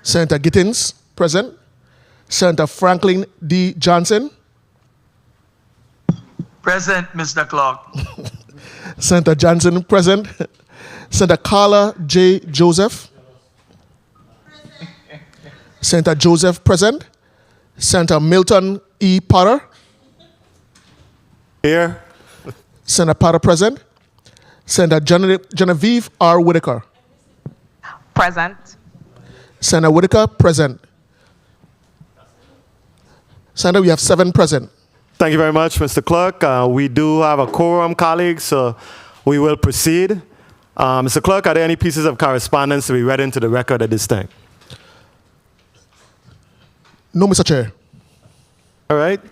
Senator Gittins, present. Senator Franklin D. Johnson. Present, Mr. Clark. Senator Johnson, present. Senator Carla J. Joseph. Senator Joseph, present. Senator Milton E. Potter. Here. Senator Potter, present. Senator Genevieve R. Whitaker. Present. Senator Whitaker, present. Senator, we have 7 present. Thank you very much, Mr. Clerk. We do have a quorum, colleagues, so we will proceed. Mr. Clerk, are there any pieces of correspondence to be read into the record at this time? No, Mr. Chair. All right.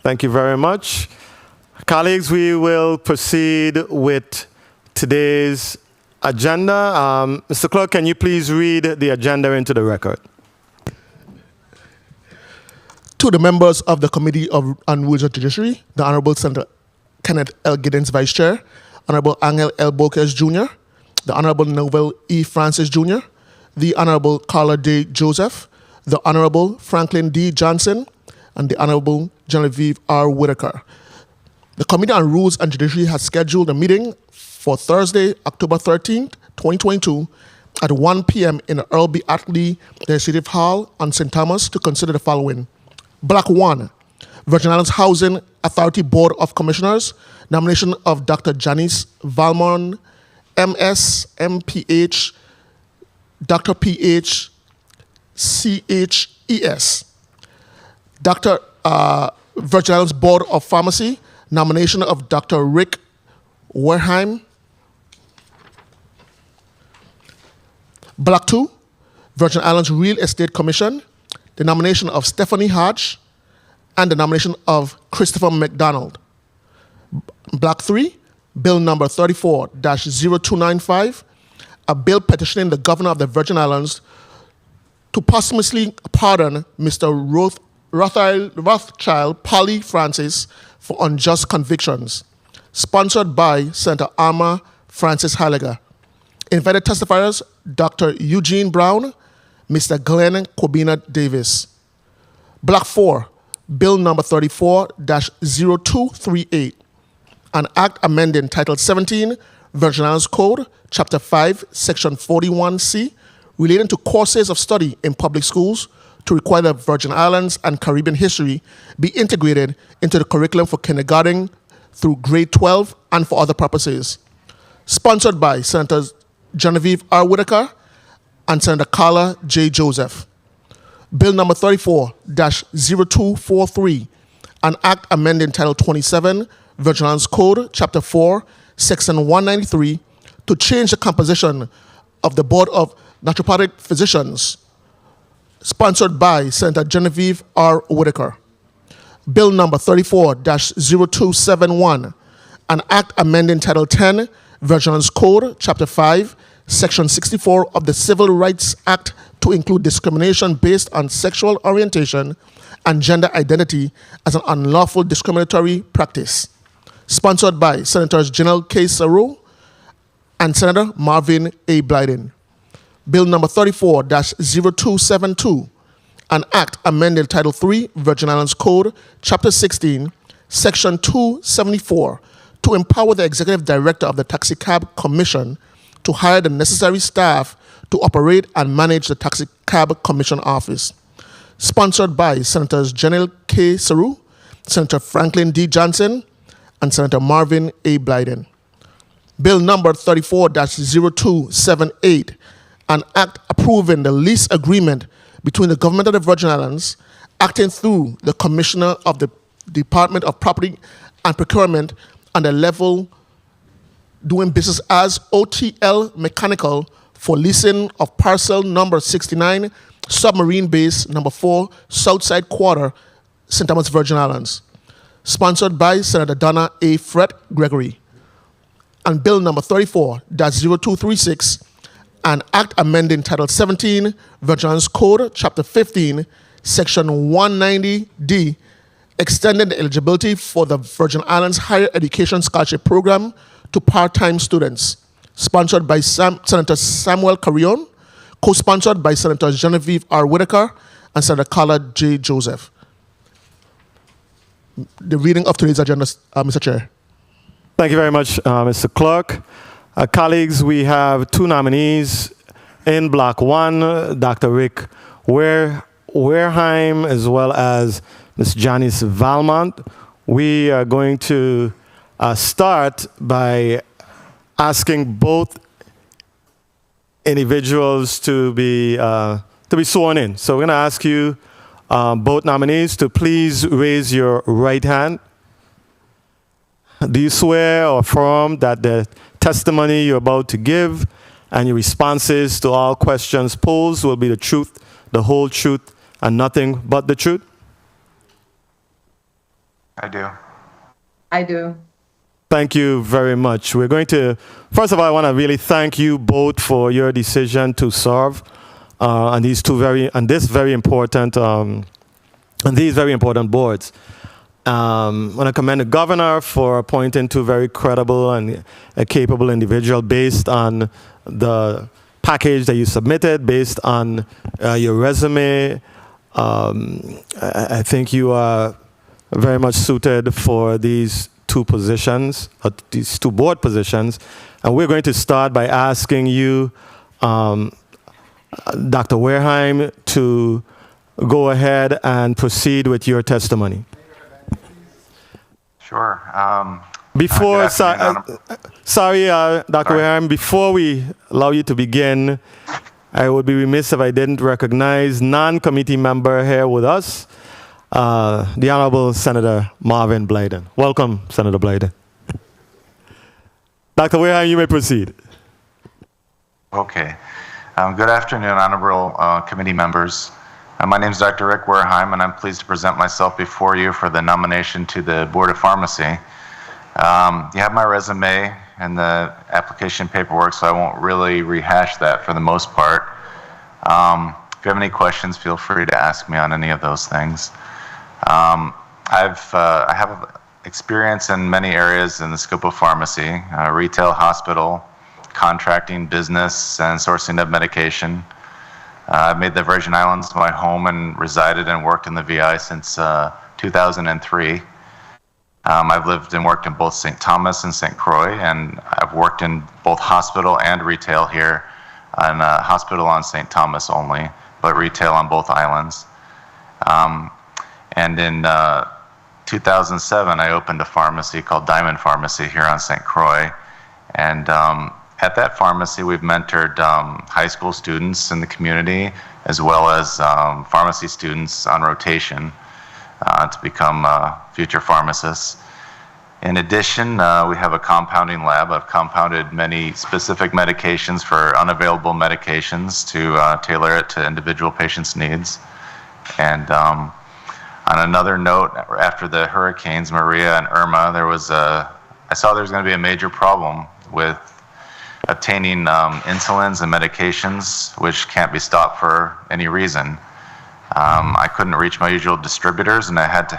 Thank you very much. Colleagues, we will proceed with today's agenda. Mr. Clerk, can you please read the agenda into the record? To the members of the Committee on Rules of Judiciary, the Honorable Senator Kenneth L. Giddens, Vice Chair, Honorable Angel L. Borges, Jr., the Honorable Noel E. Francis, Jr., the Honorable Carla D. Joseph, the Honorable Franklin D. Johnson, and the Honorable Genevieve R. Whitaker. The Committee on Rules and Judiciary has scheduled a meeting for Thursday, October 13th, 2022, at 1 p.m. in the Earl B. Attlee Legislative Hall on St. Thomas to consider the following. Block 1, Virgin Islands Housing Authority Board of Commissioners, nomination of Dr.Janis, Valmond, MS, MPH, DrPH, CHES. Virgin Islands Board of Pharmacy, nomination of Dr. Rick Warehime. Block 2, Virgin Islands Real Estate Commission, the nomination of Stephanie Hodge, and the nomination of Christopher McDonald. Block 3, Bill number 34-0295, a bill petitioning the governor of the Virgin Islands to posthumously pardon Mr. Rothschild Polly Francis for unjust convictions, sponsored by Senator Alma Francis Halliger. Invited testifiers, Dr. Eugene Brown, Mr. Glenn Kobina Davis. Block 4, Bill number 34-0238, an act amending Title 17, Virgin Islands Code, Chapter 5, Section 41C, relating to courses of study in public schools to require that Virgin Islands and Caribbean history be integrated into the curriculum for kindergarten through grade 12 and for other purposes. Sponsored by Senators Genevieve R. Whitaker and Senator Carla J. Joseph. Bill number 34-0243, an act amending Title 27, Virgin Islands Code, Chapter 4, Section 193, to change the composition of the Board of Naturopathic Physicians, sponsored by Senator Genevieve R. Whitaker. Bill number 34-0271, an act amending Title 10, Virgin Islands Code, Chapter 5, Section 64 of the Civil Rights Act to include discrimination based on sexual orientation and gender identity as an unlawful discriminatory practice. Sponsored by Senators Janelle K. Saru and Senator Marvin A. Blyden. Bill number 34-0272, an act amending Title 3, Virgin Islands Code, Chapter 16, Section 274, to empower the Executive Director of the Taxi Cab Commission to hire the necessary staff to operate and manage the Taxi Cab Commission Office. Sponsored by Senators Janelle K. Saru, Senator Franklin D. Johnson, and Senator Marvin A. Blyden. Bill number 34-0278, an act approving the lease agreement between the Government of the Virgin Islands, acting through the Commissioner of the Department of Property and Procurement, and the level doing business as OTL Mechanical for leasing of parcel number 69, Submarine Base number 4, Southside Quarter, St. Thomas, Virgin Islands. Sponsored by Senator Donna A. Fred Gregory. And Bill number 34-0236, an act amending Title 17, Virgin Islands Code, Chapter 15, Section 190D, extending the eligibility for the Virgin Islands Higher Education Scholarship Program to part-time students. Sponsored by Senator Samuel Carrion, co-sponsored by Senator Genevieve R. Whitaker and Senator Carla J. Joseph. The reading of today's agenda, Mr. Chair. Thank you very much, Mr. Clerk. Colleagues, we have two nominees in Block 1, Dr. Rick Warehime, as well as Ms. Janice Valmond. We are going to start by asking both individuals to be sworn in. So we're going to ask you, both nominees, to please raise your right hand. Do you swear or affirm that the testimony you're about to give and your responses to all questions posed will be the truth, the whole truth, and nothing but the truth? I do. I do. Thank you very much. We're going to, first of all, I want to really thank you both for your decision to serve on these very important boards. I want to commend the governor for appointing two very credible and capable individuals based on the package that you submitted, based on your resume. I think you are very much suited for these two positions, these two board positions. And we're going to start by asking you, Dr. Warehime, to go ahead and proceed with your testimony. Sure. Before, Dr. Warehime, before we allow you to begin, I would be remiss if I didn't recognize non-committee member here with us, the Honorable Senator Marvin Blyden. Welcome, Senator Blyden. Dr. Warehime, you may proceed. Okay. Good afternoon, honorable committee members. My name is Dr. Rick Warehime, and I'm pleased to present myself before you for the nomination to the Board of Pharmacy. You have my resume and the application paperwork, so I won't really rehash that for the most part. If you have any questions, feel free to ask me on any of those things. I have experience in many areas in the scope of pharmacy, retail, hospital, contracting, business, and sourcing of medication. I've made the Virgin Islands my home and resided and worked in the VI since 2003. I've lived and worked in both St. Thomas and St. Croix, and I've worked in both hospital and retail here, and hospital on St. Thomas only, but retail on both islands. And in 2007, I opened a pharmacy called Diamond Pharmacy here on St. Croix, and at that pharmacy, we've mentored high school students in the community, as well as pharmacy students on rotation to become future pharmacists. In addition, we have a compounding lab. I've compounded many specific medications for unavailable medications to tailor it to individual patients' needs. And on another note, after the hurricanes Maria and Irma, I saw there was going to be a major problem with obtaining insulins and medications, which can't be stopped for any reason. I couldn't reach my usual distributors, and I had to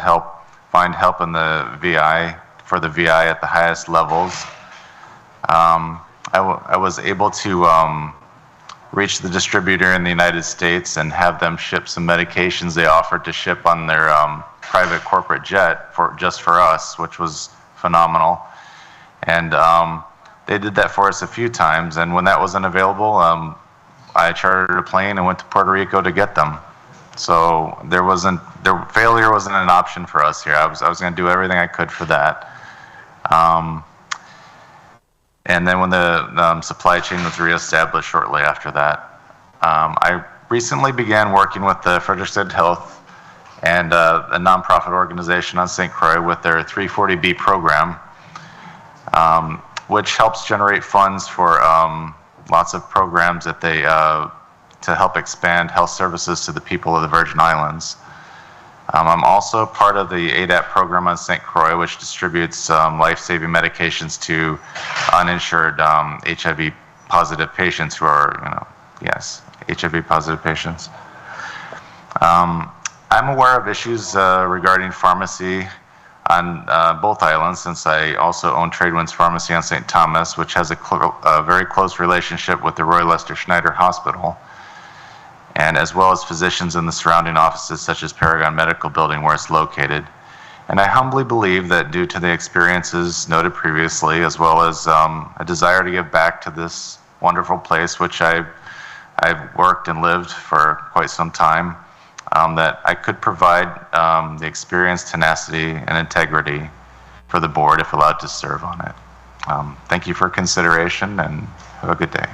find help in the VI, for the VI at the highest levels. I was able to reach the distributor in the United States and have them ship some medications they offered to ship on their private corporate jet just for us, which was phenomenal. And they did that for us a few times, and when that wasn't available, I chartered a plane and went to Puerto Rico to get them. So failure wasn't an option for us here. I was going to do everything I could for that. And then when the supply chain was reestablished shortly after that, I recently began working with the Frederiksted Health and a nonprofit organization on St. Croix with their 340B program, which helps generate funds for lots of programs that they to help expand health services to the people of the Virgin Islands. I'm also part of the ADAP program on St. Croix, which distributes life-saving medications to uninsured HIV-positive patients who are, HIV-positive patients. I'm aware of issues regarding pharmacy on both islands, since I also own Tradewinds Pharmacy on St. Thomas, which has a very close relationship with the Roy Lester Schneider Hospital. and as well as physicians in the surrounding offices such as Paragon Medical Building where it's located. And I humbly believe that due to the experiences noted previously, as well as a desire to give back to this wonderful place, which I've worked and lived for quite some time, that I could provide the experience, tenacity, and integrity for the board if allowed to serve on it. Thank you for consideration, and have a good day.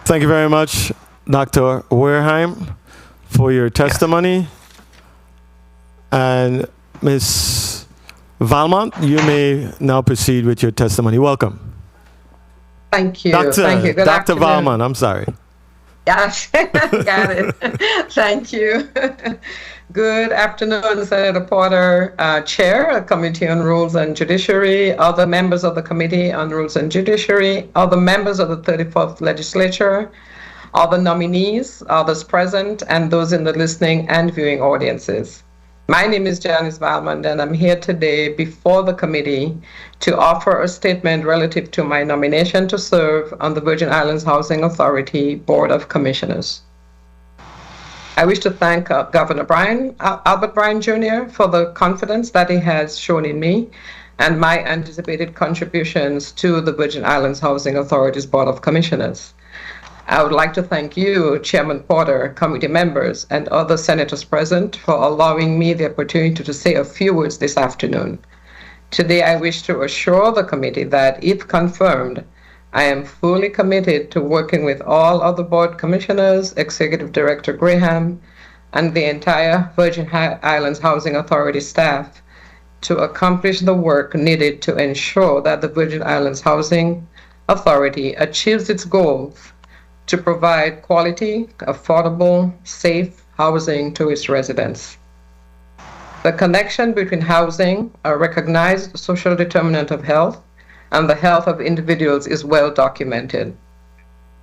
Thank you very much, Dr. Warehime, for your testimony. And Ms. Valmond, you may now proceed with your testimony. Welcome. Thank you. Dr. Thank you. Good Dr. afternoon. Valmond, I'm sorry. Yes, got it. Thank you. Good afternoon, Senator Porter, Chair, Committee on Rules and Judiciary, other members of the Committee on Rules and Judiciary, other members of the 34th Legislature, other nominees, others present, and those in the listening and viewing audiences. My name is Janis Valmond, and I'm here today before the committee to offer a statement relative to my nomination to serve on the Virgin Islands Housing Authority Board of Commissioners. I wish to thank Governor Albert Bryan Jr. for the confidence that he has shown in me and my anticipated contributions to the Virgin Islands Housing Authority's Board of Commissioners. I would like to thank you, Chairman Porter, committee members, and other senators present for allowing me the opportunity to say a few words this afternoon. Today, I wish to assure the committee that, if confirmed, I am fully committed to working with all other board commissioners, Executive Director Graham, and the entire Virgin Islands Housing Authority staff to accomplish the work needed to ensure that the Virgin Islands Housing Authority achieves its goals to provide quality, affordable, safe housing to its residents. The connection between housing, a recognized social determinant of health, and the health of individuals is well documented.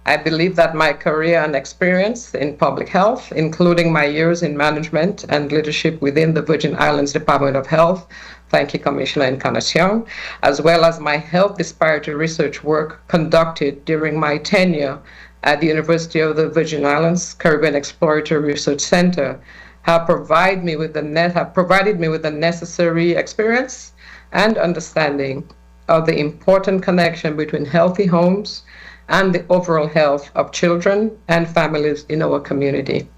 I believe that my career and experience in public health, including my years in management and leadership within the Virgin Islands Department of Health, thank you, Commissioner Encarnacion, as well as my health disparity research work conducted during my tenure at the University of the Virgin Islands Caribbean Exploratory Research Center, have provided me with the necessary experience and understanding of the important connection between healthy homes and the overall health of children and families in our community.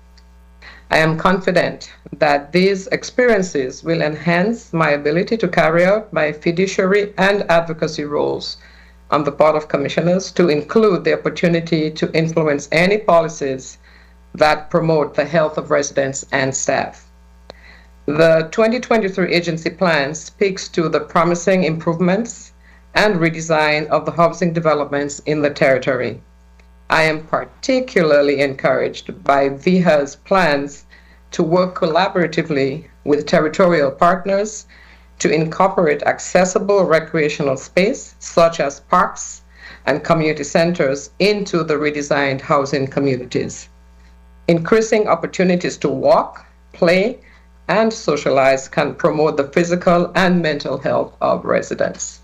I am confident that these experiences will enhance my ability to carry out my fiduciary and advocacy roles on the Board of Commissioners, to include the opportunity to influence any policies that promote the health of residents and staff. The 2023 agency plan speaks to the promising improvements and redesign of the housing developments in the territory. I am particularly encouraged by VIHA's plans to work collaboratively with territorial partners to incorporate accessible recreational space, such as parks and community centers, into the redesigned housing communities. Increasing opportunities to walk, play, and socialize can promote the physical and mental health of residents.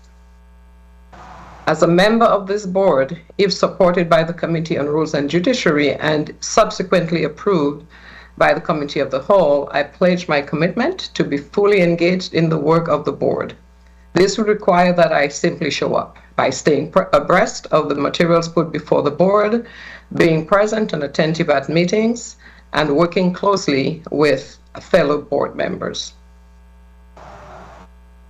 As a member of this board, if supported by the Committee on Rules and Judiciary and subsequently approved by the Committee of the Whole, I pledge my commitment to be fully engaged in the work of the board. This would require that I simply show up by staying abreast of the materials put before the board, being present and attentive at meetings, and working closely with fellow board members.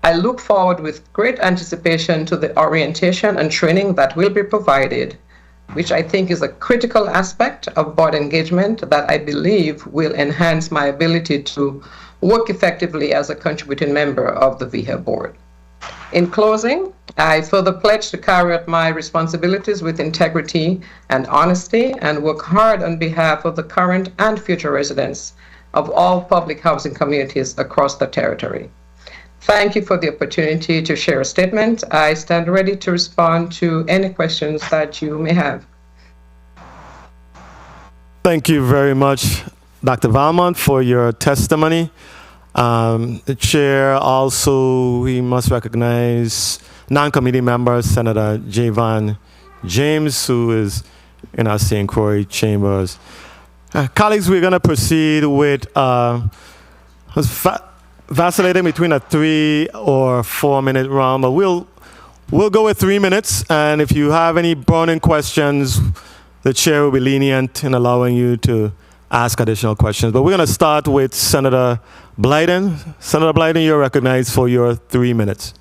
I look forward with great anticipation to the orientation and training that will be provided, which I think is a critical aspect of board engagement that I believe will enhance my ability to work effectively as a contributing member of the VIHA board. In closing, I further pledge to carry out my responsibilities with integrity and honesty and work hard on behalf of the current and future residents of all public housing communities across the territory. Thank you for the opportunity to share a statement. I stand ready to respond to any questions that you may have. Thank you very much, Dr. Valmond, for your testimony. The chair also, we must recognize non-committee member, Senator Javon James, who is in our St. Croix chambers. Colleagues, we're going to proceed with vacillating between a 3 or 4 minute round, but we'll go with 3 minutes. And if you have any burning questions, the chair will be lenient in allowing you to ask additional questions. But we're going to start with Senator Blyden. Senator Blyden, you're recognized for your 3 minutes.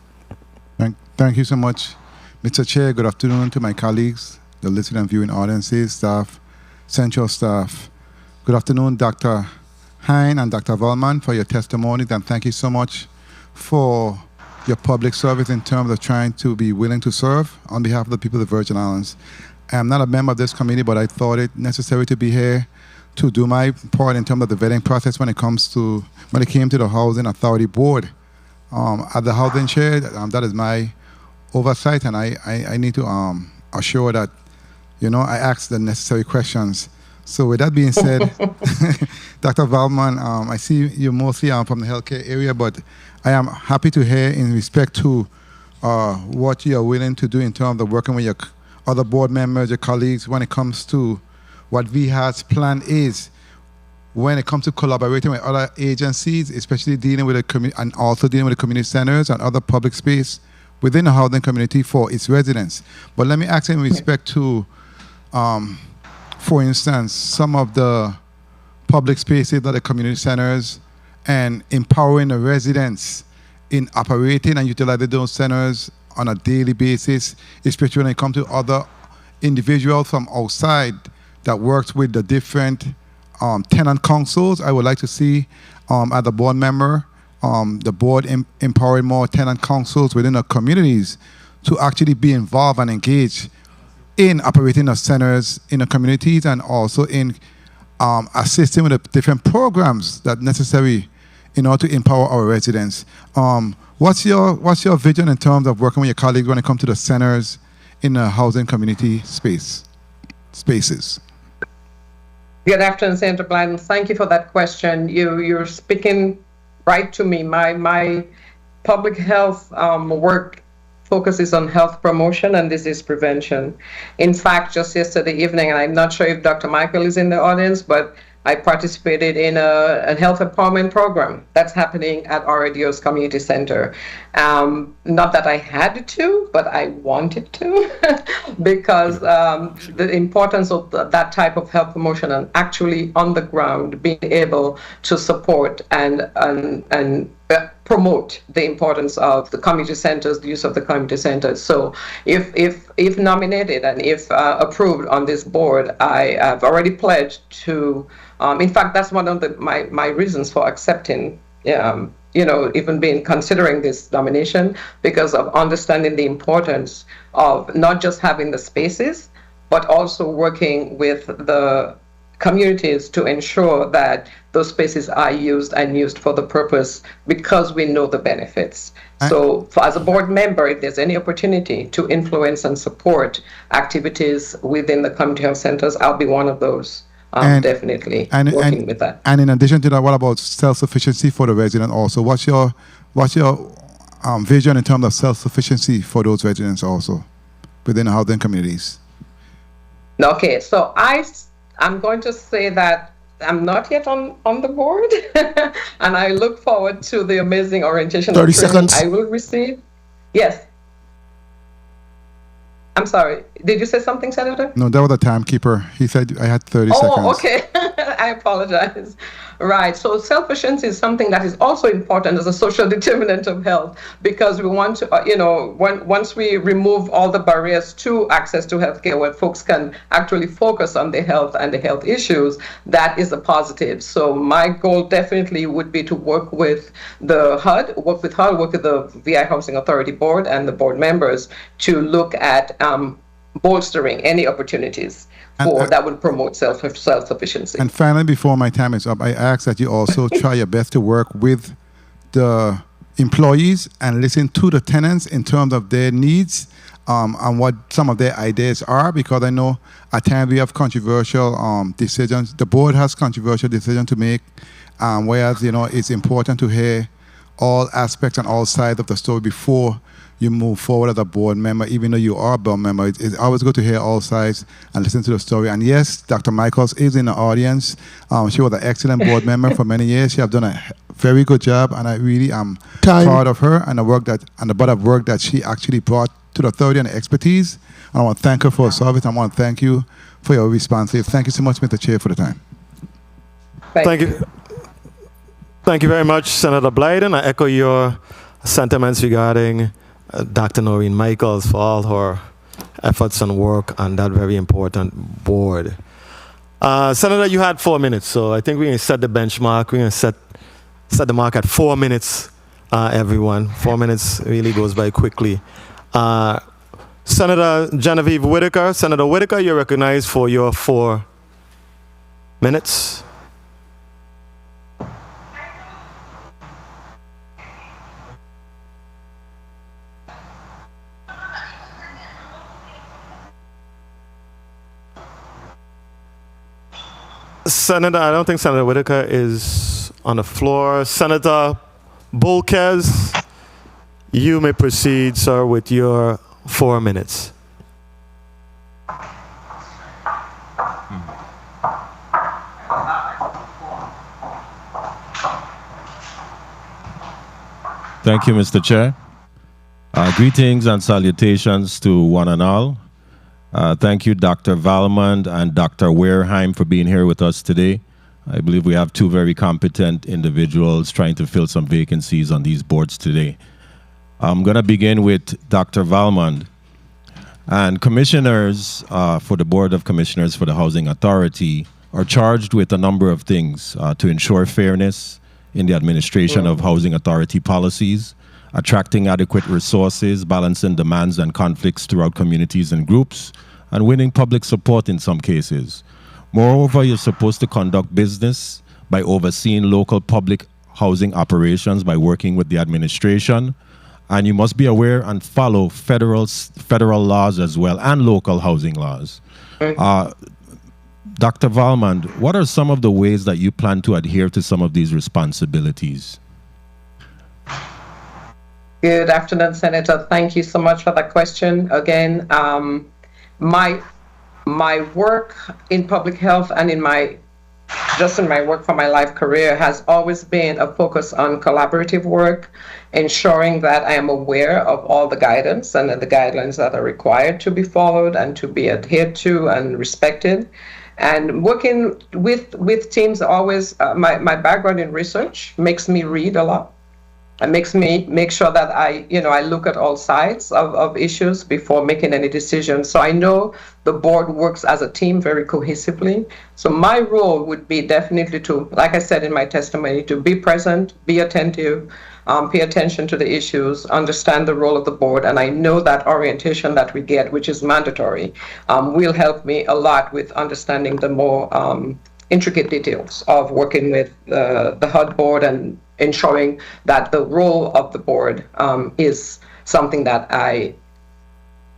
Thank you so much, Mr. Chair. Good afternoon to my colleagues, the listening and viewing audiences, staff, central staff. Good afternoon, Dr. Hine and Dr. Valmond, for your testimonies, and thank you so much for your public service in terms of trying to be willing to serve on behalf of the people of the Virgin Islands. I am not a member of this committee, but I thought it necessary to be here to do my part in terms of the vetting process when it came to the Housing Authority Board. As the housing chair, that is my oversight, and I need to assure that, I ask the necessary questions. So with that being said, Dr. Valmond, I see you mostly from the healthcare area, but I am happy to hear in respect to what you are willing to do in terms of working with your other board members, your colleagues, when it comes to what VHA's plan is, when it comes to collaborating with other agencies, especially dealing with the community and also dealing with the community centers and other public space within the housing community for its residents. But let me ask in respect to, for instance, some of the public spaces that the community centers and empowering the residents in operating and utilizing those centers on a daily basis, especially when it comes to other individuals from outside that works with the different tenant councils. I would like to see, as a board member, the board empowering more tenant councils within the communities to actually be involved and engaged in operating the centers in the communities, and also in assisting with the different programs that are necessary in order to empower our residents. What's your vision in terms of working with your colleagues when it comes to the centers in the housing community spaces? Good afternoon, Senator Blyden. Thank you for that question. You're speaking right to me. My public health work focuses on health promotion and disease prevention. In fact, just yesterday evening, and I'm not sure if Dr. Michael is in the audience, but I participated in a health empowerment program that's happening at RADIO's community center. Not that I had to, but I wanted to, because the importance of that type of health promotion and actually on the ground being able to support and promote the importance of the community centers, the use of the community centers. So if nominated and if approved on this board, I have already pledged to, in fact, that's one of my reasons for accepting, even considering this nomination, because of understanding the importance of not just having the spaces, but also working with the communities to ensure that those spaces are used for the purpose, because we know the benefits. So as a board member, if there's any opportunity to influence and support activities within the community health centers, I'll be one of those. Definitely working with that. And in addition to that, what about self-sufficiency for the resident also? What's your vision in terms of self-sufficiency for those residents also within the housing communities? Okay, so I'm going to say that I'm not yet on the board, and I look forward to the amazing orientation 30 seconds. I will receive. Yes. I'm sorry. Did you say something, Senator? No, that was a timekeeper. He said I had 30 seconds. Oh, okay. I apologize. Right. So self-sufficiency is something that is also important as a social determinant of health, because we want to, once we remove all the barriers to access to healthcare, where folks can actually focus on their health and the health issues, that is a positive. So my goal definitely would be to work with the HUD, work with the VI Housing Authority Board and the board members to look at bolstering any opportunities that would promote self-sufficiency. And finally, before my time is up, I ask that you also try your best to work with the employees and listen to the tenants in terms of their needs and what some of their ideas are, because I know at times we have controversial decisions. The board has controversial decisions to make, whereas it's important to hear all aspects and all sides of the story before you move forward as a board member, even though you are a board member. It's always good to hear all sides and listen to the story. And yes, Dr. Michaels is in the audience. She was an excellent board member for many years. She has done a very good job, and I really am proud of her and the work and the body of work that she actually brought to the authority and the expertise. And I want to thank her for her service. I want to thank you for your responsive. Thank you so much, Mr. Chair, for the time. Thank you. Thank you very much, Senator Blyden. I echo your sentiments regarding Dr. Noreen Michaels for all her efforts and work on that very important board. Senator, you had 4 minutes, so I think we can set the benchmark. We're going to set the mark at 4 minutes, everyone. 4 minutes really goes by quickly. Senator Genevieve Whitaker. Senator Whitaker, you're recognized for your 4 minutes. Senator, I don't think Senator Whitaker is on the floor. Senator Bolkes, you may proceed, sir, with your 4 minutes. Thank you, Mr. Chair. Greetings and salutations to one and all. Thank you, Dr. Valmond and Dr. Warehime, for being here with us today. I believe we have two very competent individuals trying to fill some vacancies on these boards today. I'm going to begin with Dr. Valmond. And commissioners for the Board of Commissioners for the Housing Authority are charged with a number of things to ensure fairness in the administration of housing authority policies, attracting adequate resources, balancing demands and conflicts throughout communities and groups, and winning public support in some cases. Moreover, you're supposed to conduct business by overseeing local public housing operations by working with the administration, and you must be aware and follow federal laws as well and local housing laws. Dr. Valmond, what are some of the ways that you plan to adhere to some of these responsibilities? Good afternoon, Senator. Thank you so much for that question. Again, my work in public health and in my work for my life career has always been a focus on collaborative work, ensuring that I am aware of all the guidance and the guidelines that are required to be followed and to be adhered to and respected. And working with teams always, my background in research makes me read a lot. It makes me make sure that I look at all sides of issues before making any decisions. So I know the board works as a team very cohesively. So my role would be definitely to, like I said in my testimony, to be present, be attentive, pay attention to the issues, understand the role of the board. And I know that orientation that we get, which is mandatory, will help me a lot with understanding the more intricate details of working with the HUD board and ensuring that the role of the board is something that I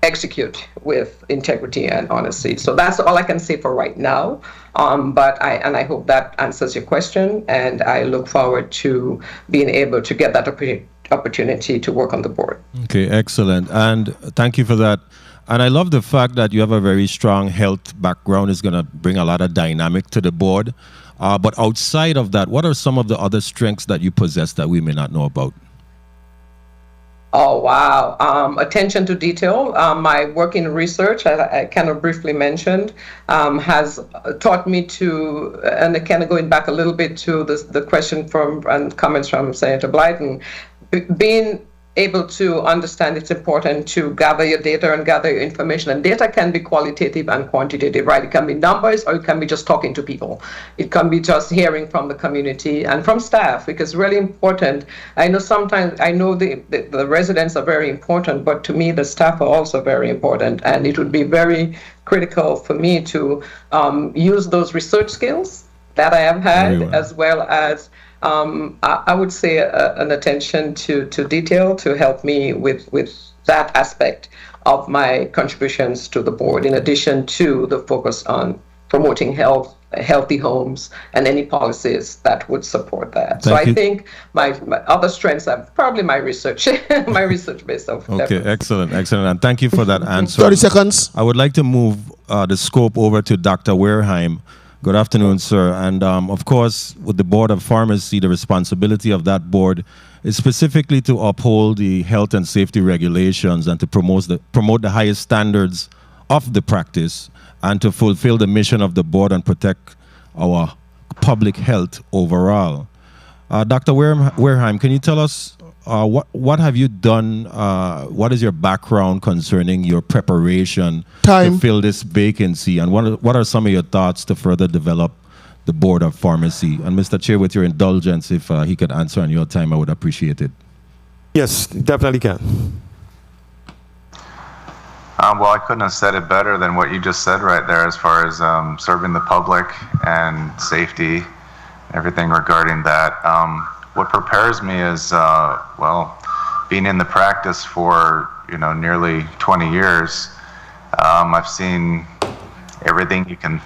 execute with integrity and honesty. So that's all I can say for right now. But I hope that answers your question, and I look forward to being able to get that opportunity to work on the board. Okay, excellent. And thank you for that. And I love the fact that you have a very strong health background. It's going to bring a lot of dynamic to the board. But outside of that, what are some of the other strengths that you possess that we may not know about? Oh, wow. Attention to detail. My work in research, I kind of briefly mentioned, has taught me to, and kind of going back a little bit to the question and comments from Senator Blyden, being able to understand it's important to gather your data and gather your information. And data can be qualitative and quantitative, right? It can be numbers, or it can be just talking to people. It can be just hearing from the community and from staff, because really important. I know the residents are very important, but to me, the staff are also very important. And it would be very critical for me to use those research skills that I have had, as well as I would say an attention to detail to help me with that aspect of my contributions to the board, in addition to the focus on promoting health healthy homes and any policies that would support that. So Thank you. I think my other strengths are probably my research, my research based off. Okay, excellent, and thank you for that answer. 30 seconds. I would like to move the scope over to Dr. Warehime. Good afternoon, sir. And of course, with the Board of Pharmacy, the responsibility of that board is specifically to uphold the health and safety regulations and to promote the highest standards of the practice and to fulfill the mission of the board and protect our public health overall. Dr. Warehime, can you tell us what have you done? What is your background concerning your preparation to fill this vacancy? And what are some of your thoughts to further develop the Board of Pharmacy? And Mr. Chair, with your indulgence, if he could answer on your time, I would appreciate it. Yes, definitely can. Well, I couldn't have said it better than what you just said right there as far as serving the public and safety, everything regarding that. What prepares me is, well, being in the practice for, nearly 20 years, I've seen everything you can,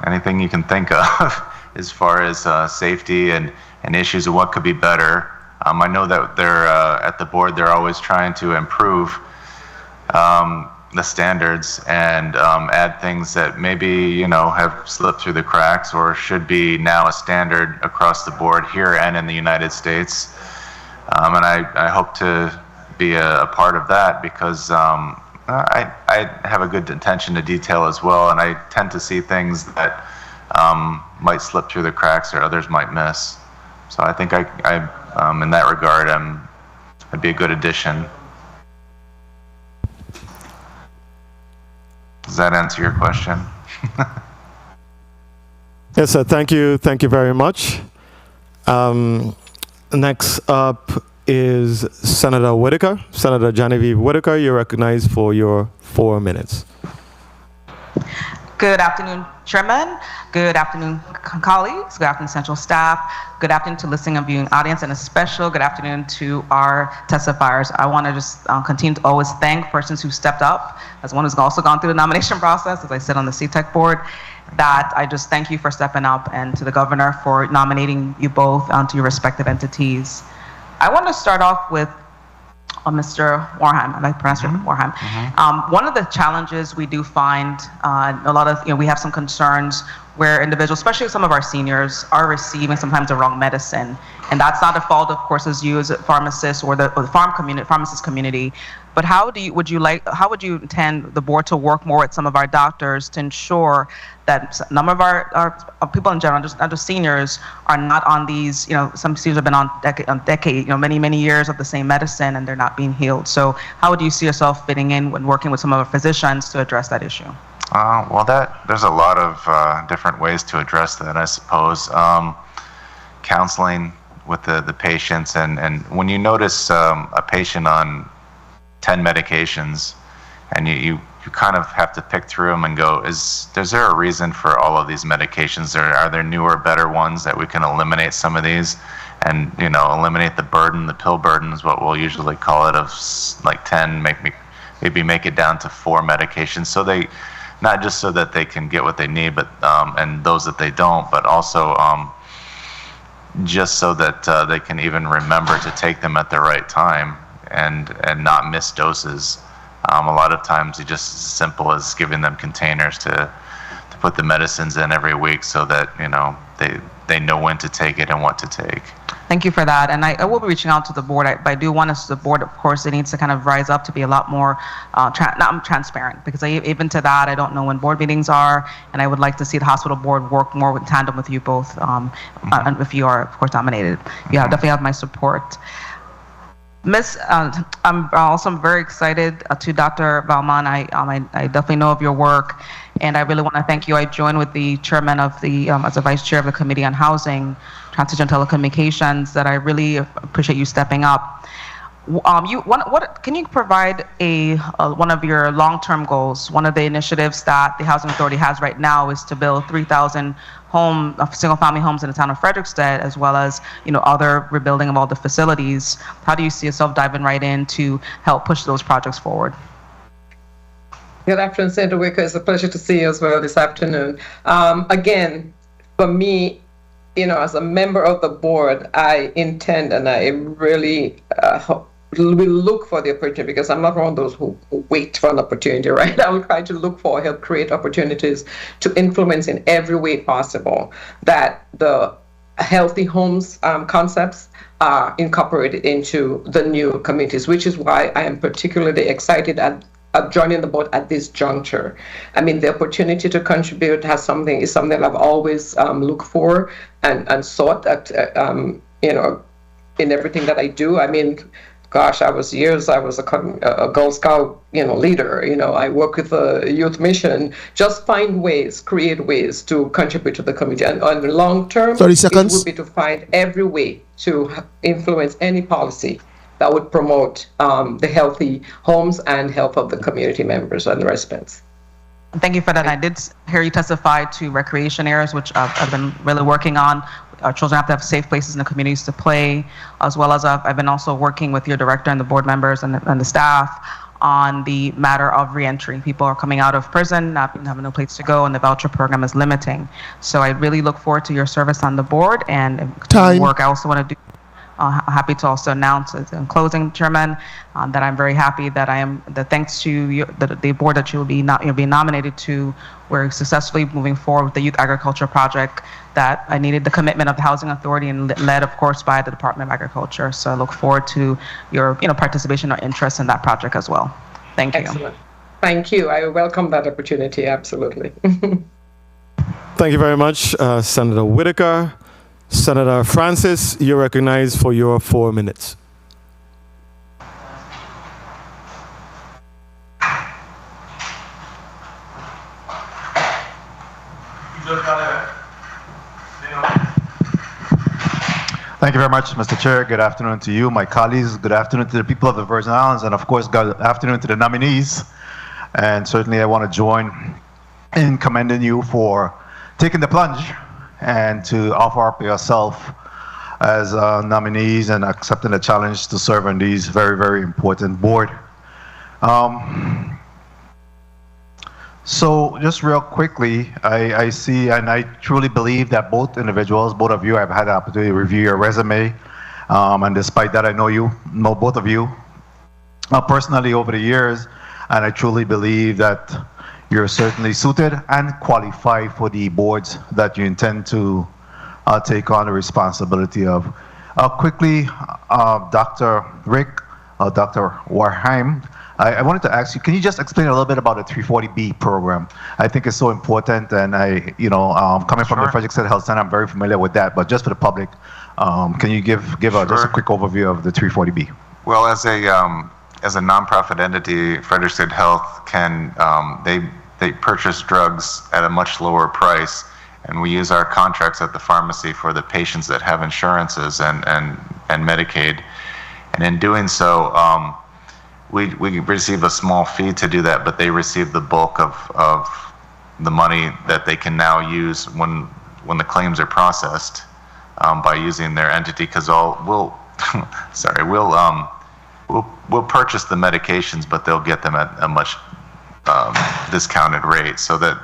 anything you can think of as far as safety and issues of what could be better. I know that they're, at the board, they're always trying to improve the standards and add things that maybe have slipped through the cracks or should be now a standard across the board here and in the United States. And I hope to be a part of that because I have a good attention to detail as well, and I tend to see things that might slip through the cracks or others might miss. So I think I in that regard, I'd be a good addition. Does that answer your question? Yes, sir. Thank you. Thank you very much. Next up is Senator Whitaker. Senator Genevieve Whitaker, you're recognized for your 4 minutes. Good afternoon, Chairman. Good afternoon, colleagues. Good afternoon, Central staff. Good afternoon to listening and viewing audience, and a special good afternoon to our testifiers. I want to just continue to always thank persons who stepped up, as one who's also gone through the nomination process, as I sit on the CTEC board, that I just thank you for stepping up, and to the governor for nominating you both to your respective entities. I want to start off with Mr. Warehime, I pronounce it Warehime. One of the challenges we do find, a lot of, we have some concerns where individuals, especially some of our seniors, are receiving sometimes the wrong medicine. And that's not a fault, of course, as you as a pharmacist or the pharmacist community. But how would you intend the board to work more with some of our doctors to ensure that some of our people in general, not just seniors, are not on these, some seniors have been on decade, many years of the same medicine and they're not being healed. So how would you see yourself fitting in when working with some of our physicians to address that issue? Well, there's a lot of different ways to address that, I suppose. Counseling with the patients, and when you notice a patient on 10 medications, and you kind of have to pick through them and go, is there a reason for all of these medications? Are there newer, better ones that we can eliminate some of these, and eliminate the burden, the pill burden is what we'll usually call it, of like 10, maybe make it down to 4 medications, so they, not just so that they can get what they need, but and those that they don't, but also just so that they can even remember to take them at the right time and not miss doses. A lot of times it's just as simple as giving them containers to put the medicines in every week so that they know when to take it and what to take. Thank you for that. And I will be reaching out to the board. I do want us, the board, of course, it needs to kind of rise up to be a lot more transparent, because even to that, I don't know when board meetings are, and I would like to see the hospital board work more in tandem with you both, if you are, of course, nominated. You definitely have my support. Miss, I'm also very excited to Dr. Valmond. I definitely know of your work, and I really want to thank you. I joined with the chairman of the, as a vice chair of the Committee on Housing, Transit and Telecommunications, that I really appreciate you stepping up. Can you provide one of your long-term goals? One of the initiatives that the Housing Authority has right now is to build 3,000 single-family homes in the town of Frederickstead, as well as other rebuilding of all the facilities. How do you see yourself diving right in to help push those projects forward? Good afternoon, Senator Wicker. It's a pleasure to see you as well this afternoon. Again, for me, as a member of the board, I intend and I really will look for the opportunity, because I'm not one of those who wait for an opportunity, right? I will try to look for, help create opportunities to influence in every way possible that the healthy homes concepts are incorporated into the new communities, which is why I am particularly excited at joining the board at this juncture. I mean, the opportunity to contribute is something that I've always looked for and sought at, in everything that I do. I mean, gosh, I was a Girl Scout, leader. I work with the youth mission. Just find ways, create ways to contribute to the community. And on the long term, 30 seconds. It would be to find every way to influence any policy that would promote the healthy homes and health of the community members and the residents. Thank you for that. I did hear you testify to recreation areas, which I've been really working on. Our children have to have safe places in the communities to play, as well as I've been also working with your director and the board members and the staff on the matter of reentry. People are coming out of prison, not having no place to go, and the voucher program is limiting. So I really look forward to your service on the board and work I also want to do. Happy to also announce in closing, Chairman, that I'm very happy that thanks to the board that you'll be nominated to, we're successfully moving forward with the Youth Agriculture Project that I needed the commitment of the Housing Authority and led, of course, by the Department of Agriculture. So I look forward to your participation or interest in that project as well. Thank you. Excellent. Thank you. I welcome that opportunity. Absolutely. Thank you very much, Senator Whitaker. Senator Francis, you're recognized for your 4 minutes. Thank you very much, Mr. Chair. Good afternoon to you, my colleagues. Good afternoon to the people of the Virgin Islands, and of course, good afternoon to the nominees. And certainly I want to join in commending you for taking the plunge and to offer up yourself as nominees and accepting the challenge to serve on these very, very important board. So just real quickly, I see and I truly believe that both individuals, both of you, have had the opportunity to review your resume. And despite that, I know both of you personally over the years, and I truly believe that you're certainly suited and qualified for the boards that you intend to take on the responsibility of. Quickly, Dr. Rick, Dr. Warehime, I wanted to ask you, can you just explain a little bit about the 340B program? I think it's so important, and coming from the Frederick State Health Center, I'm very familiar with that, but just for the public, can you give just a quick overview of the 340B? Well, as a nonprofit entity, Frederick State Health can they purchase drugs at a much lower price, and we use our contracts at the pharmacy for the patients that have insurances and Medicaid, and in doing so, we receive a small fee to do that, but they receive the bulk of the money that they can now use when the claims are processed by using their entity, because we'll purchase the medications, but they'll get them at a much discounted rate, so that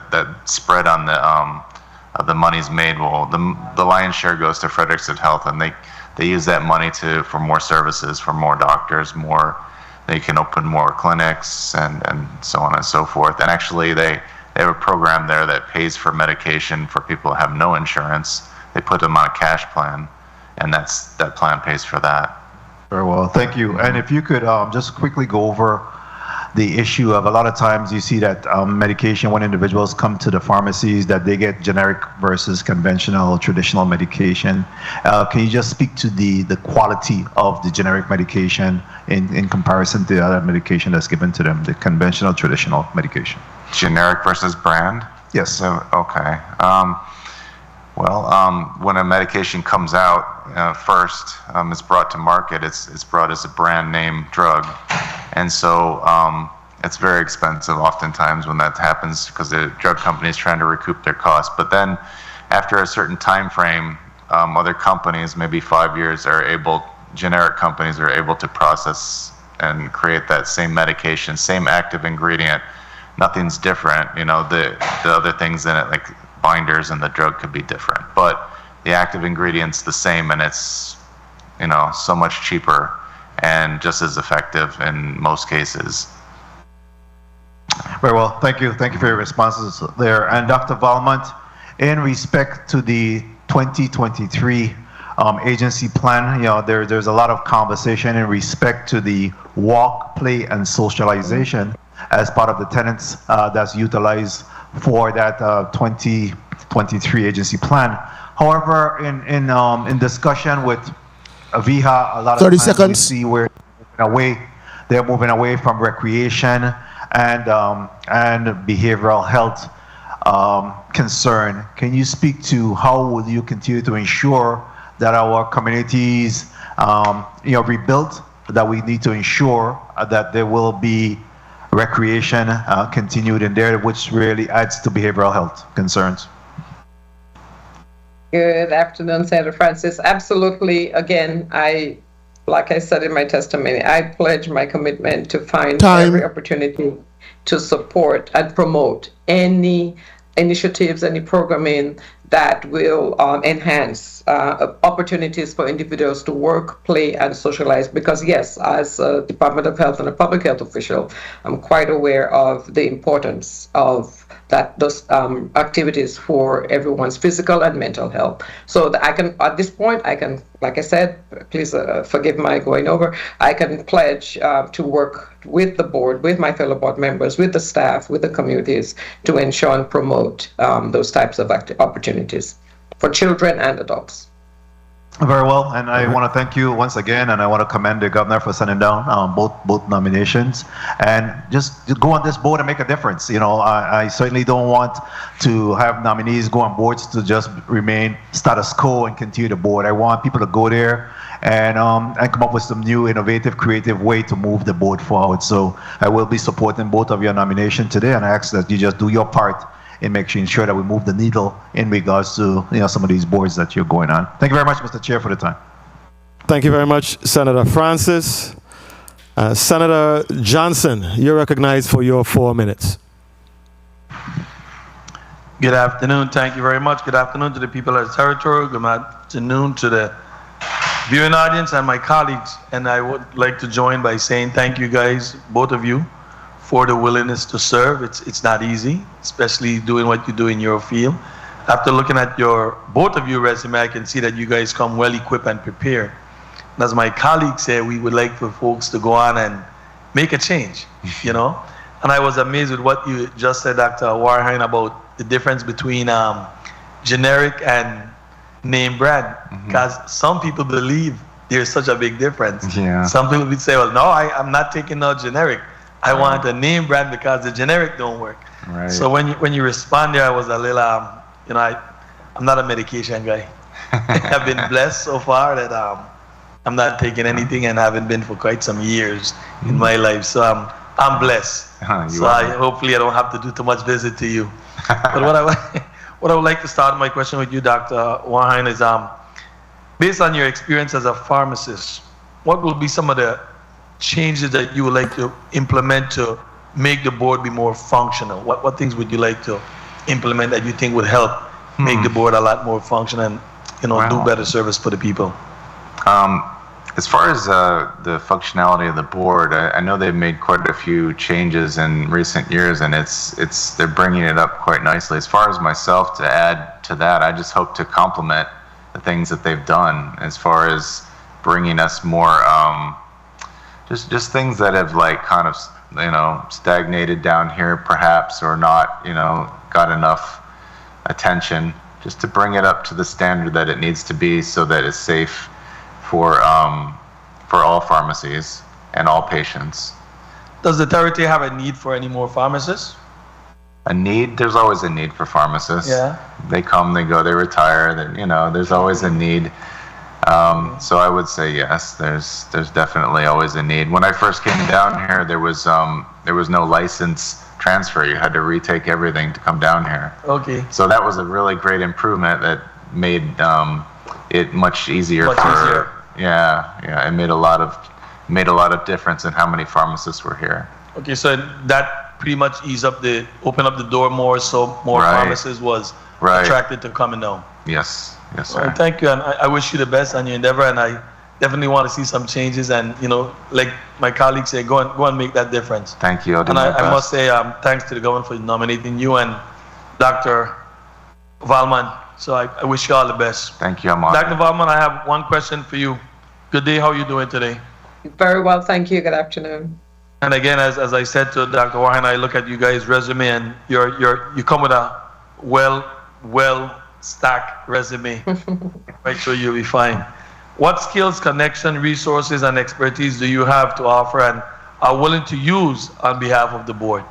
spread on the money's made, the lion's share goes to Frederick State Health, and they use that money for more services, for more doctors, they can open more clinics and so on and so forth. And actually they have a program there that pays for medication for people who have no insurance. They put them on a cash plan, and that plan pays for that. Very well, thank you. And if you could just quickly go over the issue of, a lot of times you see that medication, when individuals come to the pharmacies, that they get generic versus conventional, traditional medication. Can you just speak to the quality of the generic medication in comparison to the other medication that's given to them, the conventional, traditional medication? Generic versus brand? Yes. So, okay. When a medication comes out, first it's brought to market, it's brought as a brand name drug. And so it's very expensive oftentimes when that happens, because the drug company is trying to recoup their costs. But then after a certain time frame, other companies, maybe 5 years, generic companies are able to process and create that same medication, same active ingredient nothing's different. You know, the other things in it, like binders and the drug, could be different, but the active ingredient's the same, and it's, you know, so much cheaper and just as effective in most cases. Very well. Thank you. Thank you for your responses there. And Dr. Valmond, in respect to the 2023 agency plan, you know, there's a lot of conversation in respect to the walk, play, and socialization as part of the tenets that's utilized for that 2023 agency plan. However, in discussion with Aviha, a lot of 30 times seconds. we see where they're moving away from recreation and behavioral health concern. Can you speak to how will you continue to ensure that our communities, rebuilt, that we need to ensure that there will be recreation continued in there, which really adds to behavioral health concerns? Good afternoon, Senator Francis. Absolutely. Again, like I said in my testimony, I pledge my commitment to find every opportunity to support and promote any initiatives, any programming that will enhance opportunities for individuals to work, play, and socialize. Because yes, as a Department of Health and a public health official, I'm quite aware of the importance of those activities for everyone's physical and mental health. So that I can, at this point, I can, like I said, please forgive my going over, I can pledge to work with the board, with my fellow board members, with the staff, with the communities to ensure and promote those types of opportunities for children and adults. Very well, and I want to thank you once again, and I want to commend the governor for sending down both nominations, and just go on this board and make a difference. You know, I certainly don't want to have nominees go on boards to just remain status quo and continue the board. I want people to go there and come up with some new, innovative, creative way to move the board forward. So I will be supporting both of your nomination today, and I ask that you just do your part in making sure that we move the needle in regards to some of these boards that you're going on. Thank you very much, Mr. Chair, for the time. Thank you very much, Senator Francis. Senator Johnson, you're recognized for your 4 minutes. Good afternoon. Thank you very much. Good afternoon to the people of the territory. Good afternoon to the viewing audience and my colleagues. And I would like to join by saying thank you guys, both of you, for the willingness to serve. It's not easy, especially doing what you do in your field. After looking at both of your resume, I can see that you guys come well equipped and prepared. And as my colleague said, we would like for folks to go on and make a change, you know? And I was amazed with what you just said, Dr. Warehime, about the difference between generic and name brand. Because some people believe there's such a big difference. Yeah. Some people would say, well, no, I'm not taking no generic. I want a name brand because the generic don't work. Right. So when you respond there, I was a little, I'm not a medication guy. I've been blessed so far that I'm not taking anything and haven't been for quite some years in my life. So I'm blessed. Hopefully I don't have to do too much visit to you. But what I would like to start my question with you, Dr. Warehime, is based on your experience as a pharmacist, what will be some of the changes that you would like to implement to make the board be more functional? What things would you like to implement that you think would help make the board a lot more functional and do better service for the people? As far as the functionality of the board, I know they've made quite a few changes in recent years, and they're bringing it up quite nicely. As far as myself, to add to that, I just hope to complement the things that they've done as far as bringing us more just things that have kind of stagnated down here perhaps, or not got enough attention, just to bring it up to the standard that it needs to be, so that it's safe for all pharmacies and all patients. Does the territory have a need for any more pharmacists? A need? There's always a need for pharmacists. Yeah. They come, they go, they retire. There's always a need. So I would say yes. There's definitely always a need. When I first came down here, there was no license transfer. You had to retake everything to come down here. Okay. So that was a really great improvement that made it much easier. Yeah. It made a lot of difference in how many pharmacists were here. Okay, so that pretty much open up the door more, so more Right. pharmacists was Right. attracted to coming down. Yes, yes, Well, sir. thank you, and I wish you the best on your endeavor, and I definitely want to see some changes, and like my colleagues say, go and make that difference. Thank you. I'll do And my I must best. say, thanks to the government for nominating you and Dr. Valmond. So I wish you all the best. Thank you. I'm honored. Dr. Valmond, I have one question for you. Good day. How are you doing today? Very well, thank you. Good afternoon. And again, as I said to Dr. Warehime, I look at you guys' resume, and you come with a well stacked resume. Make sure you'll be fine. What skills, connection, resources, and expertise do you have to offer and are willing to use on behalf of the board?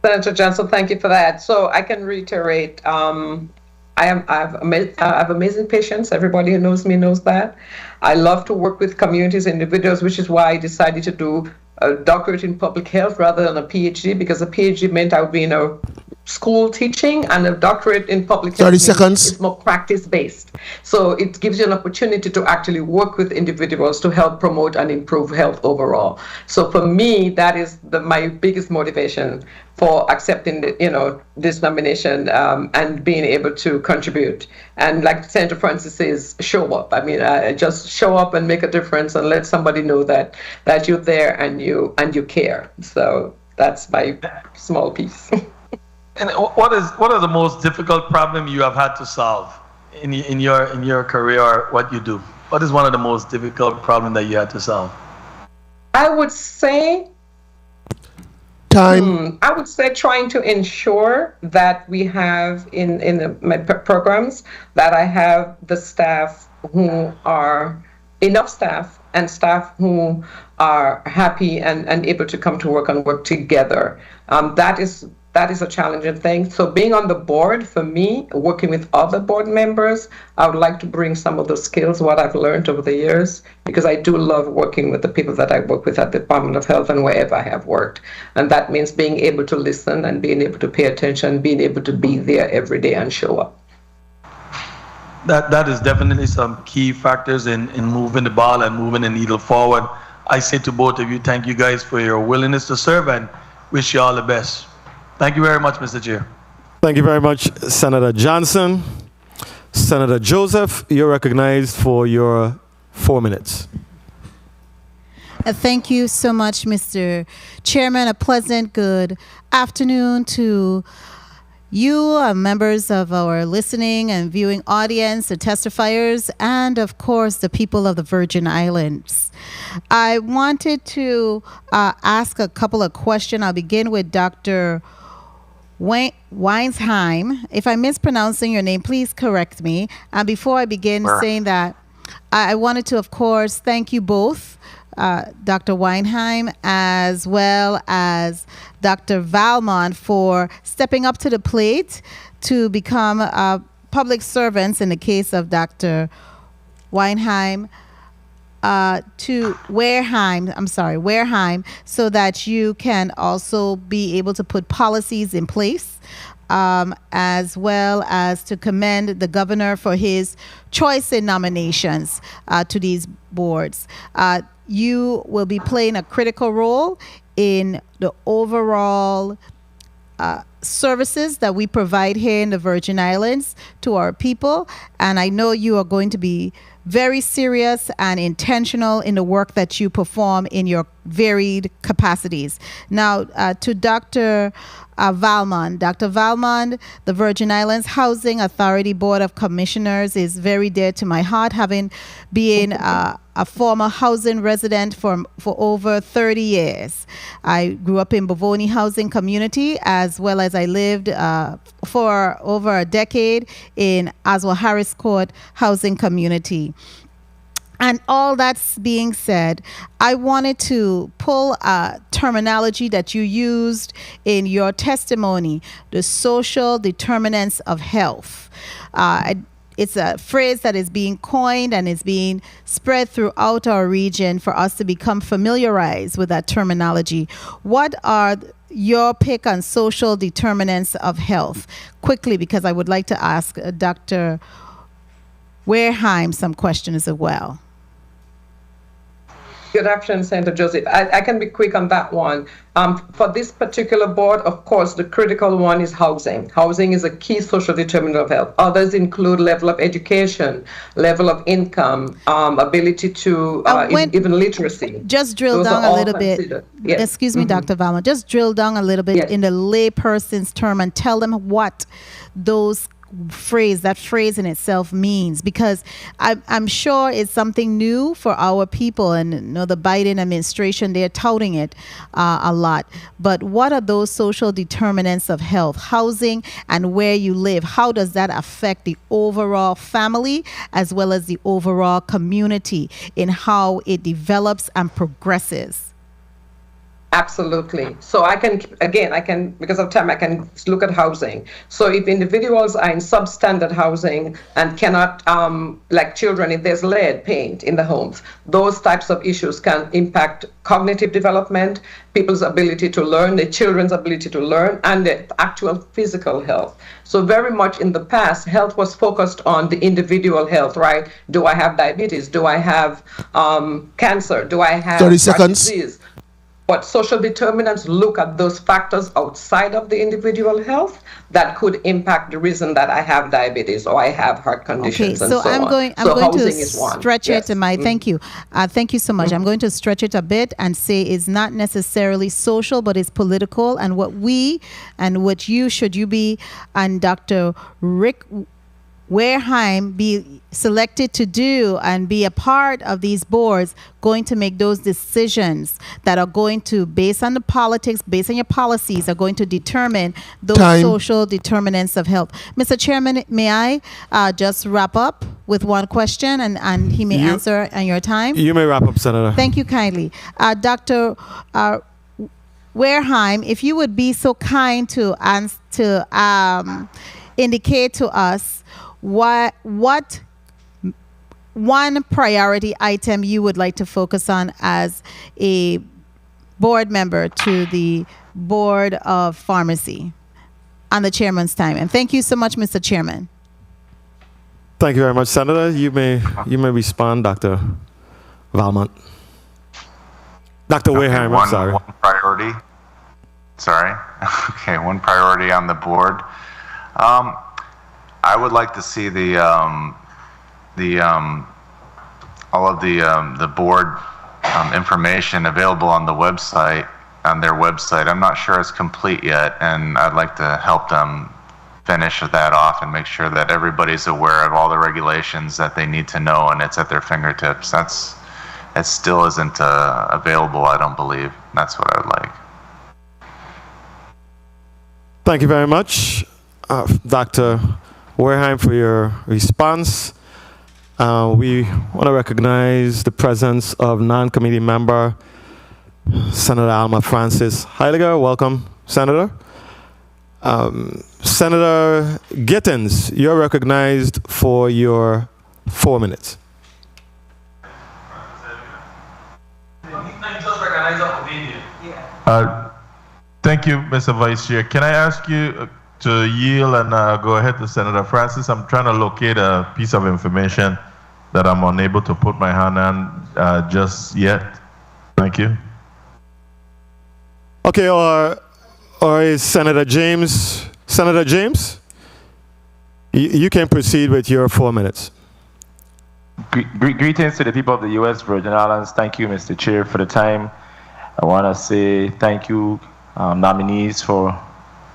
Senator Johnson, thank you for that. So I can reiterate, I have amazing patience. Everybody who knows me knows that. I love to work with communities, individuals, which is why I decided to do a doctorate in public health rather than a PhD, because a PhD meant I would be in a school teaching, and a doctorate in public health 30 seconds. is more practice-based. So it gives you an opportunity to actually work with individuals to help promote and improve health overall. So for me, that is my biggest motivation for accepting this nomination and being able to contribute. And like Senator Francis says, show up. I mean, just show up and make a difference and let somebody know that you're there and you care. So that's my small piece. And what is the most difficult problem you have had to solve in your career or what you do? What is one of the most difficult problems that you had to solve? I would say Time. I would say trying to ensure that we have in my programs that I have the staff who are enough staff and staff who are happy and able to come to work and work together. That is a challenging thing. So being on the board, for me, working with other board members, I would like to bring some of those skills, what I've learned over the years, because I do love working with the people that I work with at the Department of Health and wherever I have worked. And that means being able to listen and being able to pay attention, being able to be there every day and show up. That is definitely some key factors in moving the ball and moving the needle forward. I say to both of you, thank you guys for your willingness to serve and wish you all the best. Thank you very much, Mr. Chair. Thank you very much, Senator Johnson. Senator Joseph, you're recognized for your 4 minutes. Thank you so much, Mr. Chairman. A pleasant good afternoon to you, members of our listening and viewing audience, the testifiers, and of course, the people of the Virgin Islands. I wanted to ask a couple of questions. I'll begin with Dr. Warehime. If I'm mispronouncing your name, please correct me. And before I begin saying that, I wanted to, of course, thank you both, Dr. Warehime, as well as Dr. Valmond, for stepping up to the plate to become public servants in the case of Dr. Warehime. Warehime, so that you can also be able to put policies in place, as well as to commend the governor for his choice in nominations to these boards. You will be playing a critical role in the overall services that we provide here in the Virgin Islands to our people, and I know you are going to be very serious and intentional in the work that you perform in your varied capacities. Now, to Dr. Valmond. Dr. Valmond, the Virgin Islands Housing Authority Board of Commissioners is very dear to my heart, having been a former housing resident for over 30 years. I grew up in Bovoni Housing Community, as well as I lived for over a decade in Oswald Harris Court Housing Community. And all that's being said, I wanted to pull a terminology that you used in your testimony, the social determinants of health. It's a phrase that is being coined and is being spread throughout our region for us to become familiarized with that terminology. What are your pick on social determinants of health? Quickly, because I would like to ask Dr. Warehime some questions as well. Good afternoon, Senator Joseph. I can be quick on that one. For this particular board, of course, the critical one is housing. Housing is a key social determinant of health. Others include level of education, level of income, ability to even literacy. Just drill down a little bit. Yes. Excuse me, Dr. Valmond. Just drill down a little bit in the layperson's term and tell them what that phrase in itself means, because I'm sure it's something new for our people, and the Biden administration, they're touting it a lot. But what are those social determinants of health? Housing and where you live, how does that affect the overall family as well as the overall community in how it develops and progresses? Absolutely. So I can, because of time, I can look at housing. So if individuals are in substandard housing and cannot, like children, if there's lead paint in the homes, those types of issues can impact cognitive development, people's ability to learn, their children's ability to learn, and their actual physical health. So very much in the past, health was focused on the individual health, right? Do I have diabetes? Do I have cancer? Do I have 30 seconds. Disease? But social determinants look at those factors outside of the individual health that could impact the reason that I have diabetes or I have heart conditions. Okay, so I'm going to stretch it. Thank you. Thank you so much. I'm going to stretch it a bit and say it's not necessarily social, but it's political. And what should you be and Dr. Rick Warehime be selected to do and be a part of these boards, going to make those decisions that are going to, based on the politics, based on your policies, are going to determine those social determinants of health. Mr. Chairman, may I just wrap up with one question, and he may answer on your time? You may wrap up, Senator. Thank you kindly. Dr. Warehime, if you would be so kind to indicate to us what one priority item you would like to focus on as a board member to the Board of Pharmacy on the chairman's time. And thank you so much, Mr. Chairman. Thank you very much, Senator. You may respond, Dr. Valmond. Dr. Warehime, I'm sorry. One priority. Sorry. Okay, one priority on the board. I would like to see all of the board information available on their website. I'm not sure it's complete yet, and I'd like to help them finish that off and make sure that everybody's aware of all the regulations that they need to know, and it's at their fingertips. It still isn't available, I don't believe. That's what I would like. Thank you very much, Dr. Warehime, for your response. We want to recognize the presence of non-committee member Senator Alma Francis Heiliger. Welcome, Senator. Senator Gittins, you're recognized for your 4 minutes. Thank you, Mr. Vice Chair. Can I ask you to yield and go ahead to Senator Francis? I'm trying to locate a piece of information that I'm unable to put my hand on just yet. Thank you. Okay, or is Senator James? Senator James, you can proceed with your 4 minutes. Greetings to the people of the U.S. Virgin Islands. Thank you, Mr. Chair, for the time. I want to say thank you, nominees, for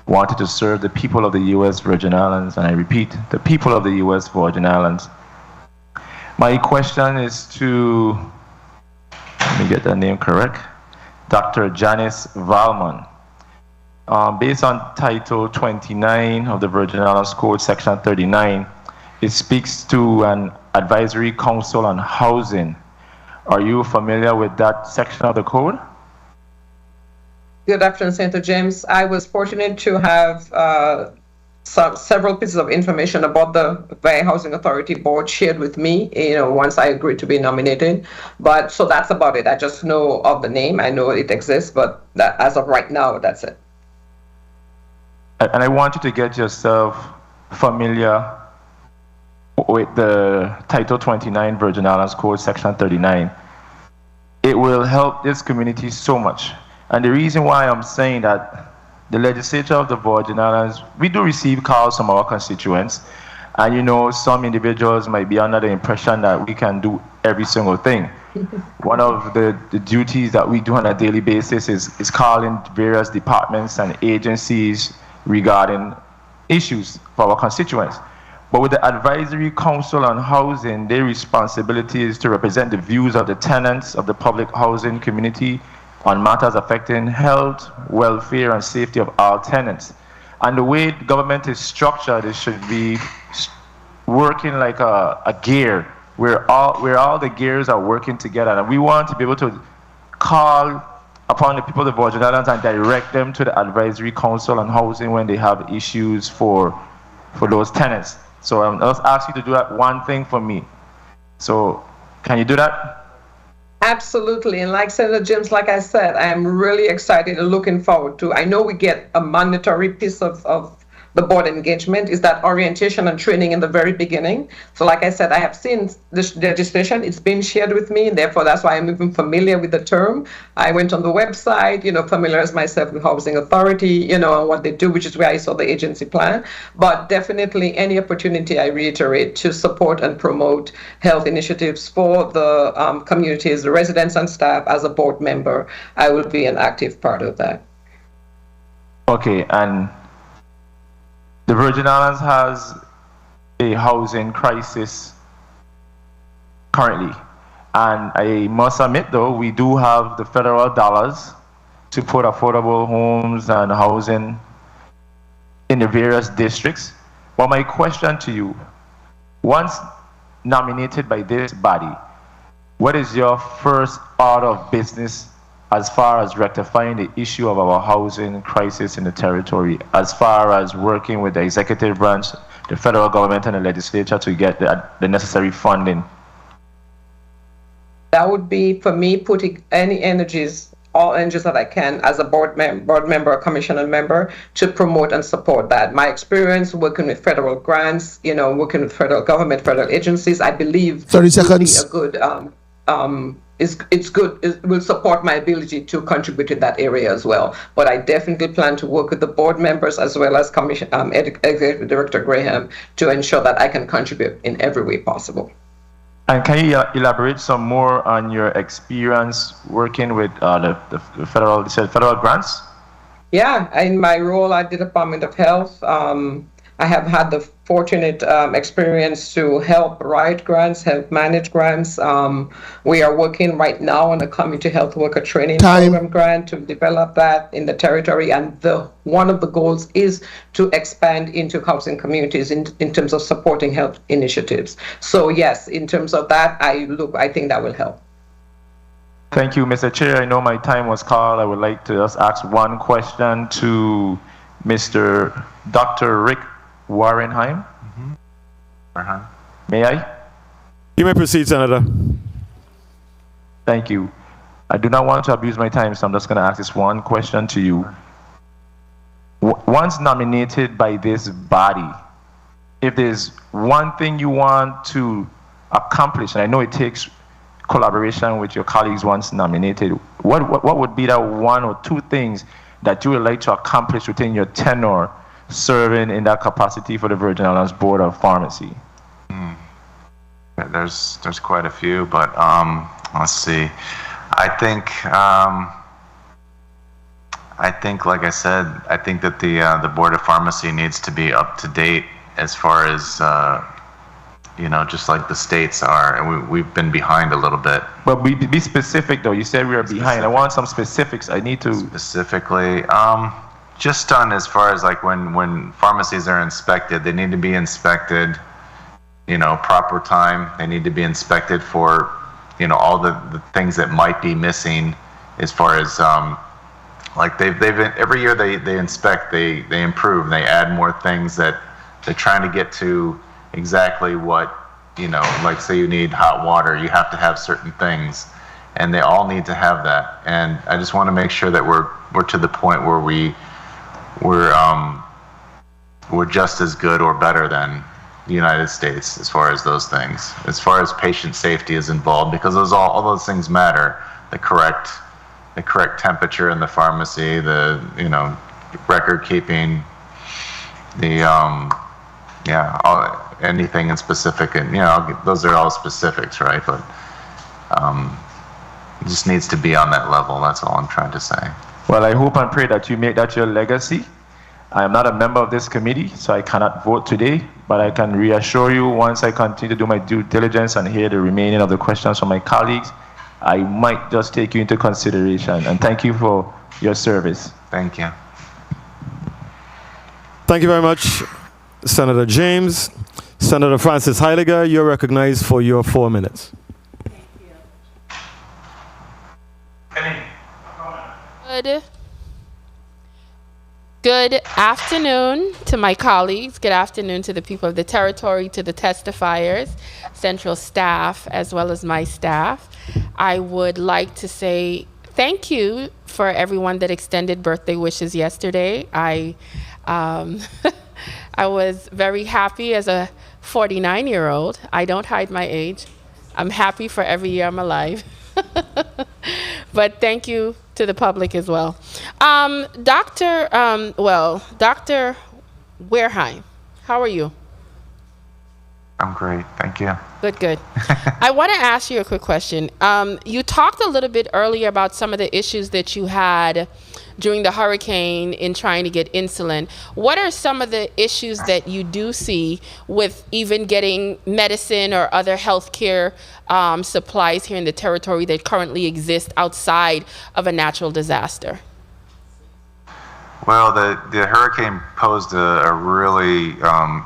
wanting to serve the people of the U.S. Virgin Islands, and I repeat, the people of the U.S. Virgin Islands. My question is to, let me get that name correct, Dr.Janis Valmond. Based on Title 29 of the Virgin Islands Code, Section 39, it speaks to an advisory council on housing. Are you familiar with that section of the code? Good afternoon, Senator James. I was fortunate to have several pieces of information about the Bay Housing Authority Board shared with me, once I agreed to be nominated. But so that's about it. I just know of the name. I know it exists, but as of right now, that's it. And I want you to get yourself familiar with the Title 29 Virgin Islands Code, Section 39. it will help this community so much. And the reason why I'm saying that, the legislature of the Virgin Islands, we do receive calls from our constituents. And you know, some individuals might be under the impression that we can do every single thing. One of the duties that we do on a daily basis is calling various departments and agencies regarding issues for our constituents. But with the Advisory Council on Housing, their responsibility is to represent the views of the tenants of the public housing community on matters affecting health, welfare, and safety of all tenants. And the way government is structured, it should be working like a gear, where all the gears are working together. And we want to be able to call upon the people of the Virgin Islands and direct them to the Advisory Council on Housing when they have issues for those tenants. So I'll just ask you to do that one thing for me. So can you do that? Absolutely. And like Senator James, like I said, I am really excited and looking forward to. I know we get a mandatory piece of the board engagement is that orientation and training in the very beginning. So like I said, I have seen this legislation, it's been shared with me, and therefore that's why I'm even familiar with the term. I went on the website, familiarized myself with Housing Authority, and what they do, which is where I saw the agency plan. But definitely any opportunity, I reiterate, to support and promote health initiatives for the communities, the residents and staff as a board member, I will be an active part of that. Okay, and the Virgin Islands has a housing crisis currently. And I must admit, though, we do have the federal dollars to put affordable homes and housing in the various districts. But my question to you, once nominated by this body, what is your first order of business as far as rectifying the issue of our housing crisis in the territory, as far as working with the executive branch, the federal government, and the legislature to get the necessary funding? That would be, for me, putting all energies that I can as a board member, a commissioner member, to promote and support that. My experience working with federal grants, working with federal government, federal agencies, I believe 30 seconds. Would be a good it's good. It will support my ability to contribute in that area as well. But I definitely plan to work with the board members as well as Executive Director Graham to ensure that I can contribute in every way possible. And can you elaborate some more on your experience working with the federal grants? Yeah, in my role at the Department of Health, I have had the fortunate experience to help write grants, help manage grants. We are working right now on a community health worker training program grant to develop that in the territory. And one of the goals is to expand into housing communities in terms of supporting health initiatives. So yes, in terms of that, I think that will help. Thank you, Mr. Chair. I know my time was called. I would like to just ask one question to Dr. Rick Warehime. May I? You may proceed, Senator. Thank you. I do not want to abuse my time, so I'm just going to ask this one question to you. Once nominated by this body, if there's one thing you want to accomplish, and I know it takes collaboration with your colleagues once nominated, what would be that one or two things that you would like to accomplish within your tenure serving in that capacity for the Virgin Islands Board of Pharmacy? There's quite a few, but let's see. I think, like I said, I think that the Board of Pharmacy needs to be up to date as far as just like the states are, and we've been behind a little bit. But be specific, though. You said we are behind. I want some specifics. I need to specifically. Just on as far as like when pharmacies are inspected, they need to be inspected, proper time. They need to be inspected for, all the things that might be missing as far as like they've every year they inspect, they improve, they add more things that they're trying to get to exactly what, like say you need hot water, you have to have certain things, and they all need to have that. And I just want to make sure that we're to the point where we're just as good or better than the United States as far as those things. As far as patient safety is involved, because all those things matter. the correct temperature in the pharmacy, the record keeping, the anything in specific, and those are all specifics, right? But it just needs to be on that level. That's all I'm trying to say. Well, I hope and pray that you make that your legacy. I am not a member of this committee, so I cannot vote today, but I can reassure you once I continue to do my due diligence and hear the remaining of the questions from my colleagues, I might just take you into consideration. And thank you for your service. Thank you. Thank you very much, Senator James. Senator Francis Heiliger, you're recognized for your 4 minutes. Good afternoon to my colleagues. Good afternoon to the people of the territory, to the testifiers, central staff, as well as my staff. I would like to say thank you for everyone that extended birthday wishes yesterday. I was very happy as a 49-year-old. I don't hide my age. I'm happy for every year I'm alive. But thank you to the public as well. Dr. Warehime, how are you? I'm great, thank you. Good. I want to ask you a quick question. You talked a little bit earlier about some of the issues that you had during the hurricane in trying to get insulin. What are some of the issues that you do see with even getting medicine or other healthcare supplies here in the territory that currently exist outside of a natural disaster? Well, the hurricane posed a really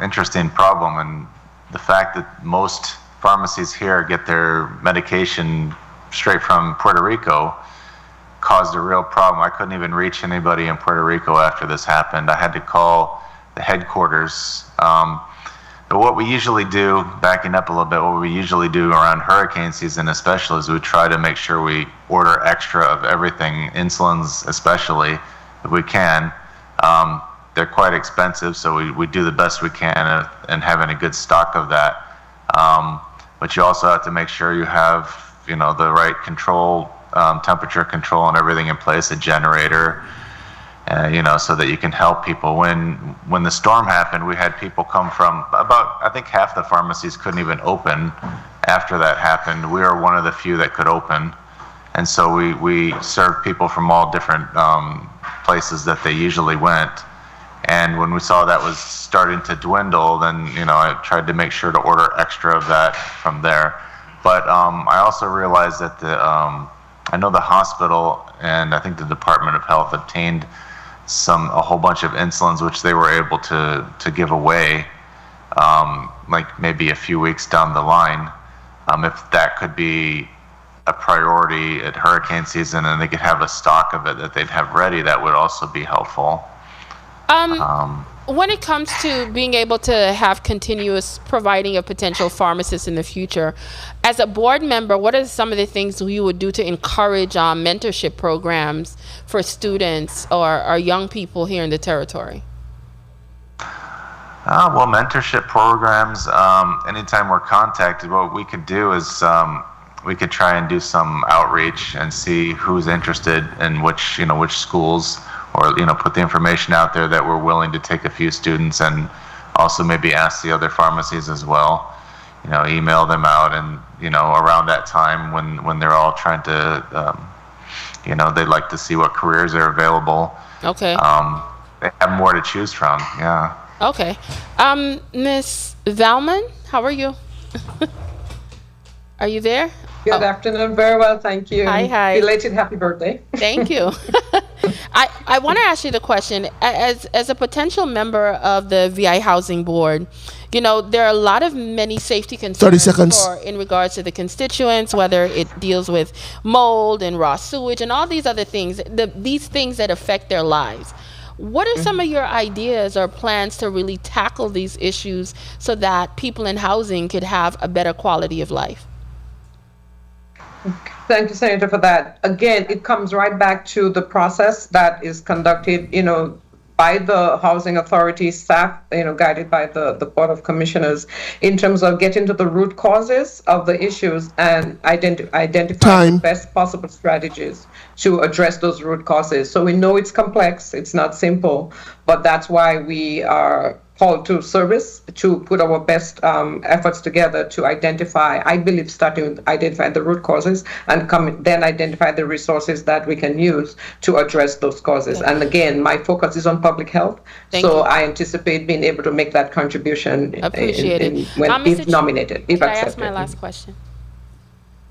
interesting problem, and the fact that most pharmacies here get their medication straight from Puerto Rico caused a real problem. I couldn't even reach anybody in Puerto Rico after this happened. I had to call the headquarters. But what we usually do, backing up a little bit, what we usually do around hurricane season especially is we try to make sure we order extra of everything, insulins especially, if we can. They're quite expensive, so we do the best we can in having a good stock of that. But you also have to make sure you have, the right control, temperature control and everything in place, a generator, so that you can help people. When the storm happened, we had people come from I think half the pharmacies couldn't even open after that happened. We were one of the few that could open. And so we served people from all different places that they usually went. And when we saw that was starting to dwindle, then I tried to make sure to order extra of that from there. But I also realized that I know the hospital and I think the Department of Health obtained a whole bunch of insulins which they were able to give away, like maybe a few weeks down the line. If that could be a priority at hurricane season and they could have a stock of it that they'd have ready, that would also be helpful. When it comes to being able to have continuous providing of potential pharmacists in the future, as a board member, what are some of the things you would do to encourage mentorship programs for students or young people here in the territory? Well, mentorship programs, anytime we're contacted, what we could do is we could try and do some outreach and see who's interested in which schools, or put the information out there that we're willing to take a few students, and also maybe ask the other pharmacies as well. Email them out, and around that time when they're all trying to, they'd like to see what careers are available. Okay. They have more to choose from. Yeah. Okay. Miss Valmond, how are you? Are you there? Good afternoon. Very well, thank you. Hi. Belated happy birthday. Thank you. I want to ask you the question. As a potential member of the VI Housing Board, there are many safety concerns 30 seconds. In regards to the constituents, whether it deals with mold and raw sewage and all these other things, these things that affect their lives. What are some of your ideas or plans to really tackle these issues so that people in housing could have a better quality of life? Thank you, Senator, for that. Again, it comes right back to the process that is conducted, by the Housing Authority staff, guided by the Board of Commissioners, in terms of getting to the root causes of the issues and identify the best possible strategies to address those root causes. So we know it's complex, it's not simple, but that's why we are called to service to put our best efforts together to identify, I believe, starting with identify the root causes and then identify the resources that we can use to address those causes. And again, my focus is on public health, so I anticipate being able to make that contribution if nominated, if Can accepted. I ask my last question?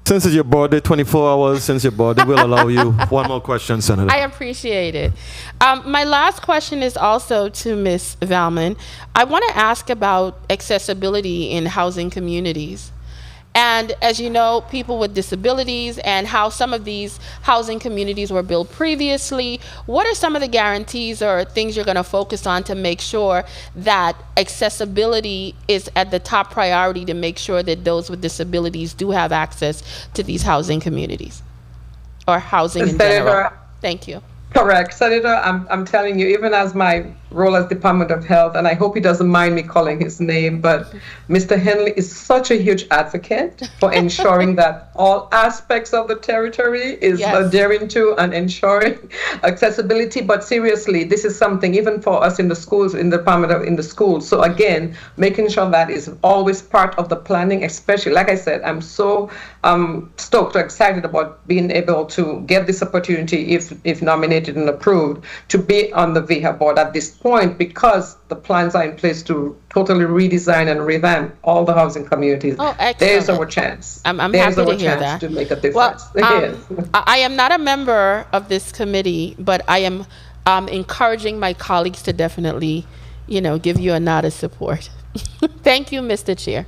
Since it's your birthday, 24 hours since your birthday, we'll allow you one more question, Senator. I appreciate it. My last question is also to Ms. Valmond. I want to ask about accessibility in housing communities. And as you know, people with disabilities and how some of these housing communities were built previously, what are some of the guarantees or things you're going to focus on to make sure that accessibility is at the top priority to make sure that those with disabilities do have access to these housing communities or housing in general? Thank you. Correct. Senator, I'm telling you, even as my role as Department of Health, and I hope he doesn't mind me calling his name, but Mr. Henley is such a huge advocate for ensuring that all aspects of the territory is adhering to and ensuring accessibility. But seriously, this is something even for us in the schools, in the Department of in the schools. So again, making sure that is always part of the planning, especially, like I said, I'm so stoked or excited about being able to get this opportunity, if nominated and approved, to be on the VIHA board at this point, because the plans are in place to totally redesign and revamp all the housing communities. Oh, excellent. There's our chance. I'm happy to hear that. To make a difference. Well, I am not a member of this committee, but I am encouraging my colleagues to definitely, give you a nod of support. Thank you, Mr. Chair.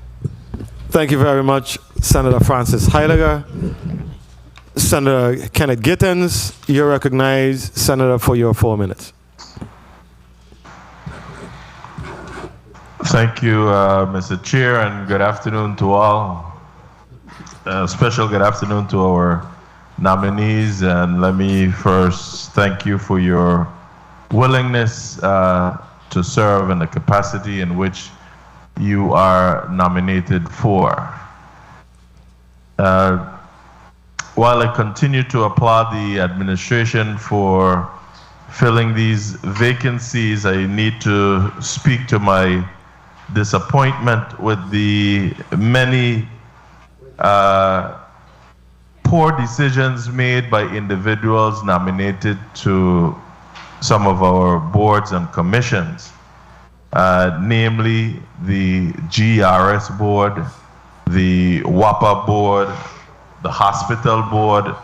Thank you very much, Senator Francis Heidegger. Senator Kenneth Gittens, you're recognized, Senator, for your 4 minutes. Thank you, Mr. Chair, and good afternoon to all. Special good afternoon to our nominees, and let me first thank you for your willingness to serve in the capacity in which you are nominated for. While I continue to applaud the administration for filling these vacancies, I need to speak to my disappointment with the many poor decisions made by individuals nominated to some of our boards and commissions, namely the GRS board, the WAPA board, the hospital board,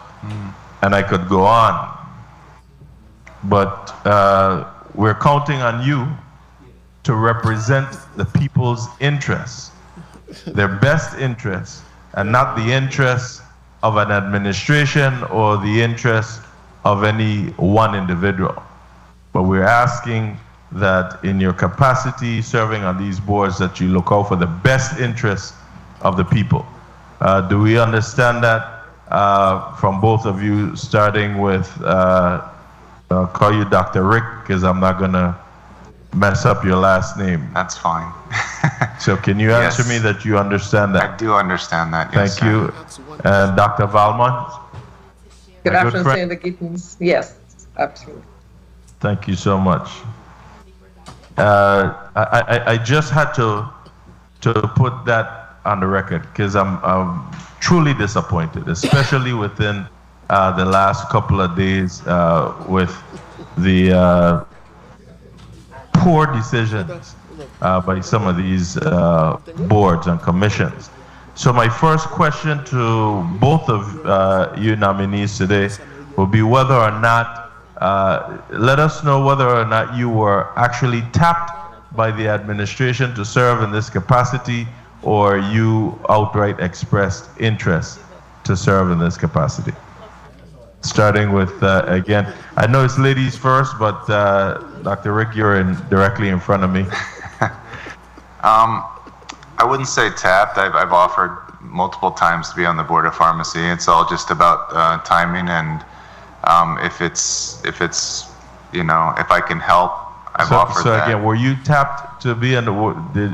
and I could go on. But we're counting on you to represent the people's interests, their best interests, and not the interests of an administration or the interests of any one individual. But we're asking that in your capacity serving on these boards that you look out for the best interests of the people. Do we understand that from both of you, starting with, I'll call you Dr. Rick, because I'm not going to mess up your last name. That's fine. So can you answer me that you understand that? I do understand that, yes. Thank you. And Dr. Valmond? Good afternoon, Senator Gittens. Yes, absolutely. Thank you so much. I just had to put that on the record, because I'm truly disappointed, especially within the last couple of days with the poor decisions by some of these boards and commissions. So my first question to both of you nominees today will be whether or not, let us know whether or not you were actually tapped by the administration to serve in this capacity, or you outright expressed interest to serve in this capacity. Starting with, again, I know it's ladies first, but Dr. Rick, you're directly in front of me. I wouldn't say tapped. I've offered multiple times to be on the Board of Pharmacy. It's all just about timing, and if I can help, I've offered so that. again, were you tapped to be on the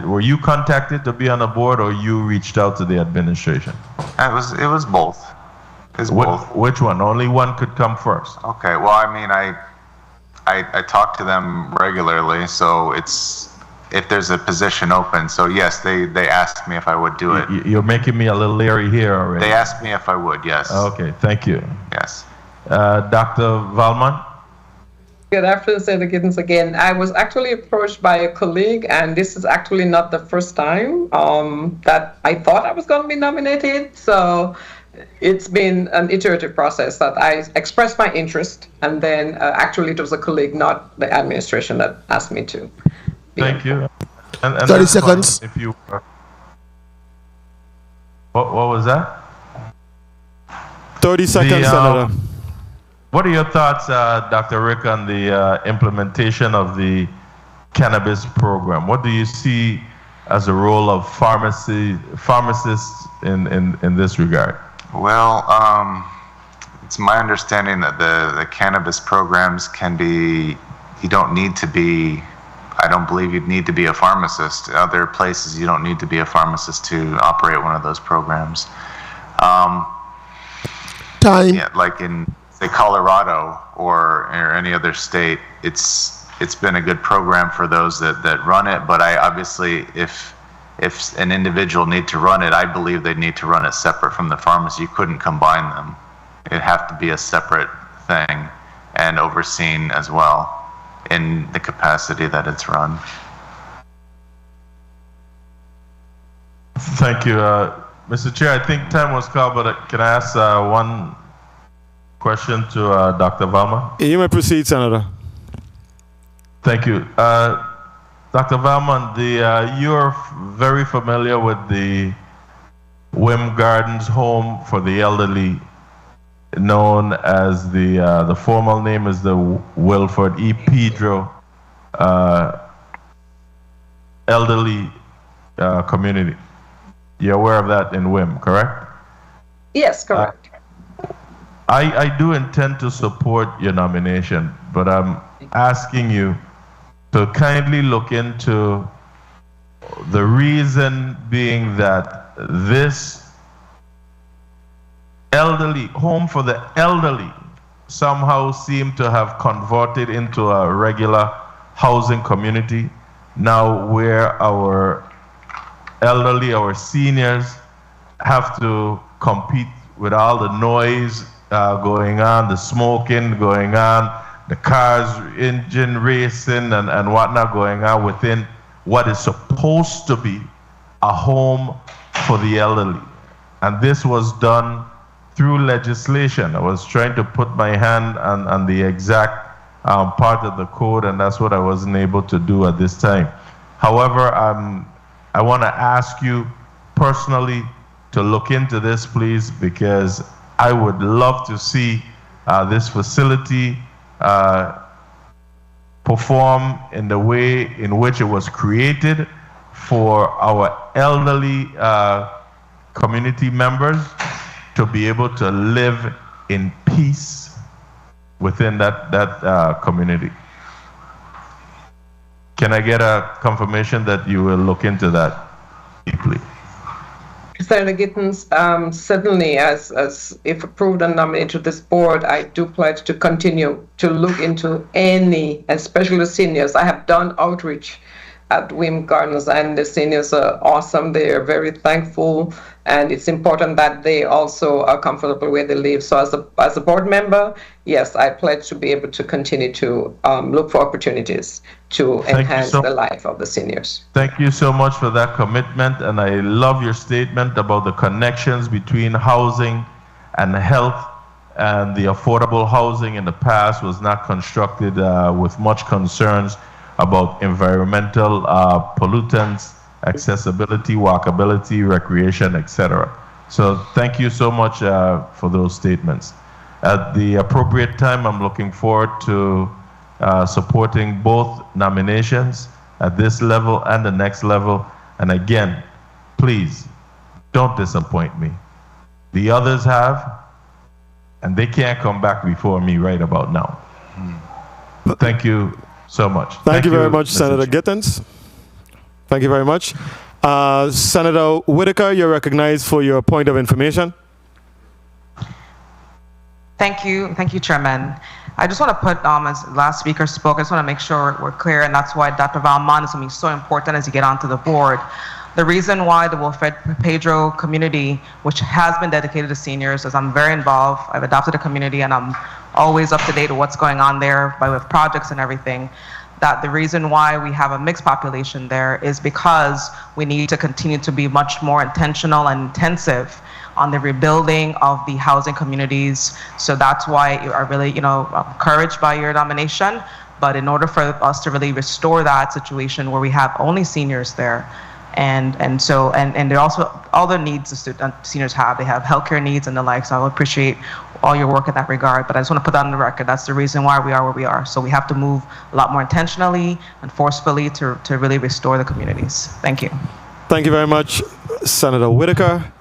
were you contacted to be on the board, or you reached out to the administration? It was both. Both. Which one? Only one could come first. Okay. Well, I mean, I talk to them regularly, so if there's a position open. So yes, they asked me if I would do it. You're making me a little leery here already. They asked me if I would. Yes. Okay. Thank you. Yes. Dr. Valmond. Good afternoon, Senator Gittens again. I was actually approached by a colleague, and this is actually not the first time that I thought I was going to be nominated. So it's been an iterative process that I expressed my interest, and then actually it was a colleague, not the administration, that asked me to. Thank you. And 30 seconds. If you, what was that? 30 seconds, Senator. What are your thoughts, Dr. Rick, on the implementation of the cannabis program? What do you see as a role of pharmacists in this regard? Well, it's my understanding that the cannabis programs can be, you don't need to be, I don't believe you'd need to be a pharmacist. Other places you don't need to be a pharmacist to operate one of those programs. Time. Yeah, like in say Colorado or any other state, it's been a good program for those that run it. But I obviously, if an individual need to run it, I believe they need to run it separate from the pharmacy. You couldn't combine them. It'd have to be a separate thing and overseen as well in the capacity that it's run. Thank you. Mr. Chair, I think time was called, but can I ask one question to Dr. Valmond? You may proceed, Senator. Thank you. Dr. Valmond, you're very familiar with the Wim Gardens Home for the Elderly, known as the formal name is the Wilford E. Pedro Elderly Community. You're aware of that in Wim, correct? Yes, correct. I do intend to support your nomination, but I'm asking you to kindly look into the reason being that this elderly home for the elderly somehow seemed to have converted into a regular housing community now, where our elderly, our seniors, have to compete with all the noise going on, the smoking going on, the cars, engine racing and whatnot going on within what is supposed to be a home for the elderly. And this was done through legislation. I was trying to put my hand on the exact part of the code, and that's what I wasn't able to do at this time. However, I want to ask you personally to look into this, please, because I would love to see this facility perform in the way in which it was created for our elderly community members to be able to live in peace within that community. Can I get a confirmation that you will look into that deeply? Senator Gittens, certainly, as if approved and nominated to this board, I do pledge to continue to look into any, especially the seniors. I have done outreach at Wim Gardens, and the seniors are awesome. They are very thankful, and it's important that they also are comfortable where they live. So as a board member, yes, I pledge to be able to continue to look for opportunities to enhance the life of the seniors. Thank you so much for that commitment, and I love your statement about the connections between housing and health, and the affordable housing in the past was not constructed with much concerns about environmental pollutants, accessibility, walkability, recreation, etc. So thank you so much for those statements. At the appropriate time, I'm looking forward to supporting both nominations at this level and the next level. And again, please don't disappoint me. The others have, and they can't come back before me right about now. Thank you so much. Thank you very much, Mr. Senator Chair. Gittens. Thank you very much. Senator Whitaker, you're recognized for your point of information. Thank you, Chairman. I just want to put, as last speaker spoke, I just want to make sure we're clear, and that's why Dr. Valmond is going to be so important as you get onto the board. The reason why the Wilfred Pedro community, which has been dedicated to seniors, is I'm very involved. I've adopted a community, and I'm always up to date with what's going on there with projects and everything. That the reason why we have a mixed population there is because we need to continue to be much more intentional and intensive on the rebuilding of the housing communities. So that's why I really, encouraged by your nomination. But in order for us to really restore that situation where we have only seniors there, and there are also other needs the seniors have. They have healthcare needs and the like. So I would appreciate all your work in that regard. But I just want to put that on the record. That's the reason why we are where we are. So we have to move a lot more intentionally and forcefully to really restore the communities. Thank you. Thank you very much, Senator Whitaker.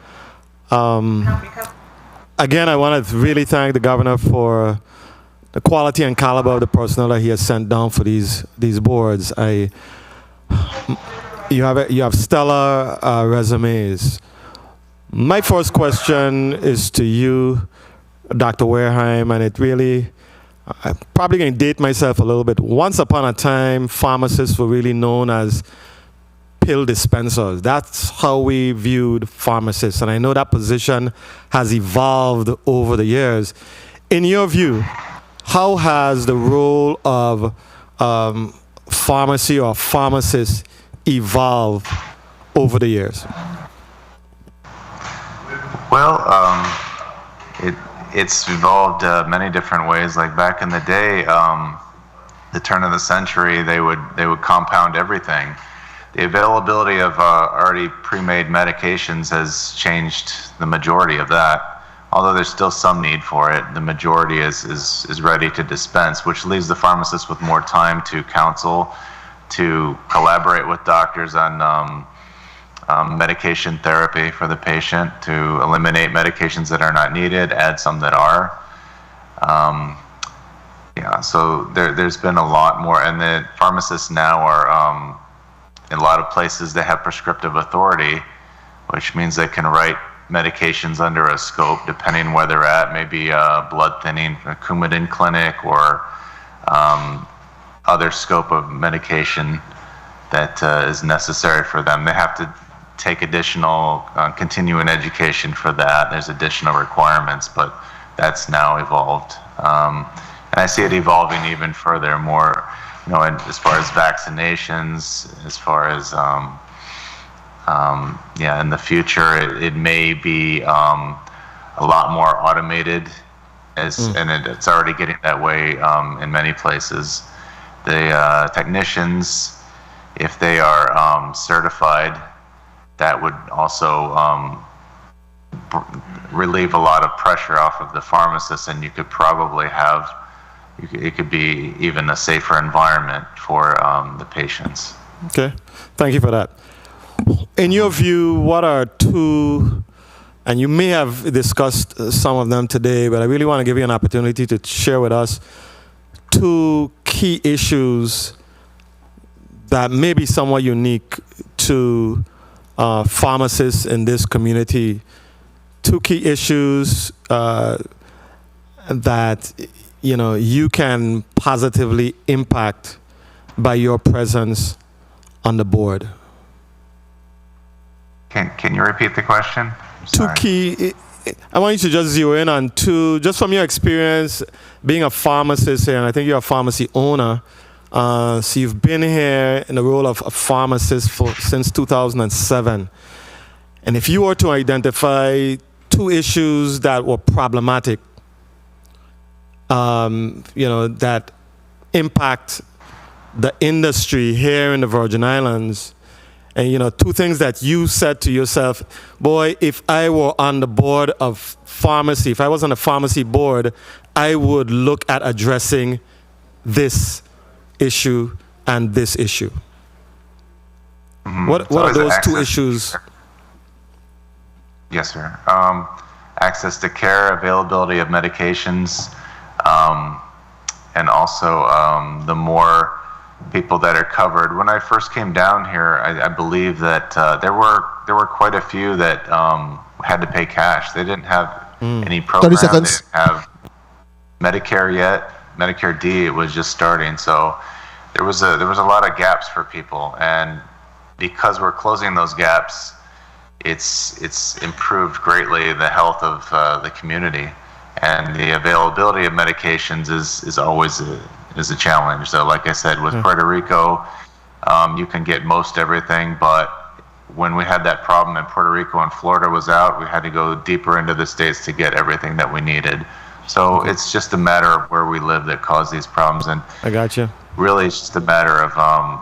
Again, I want to really thank the governor for the quality and caliber of the personnel that he has sent down for these boards. You have stellar resumes. My first question is to you, Dr. Warehime, and it really, I'm probably going to date myself a little bit. Once upon a time, pharmacists were really known as pill dispensers. That's how we viewed pharmacists, and I know that position has evolved over the years. In your view, how has the role of pharmacy or pharmacists evolved over the years? Well, it's evolved many different ways. Like back in the day, the turn of the century, they would compound everything. The availability of already pre-made medications has changed the majority of that. Although there's still some need for it, the majority is ready to dispense, which leaves the pharmacist with more time to counsel, to collaborate with doctors on medication therapy for the patient, to eliminate medications that are not needed, add some that are. So there's been a lot more, and the pharmacists now are, in a lot of places, they have prescriptive authority, which means they can write medications under a scope, depending where they're at, maybe blood thinning, a Coumadin clinic, or other scope of medication that is necessary for them. They have to take additional continuing education for that. There's additional requirements, but that's now evolved. And I see it evolving even further, more, as far as vaccinations, as far as, in the future, it may be a lot more automated, and it's already getting that way in many places. The technicians, if they are certified, that would also relieve a lot of pressure off of the pharmacist, and you could probably have, it could be even a safer environment for the patients. Okay, thank you for that. In your view, what are two, and you may have discussed some of them today, but I really want to give you an opportunity to share with us two key issues that may be somewhat unique to pharmacists in this community. Two key issues that you can positively impact by your presence on the board. Can you repeat the question? Two key, I want you to just zero in on two, just from your experience being a pharmacist here, and I think you're a pharmacy owner. So you've been here in the role of a pharmacist since 2007. And if you were to identify two issues that were problematic, that impact the industry here in the Virgin Islands, and two things that you said to yourself, boy, if I were on the board of pharmacy, if I was on the pharmacy board, I would look at addressing this issue and this issue. What are those two issues? Yes, sir. Access to care, availability of medications, and also the more people that are covered. When I first came down here, I believe that there were quite a few that had to pay cash. They didn't have any program. 30 seconds. They didn't have Medicare yet. Medicare D, it was just starting. So there was a lot of gaps for people, and because we're closing those gaps, it's improved greatly the health of the community, and the availability of medications is always a challenge. So like I said, with Puerto Rico, you can get most everything, but when we had that problem in Puerto Rico and Florida was out, we had to go deeper into the states to get everything that we needed. So it's just a matter of where we live that caused these problems, and I got you. Really, it's just a matter of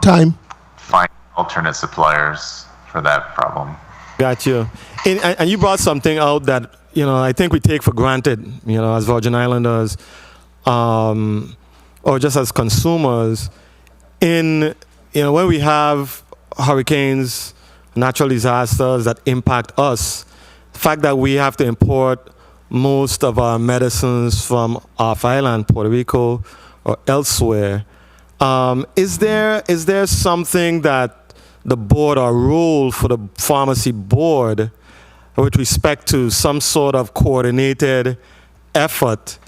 time finding alternate suppliers for that problem. Got you. And you brought something out that, I think we take for granted, as Virgin Islanders, or just as consumers. When we have hurricanes, natural disasters that impact us, the fact that we have to import most of our medicines from off island, Puerto Rico, or elsewhere, is there something that the board or rule for the pharmacy board with respect to some sort of coordinated effort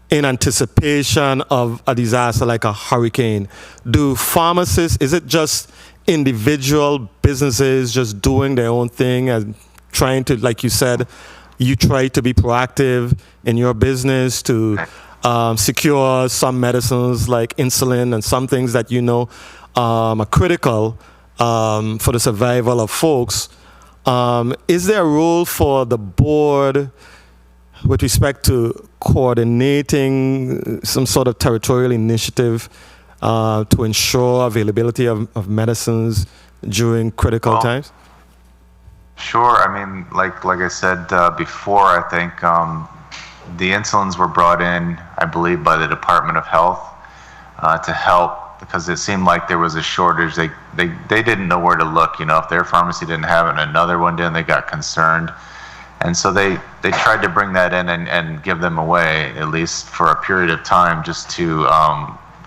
in anticipation of a disaster like a hurricane? Do pharmacists, is it just individual businesses just doing their own thing and trying to, like you said, you try to be proactive in your business to secure some medicines like insulin and some things that are critical for the survival of folks? Is there a role for the board with respect to coordinating some sort of territorial initiative to ensure availability of medicines during critical times? Sure. I mean, like I said before, I think the insulins were brought in, I believe, by the Department of Health to help, because it seemed like there was a shortage. They didn't know where to look. If their pharmacy didn't have it and another one did, they got concerned. And so they tried to bring that in and give them away, at least for a period of time, just to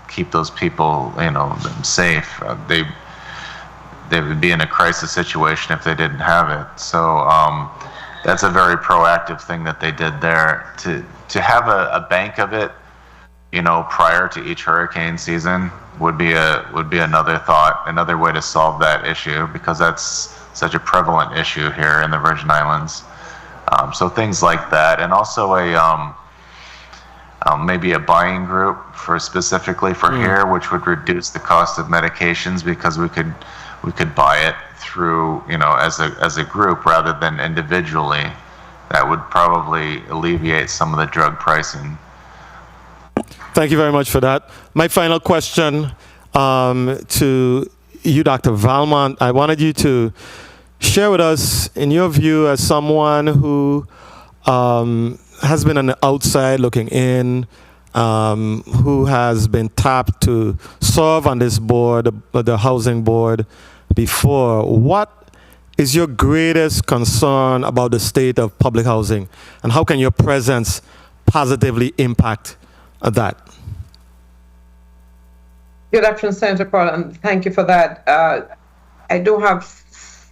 keep those people, them safe. They would be in a crisis situation if they didn't have it. So that's a very proactive thing that they did there. To have a bank of it, prior to each hurricane season would be another thought, another way to solve that issue, because that's such a prevalent issue here in the Virgin Islands. So things like that, and also maybe a buying group specifically for here, which would reduce the cost of medications, because we could buy it through, as a group rather than individually. That would probably alleviate some of the drug pricing. Thank you very much for that. My final question to you, Dr. Valmond, I wanted you to share with us, in your view, as someone who has been on the outside looking in, who has been tapped to serve on this board, the housing board, before, what is your greatest concern about the state of public housing, and how can your presence positively impact that? Good afternoon, Senator Paul, and thank you for that. I do have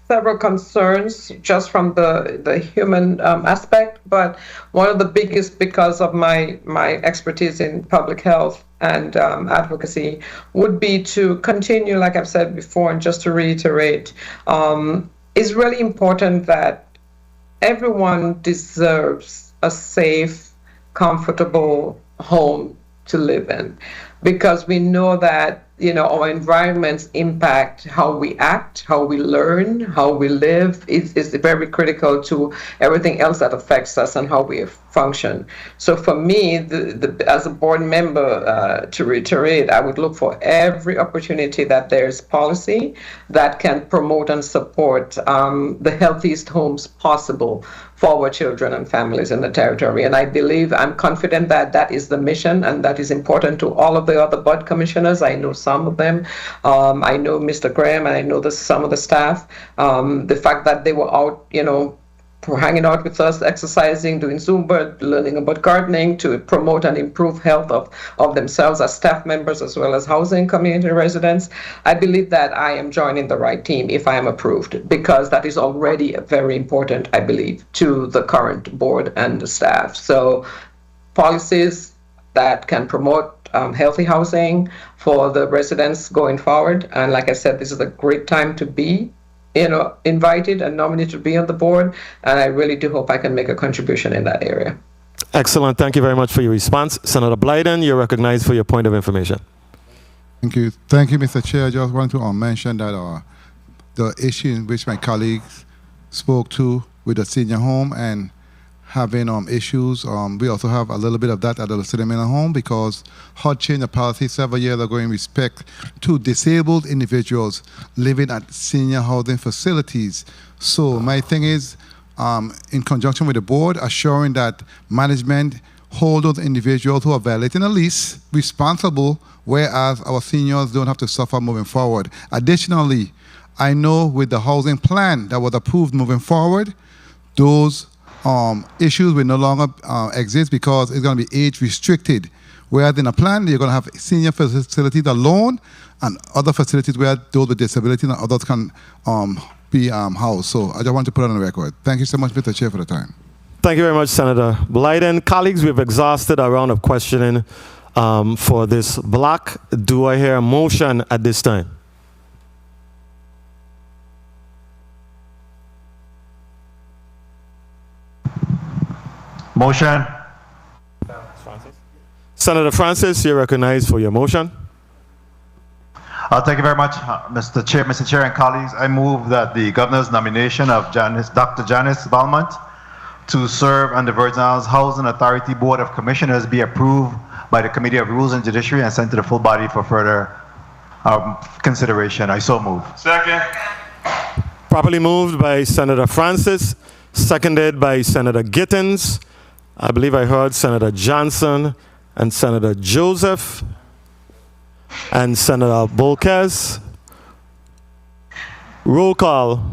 several concerns just from the human aspect, but one of the biggest, because of my expertise in public health and advocacy, would be to continue, like I've said before, and just to reiterate, it's really important that everyone deserves a safe, comfortable home to live in, because we know that our environments impact how we act, how we learn, how we live. Is very critical to everything else that affects us and how we function. So for me, as a board member, to reiterate, I would look for every opportunity that there's policy that can promote and support the healthiest homes possible for our children and families in the territory. And I'm confident that that is the mission, and that is important to all of the other board commissioners. I know some of them. I know Mr. Graham, and I know some of the staff. The fact that they were out, hanging out with us, exercising, doing Zumba, learning about gardening to promote and improve health of themselves as staff members as well as housing community residents. I believe that I am joining the right team if I am approved, because that is already very important, I believe, to the current board and the staff. So policies that can promote healthy housing for the residents going forward. And like I said, this is a great time to be invited and nominated to be on the board, and I really do hope I can make a contribution in that area. Excellent. Thank you very much for your response. Senator Blyden, you're recognized for your point of information. Thank you. Thank you, Mr. Chair. I just want to mention that the issue in which my colleagues spoke to with the senior home and having issues, we also have a little bit of that at the senior home, because Hodge changed the policy several years ago in respect to disabled individuals living at senior housing facilities. So my thing is, in conjunction with the board, assuring that management hold those individuals who are violating a lease responsible, whereas our seniors don't have to suffer moving forward. Additionally, I know with the housing plan that was approved moving forward, those issues will no longer exist because it's going to be age restricted. Whereas in a plan, you're going to have senior facilities alone and other facilities where those with disabilities and others can be housed. So I just want to put it on the record. Thank you so much, Mr. Chair, for the time. Thank you very much, Senator Blyden. Colleagues, we've exhausted our round of questioning for this block. Do I hear a motion at this time? Motion. Senator Francis, you're recognized for your motion. Thank you very much, Mr. Chair and colleagues. I move that the governor's nomination of Dr.Janis Valmond to serve on the Virgin Islands Housing Authority Board of Commissioners be approved by the Committee of Rules and Judiciary and sent to the full body for further consideration. I so move. Second. Properly moved by Senator Francis, seconded by Senator Gittins. I believe I heard Senator Johnson and Senator Joseph and Senator Bolkes. Roll call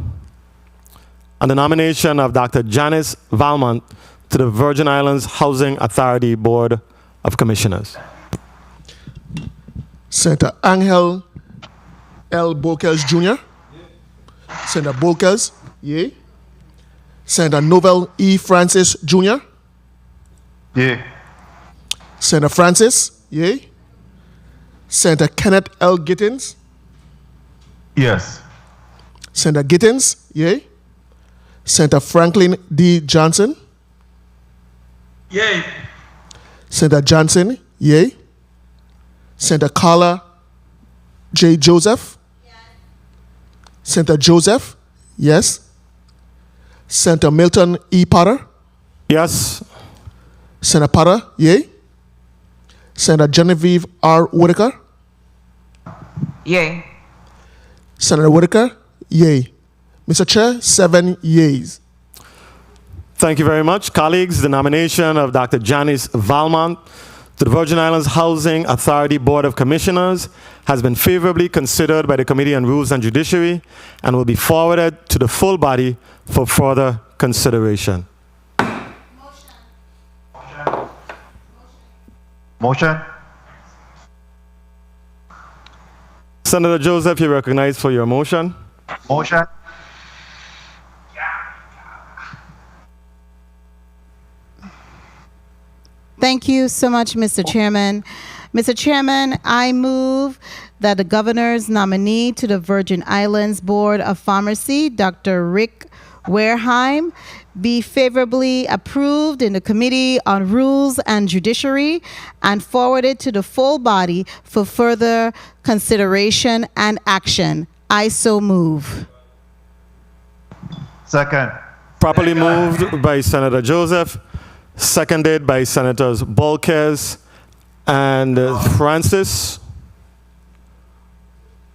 on the nomination of Dr. Janis Valmond to the Virgin Islands Housing Authority Board of Commissioners. Senator Angel L. Bolkes Jr. Senator Bolkes, yea. Senator Novel E. Francis Jr. Yea. Senator Francis, yea. Senator Kenneth L. Gittins. Yes. Senator Gittins, yea. Senator Franklin D. Johnson. Yay. Senator Johnson, yea. Senator Carla J. Joseph. Yes. Senator Joseph, yes. Senator Milton E. Potter. Yes. Senator Potter, yea. Senator Genevieve R. Whitaker. Yay. Senator Whitaker, yea. Mr. Chair, 7 yeas. Thank you very much. Colleagues, the nomination of Dr. Janis Valmond to the Virgin Islands Housing Authority Board of Commissioners has been favorably considered by the Committee on Rules and Judiciary and will be forwarded to the full body for further consideration. Motion. Senator Joseph, you're recognized for your motion. Motion. Thank you so much, Mr. Chairman. Mr. Chairman, I move that the governor's nominee to the Virgin Islands Board of Pharmacy, Dr. Rick Warehime, be favorably approved in the Committee on Rules and Judiciary and forwarded to the full body for further consideration and action. I so move. Second. Properly moved by Senator Joseph, seconded by Senators Bolkes and Francis.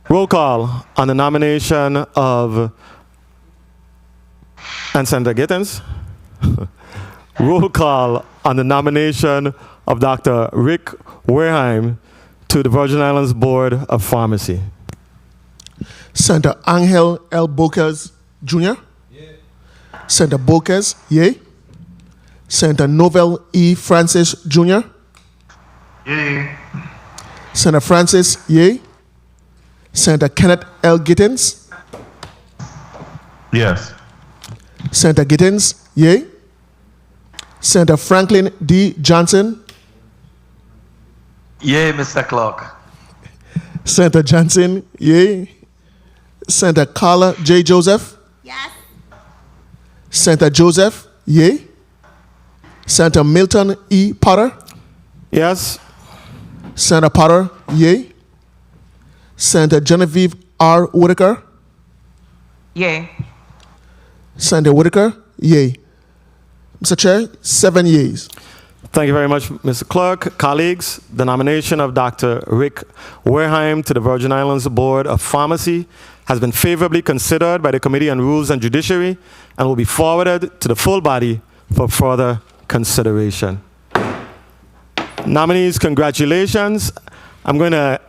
Roll call on the nomination of and Senator Gittins. Roll call on the nomination of Dr. Rick Warehime to the Virgin Islands Board of Pharmacy. Senator Angel L. Bolkes Jr. Yeah. Senator Bokes, yay. Senator Novell E. Francis Jr. Yay. Senator Francis, yay. Senator Kenneth L. Gittins. Yes. Senator Gittins, yay. Senator Franklin D. Johnson. Yay, Mr. Clark. Senator Johnson, yay. Senator Carla J. Joseph. Yes. Senator Joseph, yay. Senator Milton E. Potter. Yes. Senator Potter, yay. Senator Genevieve R. Whitaker. Yay. Senator Whitaker, yay. Mr. Chair, 7 yeas. Thank you very much, Mr. Clerk. Colleagues, the nomination of Dr. Rick Warehime to the Virgin Islands Board of Pharmacy has been favorably considered by the Committee on Rules and Judiciary and will be forwarded to the full body for further consideration. Nominees, congratulations. I'm going to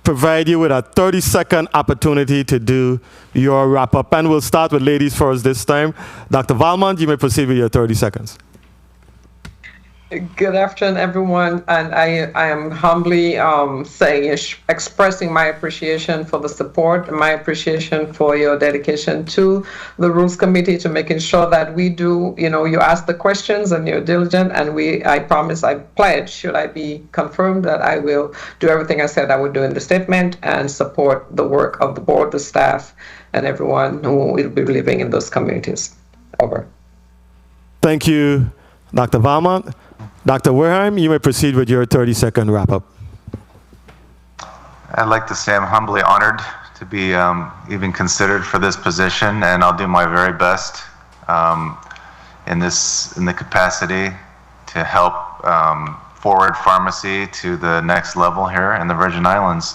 provide you with a 30-second opportunity to do your wrap-up, and we'll start with ladies first this time. Dr. Valmond, you may proceed with your 30 seconds. Good afternoon, everyone, and I am humbly expressing my appreciation for the support, my appreciation for your dedication to the Rules Committee, to making sure that we do, you ask the questions and you're diligent, and I promise, I pledge, should I be confirmed, that I will do everything I said I would do in the statement and support the work of the board, the staff, and everyone who will be living in those communities. Over. Thank you, Dr. Valmond. Dr. Warehime, you may proceed with your 30-second wrap-up. I'd like to say I'm humbly honored to be even considered for this position, and I'll do my very best in the capacity to help forward pharmacy to the next level here in the Virgin Islands.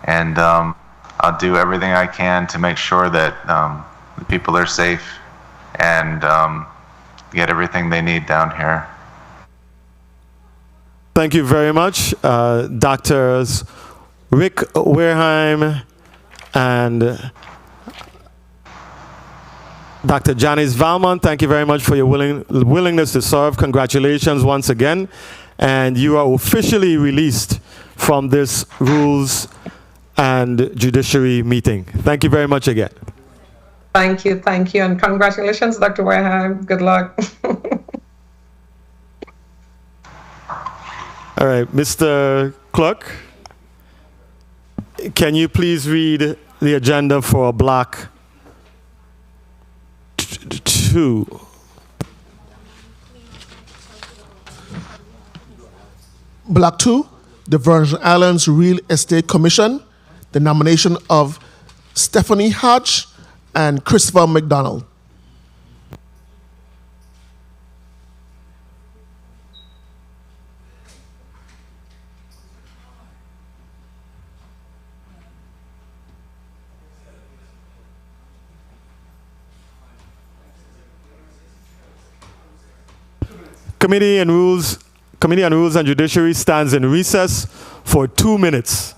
And I'll do everything I can to make sure that the people are safe and get everything they need down here. Thank you very much, Doctors Rick Warehime and Dr. Janis Valmond. Thank you very much for your willingness to serve. Congratulations once again. And you are officially released from this Rules and Judiciary meeting. Thank you very much again. Thank you, and congratulations, Dr. Warehime. Good luck. All right, Mr. Clerk, can you please read the agenda for Block 2? Block 2, the Virgin Islands Real Estate Commission, the nomination of Stephanie Hodge and Christopher McDonald. Committee on Rules and Judiciary stands in recess for 2 minutes.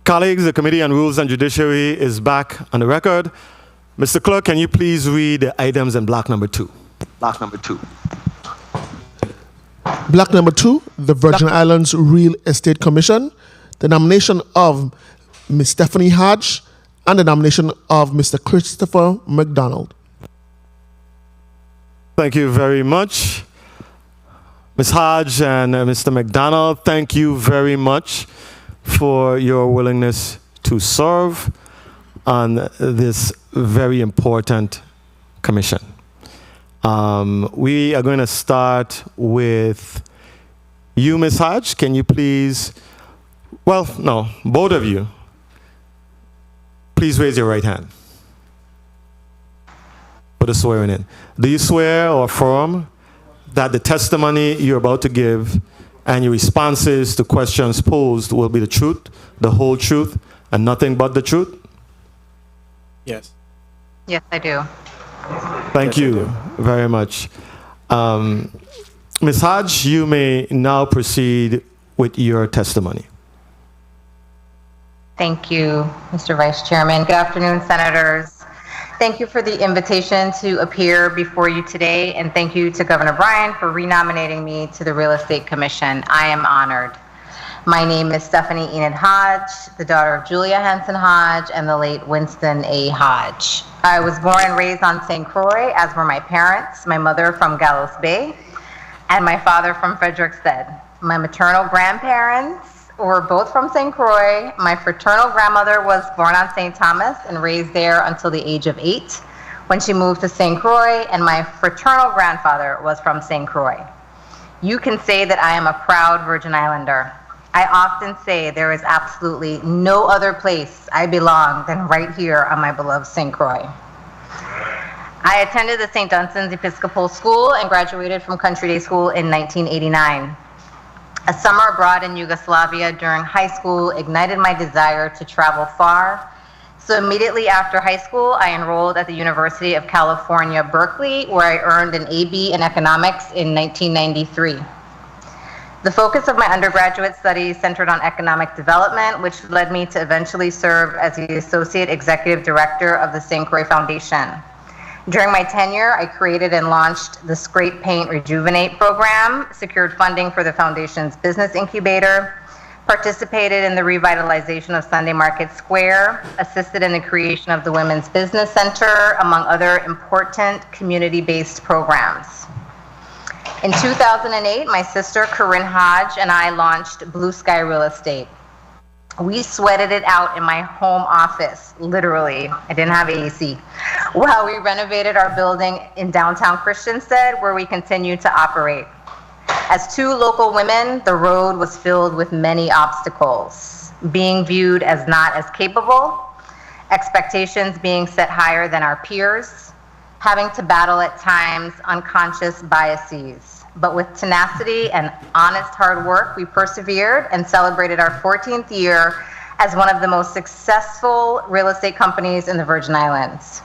Colleagues, the Committee on Rules and Judiciary is back on the record. Mr. Clerk, can you please read the items in block number 2? Block number 2. Block number 2, the Virgin Islands Real Estate Commission, the nomination of Ms. Stephanie Hodge, and the nomination of Mr. Christopher McDonald. Thank you very much. Ms. Hodge and Mr. McDonald, thank you very much for your willingness to serve on this very important commission. We are going to start with you, Ms. Hodge. Can you please, well, no, both of you, please raise your right hand for the swearing in. Do you swear or affirm that the testimony you're about to give and your responses to questions posed will be the truth, the whole truth, and nothing but the truth? Yes. Yes, I do. Thank you very much. Ms. Hodge, you may now proceed with your testimony. Thank you, Mr. Vice Chairman. Good afternoon, Senators. Thank you for the invitation to appear before you today, and thank you to Governor Bryan for renominating me to the Real Estate Commission. I am honored. My name is Stephanie Enid Hodge, the daughter of Julia Henson Hodge and the late Winston A. Hodge. I was born and raised on St. Croix, as were my parents, my mother from Gallows Bay, and my father from Frederiksted. My maternal grandparents were both from St. Croix. My fraternal grandmother was born on St. Thomas and raised there until the age of 8 when she moved to St. Croix, and my fraternal grandfather was from St. Croix. You can say that I am a proud Virgin Islander. I often say there is absolutely no other place I belong than right here on my beloved St. Croix. I attended the St. Dunstan's Episcopal School and graduated from Country Day School in 1989. A summer abroad in Yugoslavia during high school ignited my desire to travel far. So immediately after high school, I enrolled at the University of California, Berkeley, where I earned an AB in economics in 1993. The focus of my undergraduate studies centered on economic development, which led me to eventually serve as the Associate Executive Director of the St. Croix Foundation. During my tenure, I created and launched the Scrape Paint Rejuvenate program, secured funding for the foundation's business incubator, participated in the revitalization of Sunday Market Square, assisted in the creation of the Women's Business Center, among other important community-based programs. In 2008, my sister Corinne Hodge and I launched Blue Sky Real Estate. We sweated it out in my home office, literally. I didn't have AC. While we renovated our building in downtown Christiansted, where we continue to operate. As two local women, the road was filled with many obstacles. Being viewed as not as capable, expectations being set higher than our peers, having to battle at times unconscious biases. But with tenacity and honest hard work, we persevered and celebrated our 14th year as one of the most successful real estate companies in the Virgin Islands.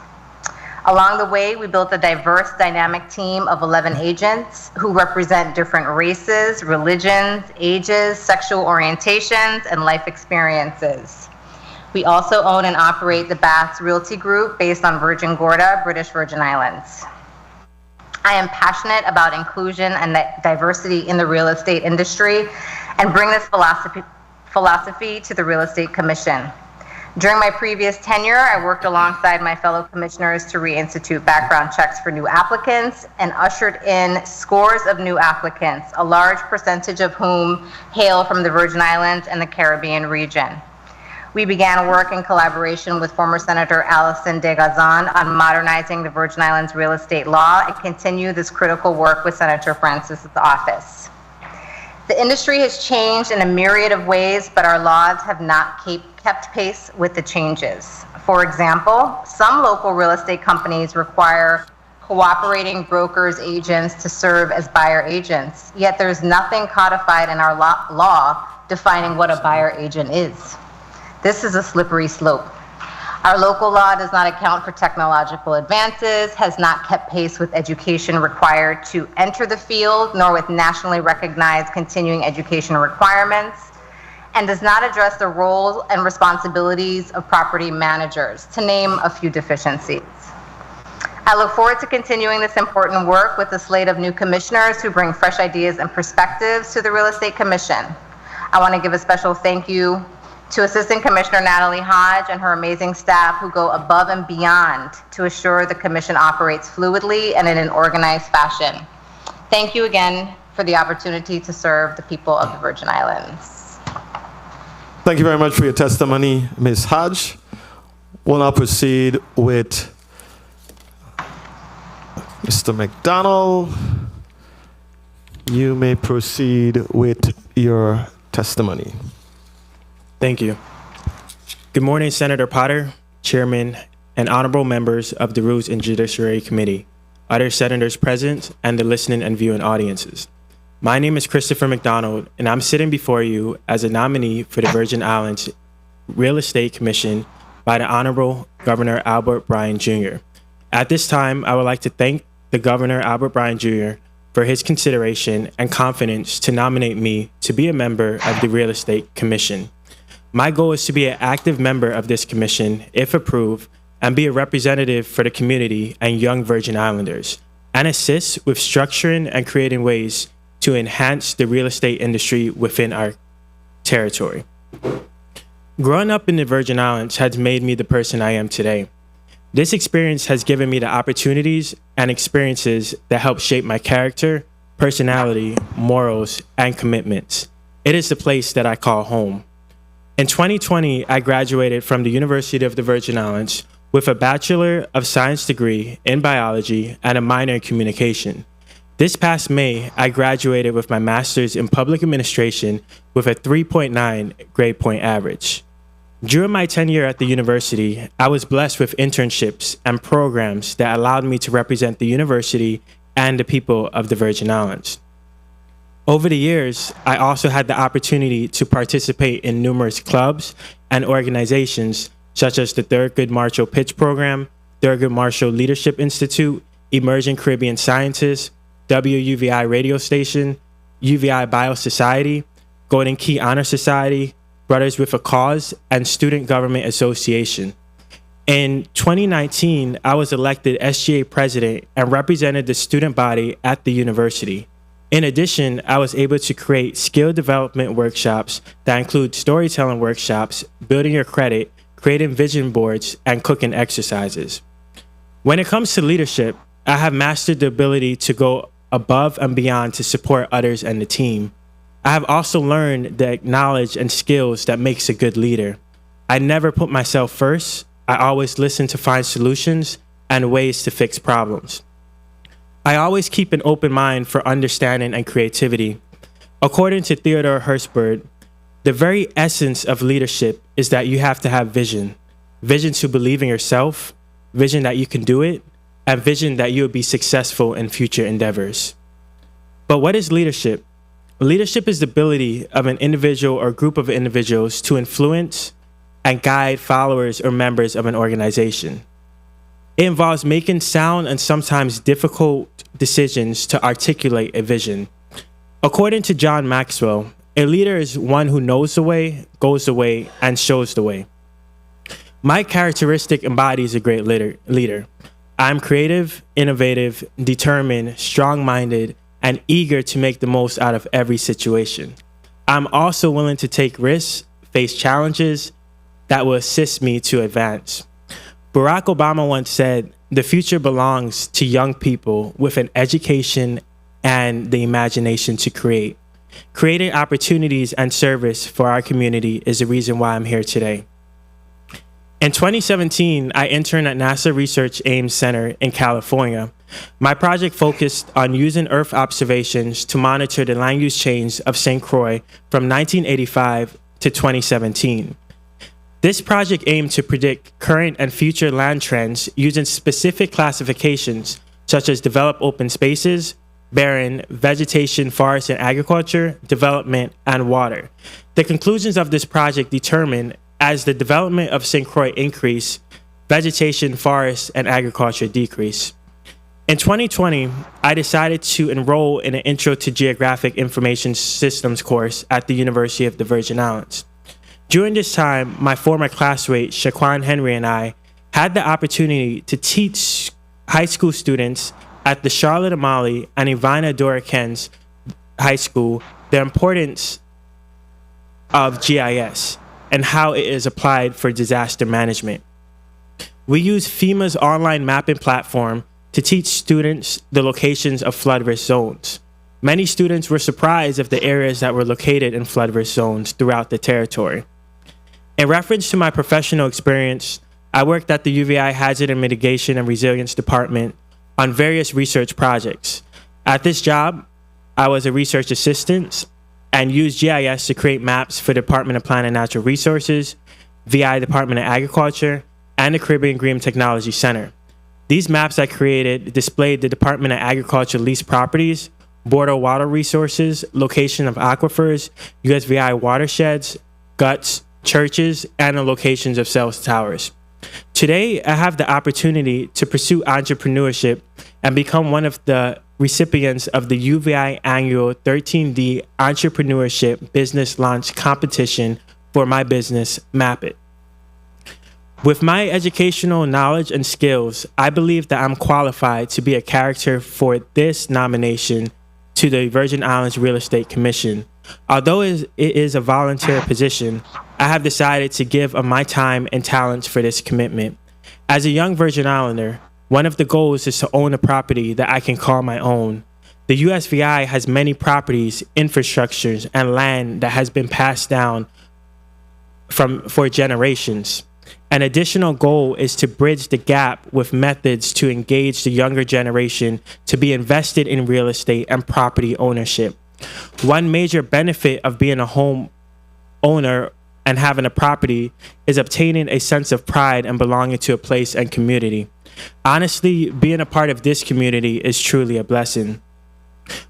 Along the way, we built a diverse, dynamic team of 11 agents who represent different races, religions, ages, sexual orientations, and life experiences. We also own and operate the Baths Realty Group based on Virgin Gorda, British Virgin Islands. I am passionate about inclusion and diversity in the real estate industry and bring this philosophy to the Real Estate Commission. During my previous tenure, I worked alongside my fellow commissioners to reinstitute background checks for new applicants and ushered in scores of new applicants, a large percentage of whom hail from the Virgin Islands and the Caribbean region. We began work in collaboration with former Senator Alison de Gazan on modernizing the Virgin Islands real estate law and continue this critical work with Senator Francis's office. The industry has changed in a myriad of ways, but our laws have not kept pace with the changes. For example, some local real estate companies require cooperating brokers, agents to serve as buyer agents, yet there's nothing codified in our law defining what a buyer agent is. This is a slippery slope. Our local law does not account for technological advances, has not kept pace with education required to enter the field, nor with nationally recognized continuing education requirements, and does not address the roles and responsibilities of property managers, to name a few deficiencies. I look forward to continuing this important work with a slate of new commissioners who bring fresh ideas and perspectives to the Real Estate Commission. I want to give a special thank you to Assistant Commissioner Natalie Hodge and her amazing staff who go above and beyond to assure the Commission operates fluidly and in an organized fashion. Thank you again for the opportunity to serve the people of the Virgin Islands. Thank you very much for your testimony, Ms. Hodge. We'll now proceed with Mr. McDonald. You may proceed with your testimony. Thank you. Good morning, Senator Potter, Chairman, and honorable members of the Rules and Judiciary Committee, other senators present, and the listening and viewing audiences. My name is Christopher McDonald, and I'm sitting before you as a nominee for the Virgin Islands Real Estate Commission by the Honorable Governor Albert Bryan Jr. At this time, I would like to thank the Governor Albert Bryan Jr. for his consideration and confidence to nominate me to be a member of the Real Estate Commission. My goal is to be an active member of this commission, if approved, and be a representative for the community and young Virgin Islanders, and assist with structuring and creating ways to enhance the real estate industry within our territory. Growing up in the Virgin Islands has made me the person I am today. This experience has given me the opportunities and experiences that help shape my character, personality, morals, and commitments. It is the place that I call home. In 2020, I graduated from the University of the Virgin Islands with a Bachelor of Science degree in biology and a minor in communication. This past May, I graduated with my master's in public administration with a 3.9 grade point average. During my tenure at the university, I was blessed with internships and programs that allowed me to represent the university and the people of the Virgin Islands. Over the years, I also had the opportunity to participate in numerous clubs and organizations such as the Thurgood Marshall Pitch Program, Thurgood Marshall Leadership Institute, Emerging Caribbean Scientists, WUVI Radio Station, UVI Bio Society, Golden Key Honor Society, Brothers with a Cause, and Student Government Association. In 2019, I was elected SGA president and represented the student body at the university. In addition, I was able to create skill development workshops that include storytelling workshops, building your credit, creating vision boards, and cooking exercises. When it comes to leadership, I have mastered the ability to go above and beyond to support others and the team. I have also learned the knowledge and skills that makes a good leader. I never put myself first. I always listen to find solutions and ways to fix problems. I always keep an open mind for understanding and creativity. According to Theodore Hirschberg, the very essence of leadership is that you have to have vision. Vision to believe in yourself, vision that you can do it, and vision that you will be successful in future endeavors. But what is leadership? Leadership is the ability of an individual or group of individuals to influence and guide followers or members of an organization. It involves making sound and sometimes difficult decisions to articulate a vision. According to John Maxwell, a leader is one who knows the way, goes the way, and shows the way. My characteristic embodies a great leader. I'm creative, innovative, determined, strong-minded, and eager to make the most out of every situation. I'm also willing to take risks, face challenges that will assist me to advance. Barack Obama once said, "The future belongs to young people with an education and the imagination to create." Creating opportunities and service for our community is the reason why I'm here today. In 2017, I interned at NASA Research Ames Center in California. My project focused on using Earth observations to monitor the land use change of St. Croix from 1985 to 2017. This project aimed to predict current and future land trends using specific classifications such as developed open spaces, barren, vegetation, forest and agriculture, development, and water. The conclusions of this project determined as the development of St. Croix increased, vegetation, forests, and agriculture decreased. In 2020, I decided to enroll in an Intro to Geographic Information Systems course at the University of the Virgin Islands. During this time, my former classmate, Shaquan Henry, and I had the opportunity to teach high school students at the Charlotte Amalie and Ivana Dorakens High School the importance of GIS and how it is applied for disaster management. We use FEMA's online mapping platform to teach students the locations of flood risk zones. Many students were surprised of the areas that were located in flood risk zones throughout the territory. In reference to my professional experience, I worked at the UVI Hazard and Mitigation and Resilience Department on various research projects. At this job, I was a research assistant and used GIS to create maps for the Department of Planning and Natural Resources, VI Department of Agriculture, and the Caribbean Green Technology Center. These maps I created displayed the Department of Agriculture leased properties, border water resources, location of aquifers, USVI watersheds, guts, churches, and the locations of cell towers. Today, I have the opportunity to pursue entrepreneurship and become one of the recipients of the UVI annual 13D Entrepreneurship Business Launch Competition for my business, Map It. With my educational knowledge and skills, I believe that I'm qualified to be a character for this nomination to the Virgin Islands Real Estate Commission. Although it is a volunteer position, I have decided to give of my time and talents for this commitment. As a young Virgin Islander, one of the goals is to own a property that I can call my own. The USVI has many properties, infrastructures, and land that has been passed down for generations. An additional goal is to bridge the gap with methods to engage the younger generation to be invested in real estate and property ownership. One major benefit of being a home owner and having a property is obtaining a sense of pride and belonging to a place and community. Honestly, being a part of this community is truly a blessing.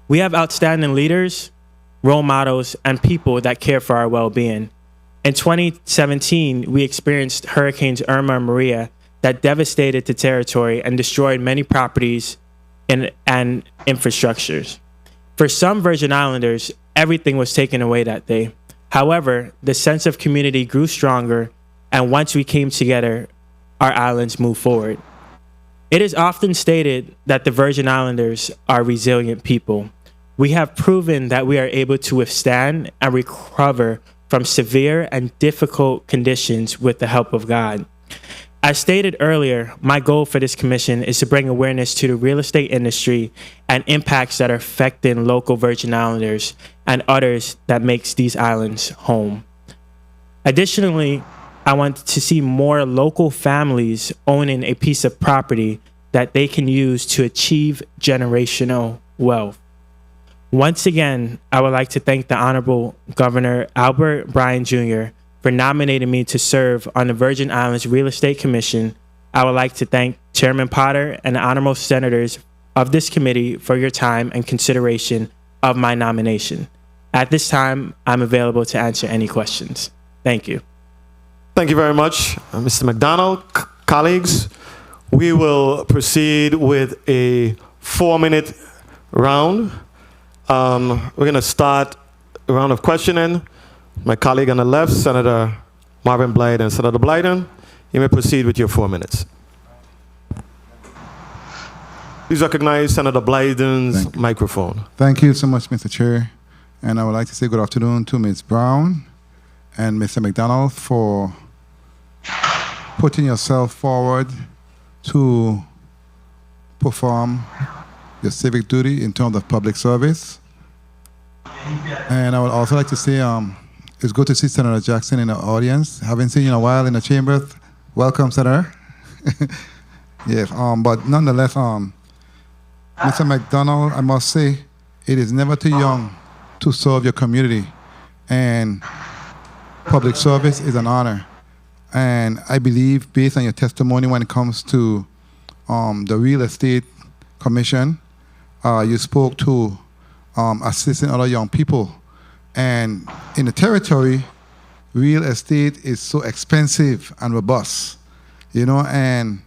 We have outstanding leaders, role models, and people that care for our well-being. In 2017, we experienced Hurricanes Irma and Maria that devastated the territory and destroyed many properties and infrastructures. For some Virgin Islanders, everything was taken away that day. However, the sense of community grew stronger, and once we came together, our islands moved forward. It is often stated that the Virgin Islanders are resilient people. We have proven that we are able to withstand and recover from severe and difficult conditions with the help of God. As stated earlier, my goal for this commission is to bring awareness to the real estate industry and impacts that are affecting local Virgin Islanders and others that makes these islands home. Additionally, I want to see more local families owning a piece of property that they can use to achieve generational wealth. Once again, I would like to thank the Honorable Governor Albert Bryan Jr. for nominating me to serve on the Virgin Islands Real Estate Commission. I would like to thank Chairman Potter and the honorable senators of this committee for your time and consideration of my nomination. At this time, I'm available to answer any questions. Thank you. Thank you very much, Mr. McDonald. Colleagues, we will proceed with a 4-minute round. We're going to start a round of questioning. My colleague on the left, Senator Marvin Blyden. And Senator Blyden, you may proceed with your 4 minutes. Please recognize Senator Blyden's microphone. Thank you so much, Mr. Chair. And I would like to say good afternoon to Ms. Brown and Mr. McDonald for putting yourself forward to perform your civic duty in terms of public service. And I would also like to say it's good to see Senator Jackson in the audience. Haven't seen you in a while in the chamber. Welcome, Senator. Yes, but nonetheless, Mr. McDonald, I must say, it is never too young to serve your community. And public service is an honor. And I believe, based on your testimony when it comes to the Real Estate Commission, you spoke to assisting other young people. And in the territory, real estate is so expensive and robust, you know, and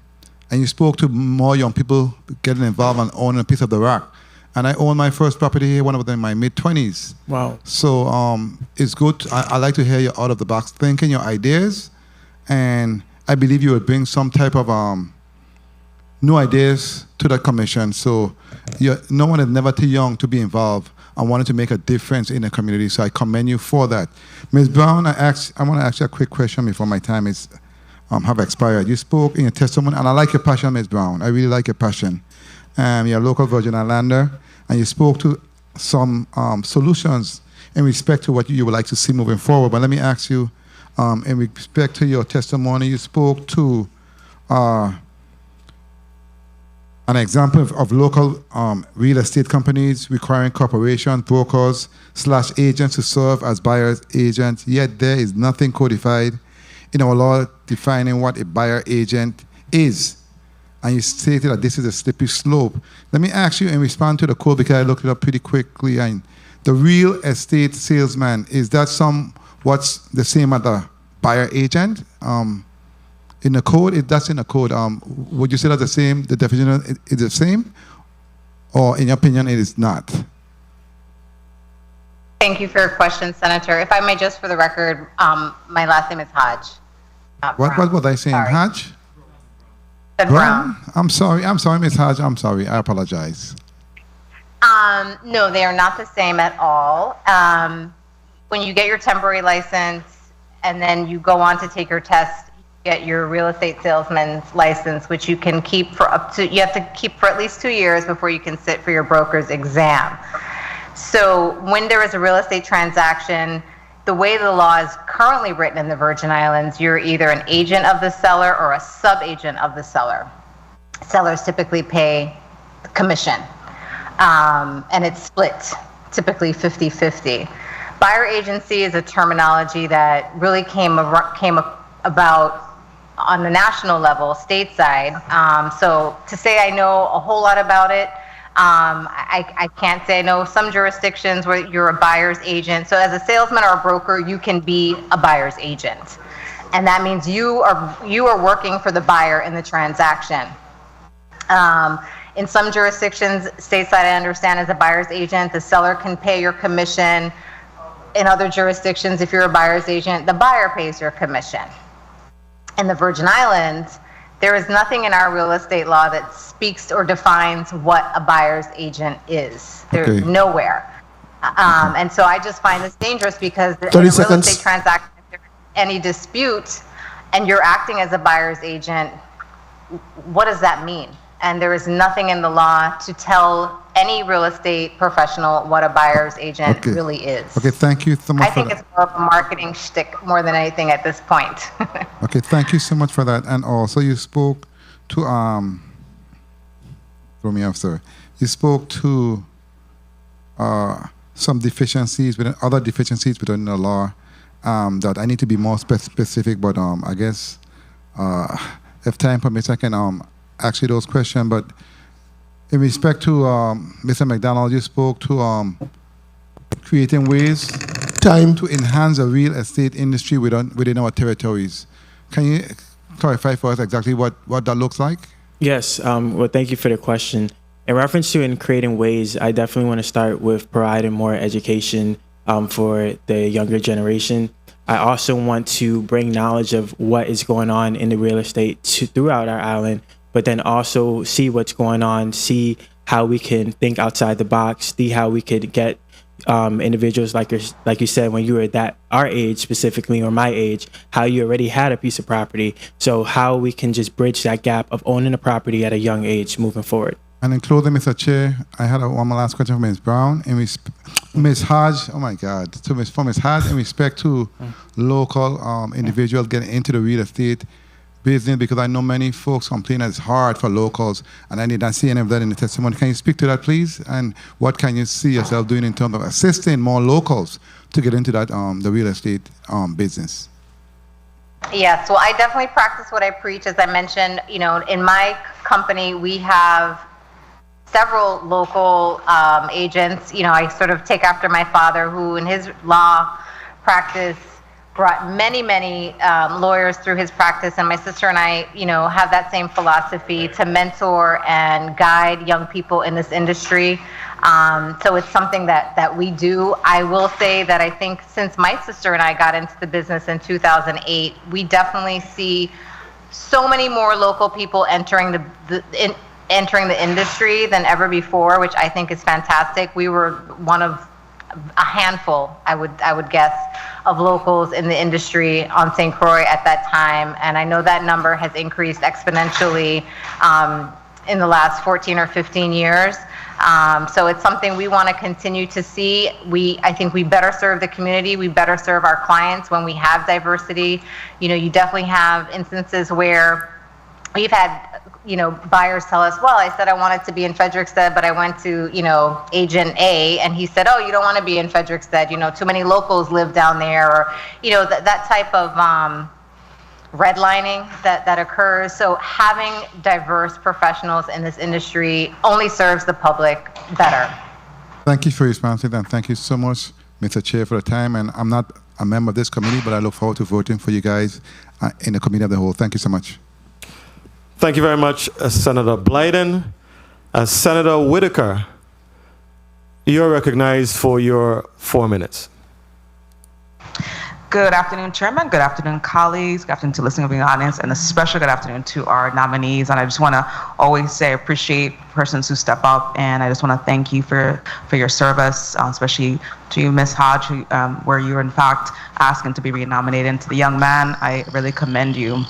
and you spoke to more young people getting involved and owning a piece of the rock. And I owned my first property here when I was in my mid-20s. Wow. So it's good. I like to hear your out-of-the-box thinking, your ideas, and I believe you would bring some type of new ideas to that commission. So no one is never too young to be involved and wanted to make a difference in the community. So I commend you for that. Ms. Brown, I want to ask you a quick question before my time is have expired. You spoke in your testimony, and I like your passion, Ms. Brown. I really like your passion. You're a local Virgin Islander, and you spoke to some solutions in respect to what you would like to see moving forward. But let me ask you, in respect to your testimony, you spoke to an example of local real estate companies requiring corporations, brokers, / agents to serve as buyer's agents, yet there is nothing codified in our law defining what a buyer agent is. And you stated that this is a slippery slope. Let me ask you in response to the code, because I looked it up pretty quickly, and the real estate salesman, is that what's the same as the buyer agent? In the code, that's in the code. Would you say that's the same? The definition is the same? Or in your opinion, it is not? Thank you for your question, Senator. If I may, just for the record, my last name is Hodge. What was I saying? Sorry. Hodge? Brown. I'm sorry, Ms. Hodge. I'm sorry. I apologize. No, they are not the same at all. When you get your temporary license and then you go on to take your test, you get your real estate salesman's license, which you can keep you have to keep for at least 2 years before you can sit for your broker's exam. So when there is a real estate transaction, the way the law is currently written in the Virgin Islands, you're either an agent of the seller or a sub-agent of the seller. Sellers typically pay commission, and it's split, typically 50-50. Buyer agency is a terminology that really came about on the national level, stateside. So to say I know a whole lot about it, I can't say. I know some jurisdictions where you're a buyer's agent. So as a salesman or a broker, you can be a buyer's agent. And that means you are working for the buyer in the transaction. In some jurisdictions, stateside, I understand, as a buyer's agent, the seller can pay your commission. In other jurisdictions, if you're a buyer's agent, the buyer pays your commission. In the Virgin Islands, there is nothing in our real estate law that speaks or defines what a buyer's agent is. There's nowhere. And so I just find this dangerous because in a real estate transaction, if there's any dispute and you're acting as a buyer's agent, what does that mean? And there is nothing in the law to tell any real estate professional what a buyer's agent really is. Okay, thank you so much. I think it's more of a marketing shtick more than anything at this point. Okay, thank you so much for that. And also you spoke to throw me off, sir. You spoke to some deficiencies, other deficiencies within the law that I need to be more specific, but I guess if time permits, I can ask you those questions. But in respect to Mr. McDonald, you spoke to creating ways to enhance the real estate industry within our territories. Can you clarify for us exactly what that looks like? Yes. Well, thank you for the question. In reference to in creating ways, I definitely want to start with providing more education for the younger generation. I also want to bring knowledge of what is going on in the real estate throughout our island, but then also see what's going on, see how we can think outside the box, see how we could get individuals like you said, when you were our age specifically, or my age, how you already had a piece of property. So how we can just bridge that gap of owning a property at a young age moving forward. And in closing, Mr. Chair, I had one more last question for Ms. Brown. Ms. Hodge, oh my God, for Ms. Hodge, in respect to local individuals getting into the real estate business, because I know many folks complain that it's hard for locals, and I did not see any of that in the testimony. Can you speak to that, please? And what can you see yourself doing in terms of assisting more locals to get into that the real estate business? Yes, well, I definitely practice what I preach. As I mentioned, in my company, we have several local agents. I sort of take after my father, who in his law practice brought many lawyers through his practice, and my sister and I, have that same philosophy to mentor and guide young people in this industry. So it's something that we do. I will say that I think since my sister and I got into the business in 2008, we definitely see so many more local people entering the industry than ever before, which I think is fantastic. We were one of a handful, I would guess, of locals in the industry on St. Croix at that time, and I know that number has increased exponentially in the last 14 or 15 years. So it's something we want to continue to see. I think we better serve the community. We better serve our clients when we have diversity. You definitely have instances where we've had, buyers tell us, well, I said I wanted to be in Frederiksted, but I went to, agent A, and he said, oh, you don't want to be in Frederiksted. Too many locals live down there, or, that type of redlining that occurs. So having diverse professionals in this industry only serves the public better. Thank you for your response, and thank you so much, Mr. Chair, for the time. And I'm not a member of this committee, but I look forward to voting for you guys in the committee of the whole. Thank you so much. Thank you very much, Senator Blyden. Senator Whitaker, you're recognized for your 4 minutes. Good afternoon, Chairman. Good afternoon, colleagues. Good afternoon to listening viewing audience, and a special good afternoon to our nominees. And I just want to always say I appreciate persons who step up, and I just want to thank you for your service, especially to you, Ms. Hodge, where you're in fact asking to be re-nominated. And to the young man, I really commend you.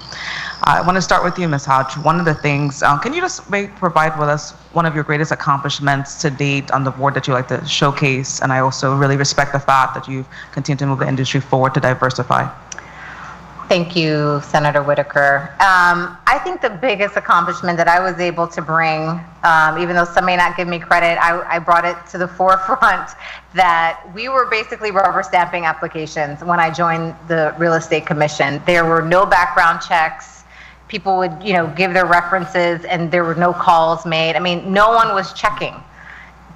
I want to start with you, Ms. Hodge. One of the things, can you just provide with us one of your greatest accomplishments to date on the board that you like to showcase? And I also really respect the fact that you've continued to move the industry forward to diversify. Thank you, Senator Whitaker. I think the biggest accomplishment that I was able to bring, even though some may not give me credit, I brought it to the forefront that we were basically rubber stamping applications when I joined the Real Estate Commission. There were no background checks. People would, give their references, and there were no calls made. I mean, no one was checking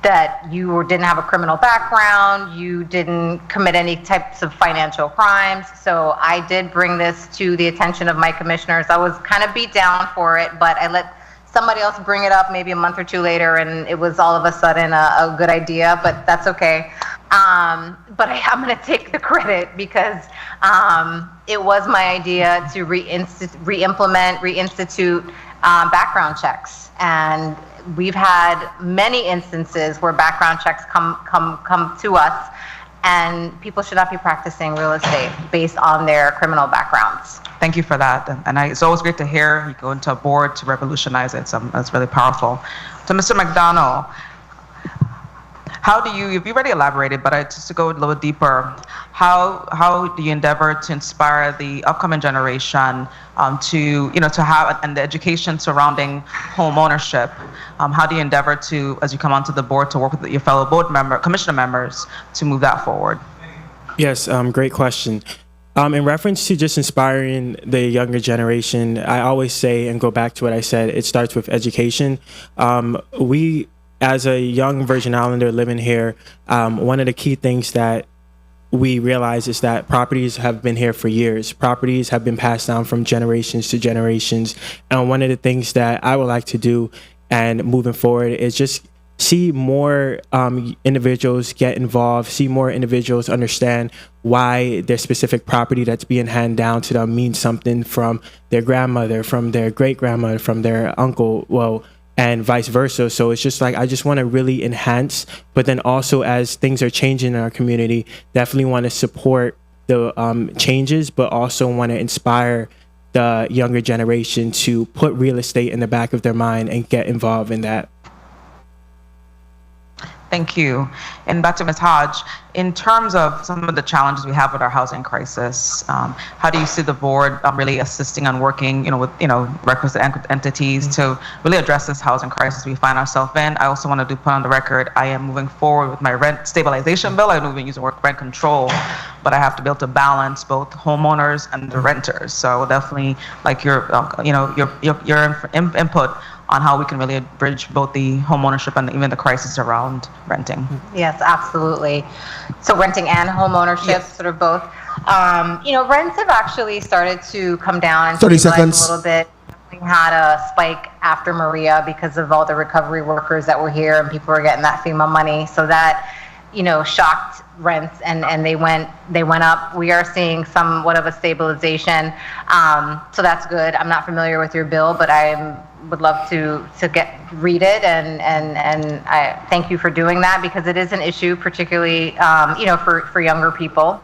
that you didn't have a criminal background, you didn't commit any types of financial crimes. So I did bring this to the attention of my commissioners. I was kind of beat down for it, but I let somebody else bring it up maybe a month or two later, and it was all of a sudden a good idea, but that's okay. But I'm going to take the credit because it was my idea to reinstitute background checks. And we've had many instances where background checks come to us, and people should not be practicing real estate based on their criminal backgrounds. Thank you for that. And it's always great to hear you go into a board to revolutionize it. So that's really powerful. To Mr. McDonald, you've already elaborated, but just to go a little deeper, how do you endeavor to inspire the upcoming generation to have, and the education surrounding home ownership? How do you endeavor to, as you come onto the board, to work with your fellow commissioner members to move that forward? Yes, great question. In reference to just inspiring the younger generation, I always say, and go back to what I said, it starts with education. We, as a young Virgin Islander living here, one of the key things that we realize is that properties have been here for years. Properties have been passed down from generations to generations. And one of the things that I would like to do and moving forward is just see more individuals get involved, see more individuals understand why their specific property that's being handed down to them means something from their grandmother, from their great-grandmother, from their uncle, and vice versa. So it's just like, I just want to really enhance, but then also as things are changing in our community, definitely want to support the changes, but also want to inspire the younger generation to put real estate in the back of their mind and get involved in that. Thank you. And back to Ms. Hodge, in terms of some of the challenges we have with our housing crisis, how do you see the board really assisting and working, with, requisite entities to really address this housing crisis we find ourselves in? I also want to put on the record, I am moving forward with my rent stabilization bill. I'm moving using rent control, but I have to be able to balance both homeowners and the renters. So I will definitely like your input on how we can really bridge both the home ownership and even the crisis around renting. Yes, absolutely. So renting and home ownership, yes. Sort of both. Rents have actually started to come down and 30 stabilize seconds. a little bit. We had a spike after Maria because of all the recovery workers that were here and people were getting that FEMA money. So that, shocked rents and they went up. We are seeing somewhat of a stabilization. So that's good. I'm not familiar with your bill, but I would love to read it and I thank you for doing that because it is an issue, particularly for younger people.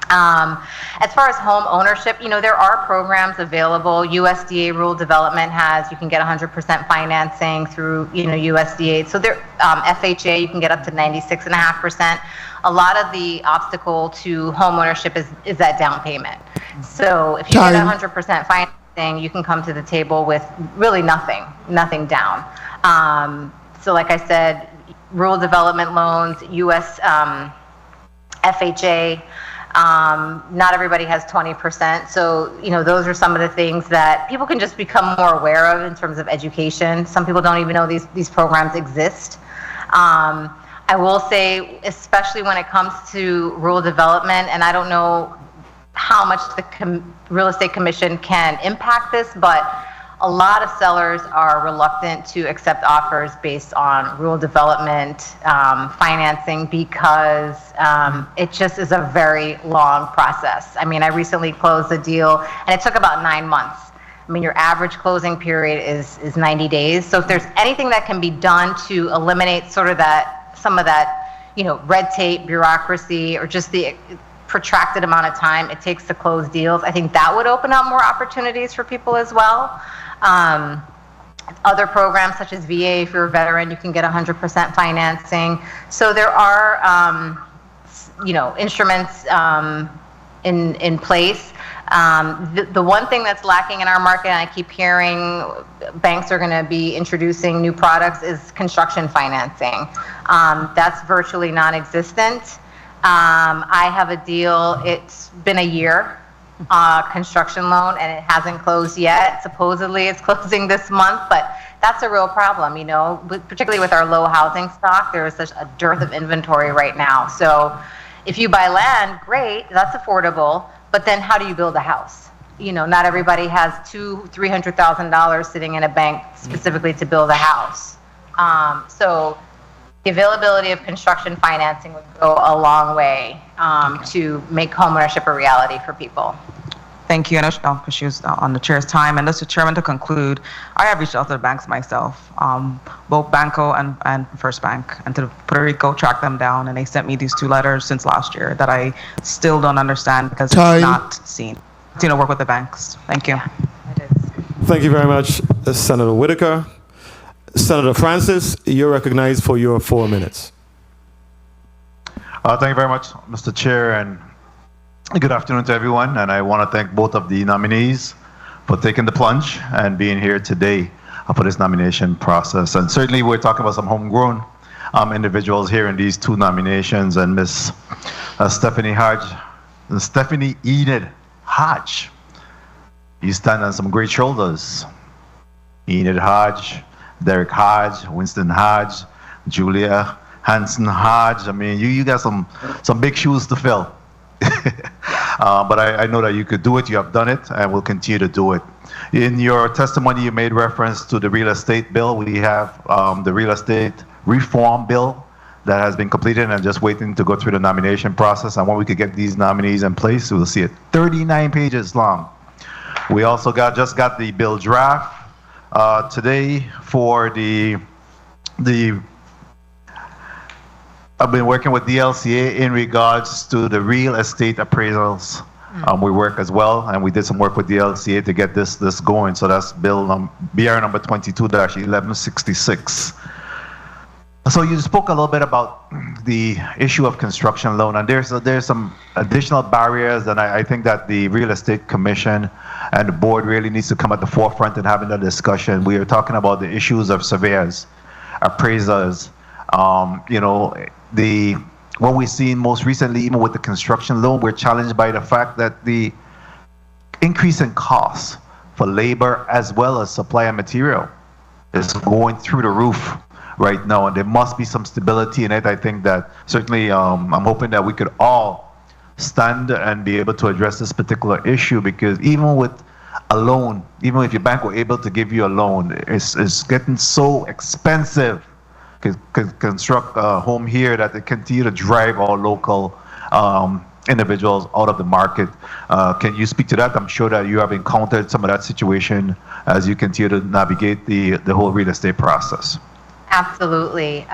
As far as home ownership, there are programs available. USDA rural development you can get 100% financing through, USDA. So there, FHA, you can get up to 96.5%. A lot of the obstacle to home ownership is that down payment. So if you get 100% financing, you can come to the table with really nothing down. So like I said, rural development loans, US FHA, not everybody has 20%. So, those are some of the things that people can just become more aware of in terms of education. Some people don't even know these programs exist. I will say, especially when it comes to rural development, and I don't know how much the Real Estate Commission can impact this, but a lot of sellers are reluctant to accept offers based on rural development financing because it just is a very long process. I mean, I recently closed a deal and it took about 9 months. I mean, your average closing period is 90 days. So if there's anything that can be done to eliminate sort of some of that, red tape, bureaucracy, or just the protracted amount of time it takes to close deals, I think that would open up more opportunities for people as well. Other programs such as VA, if you're a veteran, you can get 100% financing. So there are, instruments in place. The one thing that's lacking in our market, and I keep hearing banks are going to be introducing new products, is construction financing. That's virtually non-existent. I have a deal, it's been a year, construction loan, and it hasn't closed yet. Supposedly it's closing this month, but that's a real problem, particularly with our low housing stock. There is such a dearth of inventory right now. So if you buy land, great, that's affordable, but then how do you build a house? Not everybody has $200,000-$300,000 sitting in a bank specifically to build a house. So the availability of construction financing would go a long way to make homeownership a reality for people. Thank you. And because she was on the chair's time. And Mr. Chairman, to conclude, I have reached out to the banks myself, both Banco and First Bank, and to Puerto Rico, tracked them down. And they sent me these 2 letters since last year that I still don't understand because it's not seen. Work with the banks. Thank you. Thank you very much, Senator Whitaker. Senator Francis, you're recognized for your 4 minutes. Thank you very much, Mr. Chair, and good afternoon to everyone. And I want to thank both of the nominees for taking the plunge and being here today for this nomination process. And certainly we're talking about some homegrown individuals here in these 2 nominations, and Miss Stephanie Enid Hodge. You stand on some great shoulders. Enid Hodge, Derek Hodge, Winston Hodge, Julia Hanson Hodge. I mean, you got some big shoes to fill. But I know that you could do it. You have done it and will continue to do it. In your testimony, you made reference to the real estate bill. We have the real estate reform bill that has been completed and just waiting to go through the nomination process. And when we could get these nominees in place, we'll see it 39 pages long. We also just got the bill draft today for the I've been working with DLCA in regards to the real estate appraisals. We work as well, and we did some work with DLCA to get this going. So that's bill BR number 22-1166. So you spoke a little bit about the issue of construction loan, and there's some additional barriers, and I think that the Real Estate Commission and the board really needs to come at the forefront in having that discussion. We are talking about the issues of surveyors, appraisers, what we've seen most recently, even with the construction loan, we're challenged by the fact that the increase in costs for labor as well as supply and material is going through the roof right now, and there must be some stability in it. I think that certainly I'm hoping that we could all stand and be able to address this particular issue, because even with a loan, even if your bank were able to give you a loan, it's getting so expensive to construct a home here that it continue to drive our local individuals out of the market. Can you speak to that? I'm sure that you have encountered some of that situation as you continue to navigate the whole real estate process. Absolutely.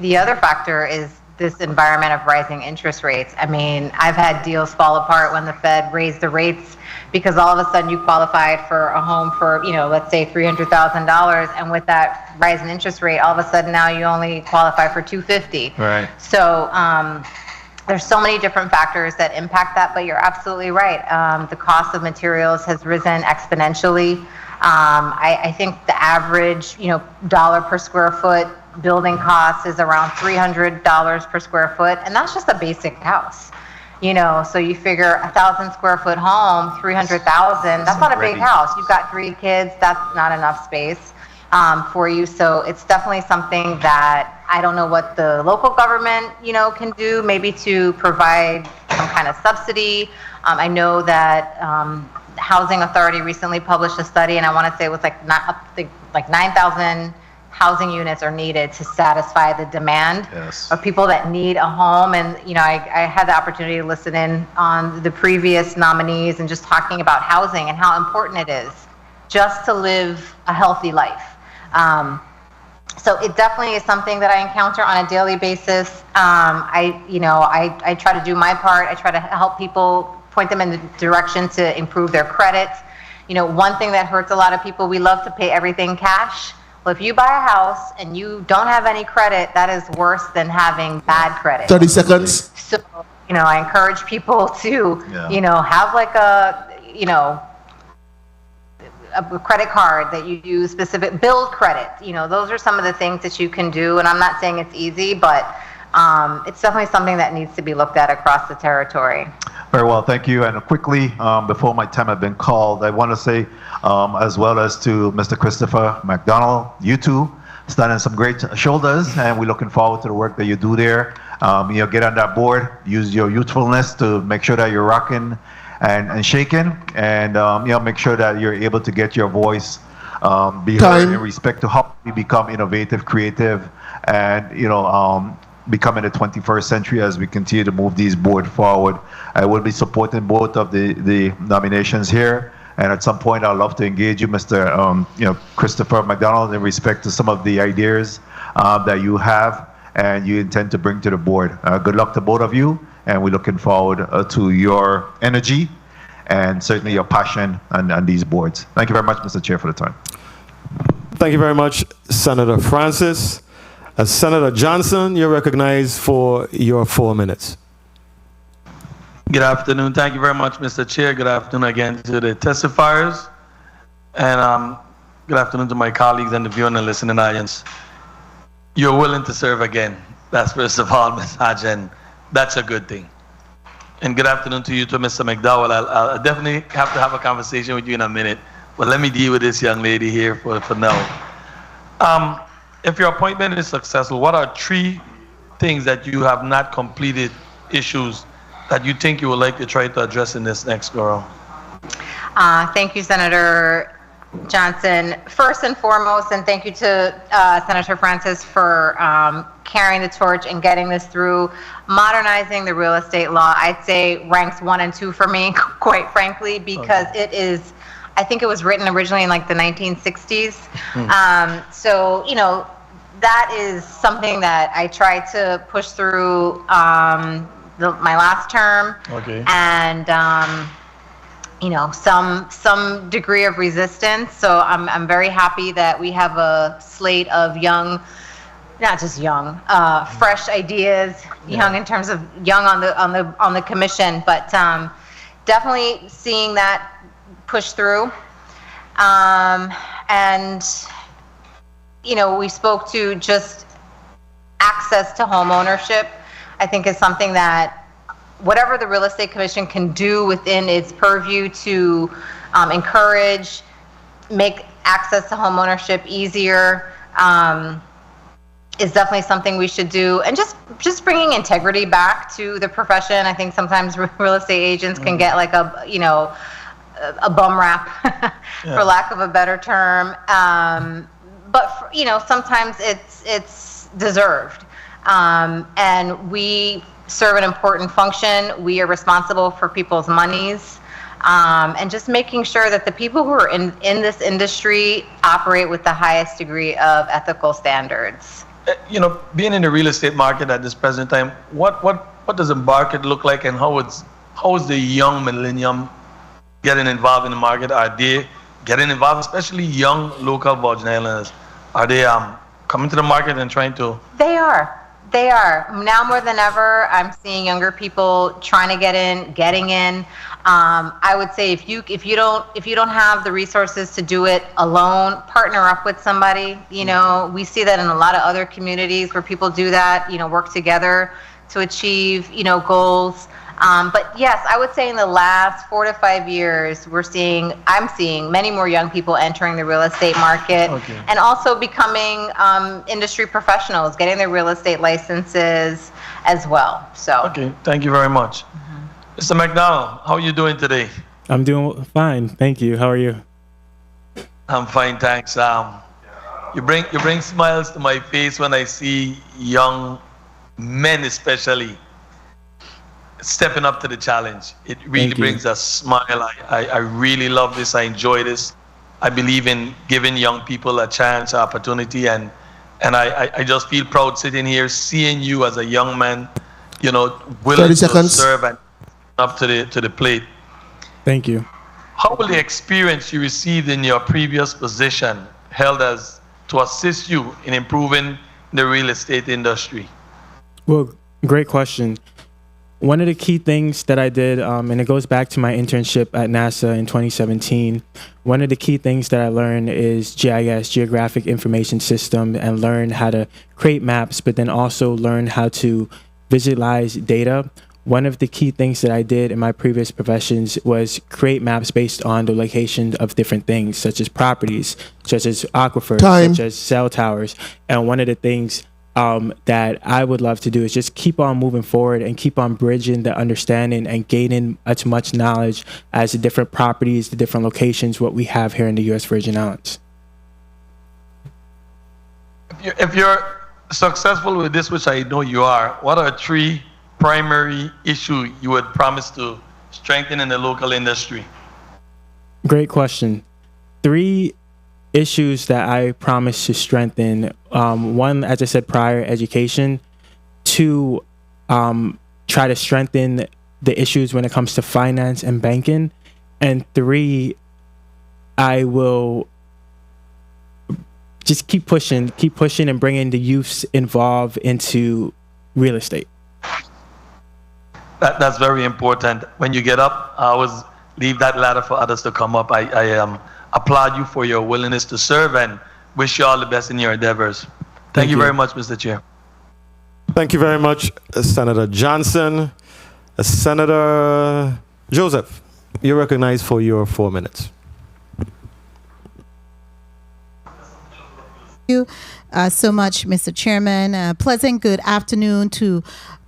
The other factor is this environment of rising interest rates. I mean, I've had deals fall apart when the Fed raised the rates because all of a sudden you qualified for a home for, let's say $300,000, and with that rise in interest rate, all of a sudden now you only qualify for $250,000. Right. So there's so many different factors that impact that, but you're absolutely right. The cost of materials has risen exponentially. I think the average, dollar per square foot building cost is around $300 per square foot, and that's just a basic house. So you figure 1,000 square foot home, 300,000. That's not a big house. You've got 3 kids. That's not enough space for you. So it's definitely something that I don't know what the local government, can do, maybe to provide some kind of subsidy. I know that the Housing Authority recently published a study, and I want to say it was like 9,000 housing units are needed to satisfy the demand of people that need a home. And, I had the opportunity to listen in on the previous nominees and just talking about housing and how important it is just to live a healthy life. So it definitely is something that I encounter on a daily basis. I try to do my part. I try to help people, point them in the direction to improve their credit. One thing that hurts a lot of people, we love to pay everything cash. Well, if you buy a house and you don't have any credit, that is worse than having bad credit. 30 seconds. So, I encourage people to, have like a credit card that you use, specific build credit. Those are some of the things that you can do. And I'm not saying it's easy, but it's definitely something that needs to be looked at across the territory. Very well, thank you. And quickly, before my time had been called, I want to say, as well as to Mr. Christopher McDonald, you two stand on some great shoulders, and we're looking forward to the work that you do there. Get on that board, use your youthfulness to make sure that you're rocking and shaking, and make sure that you're able to get your voice be heard in respect to how we become innovative, creative, and becoming the 21st century as we continue to move these board forward. I will be supporting both of the nominations here, and at some point I'd love to engage you, Mr. Christopher McDonald, in respect to some of the ideas that you have and you intend to bring to the board. Good luck to both of you, and we're looking forward to your energy and certainly your passion on these boards. Thank you very much, Mr. Chair, for the time. Thank you very much, Senator Francis. Senator Johnson, you're recognized for your 4 minutes. Good afternoon. Thank you very much, Mr. Chair. Good afternoon again to the testifiers. And good afternoon to my colleagues and the viewing and listening audience. You're willing to serve again. That's first of all, Ms. Hodge, and that's a good thing. And good afternoon to you too, Mr. McDowell. I'll definitely have to have a conversation with you in a minute, but let me deal with this young lady here for now. If your appointment is successful, what are 3 things that you have not completed, issues that you think you would like to try to address in this next go round? Thank you, Senator Johnson. First and foremost, and thank you to Senator Francis for carrying the torch and getting this through. Modernizing the real estate law, I'd say ranks 1 and 2 for me, quite frankly, because it is, I think it was written originally in like the 1960s. So, that is something that I tried to push through my last term. Okay. And, some degree of resistance. So I'm very happy that we have a slate of young, not just young, fresh ideas, young in terms of young on the commission, but definitely seeing that push through. And we spoke to just access to home ownership, I think is something that whatever the Real Estate Commission can do within its purview to encourage, make access to home ownership easier, is definitely something we should do, and just bringing integrity back to the profession. I think sometimes real estate agents can get like a bum rap, for lack of a better term. But sometimes it's deserved, and we serve an important function. We are responsible for people's monies, and just making sure that the people who are in this industry operate with the highest degree of ethical standards. Being in the real estate market at this present time, what does the market look like, and how is the young millennium getting involved in the market? Are they getting involved, especially young local Virgin Islanders? Are they coming to the market and trying to? They are now more than ever. I'm seeing younger people trying to getting in. I would say if you don't have the resources to do it alone, partner up with somebody. We see that in a lot of other communities where people do that. Work together to achieve goals. But yes, I would say in the last 4 to 5 years, I'm seeing many more young people entering the real estate market, and also becoming industry professionals, getting their real estate licenses as well. So. Okay, thank you very much. Mr. McDonald, how are you doing today? I'm doing fine, thank you. How are you? I'm fine, thanks. You bring smiles to my face when I see young men, especially, stepping up to the challenge. It really brings a smile. I really love this. I enjoy this. I believe in giving young people a chance, opportunity, and I just feel proud sitting here, seeing you as a young man, willing to serve and up to the plate. Thank you. How will the experience you received in your previous position held as to assist you in improving the real estate industry? Well, great question. One of the key things that I did, and it goes back to my internship at NASA in 2017, one of the key things that I learned is GIS, Geographic Information System, and learn how to create maps, but then also learn how to visualize data. One of the key things that I did in my previous professions was create maps based on the location of different things, such as properties, such as aquifers, such as cell towers. And one of the things that I would love to do is just keep on moving forward and keep on bridging the understanding and gaining as much knowledge as the different properties, the different locations, what we have here in the U.S. Virgin Islands. If you're successful with this, which I know you are, what are 3 primary issues you would promise to strengthen in the local industry? Great question. 3 issues that I promise to strengthen. 1, as I said prior, education. 2, try to strengthen the issues when it comes to finance and banking. And 3, I will just keep pushing and bringing the youths involved into real estate. That's very important. When you get up, I always leave that ladder for others to come up. I applaud you for your willingness to serve and wish you all the best in your endeavors. Thank you very much, Mr. Chair. Thank you very much, Senator Johnson. Senator Joseph, you're recognized for your 4 minutes. Thank you so much, Mr. Chairman. Pleasant good afternoon to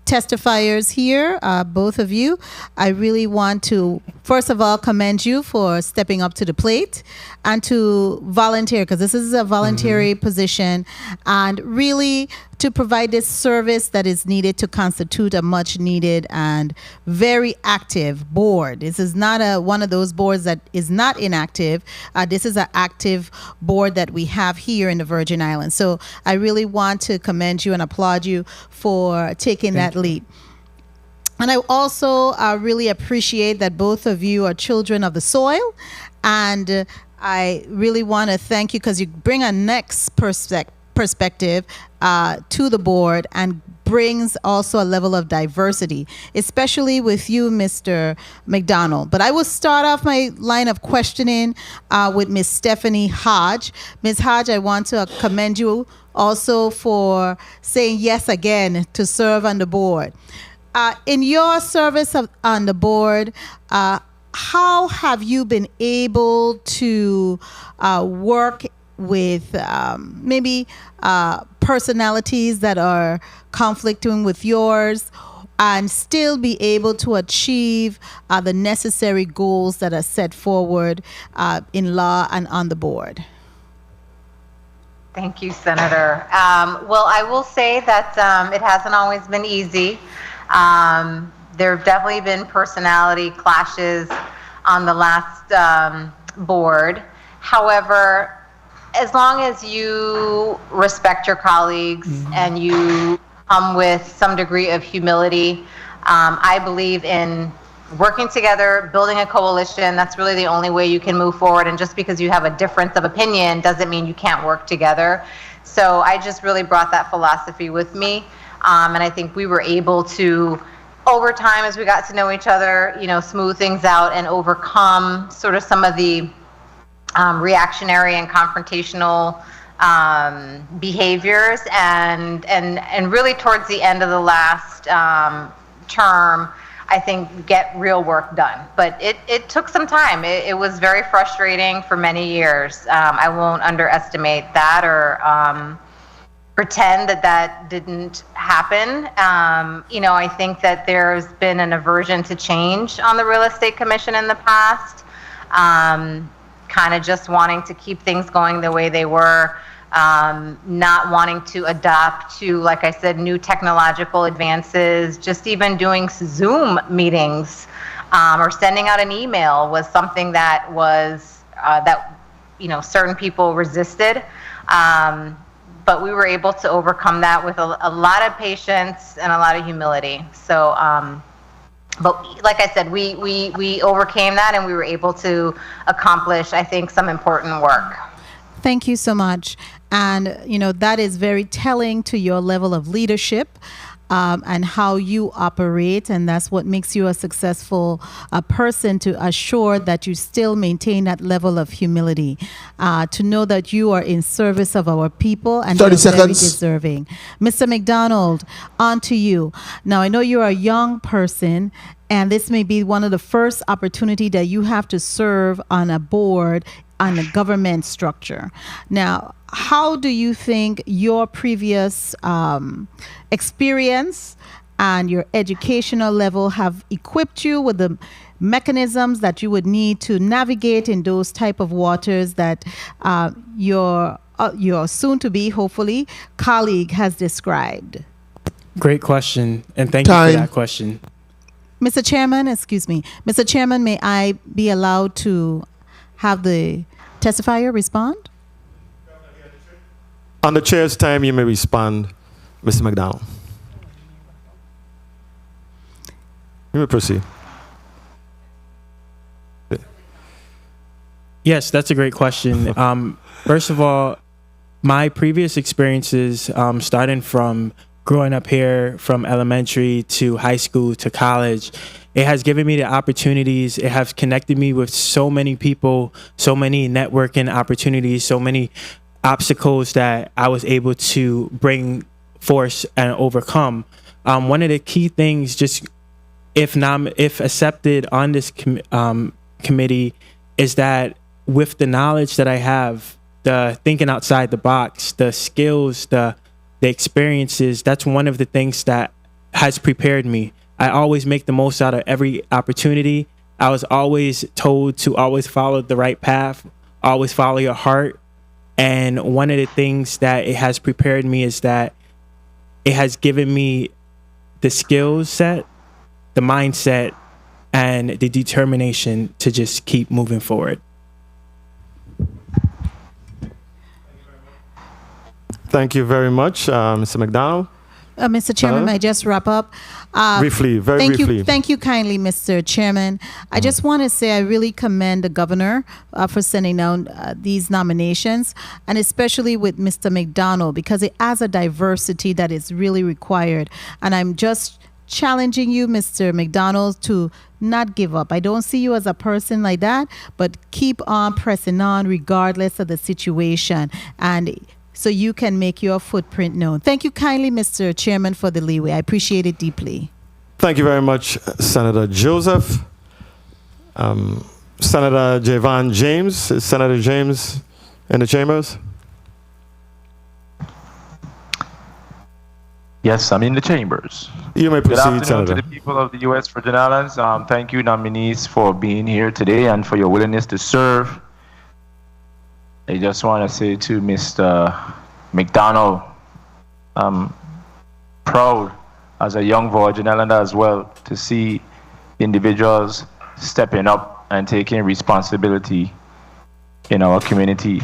testifiers here, both of you. I really want to, first of all, commend you for stepping up to the plate and to volunteer, because this is a voluntary position, and really to provide this service that is needed to constitute a much needed and very active board. This is not one of those boards that is not inactive. This is an active board that we have here in the Virgin Islands. So I really want to commend you and applaud you for taking that lead. And I also really appreciate that both of you are children of the soil, and I really want to thank you because you bring a next perspective to the board and brings also a level of diversity, especially with you, Mr. McDonald. But I will start off my line of questioning with Ms. Stephanie Hodge. Ms. Hodge, I want to commend you also for saying yes again to serve on the board. In your service on the board, how have you been able to work with maybe personalities that are conflicting with yours, and still be able to achieve the necessary goals that are set forward in law and on the board? Thank you, Senator. Well, I will say that it hasn't always been easy. There have definitely been personality clashes on the last board. However, as long as you respect your colleagues and you come with some degree of humility, I believe in working together, building a coalition. That's really the only way you can move forward. And just because you have a difference of opinion doesn't mean you can't work together. So I just really brought that philosophy with me. And I think we were able to, over time, as we got to know each other, smooth things out and overcome sort of some of the reactionary and confrontational behaviors. And really towards the end of the last term, I think, get real work done. But it took some time. It was very frustrating for many years. I won't underestimate that or pretend that didn't happen. I think that there's been an aversion to change on the Real Estate Commission in the past, kind of just wanting to keep things going the way they were. Not wanting to adapt to, like I said, new technological advances. Just even doing Zoom meetings or sending out an email was something that was certain people resisted. But we were able to overcome that with a lot of patience and a lot of humility. So, but like I said, we overcame that and we were able to accomplish, I think, some important work. Thank you so much. And, that is very telling to your level of leadership and how you operate. And that's what makes you a successful person, to assure that you still maintain that level of humility, to know that you are in service of our people and 30 you're very seconds. deserving. Mr. McDonald, on to you. Now, I know you're a young person, and this may be one of the first opportunity that you have to serve on a board on a government structure. Now, how do you think your previous experience and your educational level have equipped you with the mechanisms that you would need to navigate in those type of waters that your soon-to-be, hopefully, colleague has described? Great question, and thank you for that question. Mr. Chairman, Mr. Chairman, may I be allowed to have the testifier respond? On the chair's time, you may respond, Mr. McDonald. You may proceed. Yes, that's a great question. First of all, my previous experiences, starting from growing up here, from elementary to high school to college, it has given me the opportunities. It has connected me with so many people, so many networking opportunities, so many obstacles that I was able to bring force and overcome. One of the key things, just if accepted on this committee, is that with the knowledge that I have, the thinking outside the box, the skills, the experiences, that's one of the things that has prepared me. I always make the most out of every opportunity. I was always told to always follow the right path, always follow your heart. And one of the things that it has prepared me is that it has given me the skill set, the mindset, and the determination to just keep moving forward. Thank you very much, Mr. McDonald. Mr. Chairman, may I just wrap up? Briefly, very briefly. Thank you kindly, Mr. Chairman. I just want to say I really commend the governor for sending down these nominations, and especially with Mr. McDonald, because it has a diversity that is really required. And I'm just challenging you, Mr. McDonald, to not give up. I don't see you as a person like that, but keep on pressing on regardless of the situation, and so you can make your footprint known. Thank you kindly, Mr. Chairman, for the leeway. I appreciate it deeply. Thank you very much, Senator Joseph. Senator Javon James. Is Senator James in the chambers? Yes, I'm in the chambers. You may Good proceed, afternoon Senator. to the people of the U.S. Virgin Islands. Thank you, nominees, for being here today and for your willingness to serve. I just want to say to Mr. McDonald, I'm proud as a young Virgin Islander as well to see individuals stepping up and taking responsibility in our community.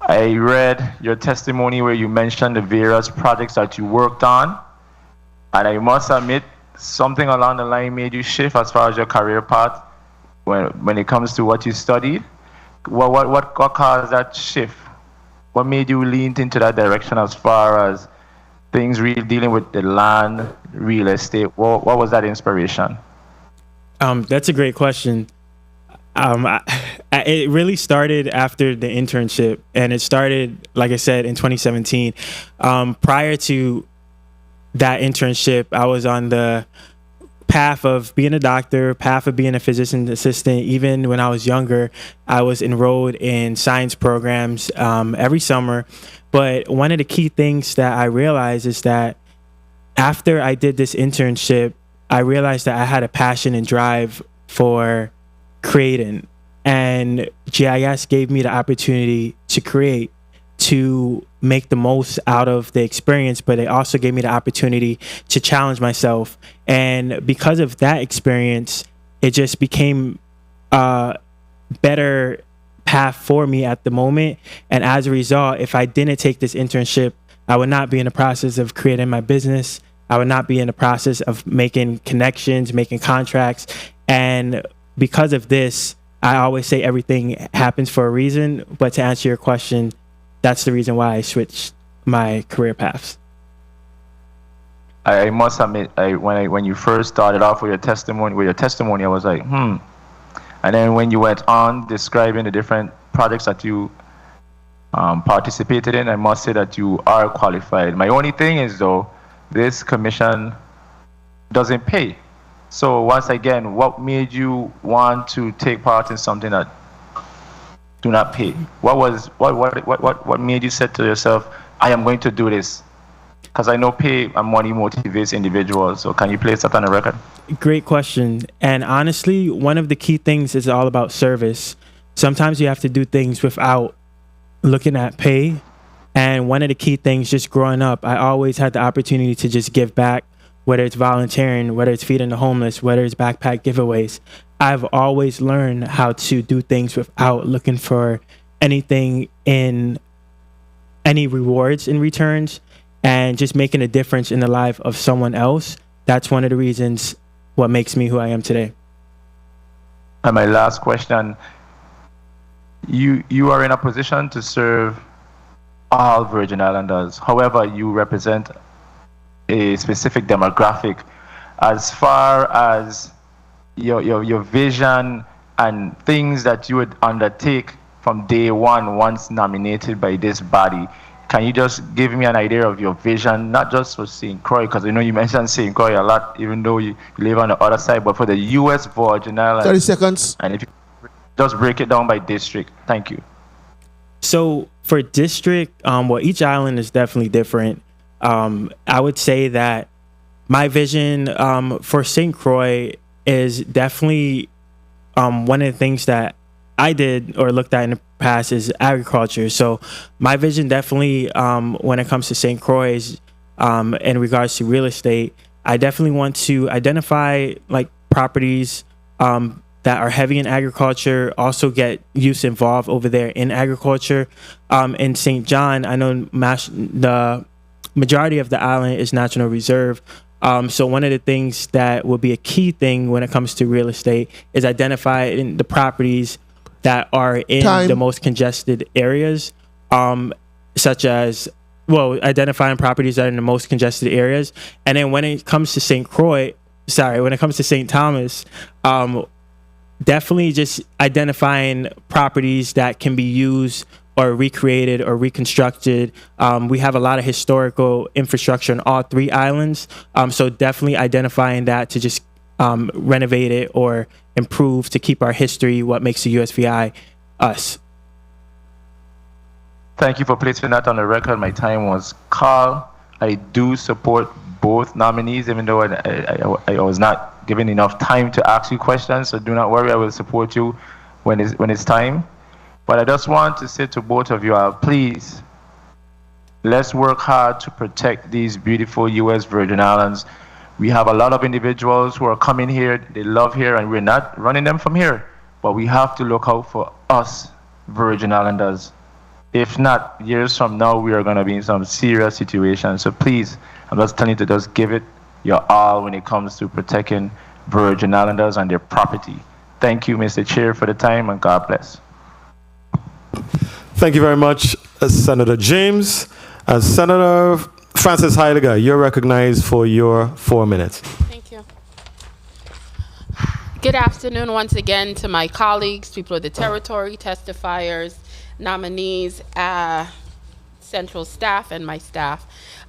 I read your testimony where you mentioned the various projects that you worked on, and I must admit something along the line made you shift as far as your career path when it comes to what you studied. What caused that shift? What made you lean into that direction as far as things really dealing with the land, real estate? What was that inspiration? That's a great question. It really started after the internship, and it started, like I said, in 2017. Prior to that internship, I was on the path of being a doctor, path of being a physician assistant. Even when I was younger, I was enrolled in science programs every summer. But one of the key things that I realized is that after I did this internship, I realized that I had a passion and drive for creating, and GIS gave me the opportunity to create, to make the most out of the experience, but it also gave me the opportunity to challenge myself. And because of that experience, it just became a better path for me at the moment. And as a result, if I didn't take this internship, I would not be in the process of creating my business. I would not be in the process of making connections, making contracts. And because of this, I always say everything happens for a reason. But to answer your question, that's the reason why I switched my career paths. I must admit, when you first started off with your testimony, I was like, And then when you went on describing the different projects that you participated in, I must say that you are qualified. My only thing is, though, this commission doesn't pay. So once again, what made you want to take part in something that do not pay? What made you say to yourself, I am going to do this? Because I know pay and money motivates individuals. So can you place that on the record? Great question. And honestly, one of the key things is all about service. Sometimes you have to do things without looking at pay. And one of the key things, just growing up, I always had the opportunity to just give back, whether it's volunteering, whether it's feeding the homeless, whether it's backpack giveaways. I've always learned how to do things without looking for anything in any rewards in returns, and just making a difference in the life of someone else. That's one of the reasons what makes me who I am today. And my last question, you are in a position to serve all Virgin Islanders. However, you represent a specific demographic. As far as your vision and things that you would undertake from day one once nominated by this body, can you just give me an idea of your vision, not just for St. Croix, because I know you mentioned St. Croix a lot, even though you live on the other side, but for the U.S. Virgin Islands. 30 seconds. And if you just break it down by district. Thank you. So for district, well, each island is definitely different. I would say that my vision for St. Croix is definitely one of the things that I did or looked at in the past is agriculture. So my vision definitely when it comes to St. Croix is, in regards to real estate, I definitely want to identify like properties that are heavy in agriculture, also get youth involved over there in agriculture. In St. John, I know the majority of the island is National Reserve. So one of the things that will be a key thing when it comes to real estate is identifying the properties that are in the most congested areas, such as, well, identifying properties that are in the most congested areas. And then when it comes to St. Thomas, definitely just identifying properties that can be used or recreated or reconstructed. We have a lot of historical infrastructure on all three islands. So definitely identifying that to just renovate it or improve to keep our history, what makes the USVI us. Thank you for placing that on the record. My time was called. I do support both nominees, even though I was not given enough time to ask you questions. So do not worry, I will support you when it's time. But I just want to say to both of you, please, let's work hard to protect these beautiful U.S. Virgin Islands. We have a lot of individuals who are coming here, they love here, and we're not running them from here. But we have to look out for us, Virgin Islanders. If not, years from now, we are going to be in some serious situations. So please, I'm just telling you to just give it your all when it comes to protecting Virgin Islanders and their property. Thank you, Mr. Chair, for the time, and God bless. Thank you very much, Senator James. Senator Francis Heidegger, you're recognized for your 4 minutes. Thank you. Good afternoon once again to my colleagues, people of the territory, testifiers, nominees, central staff, and my staff.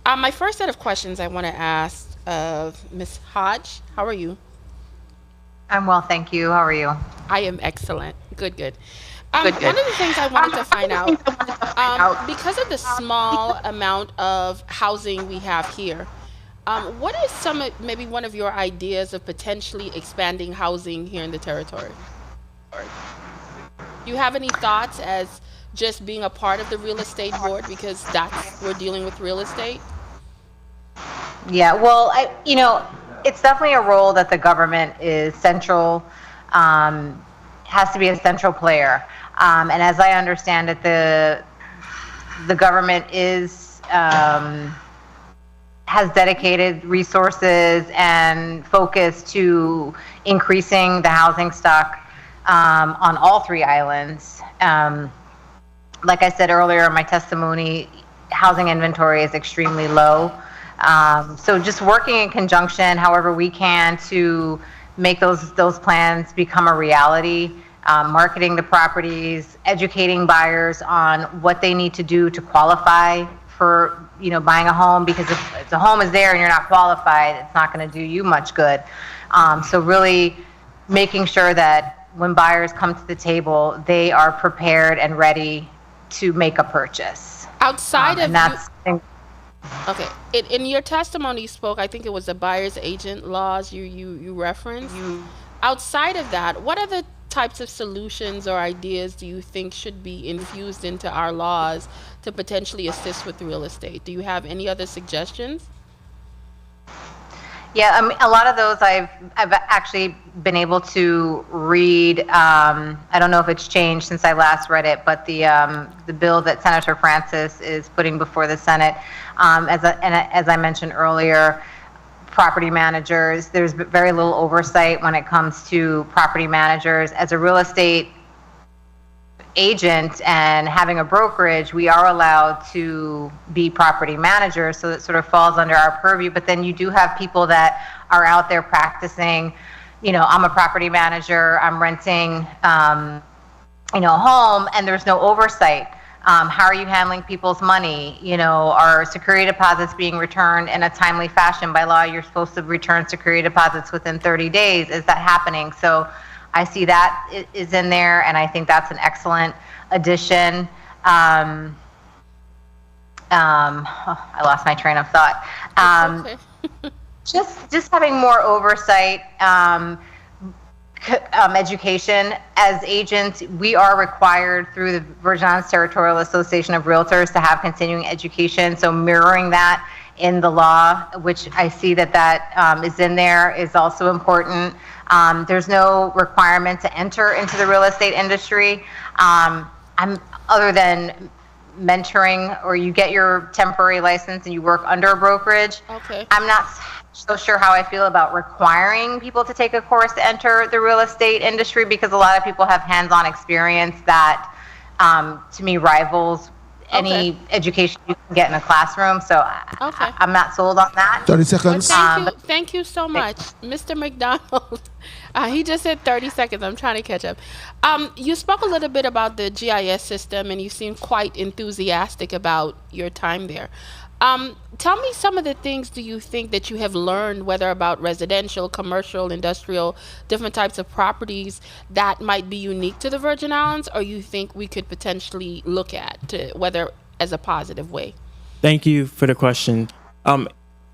My first set of questions I want to ask Ms. Hodge. How are you? I'm well, thank you. How are you? I am excellent. Good. One of the things I wanted to find out, because of the small amount of housing we have here, what is maybe one of your ideas of potentially expanding housing here in the territory? Do you have any thoughts as just being a part of the real estate board, because we're dealing with real estate? Yeah, well, it's definitely a role that the government is central, has to be a central player. And as I understand it, the government has dedicated resources and focus to increasing the housing stock on all 3 islands. Like I said earlier in my testimony, housing inventory is extremely low. So just working in conjunction, however we can, to make those plans become a reality. Marketing the properties, educating buyers on what they need to do to qualify for, buying a home, because if the home is there and you're not qualified, it's not going to do you much good. So really making sure that when buyers come to the table, they are prepared and ready to make a purchase. Outside of and that's okay. In your testimony, you spoke, I think it was the buyer's agent laws you referenced. Outside of that, what are the types of solutions or ideas do you think should be infused into our laws to potentially assist with real estate? Do you have any other suggestions? Yeah, a lot of those I've actually been able to read. I don't know if it's changed since I last read it, but the bill that Senator Francis is putting before the Senate, as I mentioned earlier, property managers, there's very little oversight when it comes to property managers. As a real estate agent and having a brokerage, we are allowed to be property managers, so it sort of falls under our purview. But then you do have people that are out there practicing, I'm a property manager, I'm renting, a home, and there's no oversight. How are you handling people's money? Are security deposits being returned in a timely fashion? By law, you're supposed to return security deposits within 30 days. Is that happening? So I see that is in there, and I think that's an excellent addition. I lost my train of thought. Okay. just having more oversight. Education. As agents, we are required through the Virgin Islands Territorial Association of Realtors to have continuing education. So mirroring that in the law, which I see that is in there, is also important. There's no requirement to enter into the real estate industry. Other than mentoring, or you get your temporary license and you work under a brokerage. Okay. I'm not so sure how I feel about requiring people to take a course to enter the real estate industry, because a lot of people have hands-on experience that, to me, rivals any education you can get in a classroom. So I'm not sold on that. 30 seconds. Thank you so much, Mr. McDonald. He just said 30 seconds. I'm trying to catch up. You spoke a little bit about the GIS system, and you seemed quite enthusiastic about your time there. Tell me some of the things do you think that you have learned, whether about residential, commercial, industrial, different types of properties that might be unique to the Virgin Islands, or you think we could potentially look at, whether as a positive way? Thank you for the question.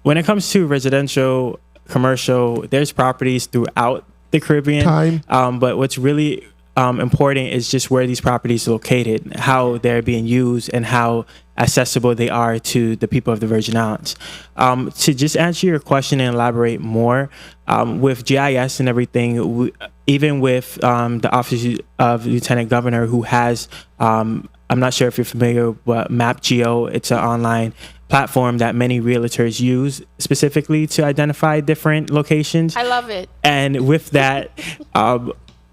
When it comes to residential, commercial, there's properties throughout the Caribbean. But what's really important is just where these properties are located, how they're being used, and how accessible they are to the people of the Virgin Islands. To just answer your question and elaborate more, with GIS and everything, even with the Office of Lieutenant Governor, who has, I'm not sure if you're familiar with MapGeo, it's an online platform that many realtors use specifically to identify different locations. I love it. And with that,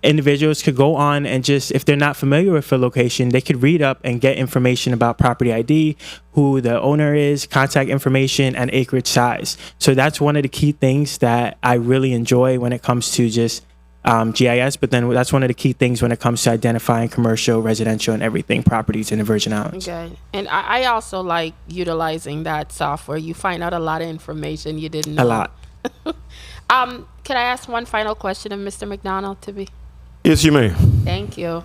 individuals could go on and just, if they're not familiar with a location, they could read up and get information about property ID, who the owner is, contact information, and acreage size. So that's one of the key things that I really enjoy when it comes to just GIS, but then that's one of the key things when it comes to identifying commercial, residential, and everything properties in the Virgin Islands. Okay. And I also like utilizing that software. You find out a lot of information you didn't know. A lot. Can I ask one final question of Mr. McDonald to be? Yes, you may. Thank you.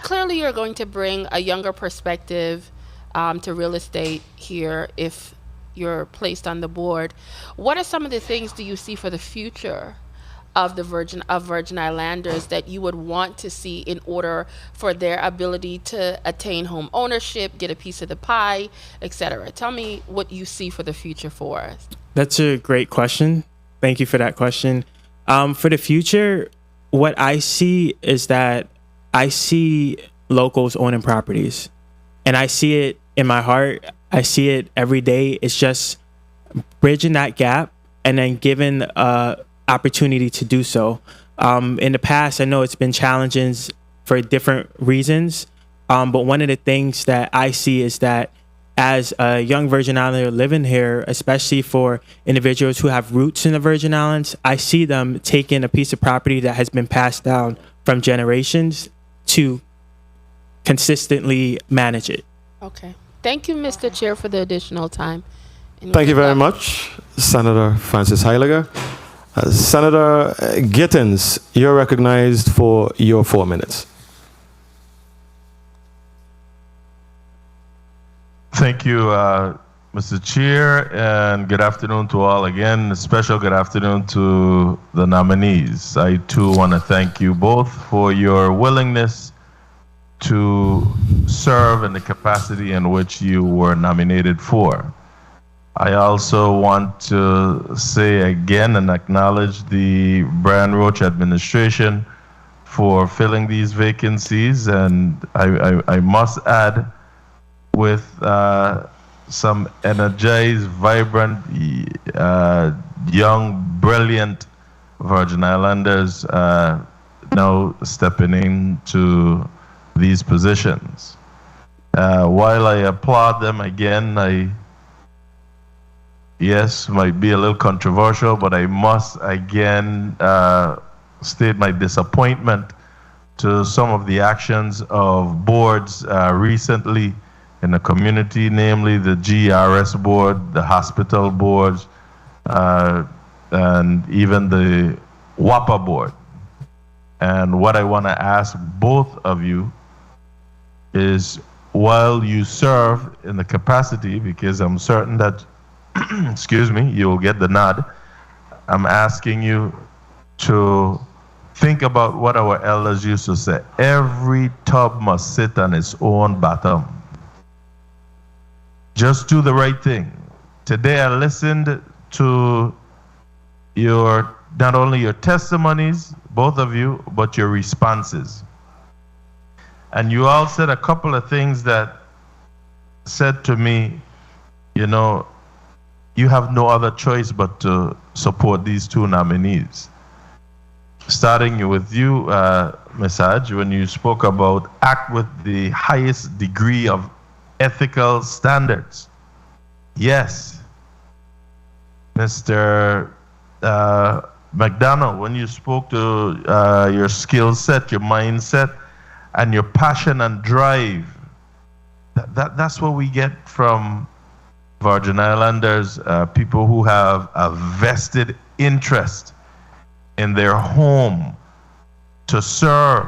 Clearly, you're going to bring a younger perspective to real estate here if you're placed on the board. What are some of the things do you see for the future of the Virgin Islanders that you would want to see in order for their ability to attain home ownership, get a piece of the pie, etc.? Tell me what you see for the future for us. That's a great question. Thank you for that question. For the future, what I see is that I see locals owning properties, and I see it in my heart. I see it every day. It's just bridging that gap and then giving opportunity to do so. In the past, I know it's been challenging for different reasons, but one of the things that I see is that as a young Virgin Islander living here, especially for individuals who have roots in the Virgin Islands, I see them taking a piece of property that has been passed down from generations to consistently manage it. Okay. Thank you, Mr. Chair, for the additional time. Thank you very much, Senator Francis Heiliger. Senator Gittins, you're recognized for your 4 minutes. Thank you, Mr. Chair, and good afternoon to all again. A special good afternoon to the nominees. I too want to thank you both for your willingness to serve in the capacity in which you were nominated for. I also want to say again and acknowledge the Brian Roach administration for filling these vacancies, and I must add, with some energized, vibrant, young, brilliant Virgin Islanders now stepping into these positions. While I applaud them again, yes, might be a little controversial, but I must again state my disappointment to some of the actions of boards recently in the community, namely the GRS board, the hospital boards, and even the WAPA board. And what I want to ask both of you is, while you serve in the capacity, because I'm certain that, excuse me, you'll get the nod, I'm asking you to think about what our elders used to say: every tub must sit on its own bottom. Just do the right thing. Today I listened to not only your testimonies, both of you, but your responses. And you all said a couple of things that said to me, you know, you have no other choice but to support these two nominees. Starting with you, Ms. Hodge, when you spoke about act with the highest degree of ethical standards. Yes. Mr. McDonald, when you spoke to your skill set, your mindset, and your passion and drive, that's what we get from Virgin Islanders, people who have a vested interest in their home to serve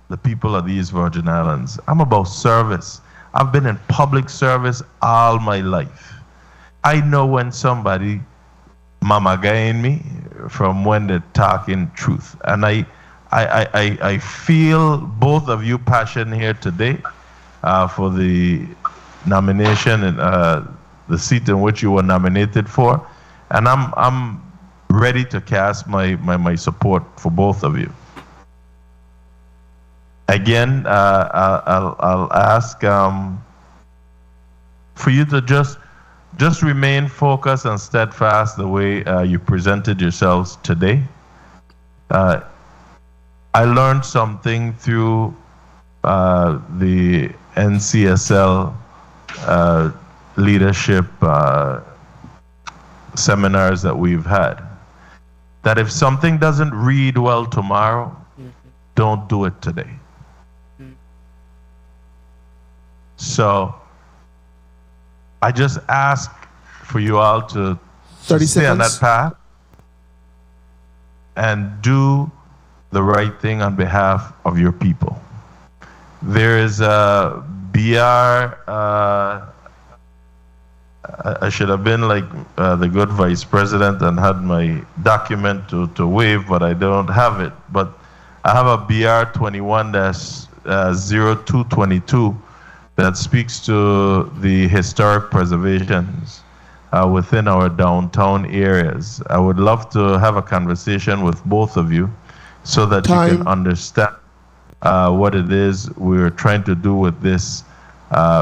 the people of these Virgin Islands. I'm about service. I've been in public service all my life. I know when somebody mamagaing me from when they're talking truth. And I feel both of you passion here today for the nomination and the seat in which you were nominated for. And I'm ready to cast my support for both of you. Again, I'll ask for you to just remain focused and steadfast the way you presented yourselves today. I learned something through the NCSL leadership seminars that we've had. That if something doesn't read well tomorrow, don't do it today. So I just ask for you all to 30 stay on that seconds. path and do the right thing on behalf of your people. There is a BR, I should have been like the good vice president and had my document to waive, but I don't have it. But I have a BR 21-0222 that speaks to the historic preservations within our downtown areas. I would love to have a conversation with both of you so that you can understand what it is we're trying to do with this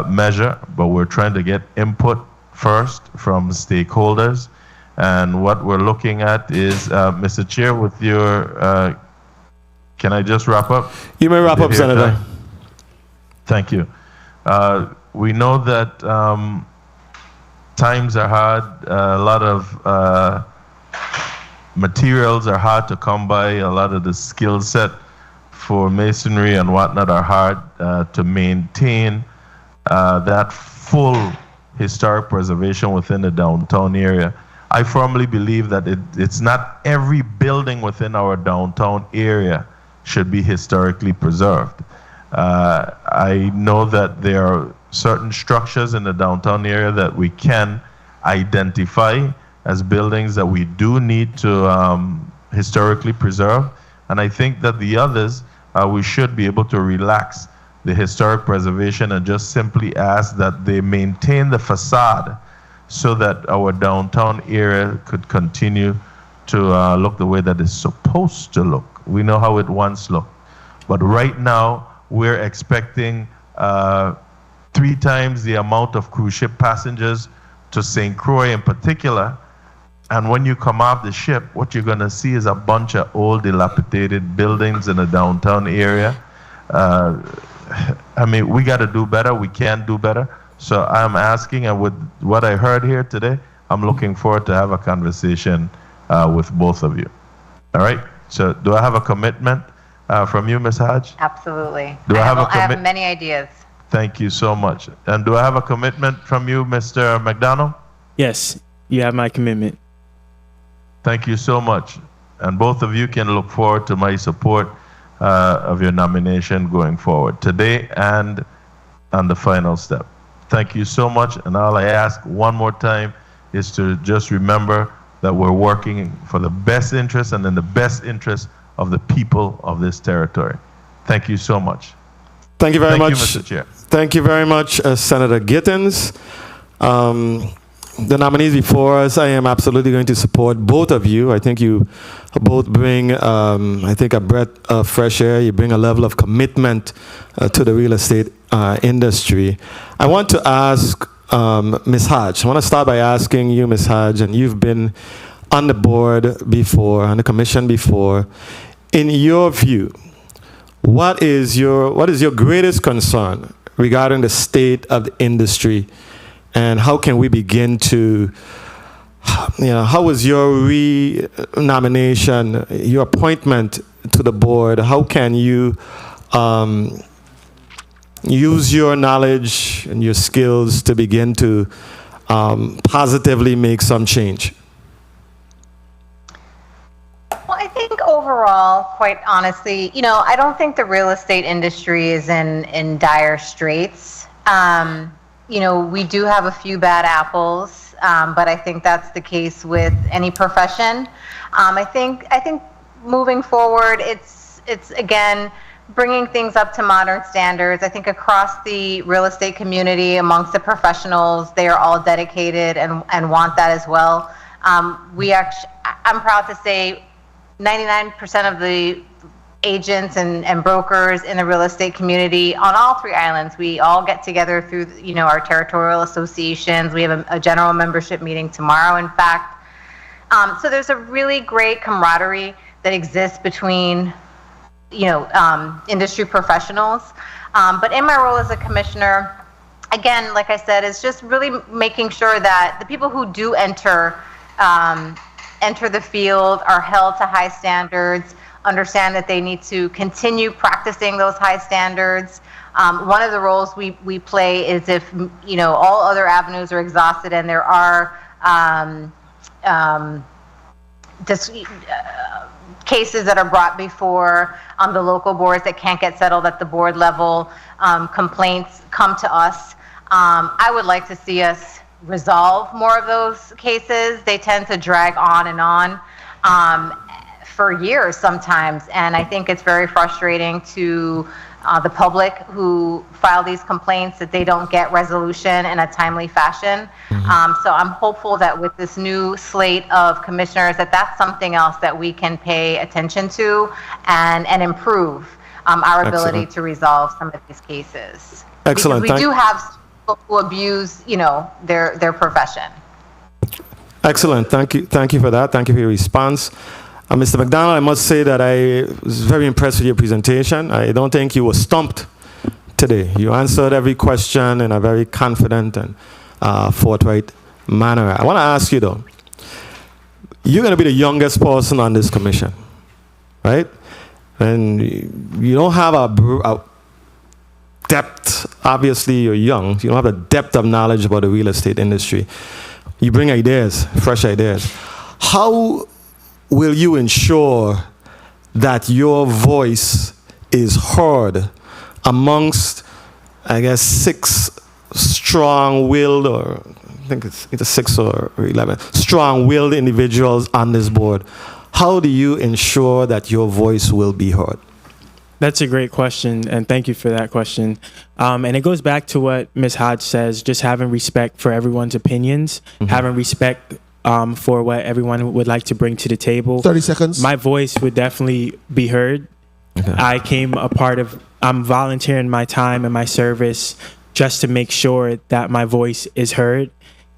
measure, but we're trying to get input first from stakeholders. And what we're looking at is, Mr. Chair, with your, can I just wrap up? You may wrap up, Senator. Thank you. We know that times are hard. A lot of materials are hard to come by. A lot of the skill set for masonry and whatnot are hard to maintain that full historic preservation within the downtown area. I firmly believe that it's not every building within our downtown area should be historically preserved. I know that there are certain structures in the downtown area that we can identify as buildings that we do need to historically preserve. And I think that the others, we should be able to relax the historic preservation and just simply ask that they maintain the facade so that our downtown area could continue to look the way that it's supposed to look. We know how it once looked. But right now, we're expecting 3 times the amount of cruise ship passengers to St. Croix in particular. And when you come off the ship, what you're going to see is a bunch of old dilapidated buildings in the downtown area. I mean, we got to do better. We can do better. So I'm asking, and with what I heard here today, I'm looking forward to have a conversation with both of you. All right? So do I have a commitment from you, Ms. Hodge? Absolutely. Do I have a I have many ideas. Thank you so much. And do I have a commitment from you, Mr. McDonald? Yes, you have my commitment. Thank you so much. And both of you can look forward to my support of your nomination going forward today and on the final step. Thank you so much. And all I ask one more time is to just remember that we're working for the best interest and in the best interest of the people of this territory. Thank you so much. Thank you very much. Thank you, Mr. Chair. Thank you very much, Senator Gittins. The nominees before us, I am absolutely going to support both of you. I think you both bring, I think, a breath of fresh air. You bring a level of commitment to the real estate industry. I want to ask Ms. Hodge. I want to start by asking you, Ms. Hodge, and you've been on the board before, on the commission before. In your view, what is your greatest concern regarding the state of the industry, and how can we begin to, how was your re-nomination, your appointment to the board? How can you use your knowledge and your skills to begin to positively make some change? Well, I think overall, quite honestly, I don't think the real estate industry is in dire straits. We do have a few bad apples but I think that's the case with any profession. I think moving forward, it's again bringing things up to modern standards. I think across the real estate community, amongst the professionals, they are all dedicated and want that as well. I'm proud to say 99% of the agents and brokers in the real estate community on all 3 islands, we all get together through our territorial associations. We have a general membership meeting tomorrow, in fact. So there's a really great camaraderie that exists between industry professionals. But in my role as a commissioner, again, like I said, it's just really making sure that the people who do enter the field are held to high standards, understand that they need to continue practicing those high standards. One of the roles we play is if all other avenues are exhausted and there are cases that are brought before the local boards that can't get settled at the board level, complaints come to us. I would like to see us resolve more of those cases. They tend to drag on and on for years sometimes, and I think it's very frustrating to the public who file these complaints that they don't get resolution in a timely fashion. So I'm hopeful that with this new slate of commissioners, that's something else that we can pay attention to and improve our ability to resolve some of these cases. Excellent. Because we do have people who abuse, their profession. Excellent. Thank you for that. Thank you for your response. Mr. McDonald, I must say that I was very impressed with your presentation. I don't think you were stumped today. You answered every question in a very confident and forthright manner. I want to ask you, though, you're going to be the youngest person on this commission, right? And you don't have a depth. Obviously, you're young. You don't have a depth of knowledge about the real estate industry. You bring ideas, fresh ideas. How will you ensure that your voice is heard amongst, I guess, 6 strong-willed, or I think it's 6 or 11, strong-willed individuals on this board? How do you ensure that your voice will be heard? That's a great question, and thank you for that question. And it goes back to what Ms. Hodge says, just having respect for everyone's opinions, having respect for what everyone would like to bring to the table. 30 seconds. My voice would definitely be heard. Okay. I'm volunteering my time and my service just to make sure that my voice is heard.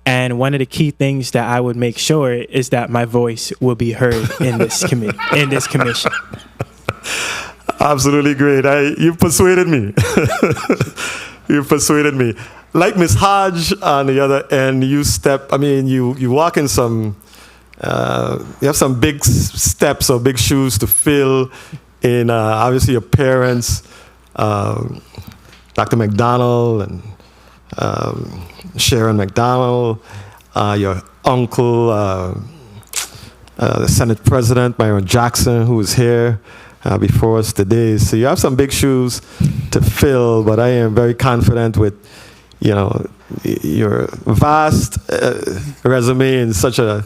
And one of the key things that I would make sure is that my voice will be heard in this committee, in this commission. Absolutely great. You've persuaded me. You've persuaded me. Like Ms. Hodge on the other end, you walk in some, you have some big steps or big shoes to fill in, obviously your parents, Dr. McDonald and Sharon McDonald, your uncle, the Senate President, Myron Jackson, who is here before us today. So you have some big shoes to fill, but I am very confident with your vast resume in such a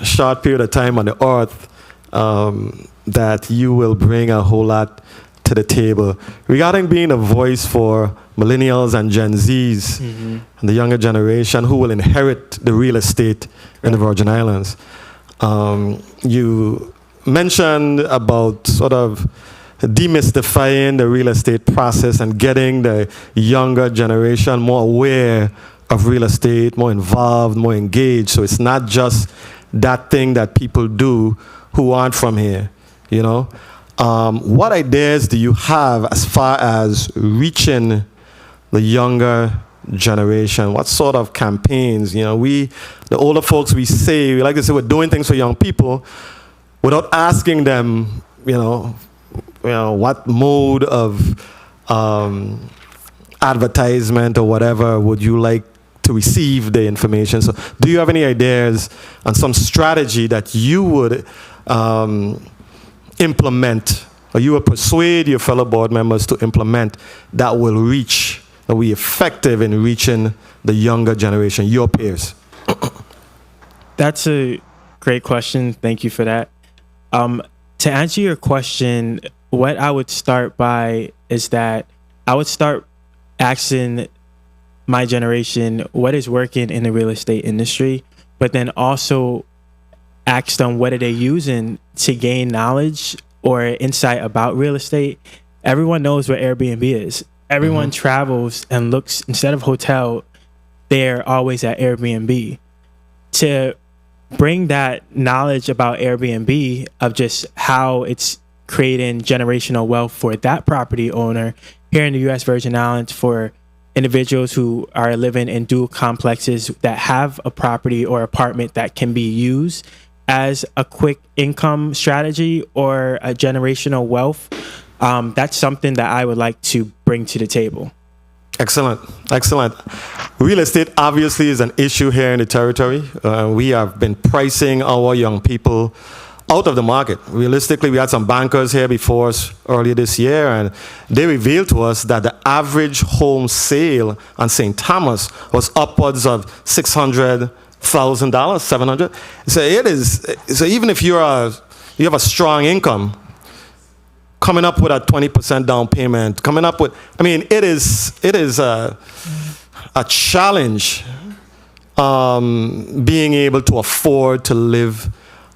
short period of time on the earth, that you will bring a whole lot to the table. Regarding being a voice for millennials and Gen Zs and the younger generation who will inherit the real estate in the Virgin Islands, you mentioned about sort of demystifying the real estate process and getting the younger generation more aware of real estate, more involved, more engaged. So it's not just that thing that people do who aren't from here, What ideas do you have as far as reaching the younger generation? What sort of campaigns? The older folks, we like to say we're doing things for young people without asking them, what mode of advertisement or whatever would you like to receive the information? So do you have any ideas on some strategy that you would implement, or you would persuade your fellow board members to implement, that will reach that we effective in reaching the younger generation, your peers? That's a great question. Thank you for that. To answer your question, what I would start by is that I would start asking my generation what is working in the real estate industry, but then also ask them what are they using to gain knowledge or insight about real estate. Everyone knows what Airbnb is. Everyone travels and looks, instead of hotel, they're always at Airbnb. To bring that knowledge about Airbnb of just how it's creating generational wealth for that property owner here in the U.S. Virgin Islands for individuals who are living in dual complexes that have a property or apartment that can be used as a quick income strategy or a generational wealth. That's something that I would like to bring to the table. Excellent, excellent. Real estate obviously is an issue here in the territory. We have been pricing our young people out of the market. Realistically, we had some bankers here before us earlier this year, and they revealed to us that the average home sale on St. Thomas was upwards of $600,000, $700,000. So it is. So even if you have a strong income, coming up with a 20% down payment, coming up with, I mean, it is a challenge being able to afford to live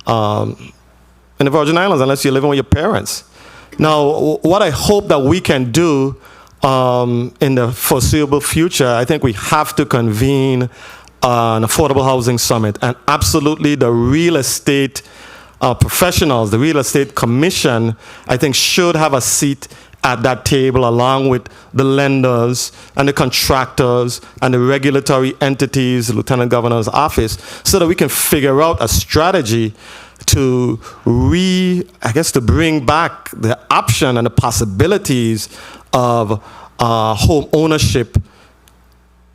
in the Virgin Islands unless you're living with your parents. Now, what I hope that we can do in the foreseeable future, I think we have to convene an affordable housing summit, and absolutely the real estate professionals, the real estate commission, I think should have a seat at that table along with the lenders and the contractors and the regulatory entities, the Lieutenant Governor's office, so that we can figure out a strategy to to bring back the option and the possibilities of home ownership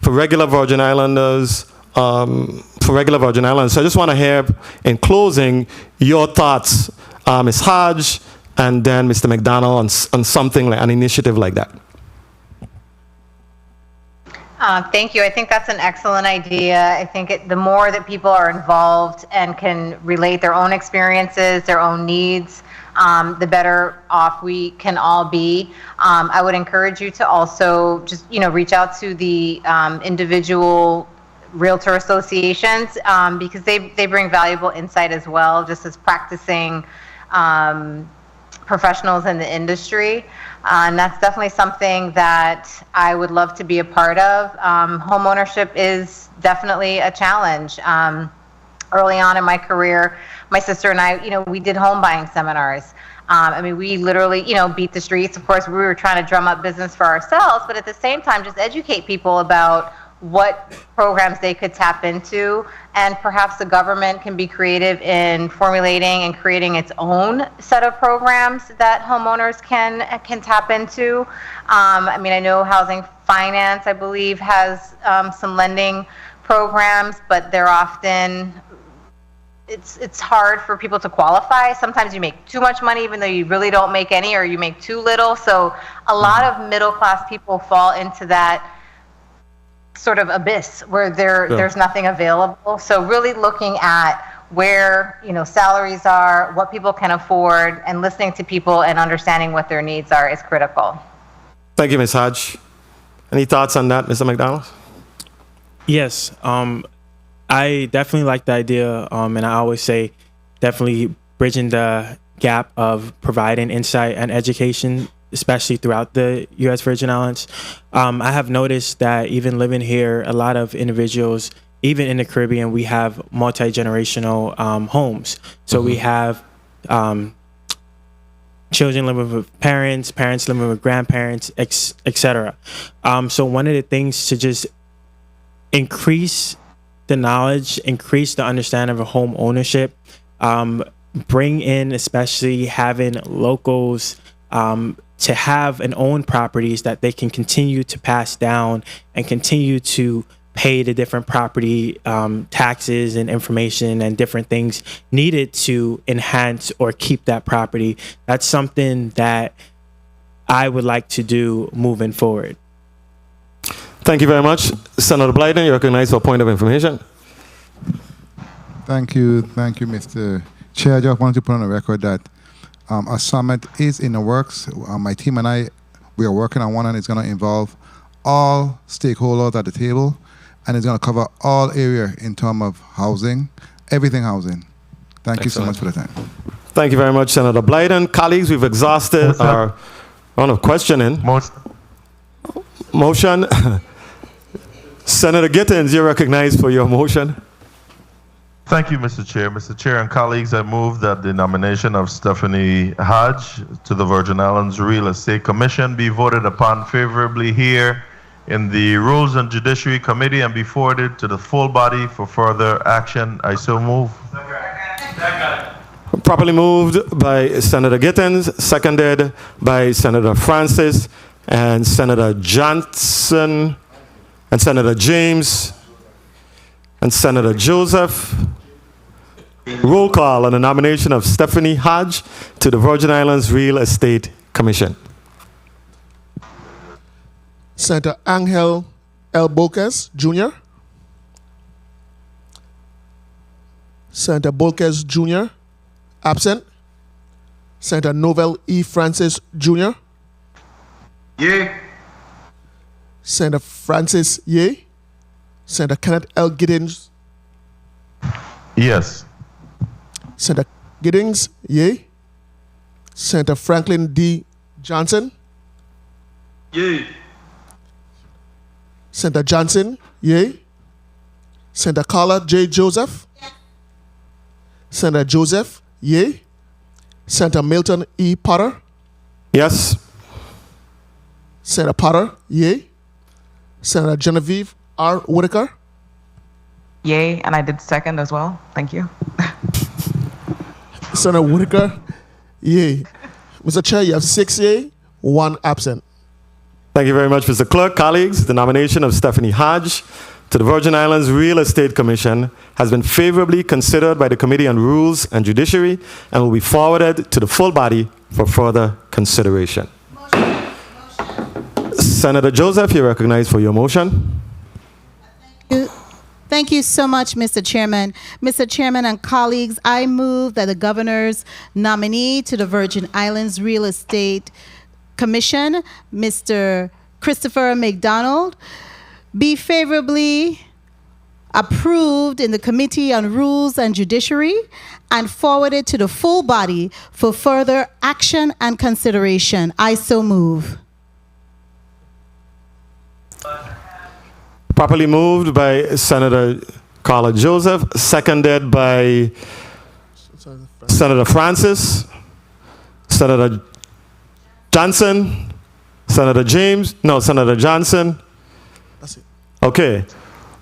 for regular Virgin Islanders, So I just want to hear, in closing, your thoughts, Ms. Hodge, and then Mr. McDonald on something like an initiative like that. Thank you. I think that's an excellent idea. I think the more that people are involved and can relate their own experiences, their own needs, the better off we can all be. I would encourage you to also just, reach out to the individual realtor associations because they bring valuable insight as well, just as practicing professionals in the industry. And that's definitely something that I would love to be a part of. Home ownership is definitely a challenge. Early on in my career, my sister and I, we did home buying seminars. We literally, beat the streets. Of course, we were trying to drum up business for ourselves, but at the same time, just educate people about what programs they could tap into, and perhaps the government can be creative in formulating and creating its own set of programs that homeowners can tap into. I know housing finance, I believe, has some lending programs, but they're often, it's hard for people to qualify. Sometimes you make too much money even though you really don't make any, or you make too little. So a lot of middle class people fall into that sort of abyss where there's nothing available. So really looking at where salaries are, what people can afford, and listening to people and understanding what their needs are is critical. Thank you, Ms. Hodge. Any thoughts on that, Mr. McDonald? Yes, I definitely like the idea, and I always say definitely bridging the gap of providing insight and education, especially throughout the U.S. Virgin Islands. I have noticed that even living here, a lot of individuals, even in the Caribbean, we have multi-generational homes. So we have children living with parents, parents living with grandparents, etc. So one of the things to just increase the knowledge, increase the understanding of home ownership, bring in, especially having locals to have and own properties that they can continue to pass down and continue to pay the different property taxes and information and different things needed to enhance or keep that property. That's something that I would like to do moving forward. Thank you very much. Senator Blyden, you're recognized for a point of information. Thank you, Mr. Chair. I just wanted to put on the record that a summit is in the works. My team and I, we are working on one, and it's going to involve all stakeholders at the table, and it's going to cover all area in terms of housing, everything housing. Thank you so much for the time. Thank you very much, Senator Blyden. Colleagues, we've exhausted our round of questioning. Motion. Senator Gittins, you're recognized for your motion. Thank you, Mr. Chair. Mr. Chair and colleagues, I move that the nomination of Stephanie Hodge to the Virgin Islands Real Estate Commission be voted upon favorably here in the Rules and Judiciary Committee and be forwarded to the full body for further action. I so move. Properly moved by Senator Gittins, seconded by Senator Francis and Senator Johnson and Senator James and Senator Joseph. Roll call on the nomination of Stephanie Hodge to the Virgin Islands Real Estate Commission. Senator Angel L. Bolquez, Jr. Senator Bolquez, Jr. Absent. Senator Novel E. Francis, Jr. Yay. Senator Francis, yay. Senator Kenneth L. Giddings. Yes. Senator Giddings, yay. Senator Franklin D. Johnson. Yay. Senator Johnson, yay. Senator Carla J. Joseph. Senator Joseph, yay. Senator Milton E. Potter. Yes. Senator Potter, yay. Senator Genevieve R. Whitaker. Yay, and I did second as well. Thank you. Senator Whitaker, yay. Mr. Chair, you have 6 yay, 1 absent. Thank you very much, Mr. Clerk. Colleagues, the nomination of Stephanie Hodge to the Virgin Islands Real Estate Commission has been favorably considered by the Committee on Rules and Judiciary and will be forwarded to the full body for further consideration. Senator Joseph, you're recognized for your motion. Thank you so much, Mr. Chairman. Mr. Chairman and colleagues, I move that the governor's nominee to the Virgin Islands Real Estate Commission, Mr. Christopher McDonald, be favorably approved in the Committee on Rules and Judiciary and forwarded to the full body for further action and consideration. I so move. Properly moved by Senator Carla Joseph, seconded by Senator Francis, Senator Johnson, Senator James, no, Senator Johnson. That's it. Okay.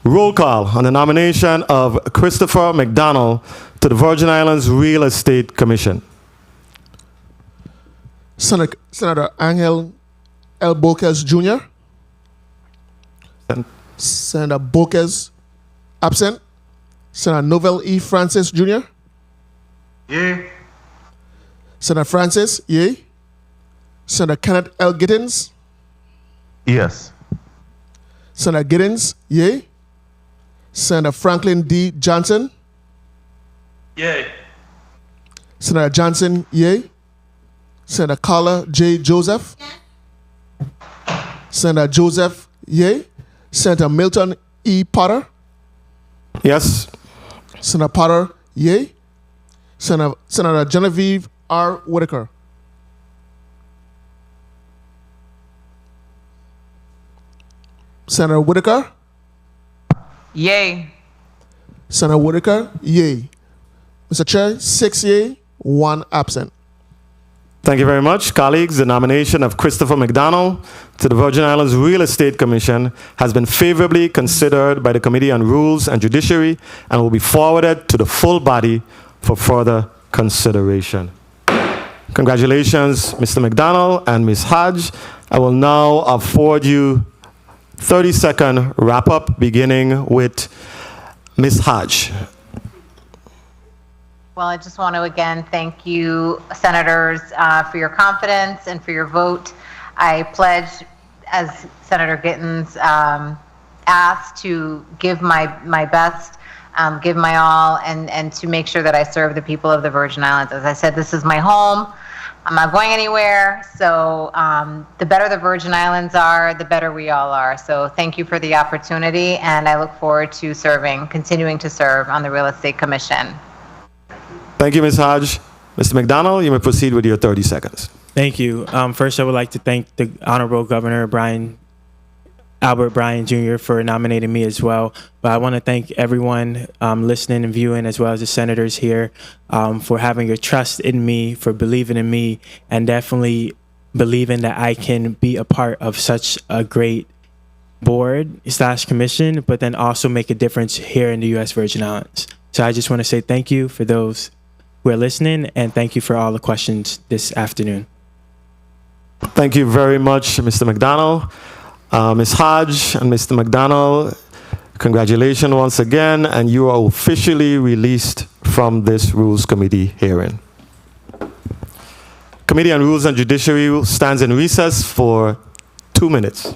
Roll call on the nomination of Christopher McDonald to the Virgin Islands Real Estate Commission. Senator Angel L. Bolquez, Jr. Senator Bolquez, absent. Senator Novel E. Francis, Jr. Yay. Senator Francis, yay. Senator Kenneth L. Giddins. Yes. Senator Giddins, yay. Senator Franklin D. Johnson. Yay. Senator Johnson, yay. Senator Carla J. Joseph. Senator Joseph, yay. Senator Milton E. Potter. Yes. Senator Potter, yay. Senator Genevieve R. Whitaker. Senator Whitaker. Yay. Senator Whitaker, yay. Mr. Chair, 6 yay, 1 absent. Thank you very much. Colleagues, the nomination of Christopher McDonald to the Virgin Islands Real Estate Commission has been favorably considered by the Committee on Rules and Judiciary and will be forwarded to the full body for further consideration. Congratulations, Mr. McDonald and Ms. Hodge. I will now afford you 30-second wrap-up, beginning with Ms. Hodge. Well, I just want to again thank you, senators, for your confidence and for your vote. I pledge as Senator Gittens asked, to give my best, give my all, and to make sure that I serve the people of the Virgin Islands. As I said, this is my home. I'm not going anywhere. So the better the Virgin Islands are, the better we all are. So thank you for the opportunity, and I look forward to continuing to serve on the Real Estate Commission. Thank you, Ms. Hodge. Mr. McDonald, you may proceed with your 30 seconds. Thank you. First, I would like to thank the Honorable Governor Albert Bryan Jr. for nominating me as well. But I want to thank everyone listening and viewing, as well as the senators here, for having your trust in me, for believing in me, and definitely believing that I can be a part of such a great board/commission, but then also make a difference here in the U.S. Virgin Islands. So I just want to say thank you for those who are listening, and thank you for all the questions this afternoon. Thank you very much, Mr. McDonald. Ms. Hodge and Mr. McDonald, congratulations once again, and you are officially released from this Rules Committee hearing. Committee on Rules and Judiciary stands in recess for 2 minutes.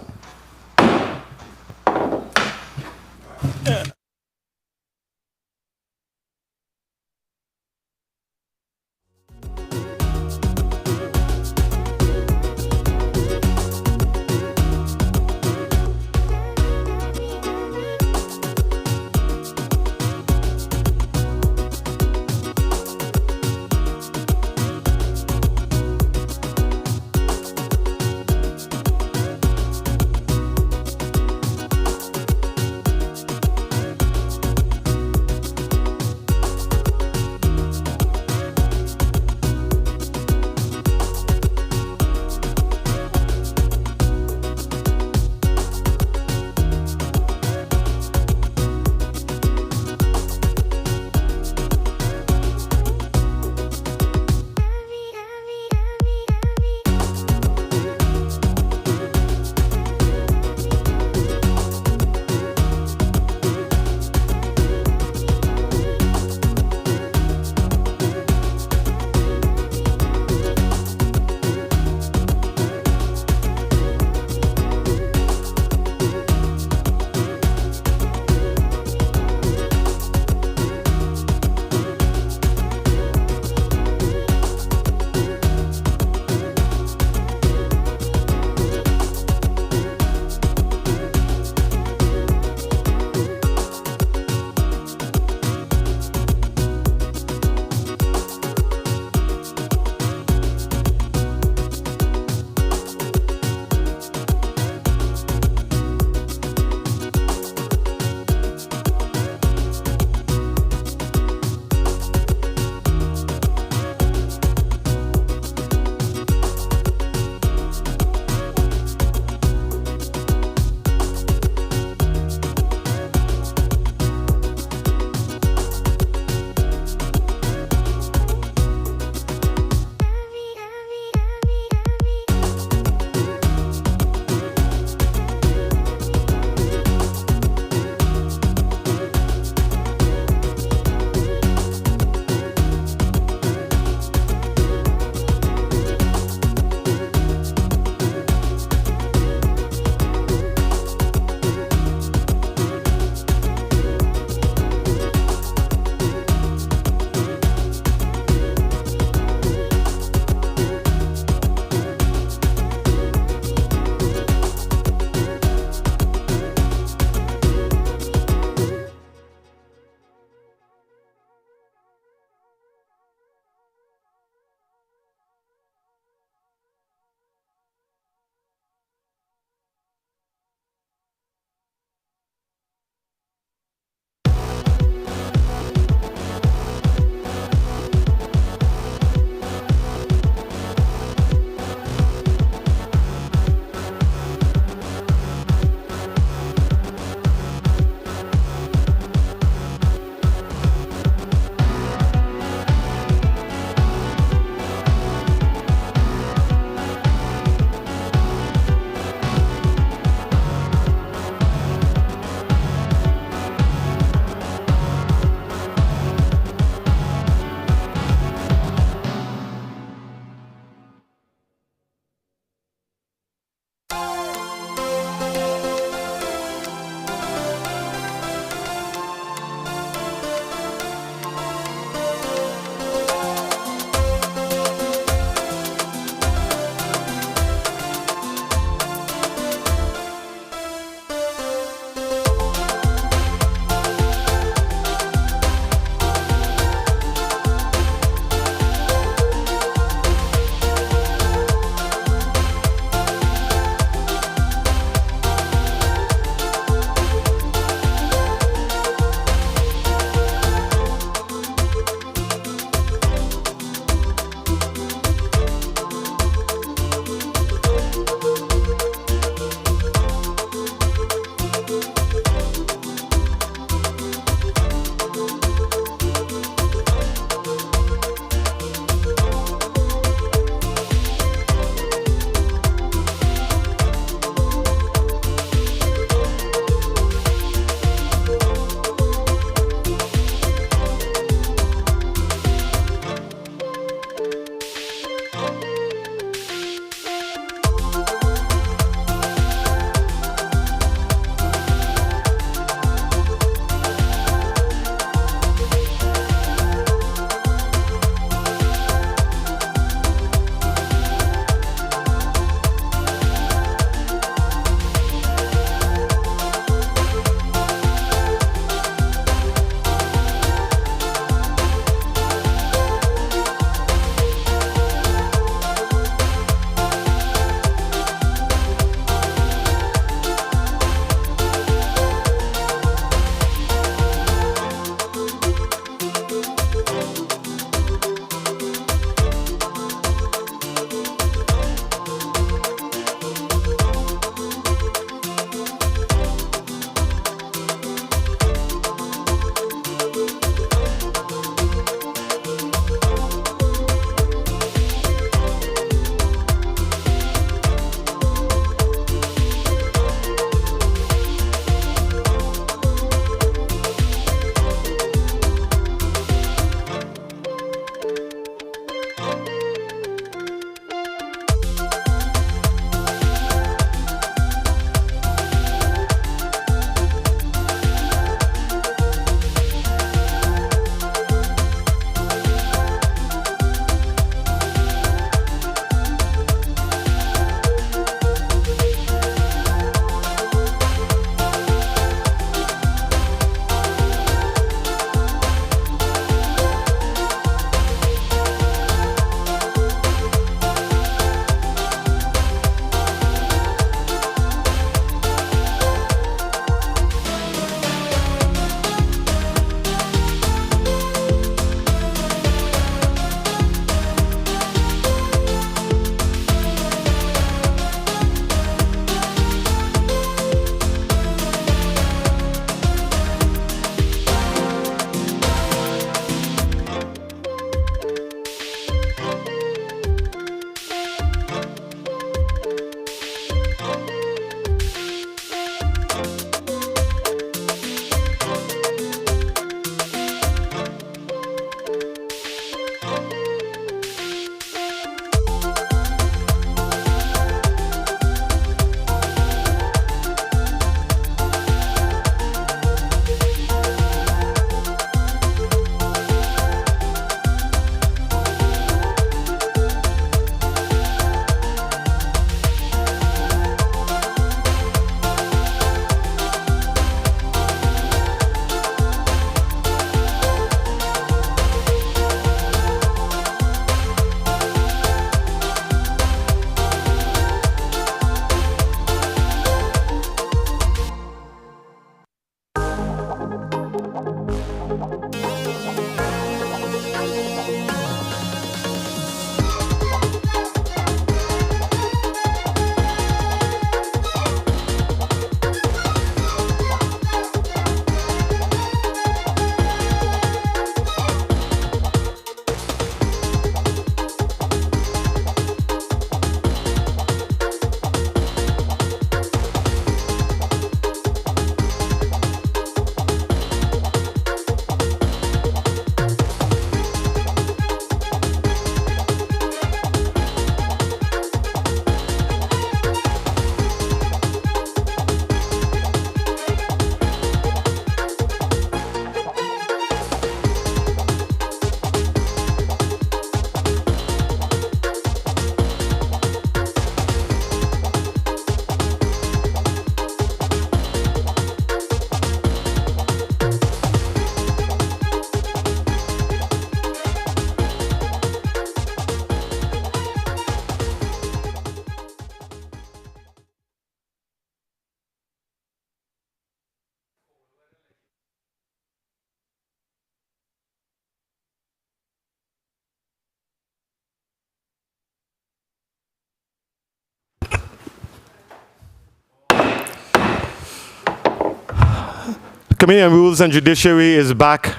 Committee on Rules and Judiciary is back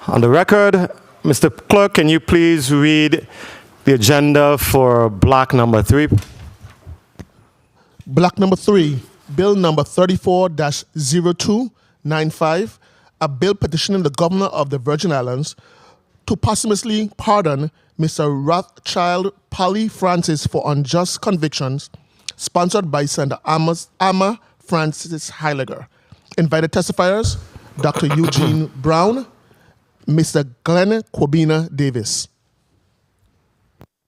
on the record. Mr. Clerk, can you please read the agenda for block number 3? Block number 3, Bill number 34-0295, a bill petitioning the Governor of the Virgin Islands to posthumously pardon Mr. Rothschild Polly Francis for unjust convictions, sponsored by Senator Amma Francis Heiliger. Invited testifiers, Dr. Eugene Brown, Mr. Glenn Kwabena Davis.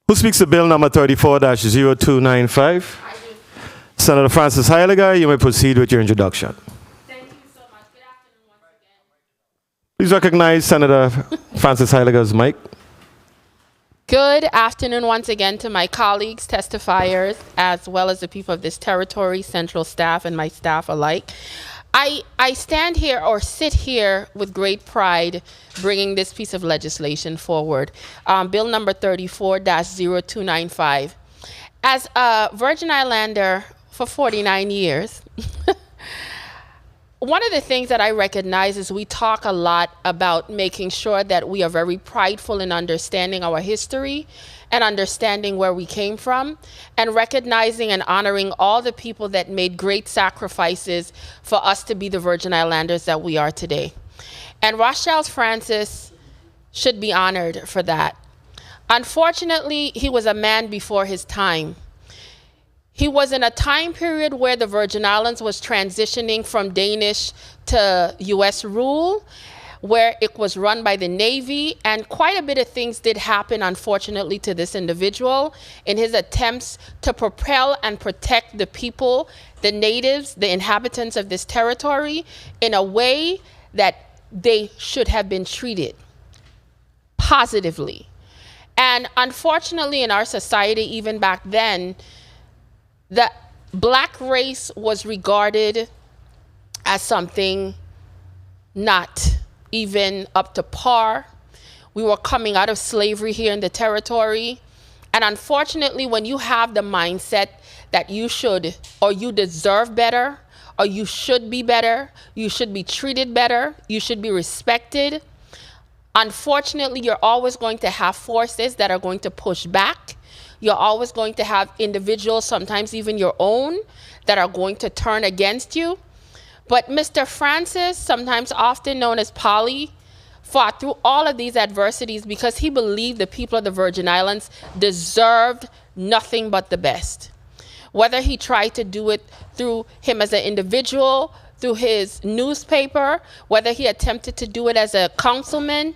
Who speaks to bill number 34-0295? Senator Francis Heiliger, you may proceed with your introduction. Thank you so much. Good afternoon once again. Please recognize Senator Francis Heiliger's mic. Good afternoon once again to my colleagues, testifiers, as well as the people of this territory, central staff, and my staff alike. I stand here or sit here with great pride bringing this piece of legislation forward. Bill number 34-0295. As a Virgin Islander for 49 years, one of the things that I recognize is we talk a lot about making sure that we are very prideful in understanding our history and understanding where we came from, and recognizing and honoring all the people that made great sacrifices for us to be the Virgin Islanders that we are today. And Rothschild Francis should be honored for that. Unfortunately, he was a man before his time. He was in a time period where the Virgin Islands was transitioning from Danish to US rule, where it was run by the Navy, and quite a bit of things did happen, unfortunately, to this individual in his attempts to propel and protect the people, the natives, the inhabitants of this territory in a way that they should have been treated positively. And unfortunately, in our society, even back then, the black race was regarded as something not even up to par. We were coming out of slavery here in the territory. And unfortunately, when you have the mindset that you should, or you deserve better, or you should be better, you should be treated better, you should be respected, unfortunately, you're always going to have forces that are going to push back. You're always going to have individuals, sometimes even your own, that are going to turn against you. But Mr. Francis, sometimes often known as Polly, fought through all of these adversities because he believed the people of the Virgin Islands deserved nothing but the best. Whether he tried to do it through him as an individual, through his newspaper, whether he attempted to do it as a councilman,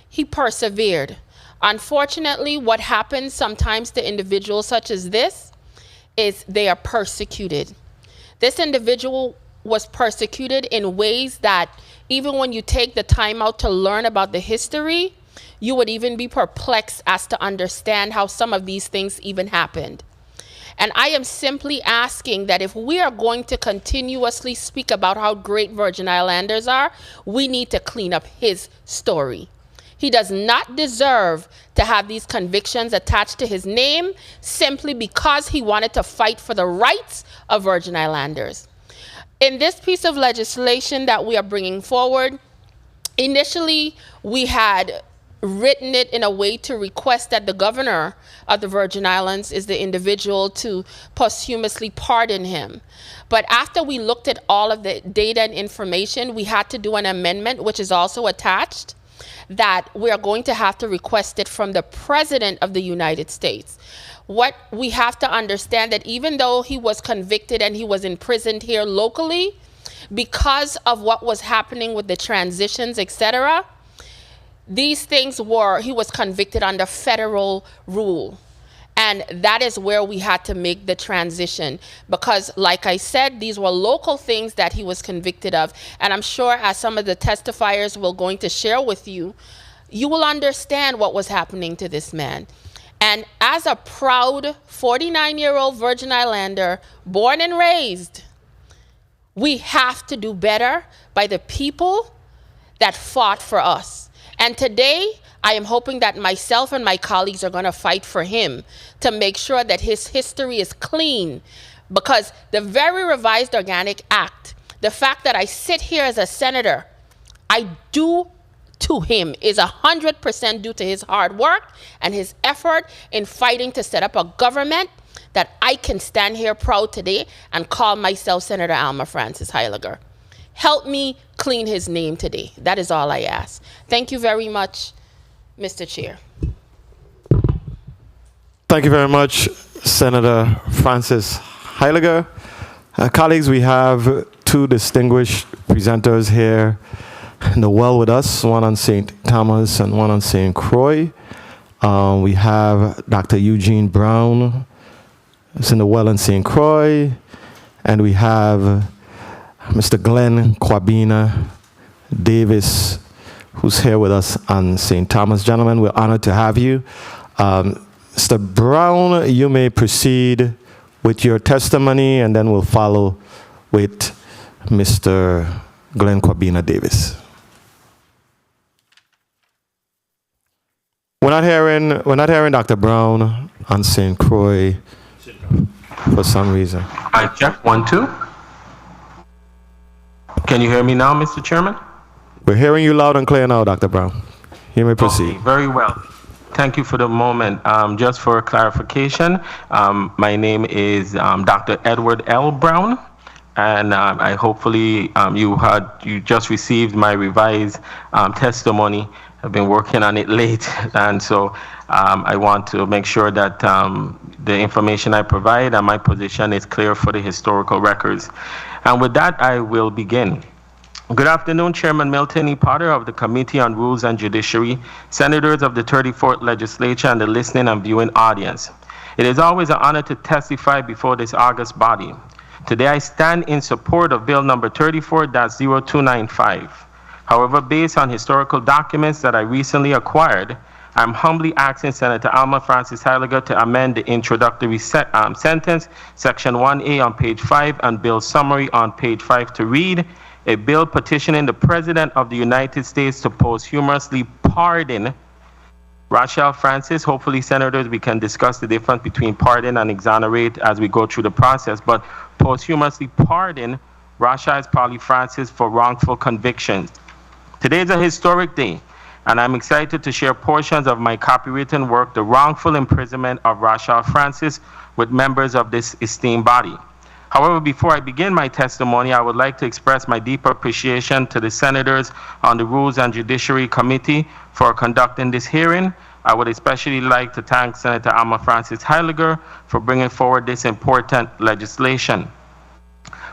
he persevered. Unfortunately, what happens sometimes to individuals such as this is they are persecuted. This individual was persecuted in ways that even when you take the time out to learn about the history, you would even be perplexed as to understand how some of these things even happened. And I am simply asking that if we are going to continuously speak about how great Virgin Islanders are, we need to clean up his story. He does not deserve to have these convictions attached to his name simply because he wanted to fight for the rights of Virgin Islanders. In this piece of legislation that we are bringing forward, initially we had written it in a way to request that the governor of the Virgin Islands is the individual to posthumously pardon him. But after we looked at all of the data and information, we had to do an amendment, which is also attached, that we are going to have to request it from the President of the United States. What we have to understand that even though he was convicted and he was imprisoned here locally, because of what was happening with the transitions, etc., these things were, he was convicted under federal rule. And that is where we had to make the transition because, like I said, these were local things that he was convicted of. And I'm sure as some of the testifiers will going to share with you, you will understand what was happening to this man. And as a proud 49-year-old Virgin Islander, born and raised, we have to do better by the people that fought for us. And today, I am hoping that myself and my colleagues are going to fight for him to make sure that his history is clean, because the very revised Organic Act The fact that I sit here as a senator, I do to him is 100% due to his hard work and his effort in fighting to set up a government that I can stand here proud today and call myself Senator Alma Francis Heiliger. Help me clean his name today. That is all I ask. Thank you very much, Mr. Chair. Thank you very much, Senator Francis Heiliger. Colleagues, we have two distinguished presenters here in the well with us, one on St. Thomas and one on St. Croix. We have Dr. Eugene Brown, who's in the well in St. Croix, and we have Mr. Glenn Kwabena Davis, who's here with us on St. Thomas. Gentlemen, we're honored to have you. Mr. Brown, you may proceed with your testimony, and then we'll follow with Mr. Glenn Kwabena Davis. We're not hearing Dr. Brown on St. Croix for some reason. I check 1, 2. Can you hear me now, Mr. Chairman? We're hearing you loud and clear now, Dr. Brown. You may proceed. Okay, very well. Thank you for the moment. Just for clarification, my name is Dr. Edward L. Brown, and I hopefully you just received my revised testimony. I've been working on it late, and so I want to make sure that the information I provide and my position is clear for the historical records. And with that, I will begin. Good afternoon, Chairman Milton E. Potter of the Committee on Rules and Judiciary, Senators of the 34th Legislature, and the listening and viewing audience. It is always an honor to testify before this august body. Today, I stand in support of Bill number 34-0295. However, based on historical documents that I recently acquired, I'm humbly asking Senator Alma Francis Heiliger to amend the introductory sentence, Section 1A on page 5, and Bill summary on page 5 to read, a bill petitioning the President of the United States to posthumously pardon Rachel Francis. Hopefully, Senators, we can discuss the difference between pardon and exonerate as we go through the process, but posthumously pardon Rachel Polly Francis for wrongful convictions. Today is a historic day, and I'm excited to share portions of my copywritten work, The Wrongful Imprisonment of Rachel Francis, with members of this esteemed body. However, before I begin my testimony, I would like to express my deep appreciation to the Senators on the Rules and Judiciary Committee for conducting this hearing. I would especially like to thank Senator Alma Francis Heiliger for bringing forward this important legislation.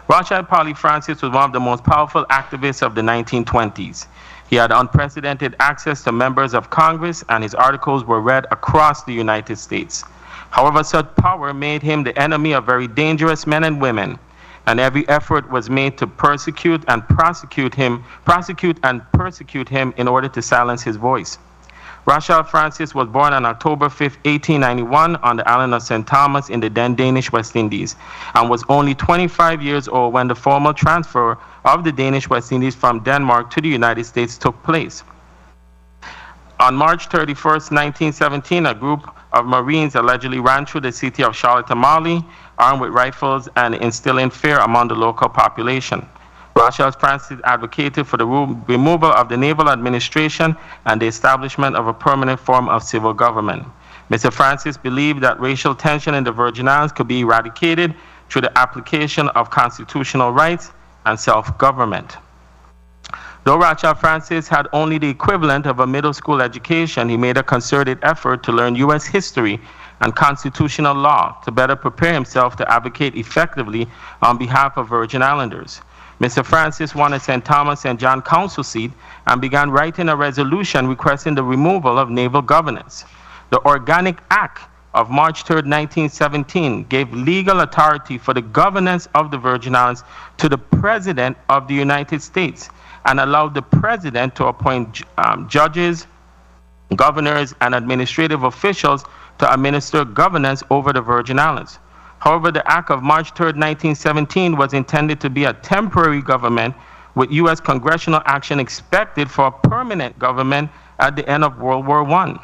Rachel Polly Francis was one of the most powerful activists of the 1920s. He had unprecedented access to members of Congress, and his articles were read across the United States. However, such power made him the enemy of very dangerous men and women, and every effort was made to persecute and persecute him in order to silence his voice. Rachel Francis was born on October 5, 1891 on the island of St. Thomas in the then Danish West Indies, and was only 25 years old when the formal transfer of the Danish West Indies from Denmark to the United States took place. On March 31, 1917, a group of Marines allegedly ran through the city of Charlotte-Amalie, armed with rifles and instilling fear among the local population. Rachel Francis advocated for the removal of the naval administration and the establishment of a permanent form of civil government. Mr. Francis believed that racial tension in the Virgin Islands could be eradicated through the application of constitutional rights and self-government. Though Rachel Francis had only the equivalent of a middle school education, he made a concerted effort to learn U.S. history and constitutional law to better prepare himself to advocate effectively on behalf of Virgin Islanders. Mr. Francis won a St. Thomas and John council seat and began writing a resolution requesting the removal of naval governance. The Organic Act of March 3, 1917 gave legal authority for the governance of the Virgin Islands to the President of the United States and allowed the President to appoint judges, governors, and administrative officials to administer governance over the Virgin Islands. However, the Act of March 3, 1917 was intended to be a temporary government with U.S. congressional action expected for a permanent government at the end of World War I.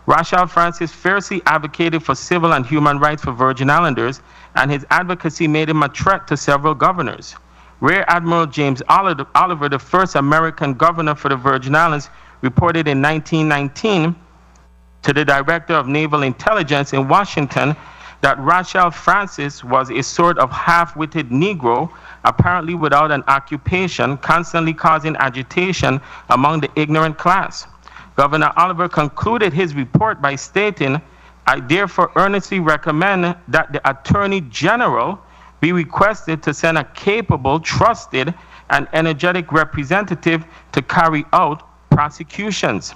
Rachel Francis fiercely advocated for civil and human rights for Virgin Islanders, and his advocacy made him a threat to several governors. Rear Admiral James Oliver, the first American governor for the Virgin Islands, reported in 1919 to the Director of Naval Intelligence in Washington that Rachel Francis was a sort of half-witted Negro, apparently without an occupation, constantly causing agitation among the ignorant class. Governor Oliver concluded his report by stating, "I therefore earnestly recommend that the Attorney General be requested to send a capable, trusted, and energetic representative to carry out prosecutions."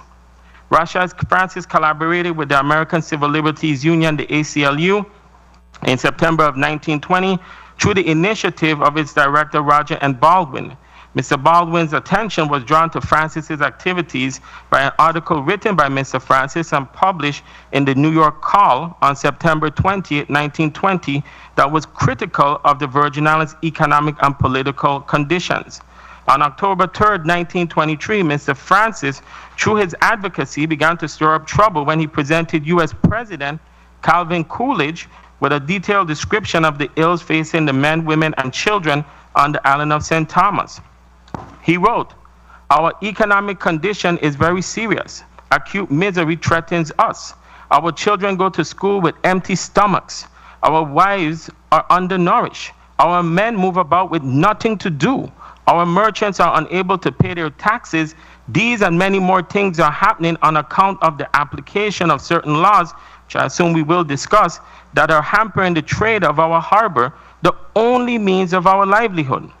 Rachel Francis collaborated with the American Civil Liberties Union, the ACLU, in September of 1920 through the initiative of its director, Roger N. Baldwin. Mr. Baldwin's attention was drawn to Francis's activities by an article written by Mr. Francis and published in the New York Call on September 20, 1920, that was critical of the Virgin Islands' economic and political conditions. On October 3, 1923, Mr. Francis, through his advocacy, began to stir up trouble when he presented U.S. President Calvin Coolidge with a detailed description of the ills facing the men, women, and children on the island of St. Thomas. He wrote, "Our economic condition is very serious. Acute misery threatens us. Our children go to school with empty stomachs. Our wives are undernourished. Our men move about with nothing to do. Our merchants are unable to pay their taxes. These and many more things are happening on account of the application of certain laws, which I assume we will discuss, that are hampering the trade of our harbor, the only means of our livelihood."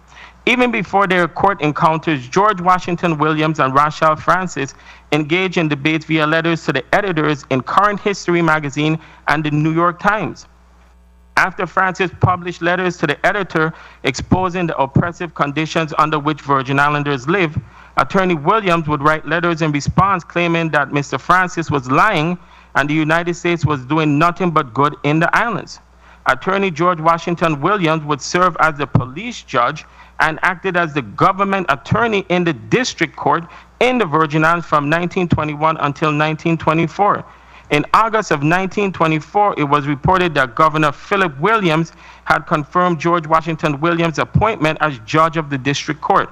Even before their court encounters, George Washington Williams and Rachel Francis engaged in debates via letters to the editors in Current History magazine and the New York Times. After Francis published letters to the editor exposing the oppressive conditions under which Virgin Islanders live, Attorney Williams would write letters in response claiming that Mr. Francis was lying and the United States was doing nothing but good in the islands. Attorney George Washington Williams would serve as the police judge and acted as the government attorney in the district court in the Virgin Islands from 1921 until 1924. In August of 1924, it was reported that Governor Philip Williams had confirmed George Washington Williams' appointment as judge of the district court.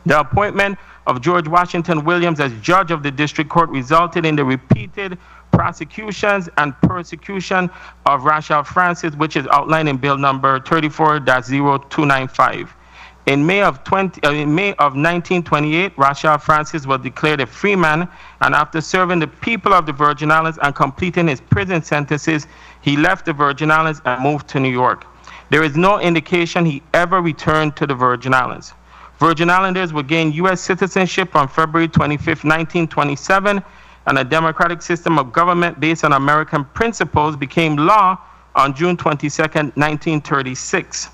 The appointment of George Washington Williams as judge of the district court resulted in the repeated prosecutions and persecution of Rachel Francis, which is outlined in Bill number 34-0295. In May of 1928, Rachel Francis was declared a free man, and after serving the people of the Virgin Islands and completing his prison sentences, he left the Virgin Islands and moved to New York. There is no indication he ever returned to the Virgin Islands. Virgin Islanders would gain U.S. citizenship on February 25, 1927, and a democratic system of government based on American principles became law on June 22, 1936.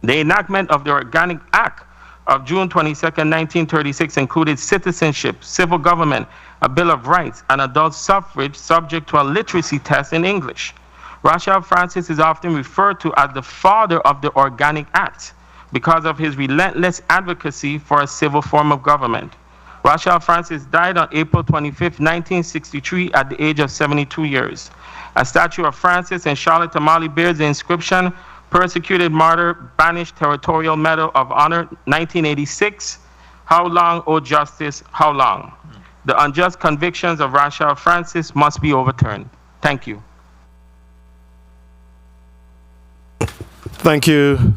The enactment of the Organic Act of June 22, 1936 included citizenship, civil government, a Bill of Rights, and adult suffrage subject to a literacy test in English. Rachel Francis is often referred to as the father of the Organic Act because of his relentless advocacy for a civil form of government. Rachel Francis died on April 25, 1963 at the age of 72 years. A statue of Francis in Charlotte Tamale bears the inscription, "Persecuted Martyr, Banished Territorial Medal of Honor, 1986. How long, O justice, how long?" The unjust convictions of Rachel Francis must be overturned. Thank you. Thank you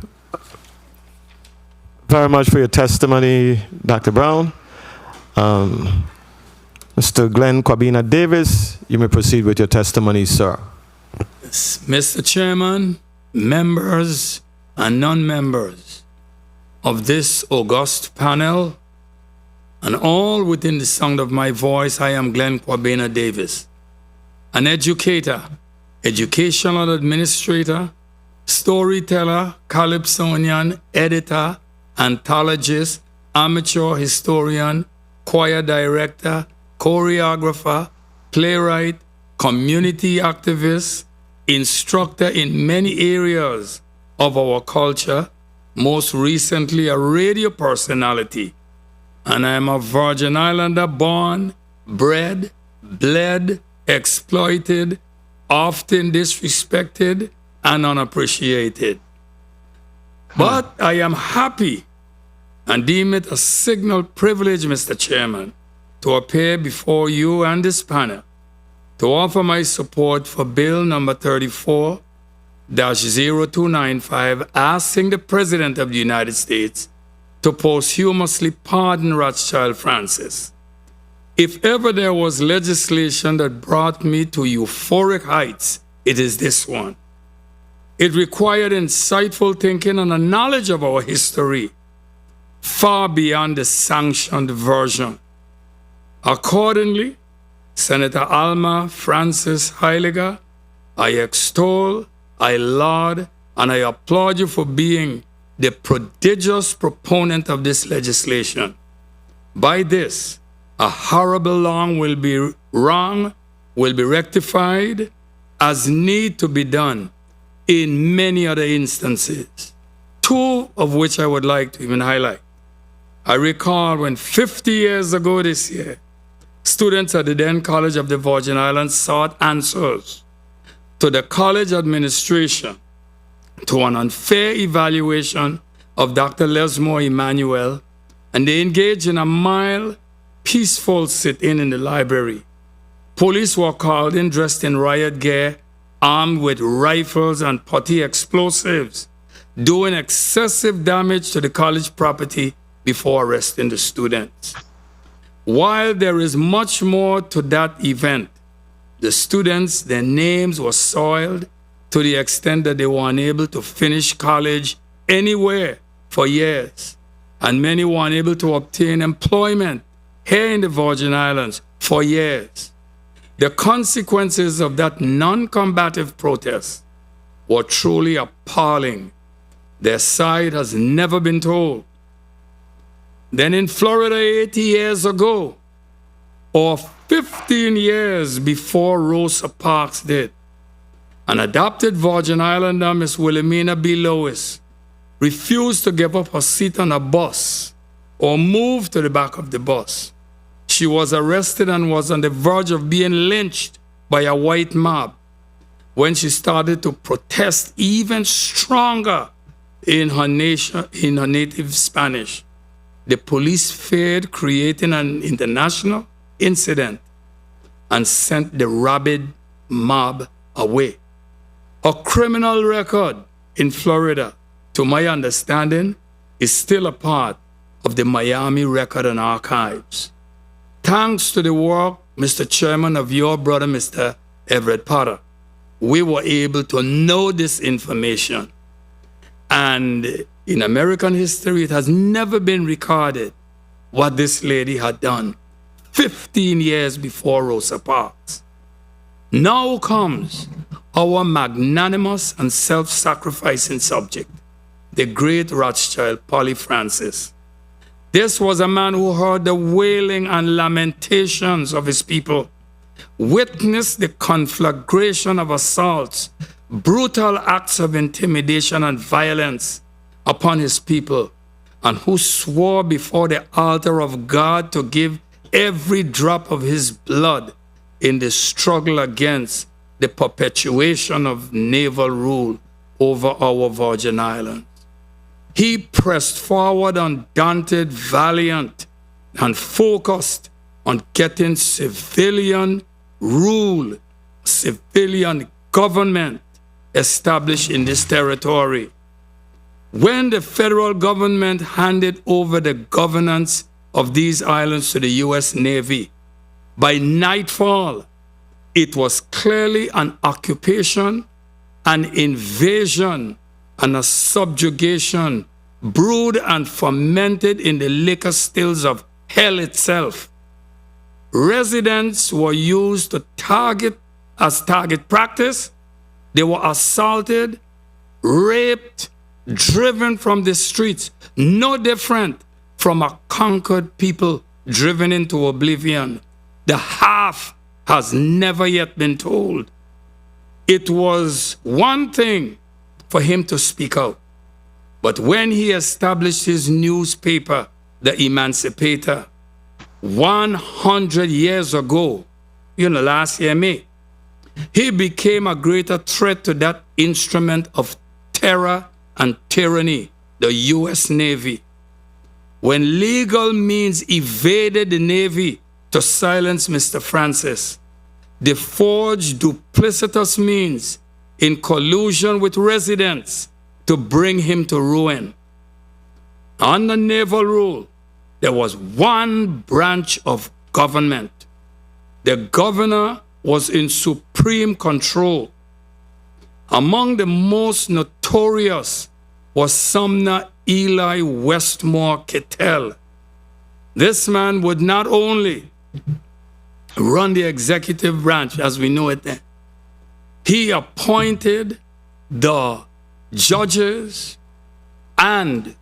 very much for your testimony, Dr. Brown. Mr. Glenn Kwabena Davis, you may proceed with your testimony, sir. Mr. Chairman, members and non-members of this august panel, and all within the sound of my voice, I am Glenn Kwabena Davis, an educator, educational administrator, storyteller, calypsonian, editor, anthologist, amateur historian, choir director, choreographer, playwright, community activist, instructor in many areas of our culture, most recently a radio personality. And I am a Virgin Islander born, bred, bled, exploited, often disrespected, and unappreciated. But I am happy and deem it a signal privilege, Mr. Chairman, to appear before you and this panel to offer my support for Bill number 34-0295, asking the President of the United States to posthumously pardon Rothschild Francis. If ever there was legislation that brought me to euphoric heights, it is this one. It required insightful thinking and a knowledge of our history, far beyond the sanctioned version. Accordingly, Senator Alma Francis Heiliger, I extol, I laud, and I applaud you for being the prodigious proponent of this legislation. By this, a horrible wrong will be rectified as need to be done in many other instances, two of which I would like to even highlight. I recall when 50 years ago this year, students at the then College of the Virgin Islands sought answers to the college administration to an unfair evaluation of Dr. Lesmore Emmanuel, and they engaged in a mild, peaceful sit-in in the library. Police were called in dressed in riot gear, armed with rifles and putty explosives, doing excessive damage to the college property before arresting the students. While there is much more to that event, the students, their names were soiled to the extent that they were unable to finish college anywhere for years, and many were unable to obtain employment here in the Virgin Islands for years. The consequences of that non-combative protest were truly appalling. Their side has never been told. Then in Florida 80 years ago, or 15 years before Rosa Parks did, an adopted Virgin Islander, Miss Wilhelmina B. Lewis, refused to give up her seat on a bus or move to the back of the bus. She was arrested and was on the verge of being lynched by a white mob when she started to protest even stronger in her native Spanish. The police feared creating an international incident and sent the rabid mob away. A criminal record in Florida, to my understanding, is still a part of the Miami Record and Archives. Thanks to the work, Mr. Chairman, of your brother, Mr. Everett Potter, we were able to know this information. And in American history, it has never been recorded what this lady had done 15 years before Rosa Parks. Now comes our magnanimous and self-sacrificing subject, the great Rothschild Polly Francis. This was a man who heard the wailing and lamentations of his people, witnessed the conflagration of assaults, brutal acts of intimidation and violence upon his people, and who swore before the altar of God to give every drop of his blood in the struggle against the perpetuation of naval rule over our Virgin Islands. He pressed forward undaunted, valiant, and focused on getting civilian rule, civilian government established in this territory. When the federal government handed over the governance of these islands to the U.S. Navy, by nightfall, it was clearly an occupation, an invasion, and a subjugation brewed and fermented in the liquor stills of hell itself. Residents were used to target practice. They were assaulted, raped, driven from the streets, no different from a conquered people driven into oblivion. The half has never yet been told. It was one thing for him to speak out, but when he established his newspaper, The Emancipator, 100 years ago, last year, May, he became a greater threat to that instrument of terror and tyranny the U.S. Navy. When legal means evaded the Navy to silence Mr. Francis, they forged duplicitous means in collusion with residents to bring him to ruin. Under naval rule, there was one branch of government. The governor was in supreme control. Among the most notorious was Sumner Eli Westmore Kittel. This man would not only run the executive branch as we know it then, he appointed the judges, and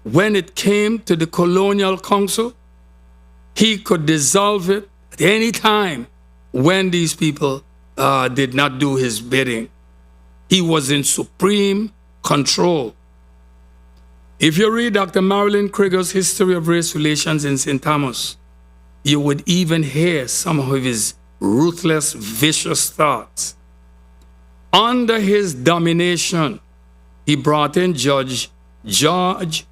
when it came to the colonial council, he could dissolve it at any time when these people did not do his bidding. He was in supreme control. If you read Dr. Marilyn Krieger's History of Race Relations in St. Thomas, you would even hear some of his ruthless, vicious thoughts. Under his domination, he brought in Judge George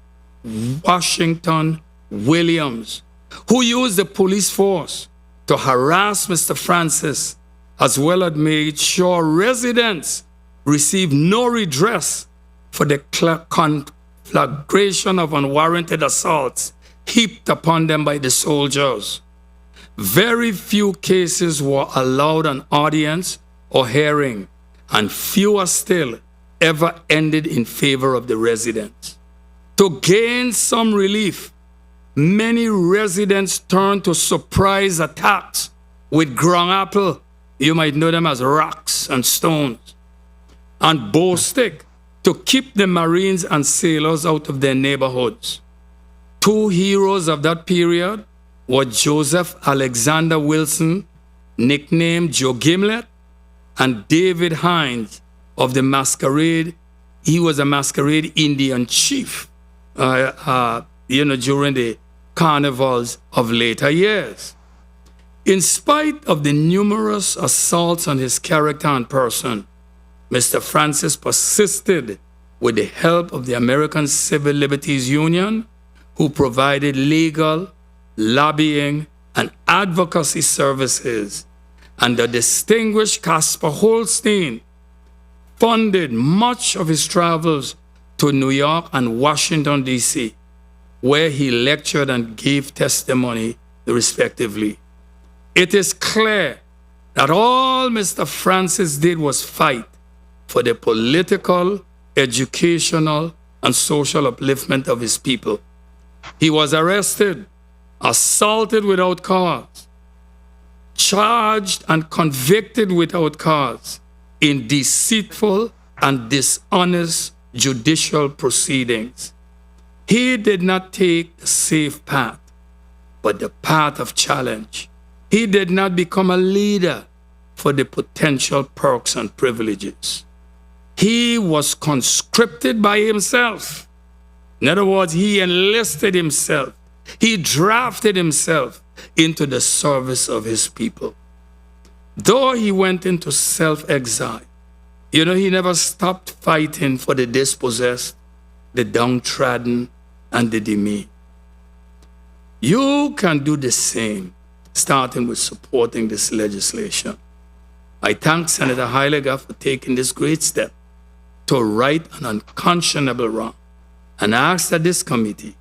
Washington Williams, who used the police force to harass Mr. Francis, as well as made sure residents received no redress for the conflagration of unwarranted assaults heaped upon them by the soldiers. Very few cases were allowed an audience or hearing, and fewer still ever ended in favor of the residents. To gain some relief, many residents turned to surprise attacks with ground apple, you might know them as rocks and stones, and bow stick to keep the Marines and sailors out of their neighborhoods. Two heroes of that period were Joseph Alexander Wilson, nicknamed Joe Gimlet, and David Hines of the Masquerade. He was a Masquerade Indian chief, during the carnivals of later years. In spite of the numerous assaults on his character and person, Mr. Francis persisted with the help of the American Civil Liberties Union, who provided legal, lobbying, and advocacy services, and the distinguished Caspar Holstein funded much of his travels to New York and Washington, D.C., where he lectured and gave testimony respectively. It is clear that all Mr. Francis did was fight for the political, educational, and social upliftment of his people. He was arrested, assaulted without cause, charged and convicted without cause in deceitful and dishonest judicial proceedings. He did not take the safe path, but the path of challenge. He did not become a leader for the potential perks and privileges. He was conscripted by himself. In other words, he enlisted himself. He drafted himself into the service of his people. Though he went into self-exile, he never stopped fighting for the dispossessed, the downtrodden, and the demeaned. You can do the same, starting with supporting this legislation. I thank Senator Heiliger for taking this great step to right an unconscionable wrong, and ask that this committee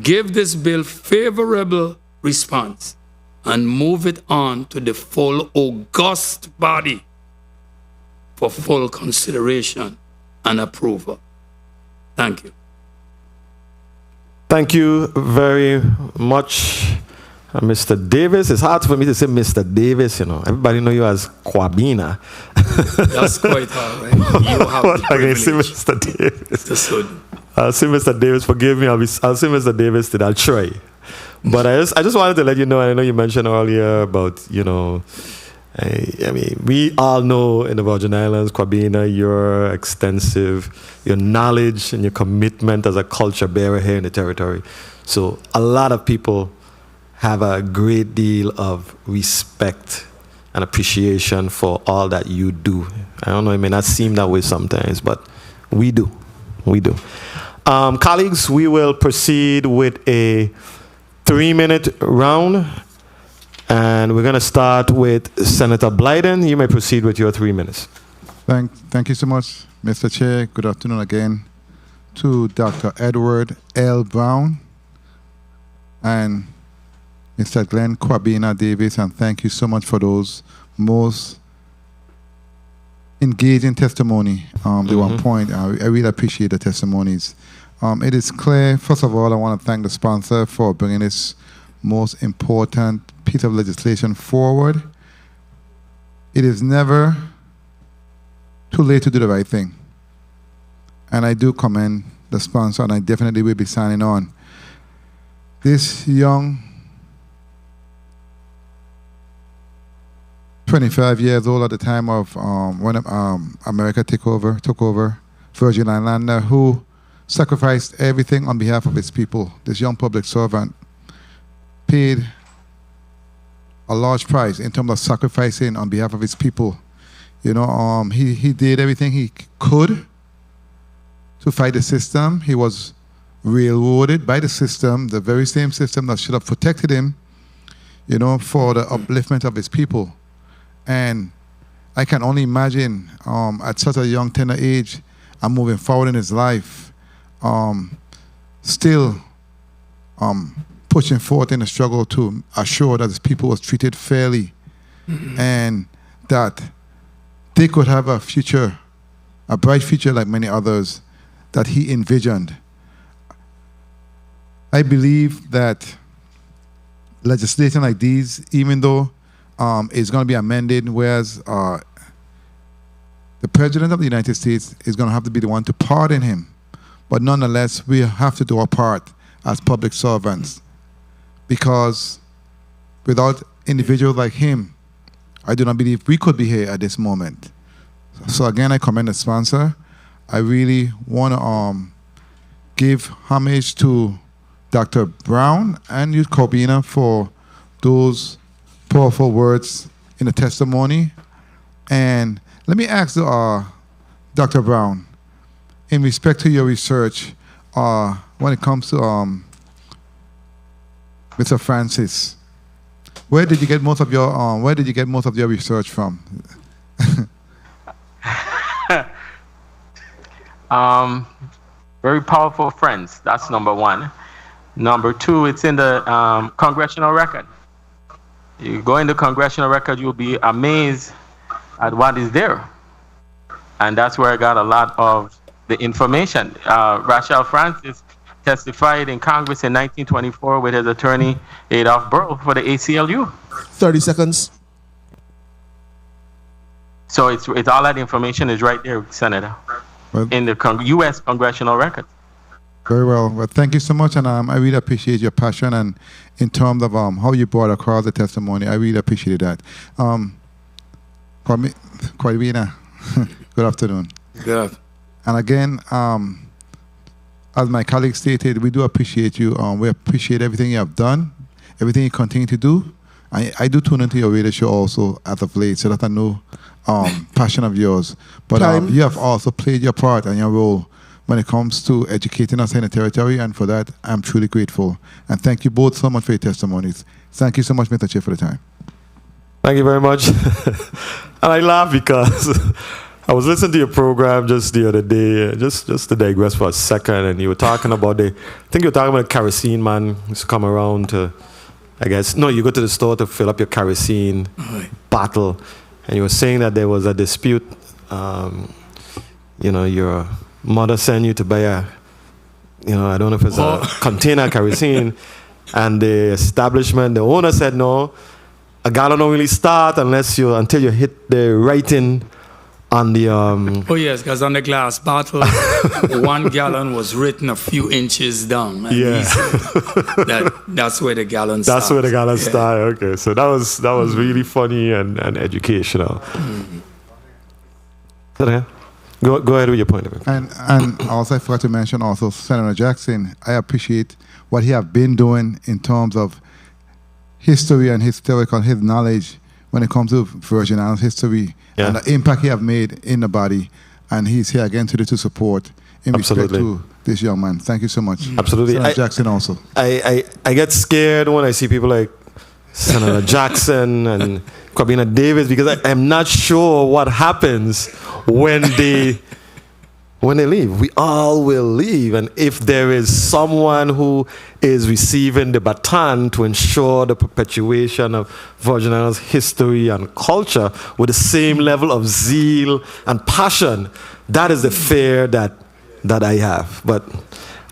give this bill favorable response and move it on to the full august body for full consideration and approval. Thank you. Thank you very much, Mr. Davis. It's hard for me to say Mr. Davis, Everybody know you as Kwabena. That's quite hard, right? You have the privilege. Say Mr. Davis. I'll say Mr. Davis. Forgive me. I'll say Mr. Davis today. I'll try. But I just wanted to let you know, I know you mentioned earlier about, we all know in the Virgin Islands, Kwabena, your knowledge and your commitment as a culture bearer here in the territory. So a lot of people have a great deal of respect and appreciation for all that you do. I don't know, it may not seem that way sometimes, but we do. We do. Colleagues, we will proceed with a 3-minute round. And we're going to start with Senator Blyden. You may proceed with your 3 minutes. Thank you so much, Mr. Chair. Good afternoon again to Dr. Edward L. Brown and Mr. Glenn Kwabena Davis, and thank you so much for those most engaging testimony. They were on point. I really appreciate the testimonies. It is clear, first of all, I want to thank the sponsor for bringing this most important piece of legislation forward. It is never too late to do the right thing. And I do commend the sponsor, and I definitely will be signing on. This young 25 years old at the time of when America took over Virgin Islander, who sacrificed everything on behalf of his people. This young public servant paid a large price in terms of sacrificing on behalf of his people. You know, he did everything he could to fight the system. He was railroaded by the system, the very same system that should have protected him, you know, for the upliftment of his people. And I can only imagine at such a young, tender age and moving forward in his life, still pushing forth in the struggle to assure that his people was treated fairly and that they could have a future, a bright future like many others that he envisioned. I believe that legislation like these, even though is going to be amended, whereas the President of the United States is going to have to be the one to pardon him. But nonetheless, we have to do our part as public servants, because without individuals like him, I do not believe we could be here at this moment. So again, I commend the sponsor. I really want to give homage to Dr. Brown and Youth Kwabena for those powerful words in the testimony. And let me ask Dr. Brown, in respect to your research, when it comes to Mr. Francis, where did you get most of your research from? Very powerful friends. That's number one. Number two, it's in the congressional record. You go in the congressional record, you'll be amazed at what is there. And that's where I got a lot of the information. Rachel Francis testified in Congress in 1924 with his attorney Adolph Burl for the ACLU. 30 seconds. So it's all that information is right there, Senator, in the U.S. congressional record. Very well. Well, thank you so much, and I really appreciate your passion and in terms of how you brought across the testimony. I really appreciate that. Kwabena, good afternoon. Good. And again, as my colleague stated, we do appreciate you. We appreciate everything you have done, everything you continue to do. I do tune into your radio show also as of late, so that I know passion of yours. But you have also played your part and your role when it comes to educating us in the territory, and for that, I'm truly grateful. And thank you both so much for your testimonies. Thank you so much, Mr. Chair, for the time. Thank you very much. And I laugh because I was listening to your program just the other day, just to digress for a second, and you were talking about I think you were talking about a kerosene man who's come around to, I guess, no, you go to the store to fill up your kerosene bottle, and you were saying that there was a dispute, your mother sent you to buy I don't know if it's a container kerosene, and the establishment, the owner said, no, a gallon don't really start until you hit the writing on the Oh yes, because on the glass bottle, 1 gallon was written a few inches down. And that's where the gallon starts. That's where the gallon starts. Okay, so that was really funny and educational. Go ahead with your point of view. And also I forgot to mention also Senator Jackson. I appreciate what he have been doing in terms of history and his knowledge when it comes to Virgin Islands history and the impact he have made in the body. And he's here again today to support in respect to this young man. Thank you so much. Absolutely. Senator Jackson also. I get scared when I see people like Senator Jackson and Kwabena Davis, because I'm not sure what happens when they leave. We all will leave, and if there is someone who is receiving the baton to ensure the perpetuation of Virgin Islands history and culture with the same level of zeal and passion, that is the fear that I have. But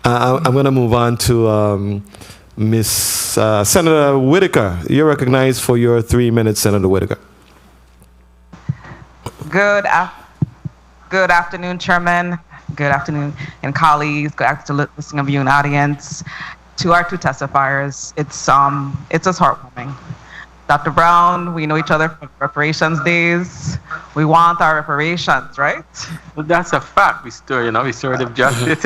I'm going to move on to Miss Senator Whitaker. You're recognized for your 3 minutes, Senator Whitaker. Good afternoon, Chairman. Good afternoon, and colleagues. Good afternoon, listening viewing audience. To our two testifiers, it's just heartwarming. Dr. Brown, we know each other from reparations days. We want our reparations, right? Well, that's a fact. Restorative justice.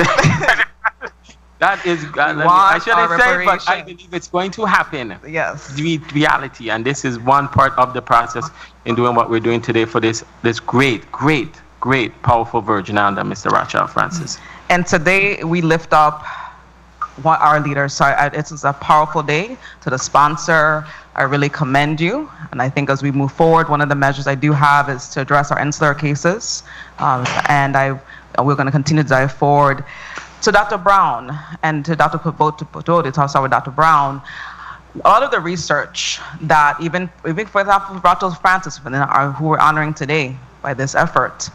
That is, I shouldn't say, but I believe it's going to happen. Yes. Reality, and this is one part of the process in doing what we're doing today for this great, powerful Virgin Island, Mr. Rachel Francis. And today we lift up our leaders. So it is a powerful day. To the sponsor, I really commend you. And I think as we move forward, one of the measures I do have is to address our insular cases. And we're going to continue to dive forward. To Dr. Brown and to Dr. Pododi, to start with Dr. Brown, a lot of the research that even for example, Rachel Francis, who we're honoring today by this effort,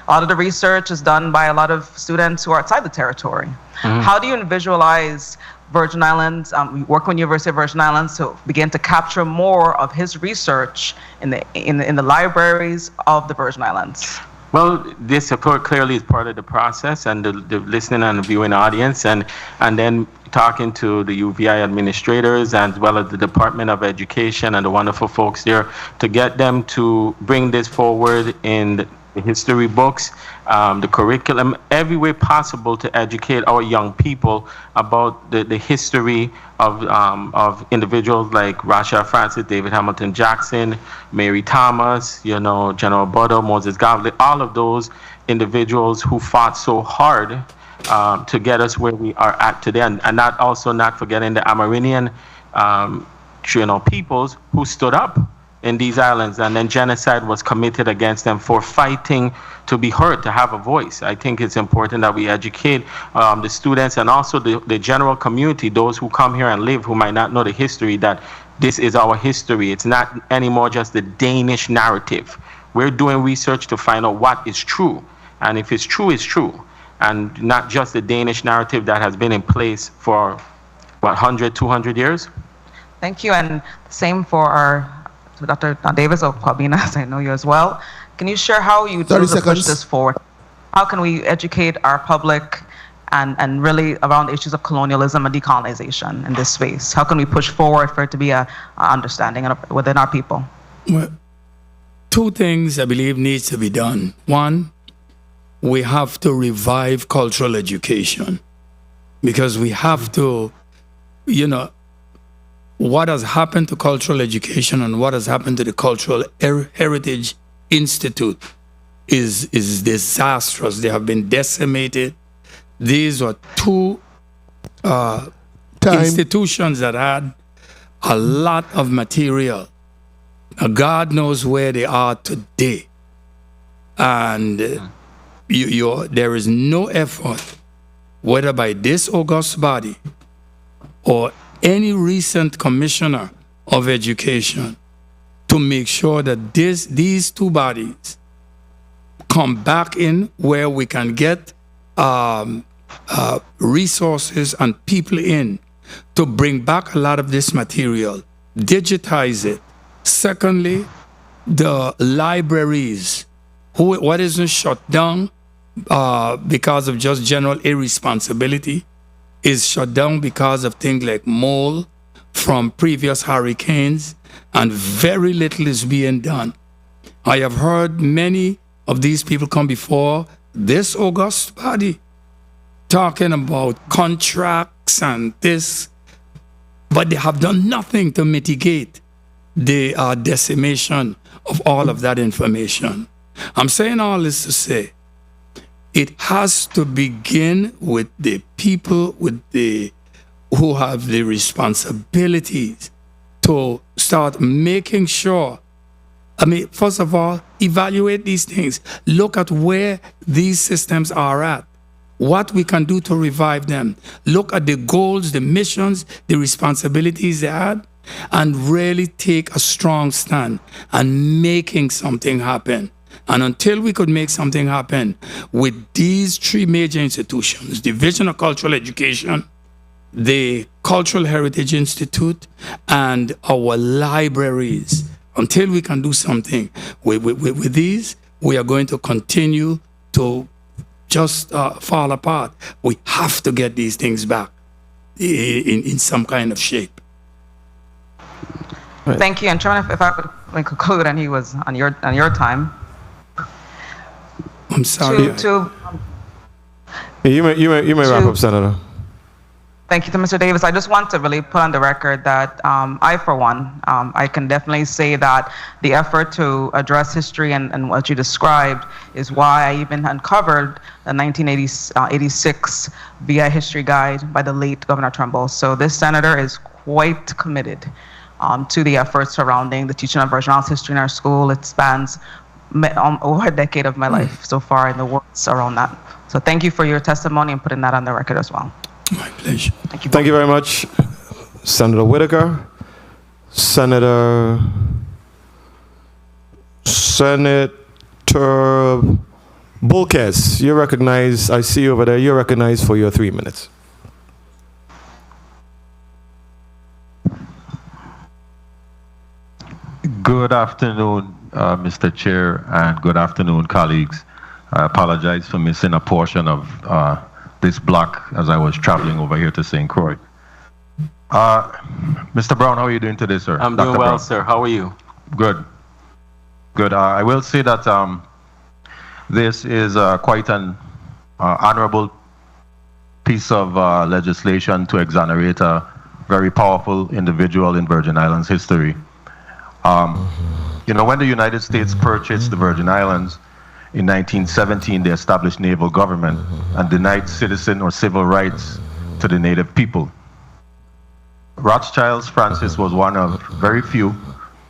a lot of the research is done by a lot of students who are outside the territory. Mm-hmm. How do you visualize Virgin Islands, we work with University of Virgin Islands to begin to capture more of his research in the libraries of the Virgin Islands? Well, this support clearly is part of the process, and the listening and the viewing audience, and then talking to the UVI administrators as well as the Department of Education and the wonderful folks there to get them to bring this forward in the history books, the curriculum, every way possible to educate our young people about the history of individuals like Rachel Francis, David Hamilton Jackson, Mary Thomas, General Butler, Moses Gavley, all of those individuals who fought so hard to get us where we are at today, and not forgetting the Amerindian peoples who stood up in these islands, and then genocide was committed against them for fighting to be heard, to have a voice. I think it's important that we educate the students and also the general community, those who come here and live who might not know the history, that this is our history. It's not anymore just the Danish narrative. We're doing research to find out what is true, and if it's true, it's true, and not just the Danish narrative that has been in place for, 100, 200 years? Thank you, and same for Dr. Davis or Kwabena, as I know you as well. Can you share how you push this forward? How can we educate our public and really around issues of colonialism and decolonization in this space? How can we push forward for it to be a understanding within our people? Well, two things I believe needs to be done. One, we have to revive cultural education, because we have to, what has happened to cultural education and what has happened to the Cultural Heritage Institute is disastrous. They have been decimated. These are two institutions that had a lot of material. Now, God knows where they are today. And there is no effort, whether by this august body or any recent commissioner of education, to make sure that these two bodies come back in where we can get resources and people in to bring back a lot of this material, digitize it. Secondly, the libraries, what isn't shut down because of just general irresponsibility, is shut down because of things like mold from previous hurricanes, and very little is being done. I have heard many of these people come before this august body talking about contracts and this, but they have done nothing to mitigate the decimation of all of that information. I'm saying all this to say, It has to begin with the people who have the responsibilities to start making sure. I mean, first of all, evaluate these things. Look at where these systems are at, what we can do to revive them. Look at the goals, the missions, the responsibilities they had, and really take a strong stand and making something happen. And until we could make something happen with these three major institutions, Division of Cultural Education, the Cultural Heritage Institute, and our libraries, until we can do something with these, we are going to continue to just fall apart. We have to get these things back in some kind of shape. Thank you. And Chairman, if I could conclude, and he was on your time. I'm sorry. You may wrap up, Senator. Thank you to Mr. Davis. I just want to really put on the record that I, for one, I can definitely say that the effort to address history and what you described is why I even uncovered the 1986 VI History Guide by the late Governor Trumbull. So this senator is quite committed to the efforts surrounding the teaching of Virgin Islands history in our school. It spans over a decade of my life so far in the works around that. So thank you for your testimony and putting that on the record as well. My pleasure. Thank you very much, Senator Whitaker. Senator Bulkes, you're recognized. I see you over there. You're recognized for your 3 minutes. Good afternoon, Mr. Chair, and good afternoon, colleagues. I apologize for missing a portion of this block as I was traveling over here to St. Croix. Mr. Brown, how are you doing today, sir? I'm Dr. doing well, Brown. sir. How are you? Good. Good. I will say that this is quite an honorable piece of legislation to exonerate a very powerful individual in Virgin Islands history. You know, when the United States purchased the Virgin Islands in 1917, they established naval government and denied citizen or civil rights to the native people. Rothschild Francis was one of very few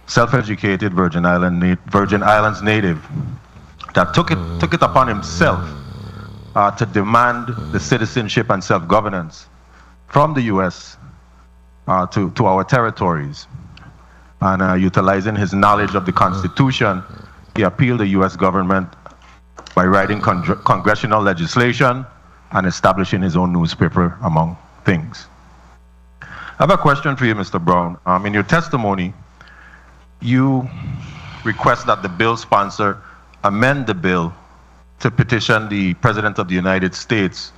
self-educated Virgin Islands native that took it upon himself to demand the citizenship and self-governance from the U.S. to our territories. And utilizing his knowledge of the Constitution, he appealed the U.S. government by writing congressional legislation and establishing his own newspaper, among things. I have a question for you, Mr. Brown. In your testimony, you request that the bill sponsor amend the bill to petition the President of the United States,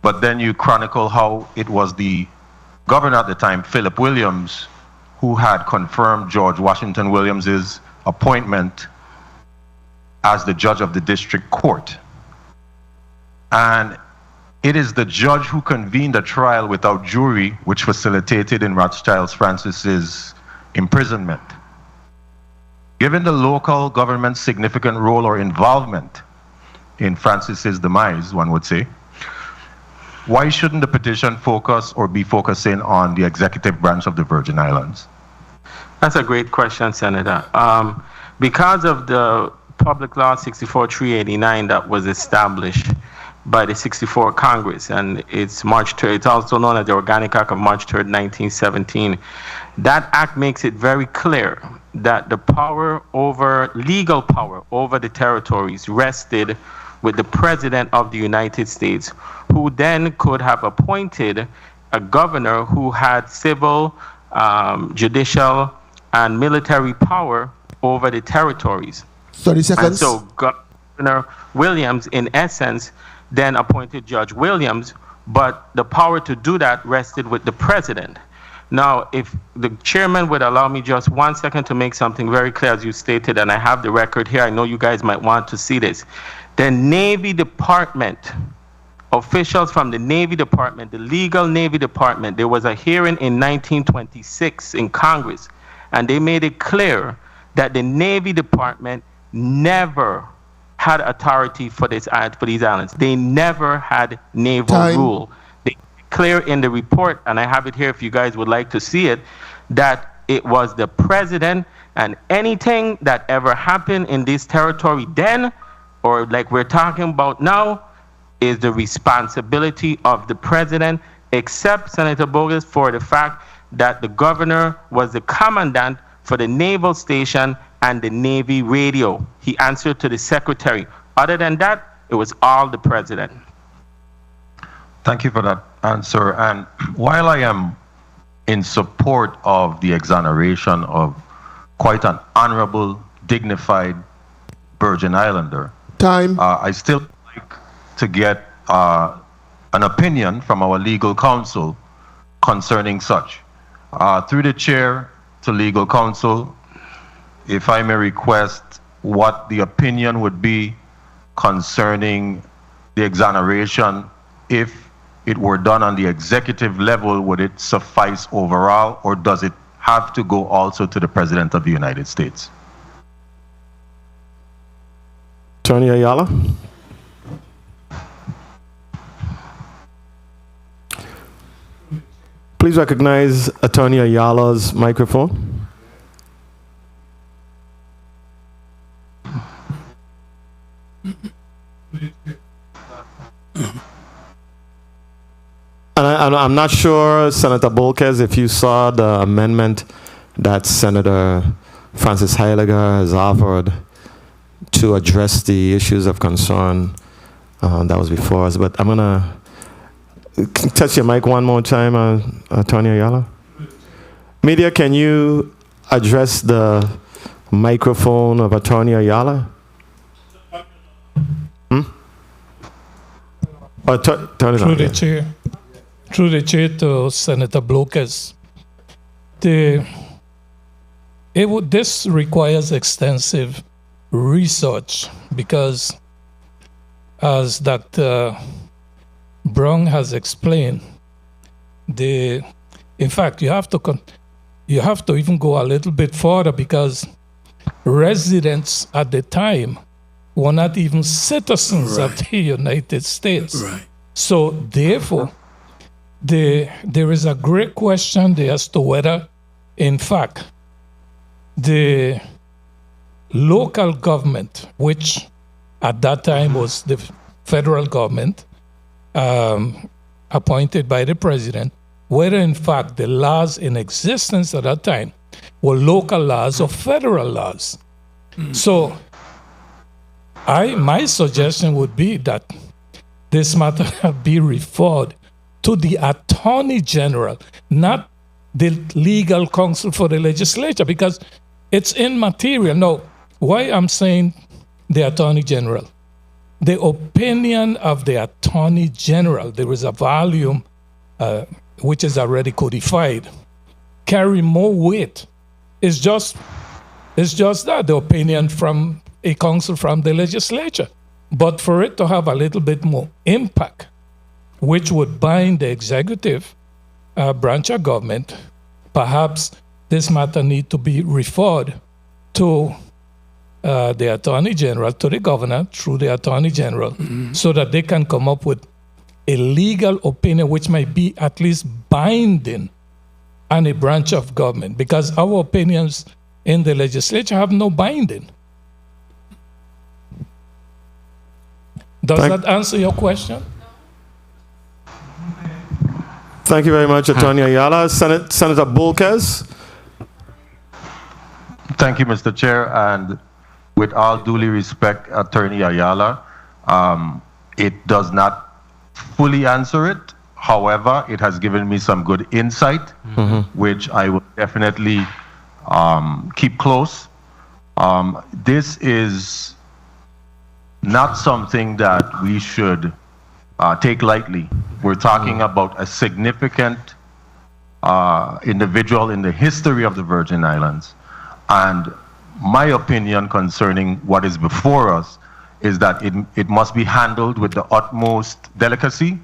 but then you chronicle how it was the governor at the time, Philip Williams, who had confirmed George Washington Williams's appointment as the judge of the district court. And it is the judge who convened a trial without jury, which facilitated in Rothschild Francis's imprisonment. Given the local government's significant role or involvement in Francis's demise, one would say, why shouldn't the petition focus or be focusing on the executive branch of the Virgin Islands? That's a great question, Senator. Because of the Public Law 64-389 that was established by the 64 Congress, and it's March 3rd, it's also known as the Organic Act of March 3rd, 1917. That act makes it very clear that the power over, legal power over the territories rested with the President of the United States, who then could have appointed a governor who had civil, judicial, and military power over the territories. 30 seconds. And so Governor Williams, in essence, then appointed Judge Williams, but the power to do that rested with the president. Now, if the chairman would allow me just 1 second to make something very clear, as you stated, and I have the record here, I know you guys might want to see this. The Navy Department, officials from the Navy Department, the legal Navy Department, there was a hearing in 1926 in Congress, and they made it clear that the Navy Department never had authority for these islands. They never had naval Time. rule. They declare in the report, and I have it here if you guys would like to see it, that it was the president, and anything that ever happened in this territory then, or like we're talking about now, is the responsibility of the president, except Senator Bogus for the fact that the governor was the commandant for the naval station and the Navy radio. He answered to the secretary. Other than that, it was all the president. Thank you for that answer. And while I am in support of the exoneration of quite an honorable, dignified Virgin Islander, I still like to get an opinion from our legal counsel concerning such. Through the chair to legal counsel, if I may request what the opinion would be concerning the exoneration. If it were done on the executive level, would it suffice overall, or does it have to go also to the President of the United States? Attorney Ayala. Please recognize Attorney Ayala's microphone. And I'm not sure, Senator Bolkes, if you saw the amendment that Senator Francis Heiliger has offered to address the issues of concern that was before us. But I'm going to touch your mic one more time, Attorney Ayala. Media, can you address the microphone of Attorney Ayala? Through the chair to Senator Blokes, this requires extensive research because, as Dr. Brown has explained, in fact, you have to even go a little bit further because residents at the time were not even citizens of the United States. Right. So therefore, there is a great question there as to whether, in fact, the local government, which at that time was the federal government, appointed by the president, whether in fact the laws in existence at that time were local laws or federal laws. So my suggestion would be that this matter be referred to the Attorney General, not the legal counsel for the legislature, because it's immaterial. Now, why I'm saying the Attorney General? The opinion of the Attorney General, there is a volume which is already codified, carry more weight. It's just that, the opinion from a counsel from the legislature. But for it to have a little bit more impact, which would bind the executive branch of government, perhaps this matter need to be referred to the Attorney General, to the governor through the Attorney General, so that they can come up with a legal opinion which might be at least binding on a branch of government, because our opinions in the legislature have no binding. Does that answer your question? Thank you very much, Attorney Ayala. Senator Bolkes. Thank you, Mr. Chair. And with all duly respect, Attorney Ayala, it does not fully answer it. However, it has given me some good insight, which I will definitely keep close. This is not something that we should take lightly. We're talking about a significant individual in the history of the Virgin Islands. And my opinion concerning what is before us is that it must be handled with the utmost delicacy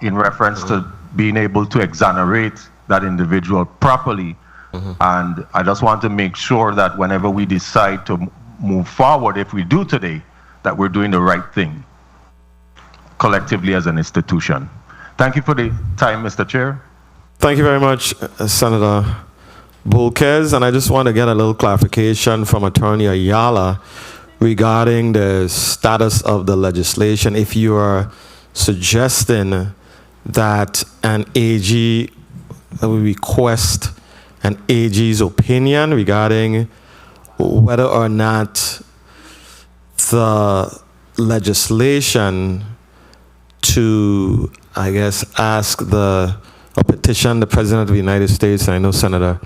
in reference to being able to exonerate that individual properly. And I just want to make sure that whenever we decide to move forward, if we do today, that we're doing the right thing collectively as an institution. Thank you for the time, Mr. Chair. Thank you very much, Senator Bulquez. And I just want to get a little clarification from Attorney Ayala regarding the status of the legislation. If you are suggesting that an AG request an AG's opinion regarding whether or not the legislation to, I guess, ask or petition the President of the United States, and I know Senator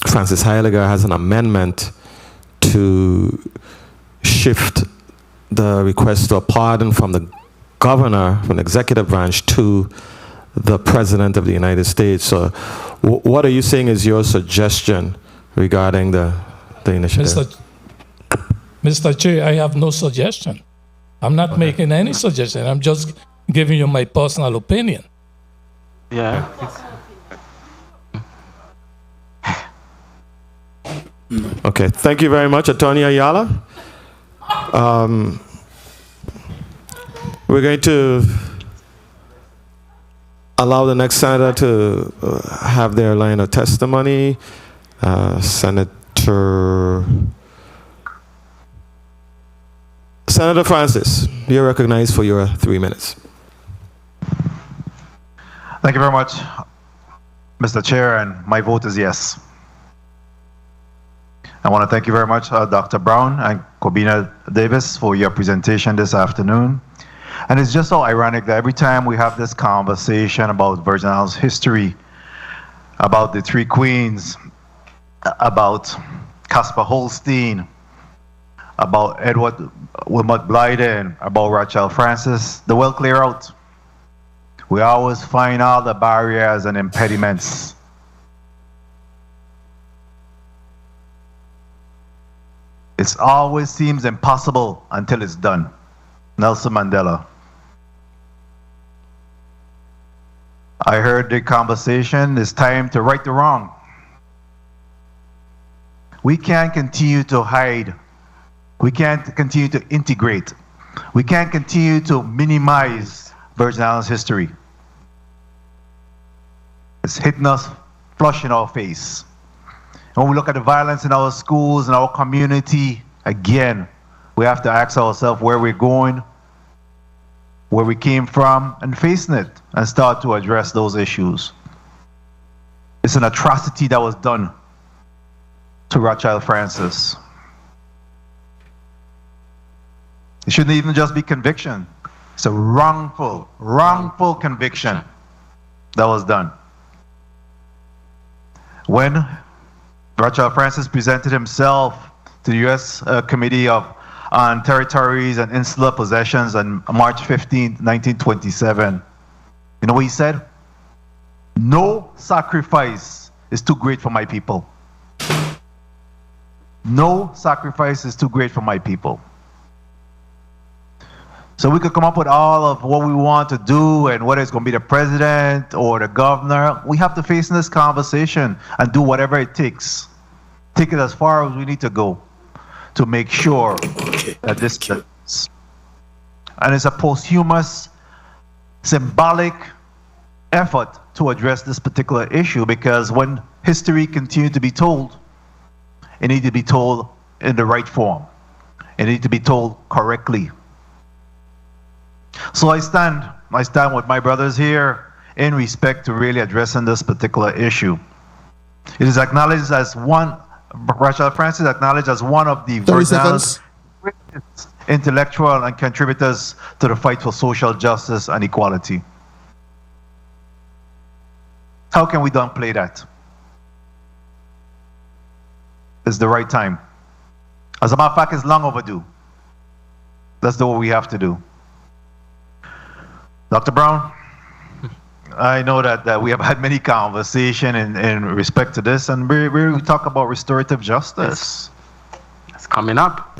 Francis Heiliger has an amendment to shift the request to a pardon from the governor, from the executive branch, to the President of the United States. So what are you saying is your suggestion regarding the initiative? Mr. Chair, I have no suggestion. I'm not making any suggestion. I'm just giving you my personal opinion. Yeah. Okay, thank you very much, Attorney Ayala. We're going to allow the next senator to have their line of testimony. Senator Francis, you're recognized for your 3 minutes. Thank you very much, Mr. Chair, and my vote is yes. I want to thank you very much, Dr. Brown and Kobina Davis, for your presentation this afternoon. And it's just so ironic that every time we have this conversation about Virgin Islands history, about the Three Queens, about Caspar Holstein, about Edward Wilmot Blyden, about Rothschild Francis, the well clear out. We always find all the barriers and impediments. It always seems impossible until it's done. Nelson Mandela. I heard the conversation. It's time to right the wrong. We can't continue to hide. We can't continue to integrate. We can't continue to minimize Virgin Islands history. It's hitting us flush in our face. When we look at the violence in our schools, in our community, again, we have to ask ourselves where we're going, where we came from, and facing it, and start to address those issues. It's an atrocity that was done to Rothschild Francis. It shouldn't even just be conviction. It's a wrongful conviction that was done. When Rothschild Francis presented himself to the U.S. Committee on Territories and Insular Possessions on March 15, 1927, you know what he said? No sacrifice is too great for my people. No sacrifice is too great for my people. So we could come up with all of what we want to do and whether it's going to be the president or the governor. We have to face this conversation and do whatever it takes. Take it as far as we need to go to make sure that this happens. And it's a posthumous, symbolic effort to address this particular issue, because when history continues to be told, it needs to be told in the right form. It needs to be told correctly. So I stand with my brothers here in respect to really addressing this particular issue. It is acknowledged as one, Rothschild Francis acknowledged as one of the Virgin Islands' greatest intellectual and contributors to the fight for social justice and equality. How can we downplay that? It's the right time. As a matter of fact, it's long overdue. That's what we have to do. Dr. Brown, I know that we have had many conversations in respect to this, and we talk about restorative justice. It's coming up.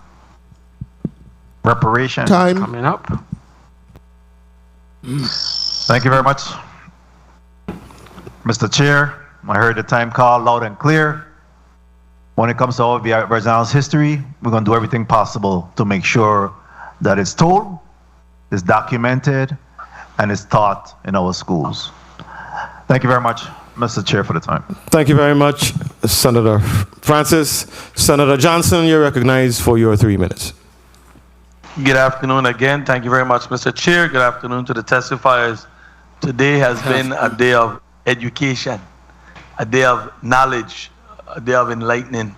Reparation. Time. Coming up. Thank you very much, Mr. Chair. I heard the time call loud and clear. when it comes to our Virgin Islands history, we're going to do everything possible to make sure that it's told, it's documented, and it's taught in our schools. Thank you very much, Mr. Chair, for the time. Thank you very much, Senator Francis. Senator Johnson, you're recognized for your 3 minutes. Good afternoon again. Thank you very much, Mr. Chair. Good afternoon to the testifiers. Today has been a day of education, a day of knowledge, a day of enlightening.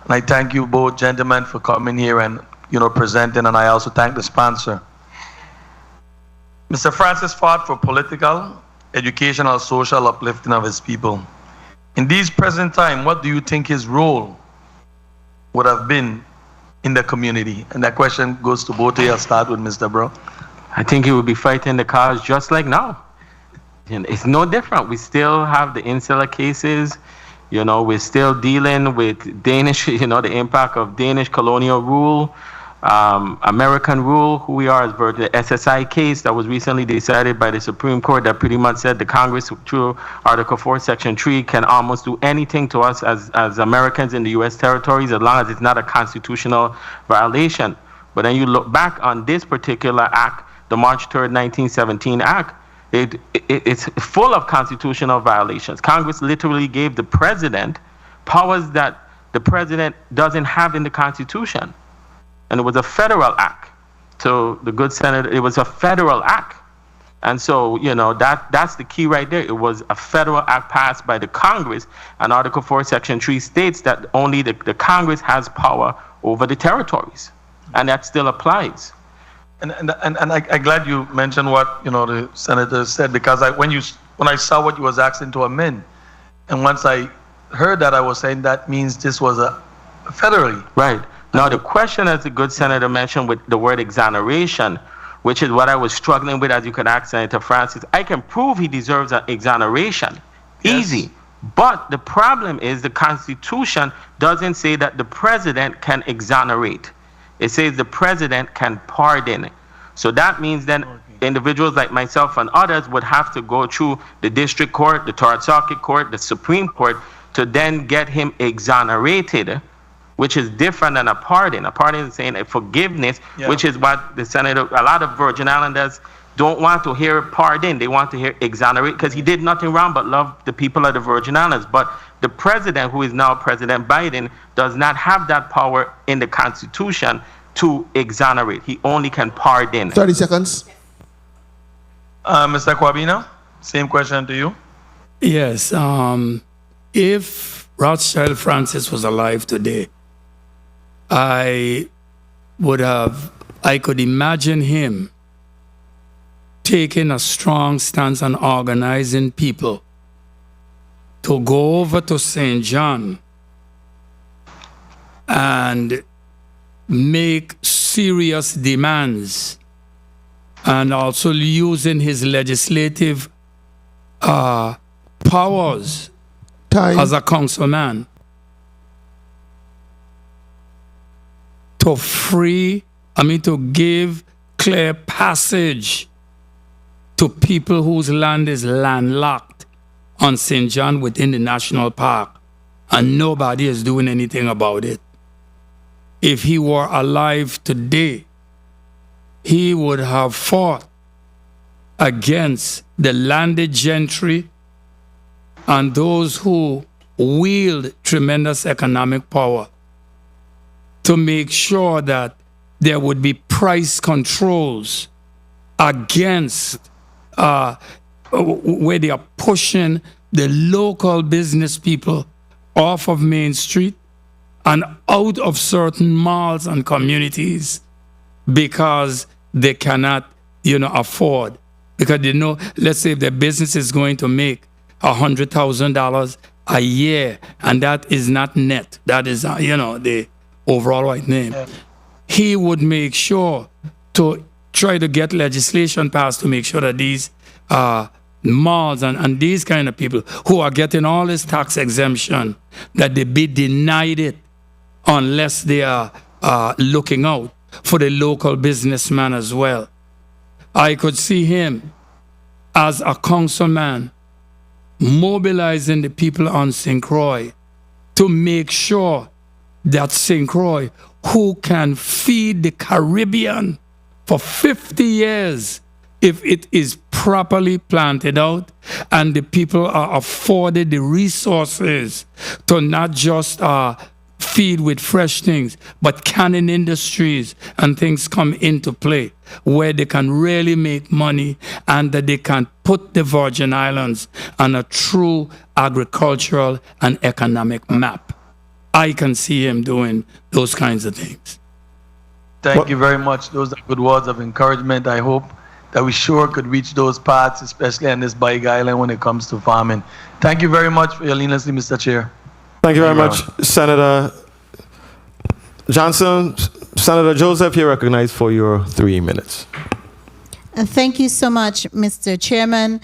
And I thank you both gentlemen for coming here and presenting, and I also thank the sponsor. Mr. Francis fought for political, educational, social uplifting of his people. In these present time, what do you think his role would have been in the community? And that question goes to both of you. I'll start with Mr. Bro. I think he would be fighting the cause just like now. It's no different. We still have the insular cases. We're still dealing with Danish, the impact of Danish colonial rule, American rule, who we are as the SSI case that was recently decided by the Supreme Court that pretty much said the Congress through Article 4, Section 3 can almost do anything to us as Americans in the U.S. territories as long as it's not a constitutional violation. But then you look back on this particular act, the March 3rd, 1917 act, it's full of constitutional violations. Congress literally gave the president powers that the president doesn't have in the Constitution. And it was a federal act. So the good senator, it was a federal act. And so, that's the key right there. It was a federal act passed by the Congress, and Article 4, Section 3 states that only the Congress has power over the territories. And that still applies. And I'm glad you mentioned what the senator said, because when I saw what you was asking to amend, and once I heard that, I was saying that means this was a federally. Right. Now the question, as the good senator mentioned, with the word exoneration, which is what I was struggling with, as you could ask Senator Francis, I can prove he deserves an exoneration. Yes. Easy. But the problem is the Constitution doesn't say that the president can exonerate. It says the president can pardon. So that means then individuals like myself and others would have to go through the district court, the Third Circuit Court, the Supreme Court to then get him exonerated, which is different than a pardon. A pardon is saying a forgiveness, which is what the senator, a lot of Virgin Islanders don't want to hear pardon. They want to hear exonerate, because he did nothing wrong but love the people of the Virgin Islands. But the president, who is now President Biden, does not have that power in the Constitution to exonerate. He only can pardon. 30 seconds. Mr. Kwabena, same question to you. Yes. If Rothschild Francis was alive today, I could imagine him taking a strong stance on organizing people to go over to St. John and make serious demands, and also using his legislative powers as a councilman to give clear passage to people whose land is landlocked on St. John within the national park, and nobody is doing anything about it. If he were alive today, he would have fought against the landed gentry and those who wield tremendous economic power to make sure that there would be price controls against where they are pushing the local business people off of Main Street and out of certain malls and communities because they cannot, afford. Because they know, let's say if their business is going to make $100,000 a year, and that is not net, that is, the overall right name. Yeah. He would make sure to try to get legislation passed to make sure that these malls and these kind of people who are getting all this tax exemption, that they be denied it unless they are looking out for the local businessman as well. I could see him as a councilman mobilizing the people on St. Croix to make sure that St. Croix, who can feed the Caribbean for 50 years if it is properly planted out and the people are afforded the resources to not just feed with fresh things, but canning industries and things come into play where they can really make money and that they can put the Virgin Islands on a true agricultural and economic map. I can see him doing those kinds of things. Thank you very much. Those are good words of encouragement. I hope that we sure could reach those parts, especially on this Big Island when it comes to farming. Thank you very much for your leniency, Mr. Chair. Thank you very much, Senator Johnson. Senator Joseph, you're recognized for your 3 minutes. Thank you so much, Mr. Chairman,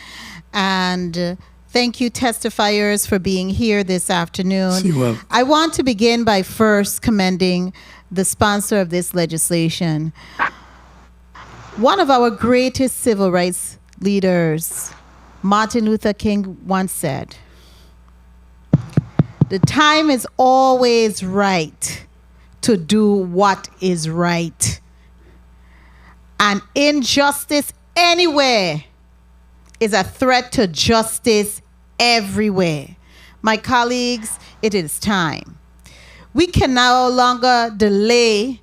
and thank you, testifiers, for being here this afternoon. I want to begin by first commending the sponsor of this legislation. One of our greatest civil rights leaders, Martin Luther King, once said, "The time is always right to do what is right. And injustice anywhere is a threat to justice everywhere." My colleagues, it is time. We can no longer delay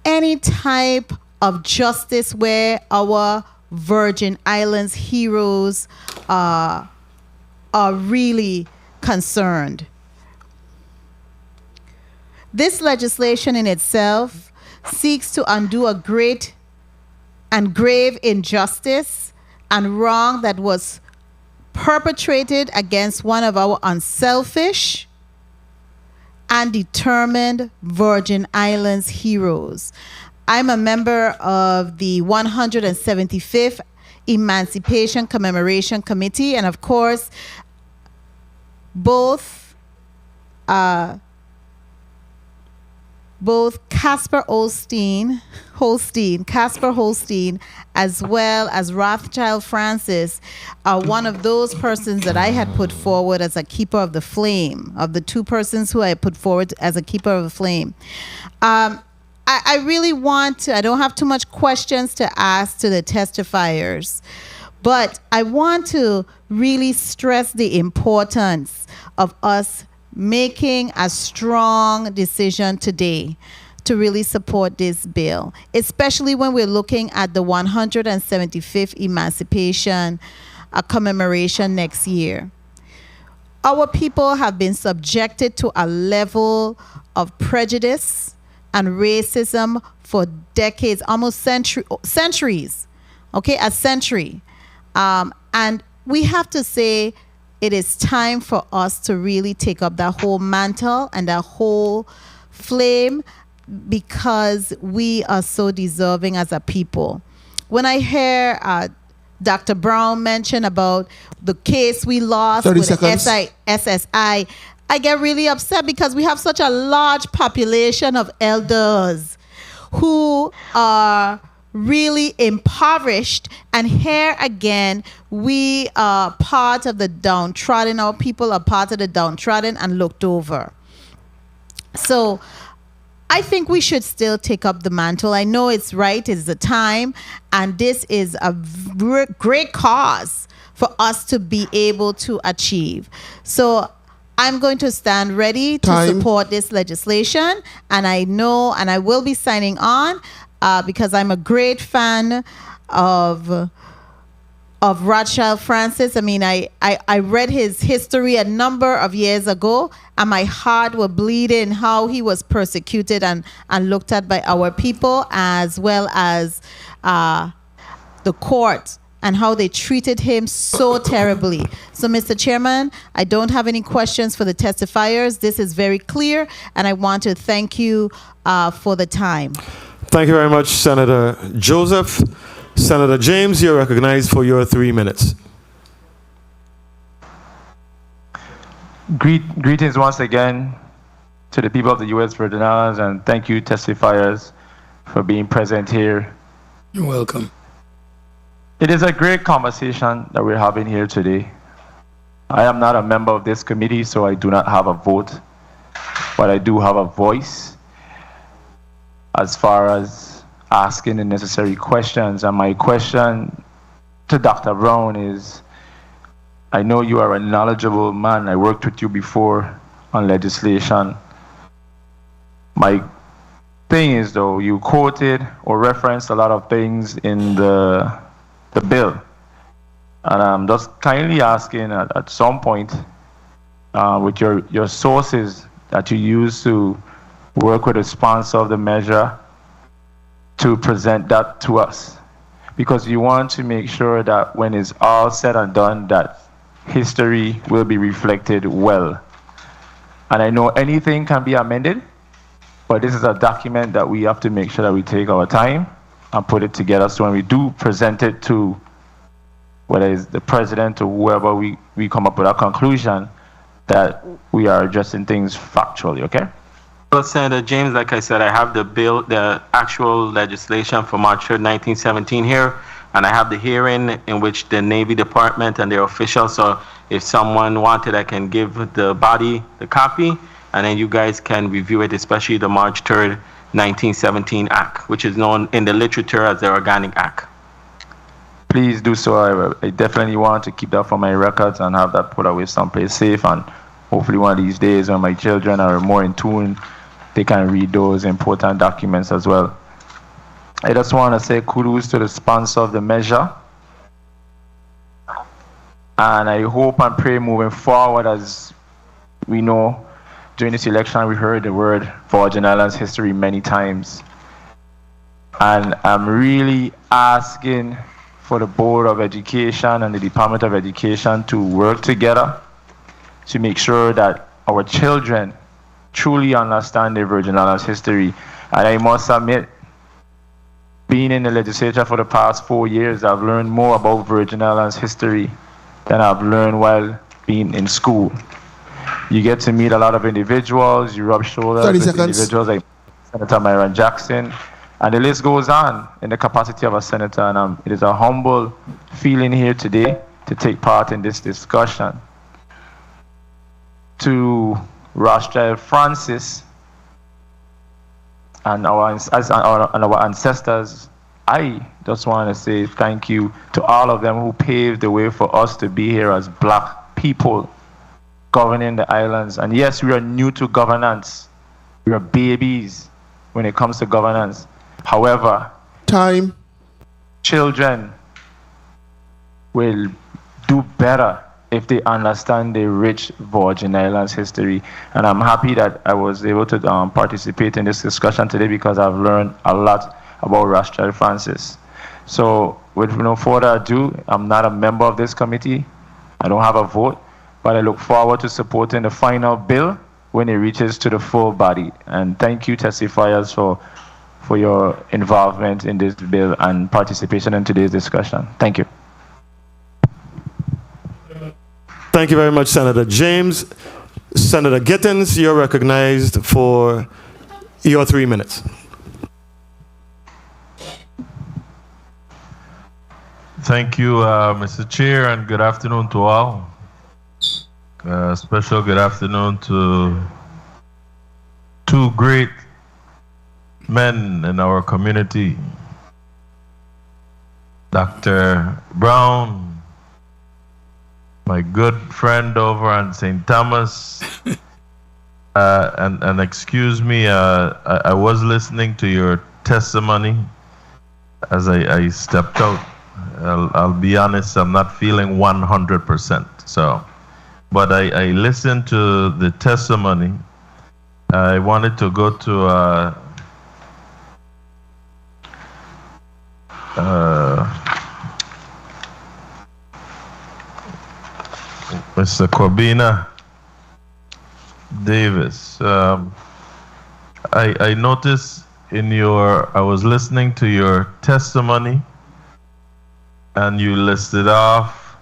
any type of justice where our Virgin Islands heroes are really concerned. This legislation in itself seeks to undo a great and grave injustice and wrong that was perpetrated against one of our unselfish and determined Virgin Islands heroes. I'm a member of the 175th Emancipation Commemoration Committee, and of course, both Casper Holstein, as well as Rothschild Francis are one of those persons that I had put forward as a keeper of the flame, of the two persons who I put forward as a keeper of the flame. I really want to, I don't have too much questions to ask to the testifiers, but I want to really stress the importance of us making a strong decision today to really support this bill, especially when we're looking at the 175th Emancipation commemoration next year. Our people have been subjected to a level of prejudice and racism for decades, almost centuries, okay, a century. And we have to say it is time for us to really take up that whole mantle and that whole flame, because we are so deserving as a people. When I hear Dr. Brown mention about the case we lost with SSI, I get really upset because we have such a large population of elders who are really impoverished, and here again we are part of the downtrodden. Our people are part of the downtrodden and looked over. So I think we should still take up the mantle. I know it's right, it's the time, and this is a great cause for us to be able to achieve. So I'm going to stand ready to support this legislation, and I know, and I will be signing on because I'm a great fan of Rothschild Francis. I mean, I read his history a number of years ago, and my heart was bleeding how he was persecuted and looked at by our people, as well as the court, and how they treated him so terribly. So, Mr. Chairman, I don't have any questions for the testifiers. This is very clear, and I want to thank you for the time. Thank you very much, Senator Joseph. Senator James, you're recognized for your 3 minutes. Greetings once again to the people of the U.S. Virgin Islands, and thank you, testifiers, for being present here. You're welcome. It is a great conversation that we're having here today. I am not a member of this committee, so I do not have a vote but I do have a voice as far as asking the necessary questions. And my question to Dr. Brown is, I know you are a knowledgeable man. I worked with you before on legislation. My thing is, though, you quoted or referenced a lot of things in the bill. And I'm just kindly asking at some point, with your sources that you use to work with the sponsor of the measure, to present that to us. Because you want to make sure that when it's all said and done, that history will be reflected well. And I know anything can be amended, but this is a document that we have to make sure that we take our time and put it together, so when we do present it to whether it's the president or whoever, we come up with a conclusion that we are addressing things factually, okay? Well, Senator James, like I said, I have the bill, the actual legislation for March 3rd, 1917 here, and I have the hearing in which the Navy Department and their officials, so if someone wanted, I can give the body the copy, and then you guys can review it, especially the March 3rd, 1917 Act, which is known in the literature as the Organic Act. Please do so. I definitely want to keep that for my records and have that put away someplace safe, and hopefully one of these days when my children are more in tune, they can read those important documents as well. I just want to say kudos to the sponsor of the measure. And I hope and pray moving forward, as we know, during this election we heard the word Virgin Islands history many times. And I'm really asking for the Board of Education and the Department of Education to work together to make sure that our children truly understand the Virgin Islands history. And I must admit, being in the legislature for the past 4 years, I've learned more about Virgin Islands history than I've learned while being in school. You get to meet a lot of individuals, you rub shoulders with individuals like Senator Myron Jackson, and the list goes on in the capacity of a senator. And it is a humble feeling here today to take part in this discussion. To Rothschild Francis and our ancestors, I just want to say thank you to all of them who paved the way for us to be here as black people governing the islands. And yes, we are new to governance. We are babies when it comes to governance. However, children will do better if they understand the rich Virgin Islands history. And I'm happy that I was able to participate in this discussion today, because I've learned a lot about Rothschild Francis. So with no further ado, I'm not a member of this committee. I don't have a vote, but I look forward to supporting the final bill when it reaches to the full body. And thank you, testifiers, for your involvement in this bill and participation in today's discussion. Thank you. Thank you very much, Senator James. Senator Gittins, you're recognized for your 3 minutes. Thank you, Mr. Chair, and good afternoon to all. Special good afternoon to two great men in our community, Dr. Brown, my good friend over on St. Thomas, and excuse me, I was listening to your testimony as I stepped out. I'll be honest, I'm not feeling 100%. So, but I listened to the testimony. I wanted to go to Mr. Corbina Davis. I noticed I was listening to your testimony, and you listed off,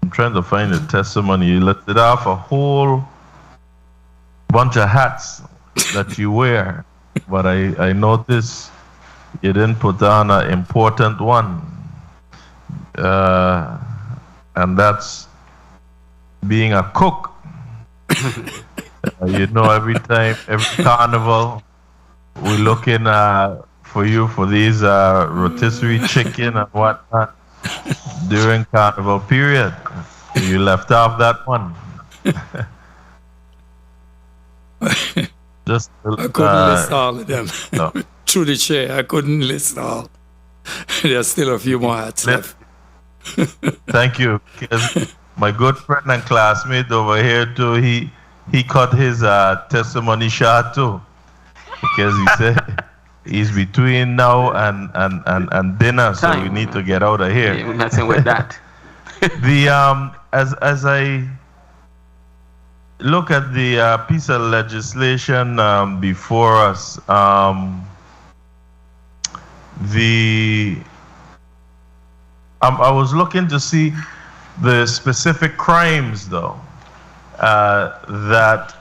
I'm trying to find the testimony, you listed off a whole bunch of hats that you wear, but I noticed you didn't put on an important one, and that's being a cook. You know, every time, every carnival, we're looking for you for these rotisserie chicken and whatnot during carnival period. You left off that one. Just I couldn't list all of them. No. Through the chair, I couldn't list all. There's still a few more hats left. Thank you. My good friend and classmate over here too, he cut his testimony short too, because he said he's between now and dinner, so we need to get out of here. Yeah, we're messing with that. As I look at the piece of legislation before us, I was looking to see the specific crimes, though, that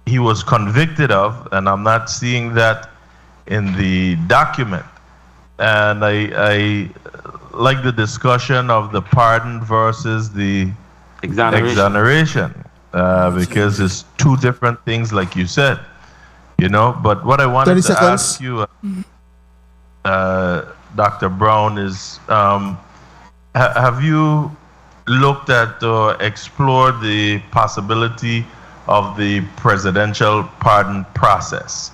he was convicted of, and I'm not seeing that in the document. And I like the discussion of the pardon versus the exoneration, because it's two different things, like you said, you know. But what I wanted to ask you, Dr. Brown, is have you looked at or explored the possibility of the presidential pardon process?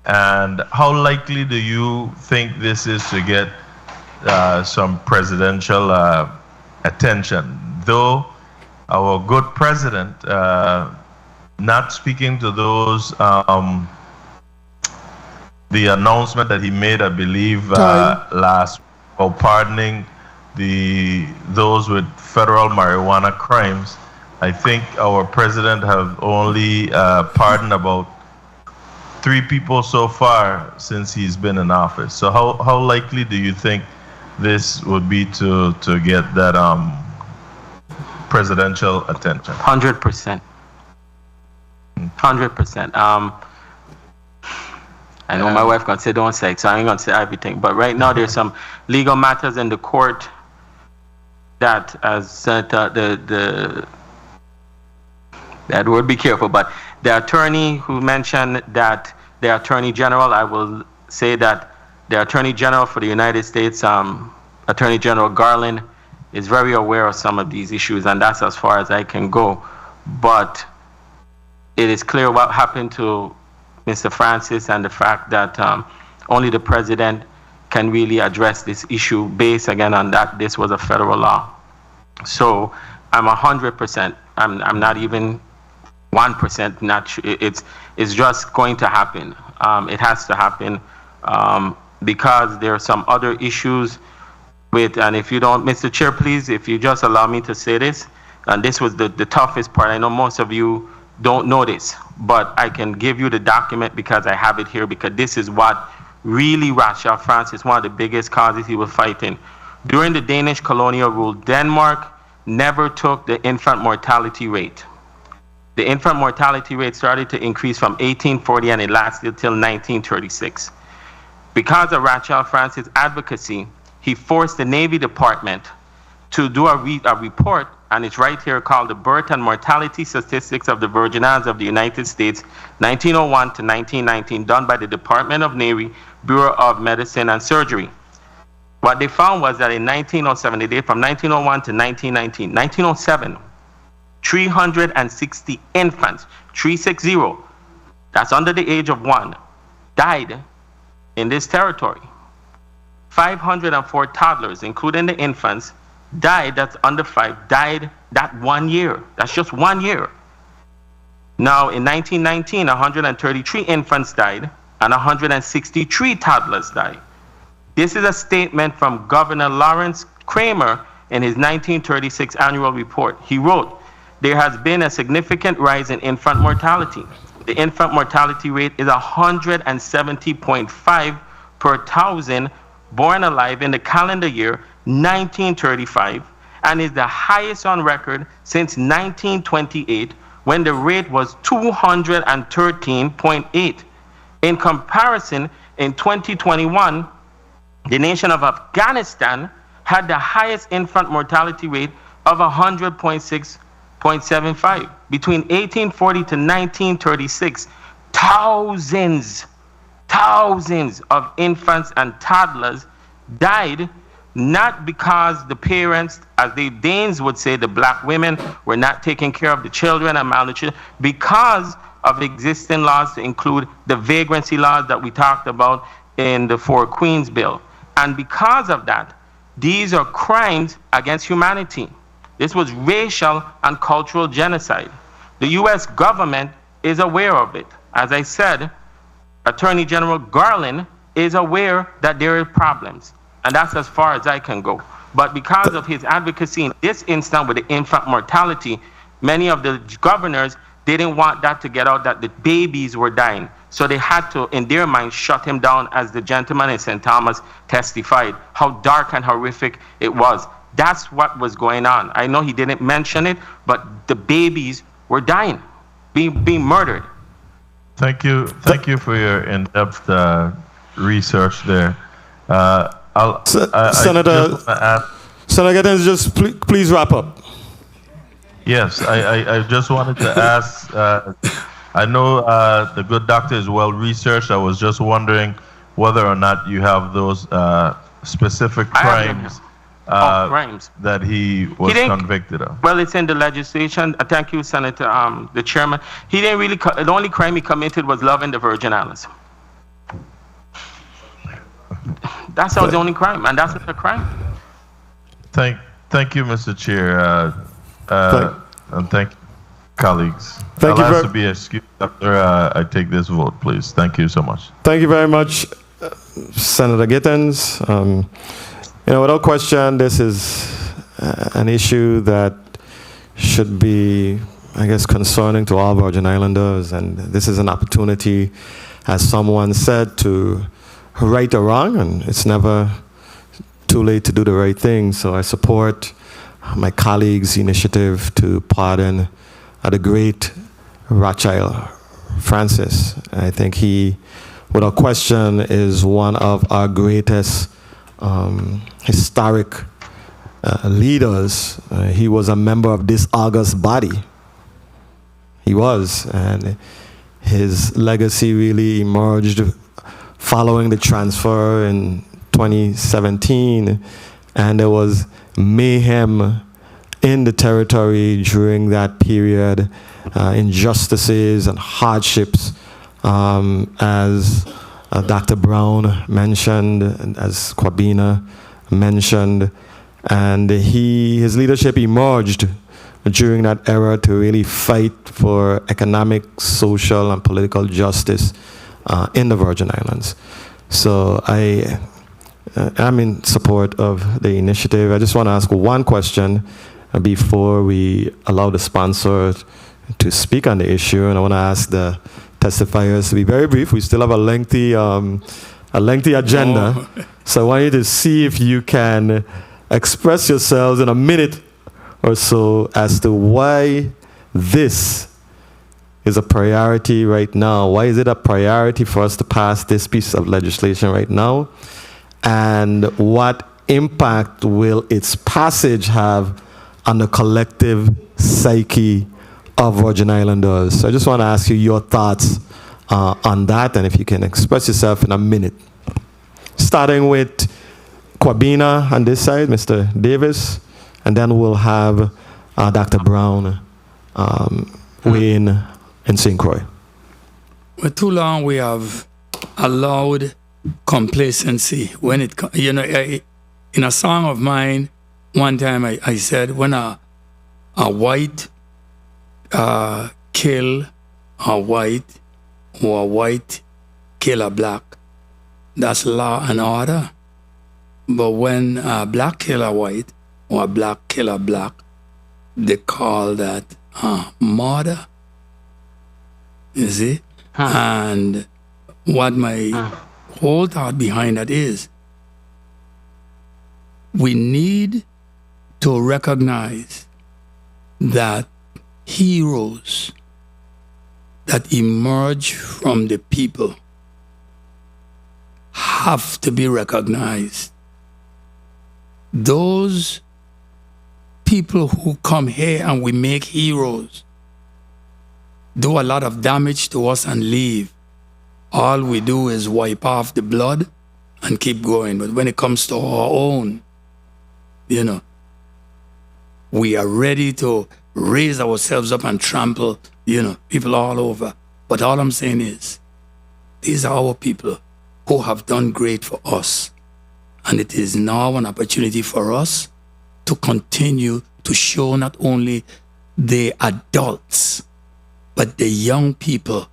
And how likely do you think this is to get some presidential attention? Though our good president, not speaking to those, the announcement that he made, I believe, last week, of pardoning those with federal marijuana crimes, I think our president have only pardoned about 3 people so far since he's been in office. So how likely do you think this would be to get that presidential attention? 100%. 100%. I know my wife gonna say don't say it, so I ain't gonna say everything. But right now there's some legal matters in the court that, as Senator, Edward, be careful, but the attorney who mentioned that the Attorney General, I will say that the Attorney General for the United States, Attorney General Garland, is very aware of some of these issues, and that's as far as I can go. But it is clear what happened to Mr. Francis, and the fact that only the president can really address this issue based, again, on that this was a federal law. So I'm 100%, I'm not even 1% not sure. It's just going to happen. It has to happen because there are some other issues with, and if you don't, Mr. Chair, please, if you just allow me to say this, and this was the toughest part. I know most of you don't know this, but I can give you the document because I have it here, because this is what really Rachel Francis, one of the biggest causes he was fighting. During the Danish colonial rule, Denmark never took the infant mortality rate. The infant mortality rate started to increase from 1840 and it lasted till 1936. Because of Rachel Francis' advocacy, he forced the Navy Department to do a report, and it's right here, called the Birth and Mortality Statistics of the Virgin Islands of the United States, 1901 to 1919, done by the Department of Navy, Bureau of Medicine and Surgery. What they found was that in 1907, they did from 1901 to 1919, 1907, 360 infants, 360, that's under the age of 1, died in this territory. 504 toddlers, including the infants, died, that's under 5, died that 1 year. That's just 1 year. Now, in 1919, 133 infants died and 163 toddlers died. This is a statement from Governor Lawrence Kramer in his 1936 annual report. He wrote, "There has been a significant rise in infant mortality. The infant mortality rate is 170.5 per 1,000 born alive in the calendar year 1935, and is the highest on record since 1928, when the rate was 213.8. In comparison, in 2021, the nation of Afghanistan had the highest infant mortality rate of 100.6 0.75. Between 1840 to 1936, thousands of infants and toddlers died, not because the parents, as the Danes would say, the black women were not taking care of the children and malnutrition, because of existing laws to include the vagrancy laws that we talked about in the Four Queens Bill. And because of that, these are crimes against humanity. This was racial and cultural genocide. The US government is aware of it. As I said, Attorney General Garland is aware that there are problems. And that's as far as I can go. But because of his advocacy in this instance with the infant mortality, many of the governors didn't want that to get out, that the babies were dying. So they had to, in their mind, shut him down, as the gentleman in St. Thomas testified, how dark and horrific it was. That's what was going on. I know he didn't mention it, but the babies were dying, being murdered. Thank you for your in-depth research there. Senator Gittins, just please wrap up. Yes, I just wanted to ask, I know the good doctor is well researched. I was just wondering whether or not you have those specific crimes that he was convicted of. Well, it's in the legislation. Thank you, Senator, the chairman. He didn't really, the only crime he committed was loving the Virgin Islands. That's the only crime, and that's not a crime. Thank you, Mr. Chair, and thank colleagues. Thank I'll you ask to be excused after I take this vote, please. Thank you so much. Thank you very much, Senator Gittins. Without question, this is an issue that should be, I guess, concerning to all Virgin Islanders, and this is an opportunity, as someone said, to right or wrong, and it's never too late to do the right thing. So I support my colleague's initiative to pardon the great Rothschild Francis. I think he, without question, is one of our greatest historic leaders. He was a member of this august body. He was, and his legacy really emerged following the transfer in 2017, and there was mayhem in the territory during that period, injustices and hardships, as Dr. Brown mentioned, and as Kwabena mentioned, and his leadership emerged during that era to really fight for economic, social, and political justice in the Virgin Islands. So I'm in support of the initiative. I just want to ask one question before we allow the sponsor to speak on the issue, and I want to ask the testifiers to be very brief. We still have a lengthy agenda, so I want you to see if you can express yourselves in a minute or so as to why this is a priority right now. Why is it a priority for us to pass this piece of legislation right now? And what impact will its passage have on the collective psyche of Virgin Islanders? So I just want to ask you your thoughts on that, and if you can express yourself in a minute. Starting with Kwabena on this side, Mr. Davis, and then we'll have Dr. Brown weigh in St. Croix. For too long we have allowed complacency when it, in a song of mine, one time I said, when a white kill a white, or a white kill a black, that's law and order. But when a black kill a white, or a black kill a black, they call that murder. You see? And what my whole thought behind that is, we need to recognize that heroes that emerge from the people have to be recognized. Those people who come here and we make heroes do a lot of damage to us and leave. All we do is wipe off the blood and keep going. But when it comes to our own, you know, we are ready to raise ourselves up and trample, you know, people all over. But all I'm saying is, these are our people who have done great for us. And it is now an opportunity for us to continue to show not only the adults, but the young people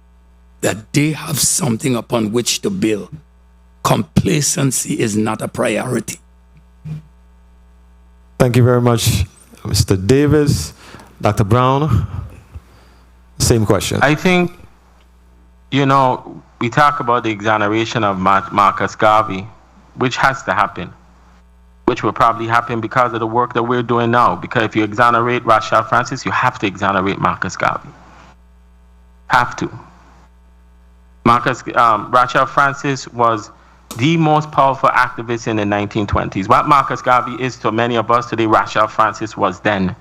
that they have something upon which to build. Complacency is not a priority. Thank you very much, Mr. Davis. Dr. Brown, same question. I think, you know, we talk about the exoneration of Marcus Garvey, which has to happen, which will probably happen because of the work that we're doing now. Because if you exonerate Rachel Francis, you have to exonerate Marcus Garvey. Have to. Rachel Francis was the most powerful activist in the 1920s. What Marcus Garvey is to many of us today, Rachel Francis was then.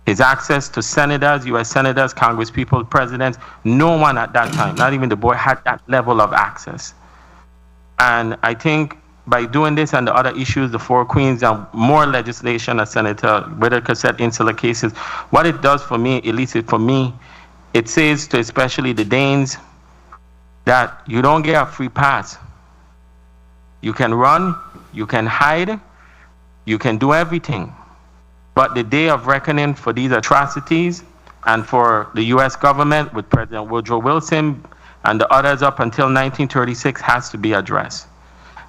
His access to senators, U.S. senators, congresspeople, presidents, no one at that time, not even the boy, had that level of access. And I think by doing this and the other issues, the Four Queens and more legislation, as Senator Whitaker said, insular cases, what it does for me, at least for me, it says to especially the Danes that you don't get a free pass. You can run, you can hide, you can do everything. But the day of reckoning for these atrocities and for the U.S. government with President Woodrow Wilson and the others up until 1936 has to be addressed.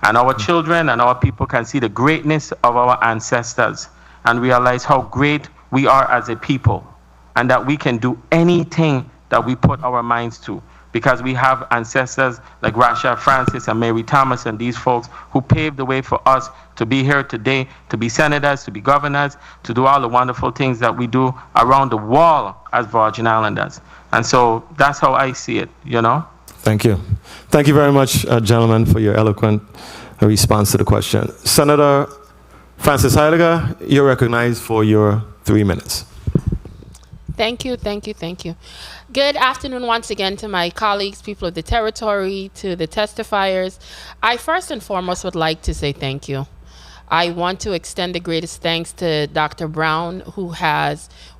And our children and our people can see the greatness of our ancestors and realize how great we are as a people and that we can do anything that we put our minds to, because we have ancestors like Rachel Francis and Mary Thomas and these folks who paved the way for us to be here today, to be senators, to be governors, to do all the wonderful things that we do around the world as Virgin Islanders. And so that's how I see it, you know? Thank you. Thank you very much, gentlemen, for your eloquent response to the question. Senator Francis Heiliger, you're recognized for your 3 minutes. Thank you, thank you, thank you. Good afternoon once again to my colleagues, people of the territory, to the testifiers. I first and foremost would like to say thank you. I want to extend the greatest thanks to Dr. Brown,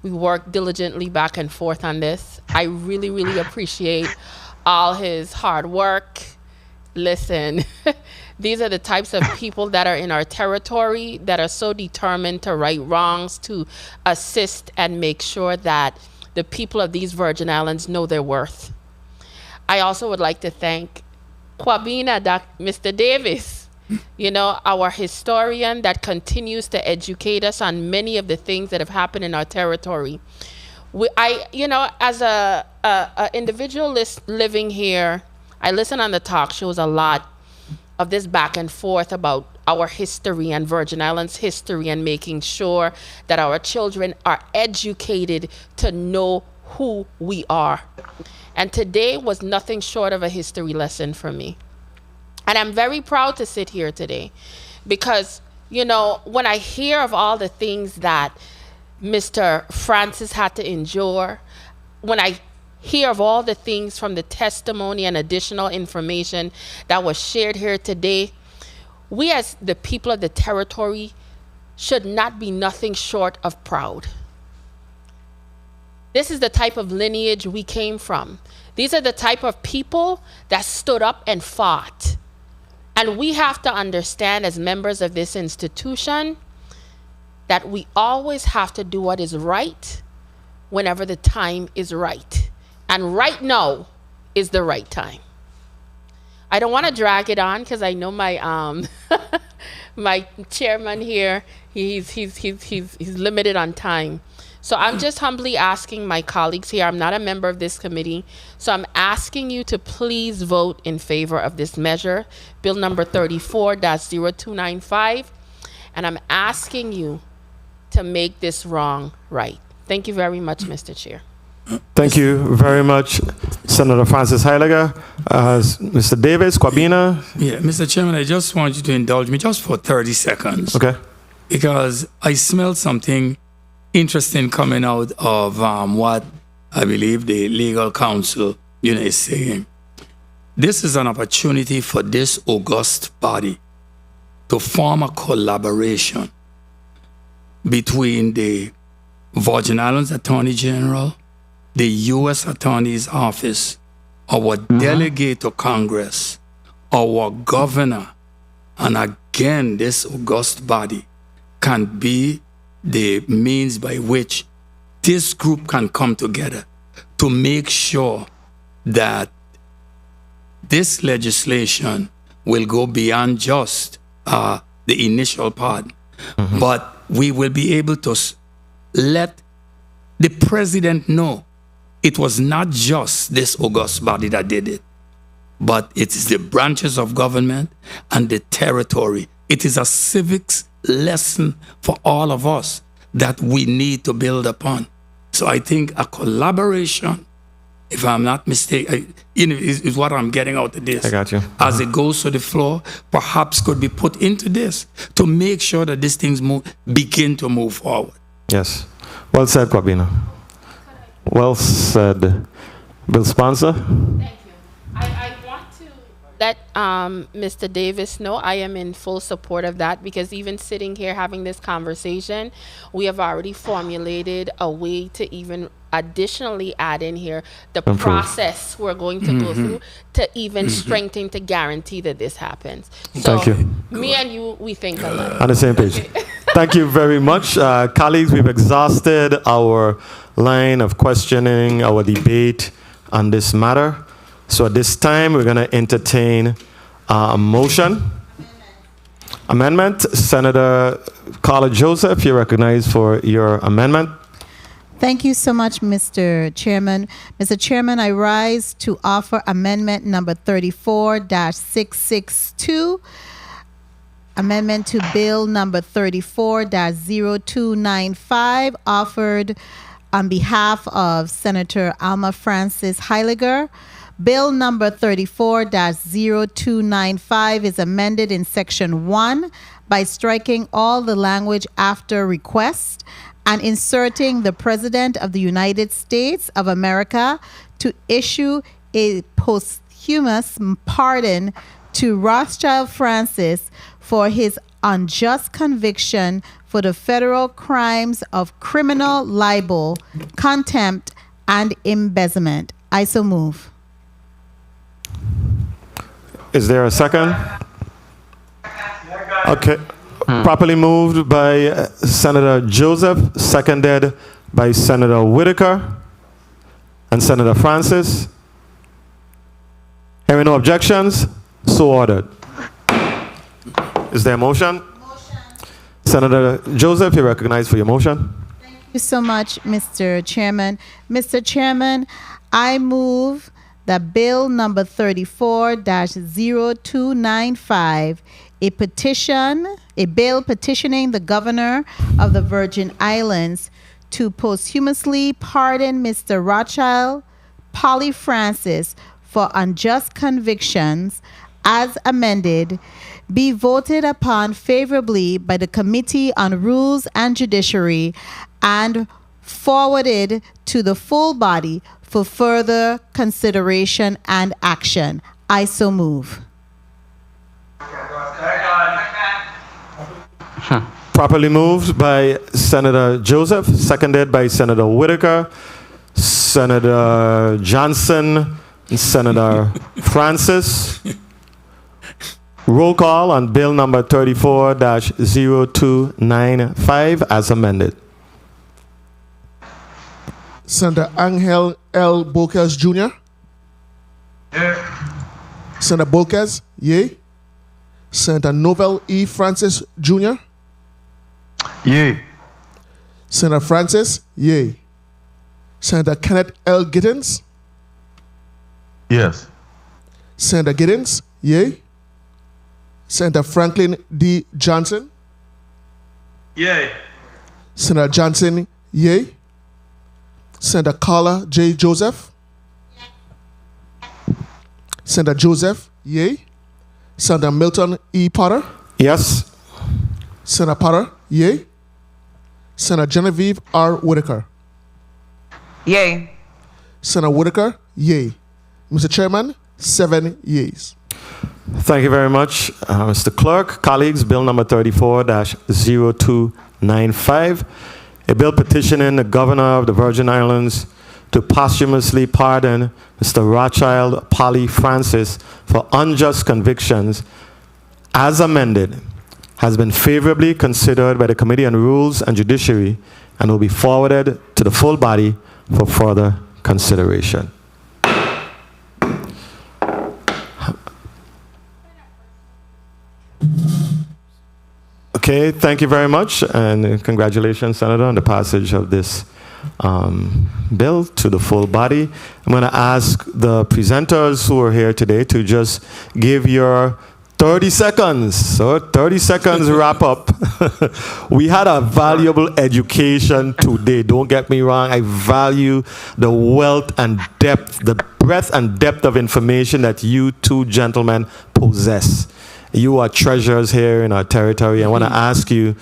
we worked diligently back and forth on this. I really, really appreciate all his hard work. Listen, these are the types of people that are in our territory that are so determined to right wrongs, to assist and make sure that the people of these Virgin Islands know their worth. I also would like to thank Kwabena, Mr. Davis, you know, our historian that continues to educate us on many of the things that have happened in our territory. You know, as a individual living here, I listen on the talk shows a lot of this back and forth about our history and Virgin Islands history and making sure that our children are educated to know who we are. And today was nothing short of a history lesson for me. And I'm very proud to sit here today because, you know, when I hear of all the things that Mr. Francis had to endure, when I hear of all the things from the testimony and additional information that was shared here today, we as the people of the territory should not be nothing short of proud. This is the type of lineage we came from. These are the type of people that stood up and fought. And we have to understand as members of this institution that we always have to do what is right whenever the time is right. And right now is the right time. I don't want to drag it on because I know my my chairman here, he's limited on time. So I'm just humbly asking my colleagues here, I'm not a member of this committee, so I'm asking you to please vote in favor of this measure, Bill number 34-0295, and I'm asking you to make this wrong right. Thank you very much, Mr. Chair. Thank you very much, Senator Francis Heiliger. Mr. Davis, Kwabena. Yeah, Mr. Chairman, I just want you to indulge me just for 30 seconds. Okay. Because I smelled something interesting coming out of what I believe the legal counsel is saying. This is an opportunity for this august body to form a collaboration between the Virgin Islands Attorney General, the U.S. Attorney's Office, our delegate to Congress, our governor, and again, this august body can be the means by which this group can come together to make sure that this legislation will go beyond just the initial part, but we will be able to let the president know it was not just this august body that did it, but it is the branches of government and the territory. It is a civics lesson for all of us that we need to build upon. So I think a collaboration, if I'm not mistaken, is what I'm getting out of this. I got you. As it goes to the floor, perhaps could be put into this to make sure that these things begin to move forward. Yes. Well said, Kwabena. Well said. Bill Sponsor? I want to let Mr. Davis know I am in full support of that, because even sitting here having this conversation, we have already formulated a way to even additionally add in here the process we're going to go through to even strengthen, to guarantee that this happens. So Thank you. Me and you, we think alike. On the same page. Thank you very much. Colleagues, we've exhausted our line of questioning, our debate on this matter. So at this time, we're going to entertain a motion. Amendment. Senator Carla Joseph, you're recognized for your amendment. Thank you so much, Mr. Chairman. Mr. Chairman, I rise to offer amendment number 34-662, amendment to bill number 34-0295, offered on behalf of Senator Alma Francis Heiliger. Bill number 34-0295 is amended in section 1 by striking all the language after request and inserting the President of the United States of America to issue a posthumous pardon to Rothschild Francis for his unjust conviction for the federal crimes of criminal libel, contempt, and embezzlement. I so move. Is there a second? Okay. Properly moved by Senator Joseph, seconded by Senator Whitaker and Senator Francis. Hearing no objections, so ordered. Is there a motion? Senator Joseph, you're recognized for your motion. Thank you so much, Mr. Chairman. Mr. Chairman, I move that bill number 34-0295, a bill petitioning the governor of the Virgin Islands to posthumously pardon Mr. Rothschild Polly Francis for unjust convictions as amended, be voted upon favorably by the Committee on Rules and Judiciary and forwarded to the full body for further consideration and action. I so move. Properly moved by Senator Joseph, seconded by Senator Whitaker, Senator Johnson, and Senator Francis. Roll call on bill number 34-0295 as amended. Senator Angel L. Bolquez Jr. Yeah. Senator Bolquez, yea. Senator Novel E. Francis Jr. Yea. Senator Francis, yea. Senator Kenneth L. Gittins. Yes. Senator Gittins, yea. Senator Franklin D. Johnson. Yay. Senator Johnson, yea. Senator Carla J. Joseph. Senator Joseph, yea. Senator Milton E. Potter. Yes. Senator Potter, yea. Senator Genevieve R. Whitaker. Yay. Senator Whitaker, yay. Mr. Chairman, 7 yeas. Thank you very much, Mr. Clerk. Colleagues, Bill number 34-0295, a bill petitioning the Governor of the Virgin Islands to posthumously pardon Mr. Rothschild Polly Francis for unjust convictions, as amended, has been favorably considered by the Committee on Rules and Judiciary and will be forwarded to the full body for further consideration. Okay, thank you very much, and congratulations, Senator, on the passage of this bill to the full body. I'm going to ask the presenters who are here today to just give your 30 seconds. So 30 seconds wrap up. We had a valuable education today. Don't get me wrong. I value the wealth and depth, the breadth and depth of information that you two gentlemen possess. You are treasures here in our territory. I want to ask you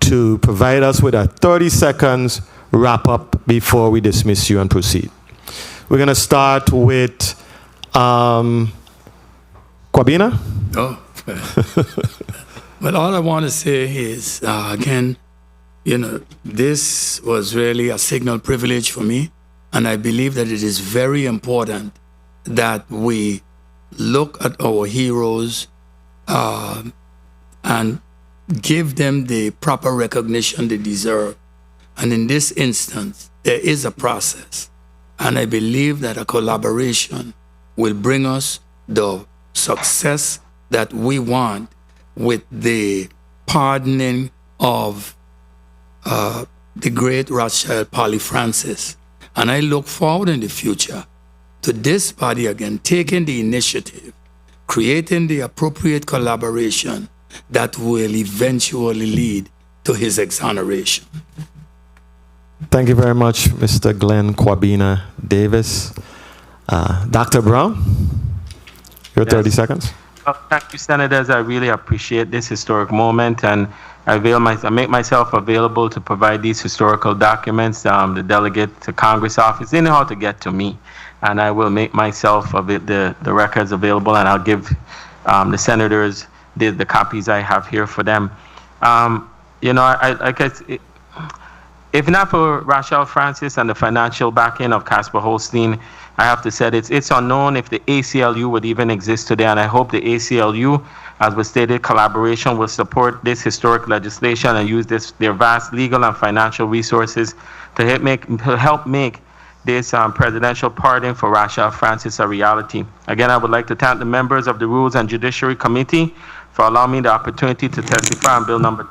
to provide us with a 30 seconds wrap up before we dismiss you and proceed. We're going to start with Kwabena. Oh, well, all I want to say is, again, this was really a signal privilege for me, and I believe that it is very important that we look at our heroes and give them the proper recognition they deserve. And in this instance, there is a process, and I believe that a collaboration will bring us the success that we want with the pardoning of the great Rothschild Polly Francis. And I look forward in the future to this body again taking the initiative, creating the appropriate collaboration that will eventually lead to his exoneration. Thank you very much, Mr. Glenn Kwabena Davis. Dr. Brown, your 30 seconds. Thank you, Senators. I really appreciate this historic moment, and I make myself available to provide these historical documents. The delegate to Congress office, they know how to get to me, and I will make myself the records available, and I'll give the senators the copies I have here for them. I guess if not for Rothschild Francis and the financial backing of Casper Holstein, I have to say it's unknown if the ACLU would even exist today, and I hope the ACLU, as was stated, collaboration will support this historic legislation and use their vast legal and financial resources to help make this presidential pardon for Rothschild Francis a reality. Again, I would like to thank the members of the Rules and Judiciary Committee for allowing me the opportunity to testify on Bill number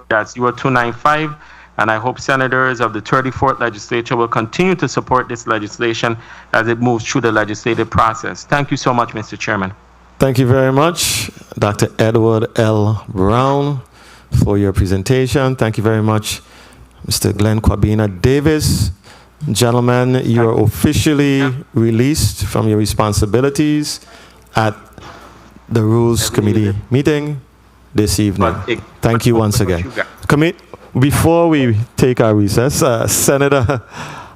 0295. And I hope senators of the 34th legislature will continue to support this legislation as it moves through the legislative process. Thank you so much, Mr. Chairman. Thank you very much, Dr. Edward L. Brown, for your presentation. Thank you very much, Mr. Glenn Kwabena Davis. Gentlemen, you are officially released from your responsibilities at the Rules Committee meeting this evening. Thank you once again. Before we take our recess, Senator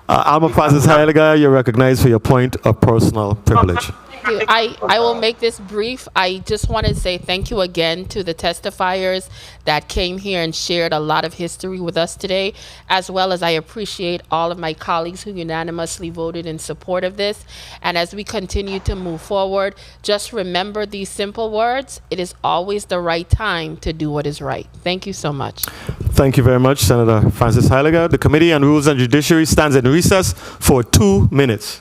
Alma Francis Heiliger, you're recognized for your point of personal privilege. Thank you. I will make this brief. I just want to say thank you again to the testifiers that came here and shared a lot of history with us today, as well as I appreciate all of my colleagues who unanimously voted in support of this. And as we continue to move forward, just remember these simple words. It is always the right time to do what is right. Thank you so much. Thank you very much, Senator Francis Heiliger. The Committee on Rules and Judiciary stands in recess for 2 minutes.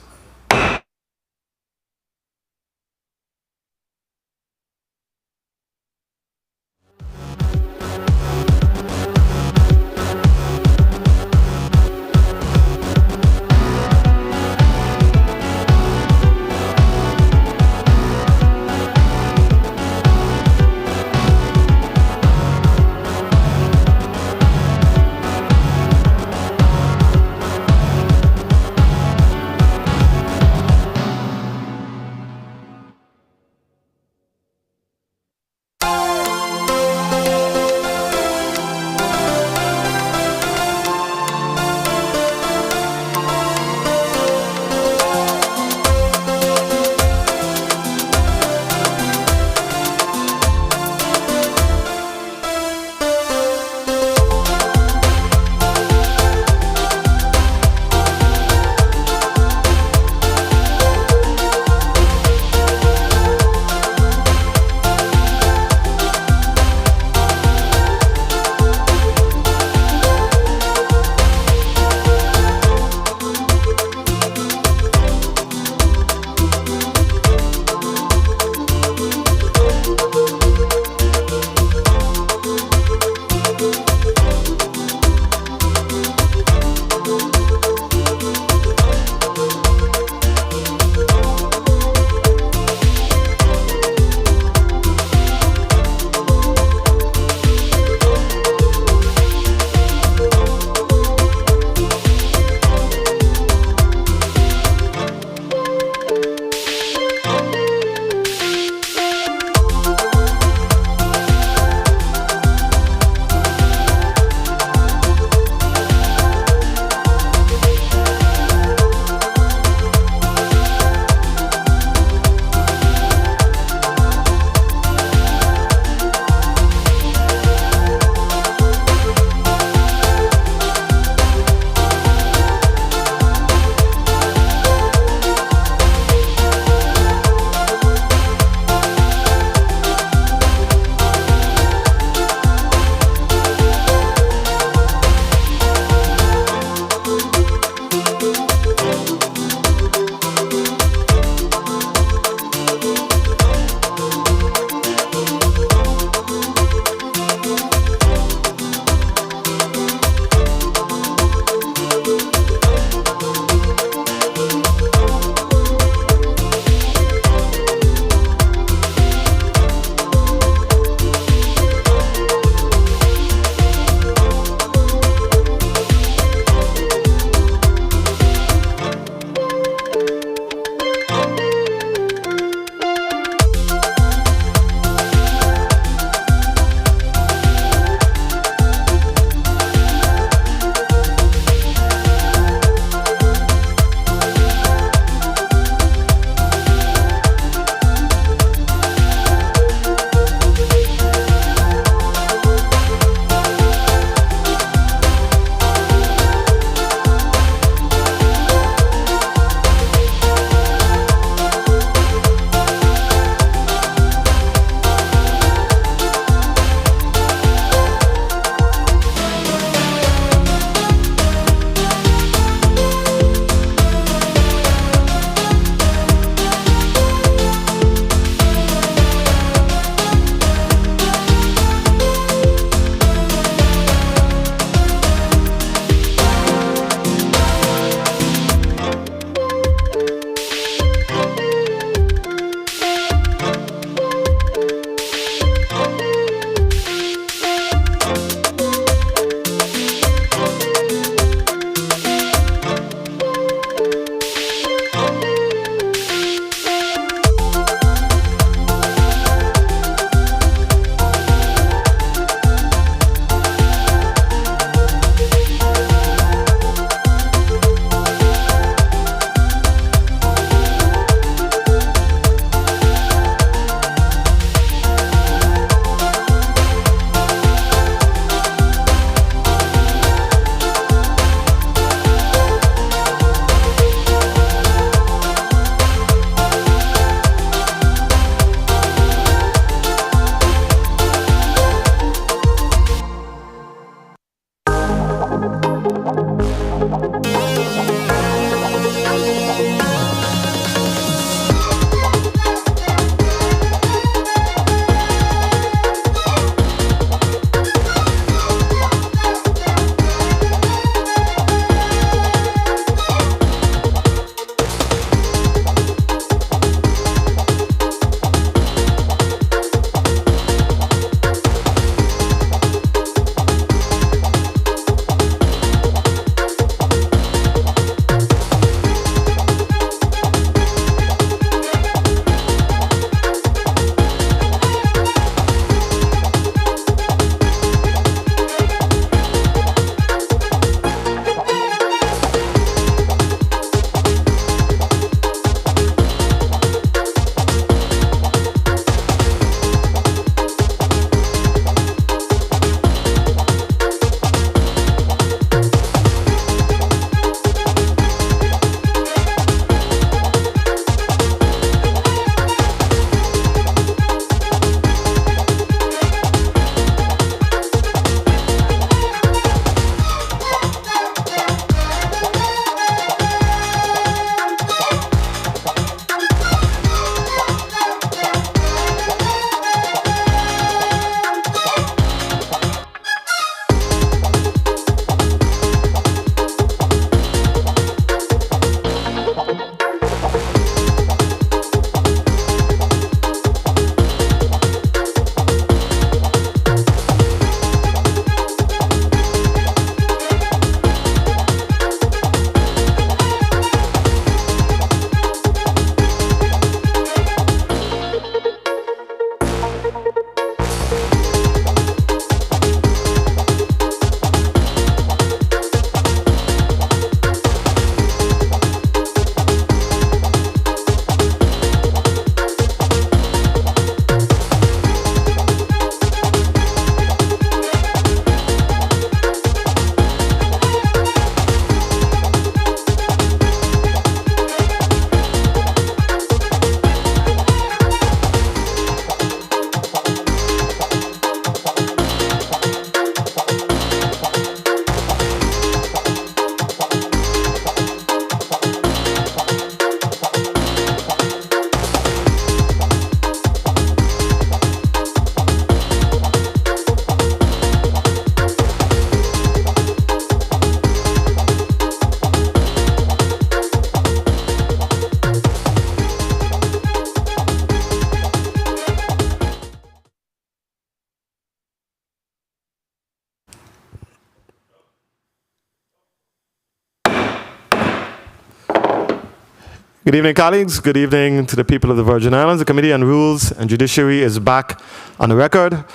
Good evening, colleagues. Good evening to the people of the Virgin Islands. The Committee on Rules and Judiciary is back on the record.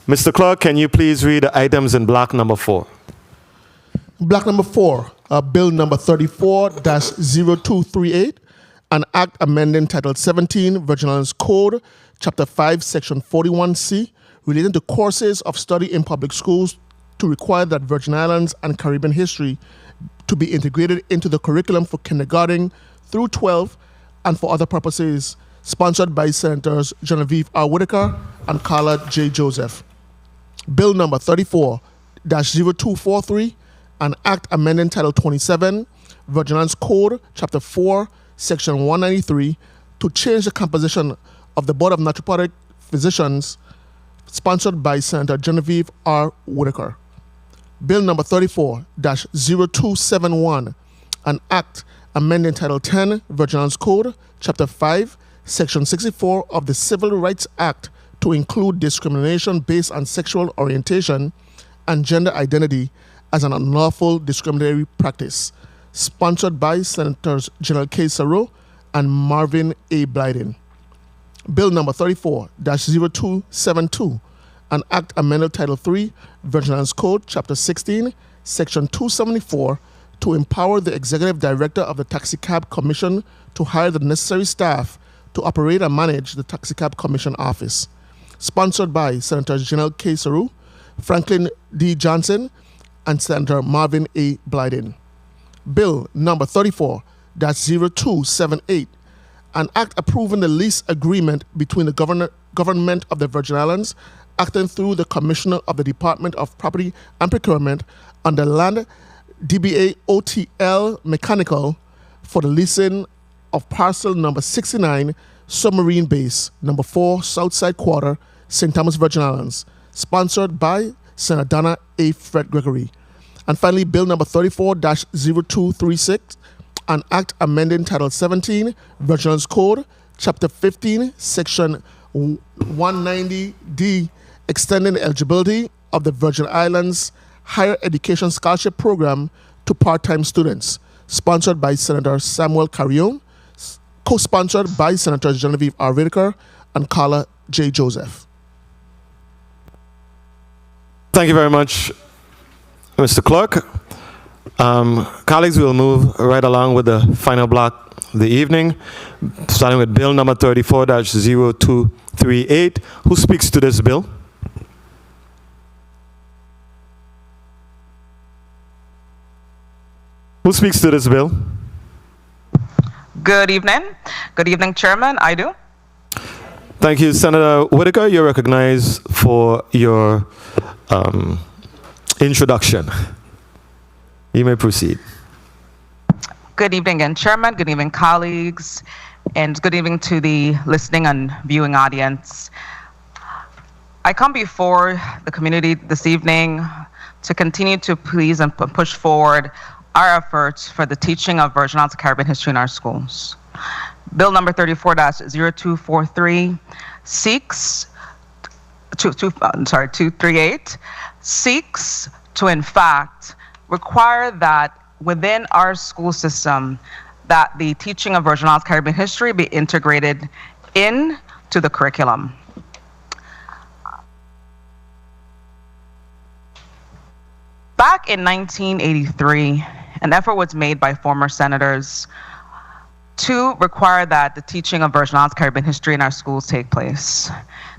Mr. Clerk, can you please read the items in block number 4? Block number 4, Bill number 34-0238, an act amending Title 17, Virgin Islands Code, Chapter 5, Section 41C, relating to courses of study in public schools to require that Virgin Islands and Caribbean history to be integrated into the curriculum for kindergarten through 12 and for other purposes, sponsored by Senators Genevieve R. Whitaker and Carla J. Joseph. Bill number 34-0243, an act amending Title 27, Virgin Islands Code, Chapter 4, Section 193, to change the composition of the Board of Naturopathic Physicians, sponsored by Senator Genevieve R. Whitaker. Bill number 34-0271, an act amending Title 10, Virgin Islands Code, Chapter 5, Section 64 of the Civil Rights Act to include discrimination based on sexual orientation and gender identity as an unlawful discriminatory practice, sponsored by Senators General K. Saru and Marvin A. Blyden. Bill number 34-0272, an act amending Title 3, Virgin Islands Code, Chapter 16, Section 274, to empower the Executive Director of the Taxicab Commission to hire the necessary staff to operate and manage the Taxicab Commission office, sponsored by Senators General K. Saru, Franklin D. Johnson, and Senator Marvin A. Blyden. Bill number 34-0278, an act approving the lease agreement between the government of the Virgin Islands, acting through the Commissioner of the Department of Property and Procurement on the land DBA OTL Mechanical for the leasing of parcel number 69, Submarine Base, number 4, Southside Quarter, St. Thomas, Virgin Islands, sponsored by Senator Donna A. Fred Gregory. And finally, Bill number 34-0236, an act amending Title 17, Virgin Islands Code, Chapter 15, Section 190D, extending the eligibility of the Virgin Islands Higher Education Scholarship Program to part-time students, sponsored by Senator Samuel Carrion, co-sponsored by Senators Genevieve R. Whitaker and Carla J. Joseph. Thank you very much, Mr. Clerk. Colleagues, we'll move right along with the final block of the evening, starting with Bill number 34-0238. Who speaks to this bill? Who speaks to this bill? Good evening. Good evening, Chairman. I do. Thank you, Senator Whitaker. You're recognized for your introduction. You may proceed. Good evening again, Chairman. Good evening, colleagues. And good evening to the listening and viewing audience. I come before the community this evening to continue to please and push forward our efforts for the teaching of Virgin Islands Caribbean history in our schools. Bill number 34-0243 seeks 238 seeks to, in fact, require that within our school system that the teaching of Virgin Islands Caribbean history be integrated into the curriculum. Back in 1983, an effort was made by former senators to require that the teaching of Virgin Islands Caribbean history in our schools take place.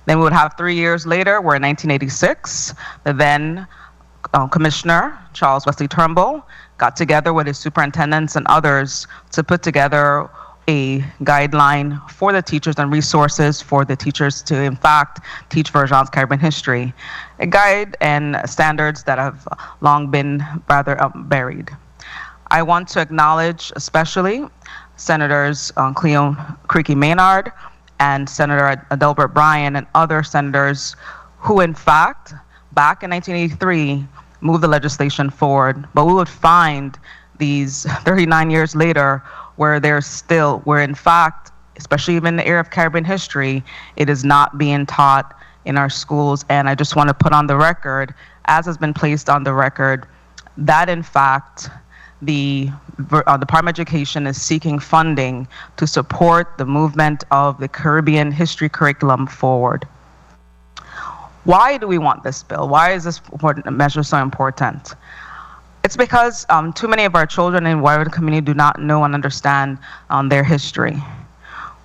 Then we would have 3 years later, where in 1986, the then Commissioner, Charles Wesley Turnbull, got together with his superintendents and others to put together a guideline for the teachers and resources for the teachers to, in fact, teach Virgin Islands Caribbean history. A guide and standards that have long been rather buried. I want to acknowledge especially Senators Cleo Creaky Maynard and Senator Adelbert Bryan and other senators who, in fact, back in 1983, moved the legislation forward. But we would find these 39 years later where in fact, especially even in the era of Caribbean history, it is not being taught in our schools. And I just want to put on the record, as has been placed on the record, that in fact, the Department of Education is seeking funding to support the movement of the Caribbean history curriculum forward. Why do we want this bill? Why is this measure so important? It's because too many of our children in the wider community do not know and understand their history.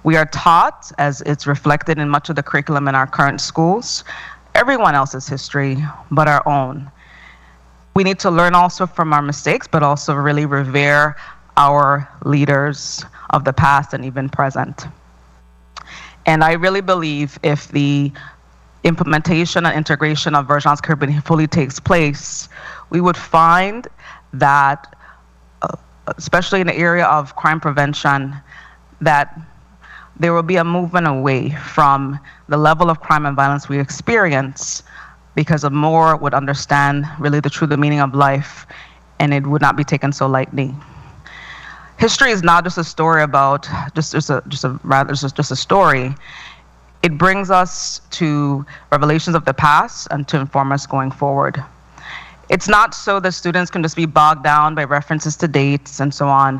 We are taught, as it's reflected in much of the curriculum in our current schools, everyone else's history but our own. We need to learn also from our mistakes, but also really revere our leaders of the past and even present. And I really believe if the implementation and integration of Virgin Islands Caribbean fully takes place, we would find that, especially in the area of crime prevention, that there will be a movement away from the level of crime and violence we experience, because of more would understand really the true meaning of life, and it would not be taken so lightly. History is not just a story about just a story. It brings us to revelations of the past and to inform us going forward. It's not so that students can just be bogged down by references to dates and so on.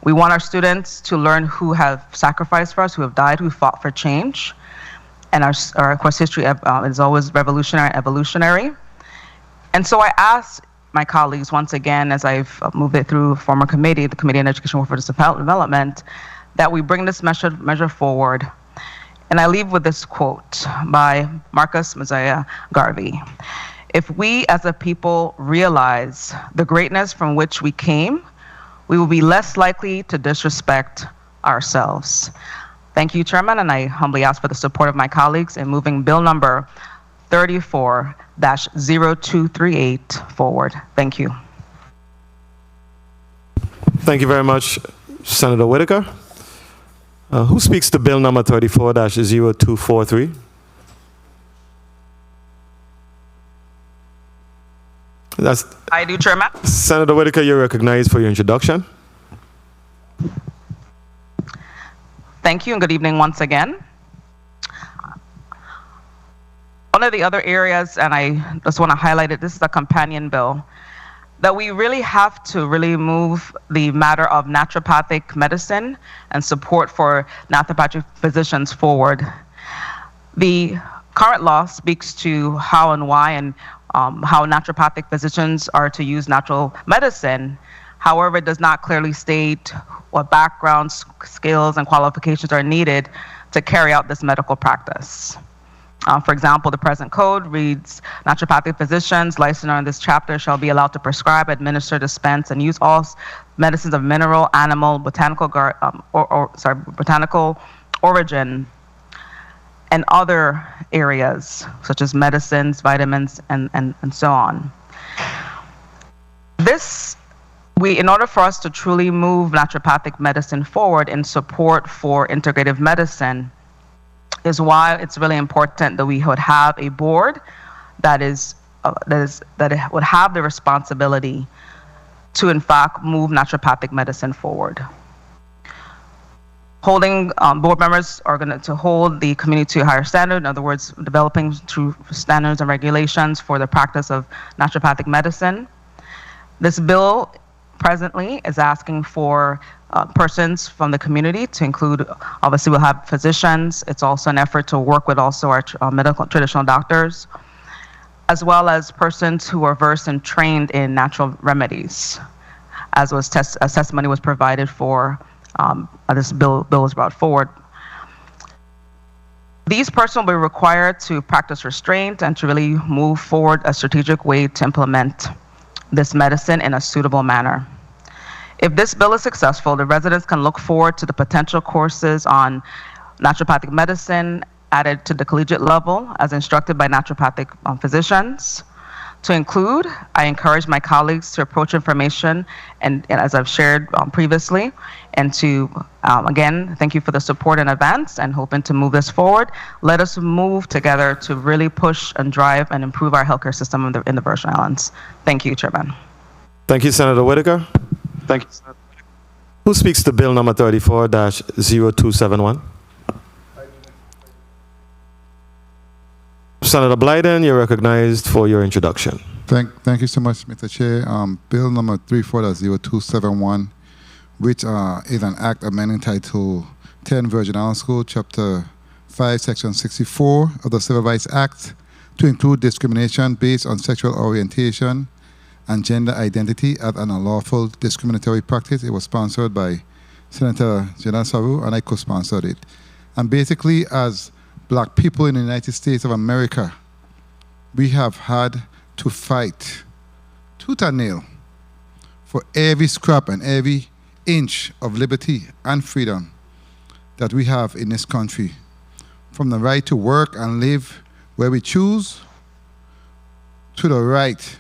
We want our students to learn who have sacrificed for us, who have died, who fought for change. And our of course, history is always revolutionary, evolutionary. And so I ask my colleagues once again, as I've moved it through former committee, the Committee on Education, Workforce Development, that we bring this measure forward. And I leave with this quote by Marcus Mosiah Garvey. If we as a people realize the greatness from which we came, we will be less likely to disrespect ourselves. Thank you, Chairman, and I humbly ask for the support of my colleagues in moving Bill number 34-0238 forward. Thank you. Thank you very much, Senator Whitaker. Who speaks to Bill number 34-0243? I do, Chairman. Senator Whitaker, you're recognized for your introduction. Thank you and good evening once again. One of the other areas, and I just want to highlight it, this is a companion bill, that we really have to really move the matter of naturopathic medicine and support for naturopathic physicians forward. The current law speaks to how and why and how naturopathic physicians are to use natural medicine. However, it does not clearly state what backgrounds, skills, and qualifications are needed to carry out this medical practice. For example, the present code reads, naturopathic physicians licensed under this chapter shall be allowed to prescribe, administer, dispense, and use all medicines of mineral, animal, botanical origin, and other areas, such as medicines, vitamins, and so on. In order for us to truly move naturopathic medicine forward in support for integrative medicine, is why it's really important that we would have a board that would have the responsibility to, in fact, move naturopathic medicine forward. Holding board members are going to hold the community to a higher standard, in other words, developing true standards and regulations for the practice of naturopathic medicine. This bill presently is asking for persons from the community to include, obviously we'll have physicians. It's also an effort to work with also our medical traditional doctors, as well as persons who are versed and trained in natural remedies, as testimony was provided for this bill was brought forward. These persons will be required to practice restraint and to really move forward a strategic way to implement this medicine in a suitable manner. If this bill is successful, the residents can look forward to the potential courses on naturopathic medicine added to the collegiate level as instructed by naturopathic physicians. To include, I encourage my colleagues to approach information and as I've shared previously, and to, again, thank you for the support in advance and hoping to move this forward. Let us move together to really push and drive and improve our healthcare system in the Virgin Islands. Thank you, Chairman. Thank you, Senator Whitaker. Thank you, Senator. Who speaks to Bill number 34-0271? Senator Blyden, you're recognized for your introduction. Thank you so much, Mr. Chair. Bill number 34-0271, which is an act amending Title 10 Virgin Islands Code, Chapter 5, Section 64 of the Civil Rights Act, to include discrimination based on sexual orientation and gender identity as an unlawful discriminatory practice. It was sponsored by Senator Janis and I co-sponsored it. And basically, as black people in the United States of America, we have had to fight tooth and nail for every scrap and every inch of liberty and freedom that we have in this country. From the right to work and live where we choose, to the right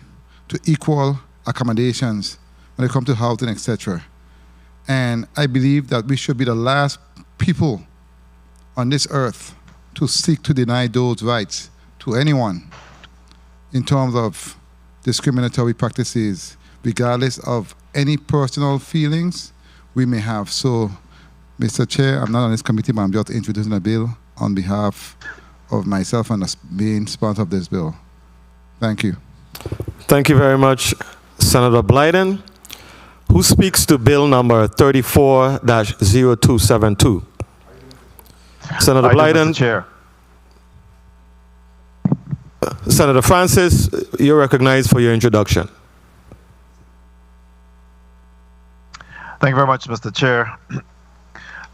to equal accommodations when it comes to housing, etc. And I believe that we should be the last people on this earth to seek to deny those rights to anyone in terms of discriminatory practices, regardless of any personal feelings we may have. So, Mr. Chair, I'm not on this committee, but I'm just introducing a bill on behalf of myself and the main sponsor of this bill. Thank you. Thank you very much, Senator Blyden. Who speaks to bill number 34-0272? Senator Blyden. Mr. Chair. Senator Francis, you're recognized for your introduction. Thank you very much, Mr. Chair.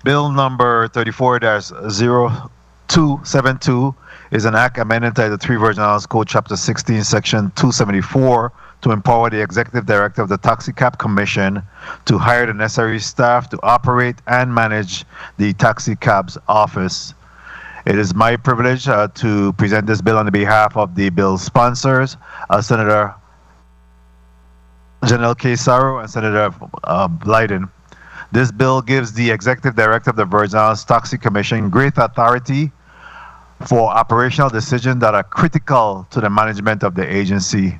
Bill number 34-0272 is an act amending Title 3 Virgin Islands Code, Chapter 16, Section 274, to empower the Executive Director of the Taxi Cab Commission to hire the necessary staff to operate and manage the Taxi Cabs Office. It is my privilege to present this bill on behalf of the bill sponsors, Senator Janelle K. Saro and Senator Blyden. This bill gives the Executive Director of the Virgin Islands Taxi Commission great authority for operational decisions that are critical to the management of the agency.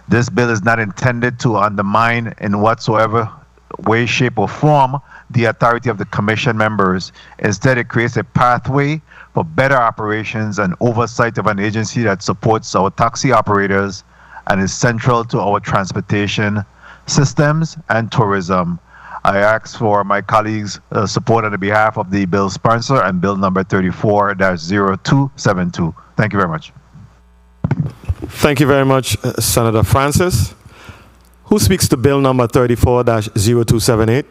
This bill is not intended to undermine in whatsoever way, shape, or form the authority of the Commission members. Instead, it creates a pathway for better operations and oversight of an agency that supports our taxi operators and is central to our transportation systems and tourism. I ask for my colleagues' support on behalf of the bill sponsor and bill number 34-0272. Thank you very much. Thank you very much, Senator Francis. Who speaks to bill number 34-0278?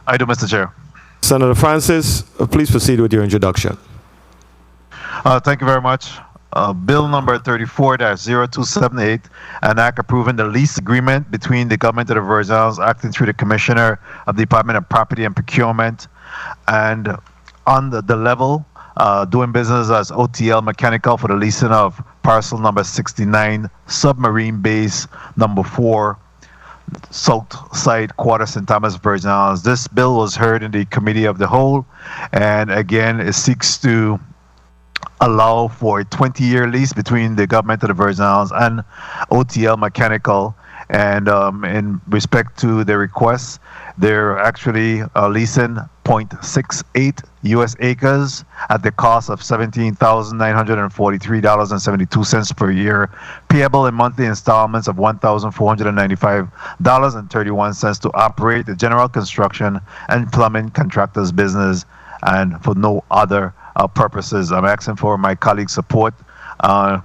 I do, Mr. Chair. Senator Francis, please proceed with your introduction. Thank you very much. Bill number 34-0278, an act approving the lease agreement between the Government of the Virgin Islands, acting through the Commissioner of the Department of Property and Procurement, and on the level, doing business as OTL Mechanical for the leasing of parcel number 69, submarine base number 4, South Side Quarter, St. Thomas, Virgin Islands. This bill was heard in the Committee of the Whole, and again, it seeks to allow for a 20-year lease between the Government of the Virgin Islands and OTL Mechanical. And in respect to the request, they're actually leasing 0.68 U.S. acres at the cost of $17,943.72 per year, payable in monthly installments of $1,495.31 to operate the general construction and plumbing contractors business and for no other purposes. I'm asking for my colleagues' support on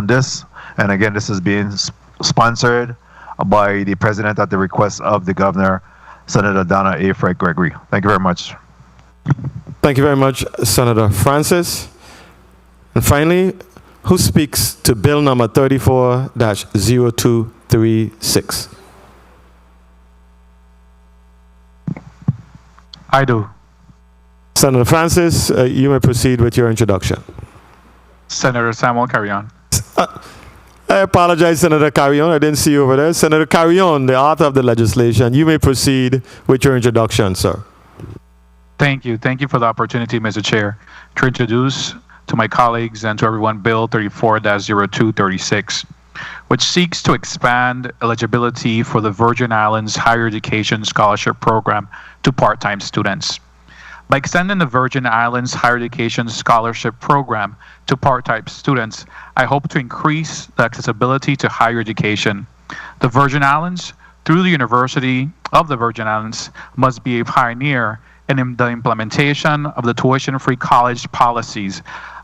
this. And again, this is being sponsored by the President at the request of the Governor, Senator Donna A. Fred Gregory. Thank you very much. Thank you very much, Senator Francis. And finally, who speaks to bill number 34-0236? I do. Senator Francis, you may proceed with your introduction. Senator Samuel Carrion. I apologize, Senator Carrion. I didn't see you over there. Senator Carrion, the author of the legislation, you may proceed with your introduction, sir. Thank you. Thank you for the opportunity, Mr. Chair, to introduce to my colleagues and to everyone Bill 34-0236, which seeks to expand eligibility for the Virgin Islands Higher Education Scholarship Program to part-time students. By extending the Virgin Islands Higher Education Scholarship Program to part-time students, I hope to increase the accessibility to higher education. The Virgin Islands, through the University of the Virgin Islands, must be a pioneer in the implementation of the tuition-free college policies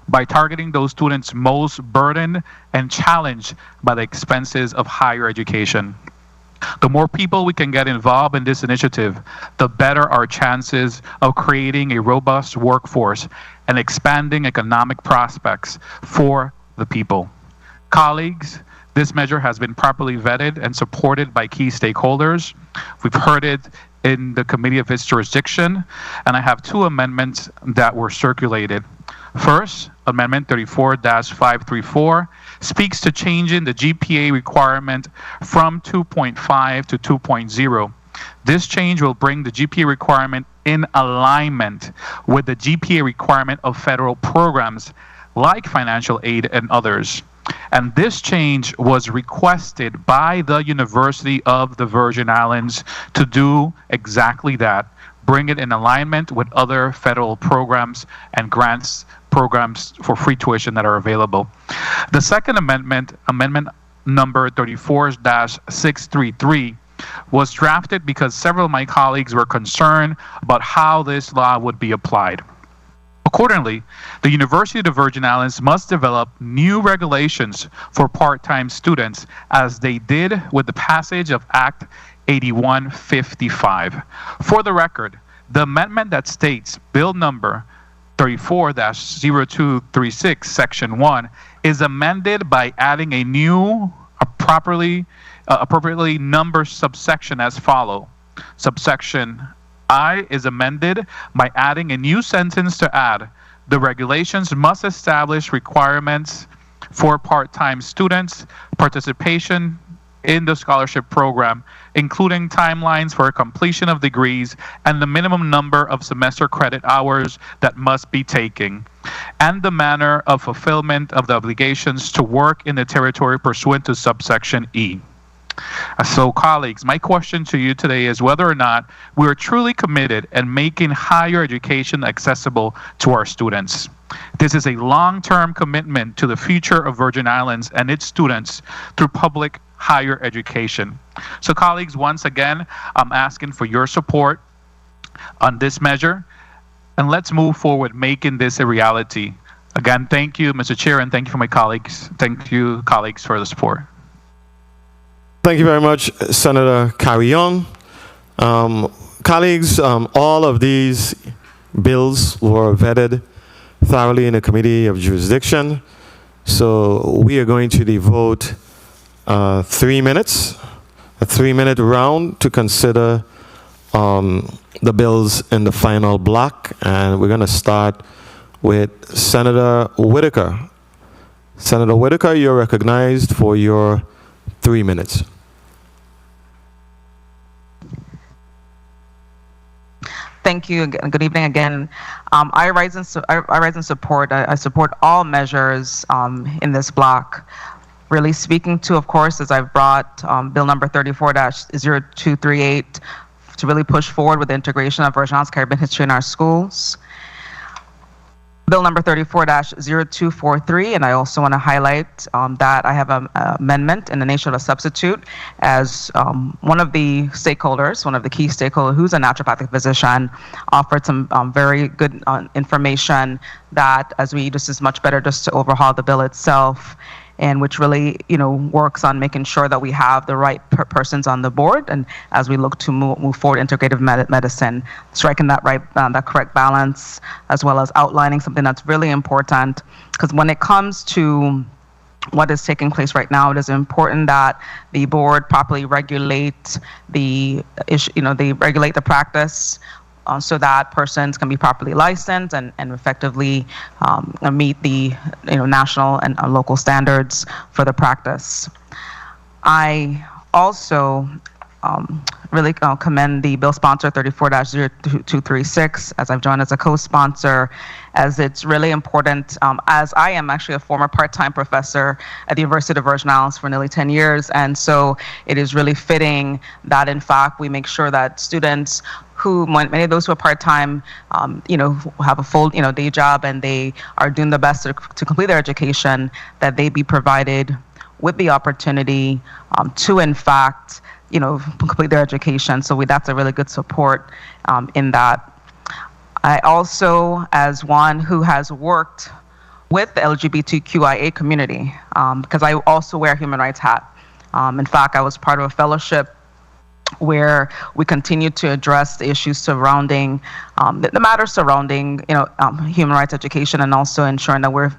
by targeting those students most burdened and challenged by the expenses of higher education. The more people we can get involved in this initiative, the better our chances of creating a robust workforce and expanding economic prospects for the people. Colleagues, this measure has been properly vetted and supported by key stakeholders. We've heard it in the committee of its jurisdiction, and I have two amendments that were circulated. First, Amendment 34-534 speaks to changing the GPA requirement from 2.5 to 2.0. This change will bring the GPA requirement in alignment with the GPA requirement of federal programs like financial aid and others. And this change was requested by the University of the Virgin Islands to do exactly that, bring it in alignment with other federal programs and grants programs for free tuition that are available. The second amendment, amendment number 34-633, was drafted because several of my colleagues were concerned about how this law would be applied. Accordingly, the University of the Virgin Islands must develop new regulations for part-time students, as they did with the passage of Act 8155. For the record, the amendment that states Bill number 34-0236, Section 1, is amended by adding a new, appropriately numbered subsection as follows. Subsection I is amended by adding a new sentence to add, the regulations must establish requirements for part-time students' participation in the scholarship program, including timelines for completion of degrees and the minimum number of semester credit hours that must be taken, and the manner of fulfillment of the obligations to work in the territory pursuant to subsection E. So, colleagues, my question to you today is whether or not we are truly committed in making higher education accessible to our students. This is a long-term commitment to the future of Virgin Islands and its students through public higher education. So, colleagues, once again, I'm asking for your support on this measure, and let's move forward making this a reality. Again, thank you, Mr. Chair, and thank you for my colleagues. Thank you, colleagues, for the support. Thank you very much, Senator Carrion. Colleagues, all of these bills were vetted thoroughly in the Committee of Jurisdiction. So we are going to devote 3 minutes, a 3-minute round to consider the bills in the final block. And we're going to start with Senator Whitaker. Senator Whitaker, you're recognized for your 3 minutes. Thank you. Good evening again. I rise in support. I support all measures in this block. Really speaking to, of course, as I've brought Bill number 34-0238 to really push forward with the integration of Virgin Islands Caribbean history in our schools. Bill number 34-0243, and I also want to highlight that I have an amendment in the nature of a substitute, as one of the stakeholders, one of the key stakeholders who's a naturopathic physician, offered some very good information that this is much better just to overhaul the bill itself, and which really, works on making sure that we have the right persons on the board, and as we look to move forward integrative medicine, striking that correct balance, as well as outlining something that's really important, because when it comes to what is taking place right now, it is important that the board properly regulate the issue, they regulate the practice, so that persons can be properly licensed and effectively meet the national and local standards for the practice. I also really commend the bill sponsor 34-0236, as I've joined as a co-sponsor, as it's really important, as I am actually a former part-time professor at the University of the Virgin Islands for nearly 10 years, and so it is really fitting that in fact we make sure that students who, many of those who are part-time, who have a full, day job, and they are doing the best to complete their education, that they be provided with the opportunity to, in fact, complete their education. So that's a really good support in that. I also, as one who has worked with the LGBTQIA community, because I also wear a human rights hat. In fact, I was part of a fellowship where we continue to address the issues surrounding the matters surrounding human rights education, and also ensuring that we're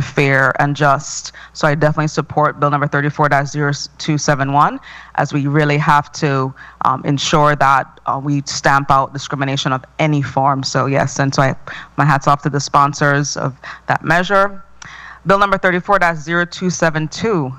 fair and just. So I definitely support Bill number 34-0271, as we really have to ensure that we stamp out discrimination of any form. So yes, and so my hat's off to the sponsors of that measure. Bill number 34-0272.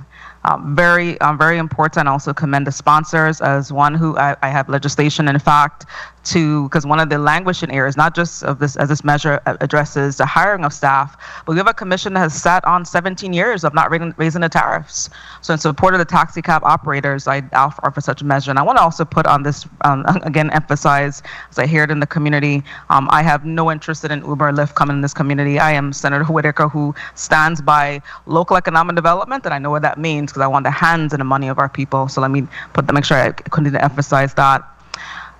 Very important. I also commend the sponsors, as one who I have legislation, in fact, because one of the languishing areas, not just of this, as this measure addresses the hiring of staff, but we have a commission that has sat on 17 years of not raising the tariffs. So in support of the taxi cab operators, I offer such a measure. And I want to also put on this, again, emphasize, as I hear it in the community, I have no interest in Uber or Lyft coming in this community. I am Senator Whitaker, who stands by local economic development, and I know what that means, because I want the hands and the money of our people. So let me make sure I continue to emphasize that.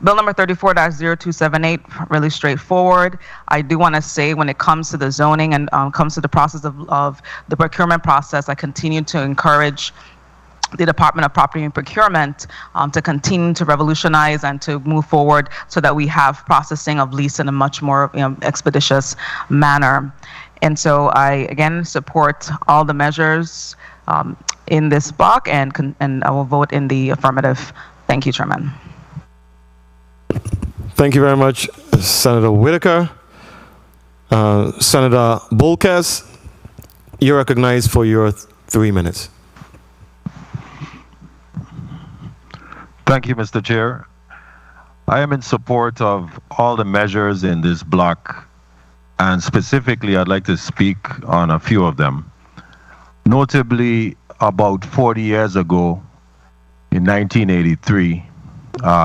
Bill number 34-0278, really straightforward. I do want to say, when it comes to the zoning and comes to the process of the procurement process, I continue to encourage the Department of Property and Procurement to continue to revolutionize and to move forward, so that we have processing of lease in a much more expeditious manner. And so I, again, support all the measures in this block, and I will vote in the affirmative. Thank you, Chairman. Thank you very much, Senator Whitaker. Senator Bolkes, you're recognized for your 3 minutes. Thank you, Mr. Chair. I am in support of all the measures in this block, and specifically I'd like to speak on a few of them. Notably, about 40 years ago, in 1983,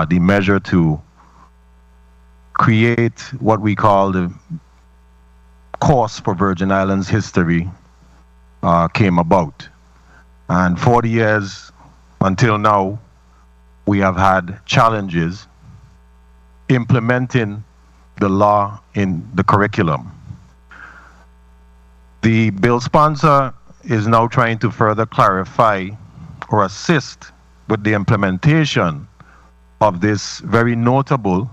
the measure to create what we call the course for Virgin Islands history came about. And 40 years until now, we have had challenges implementing the law in the curriculum. The bill sponsor is now trying to further clarify or assist with the implementation of this very notable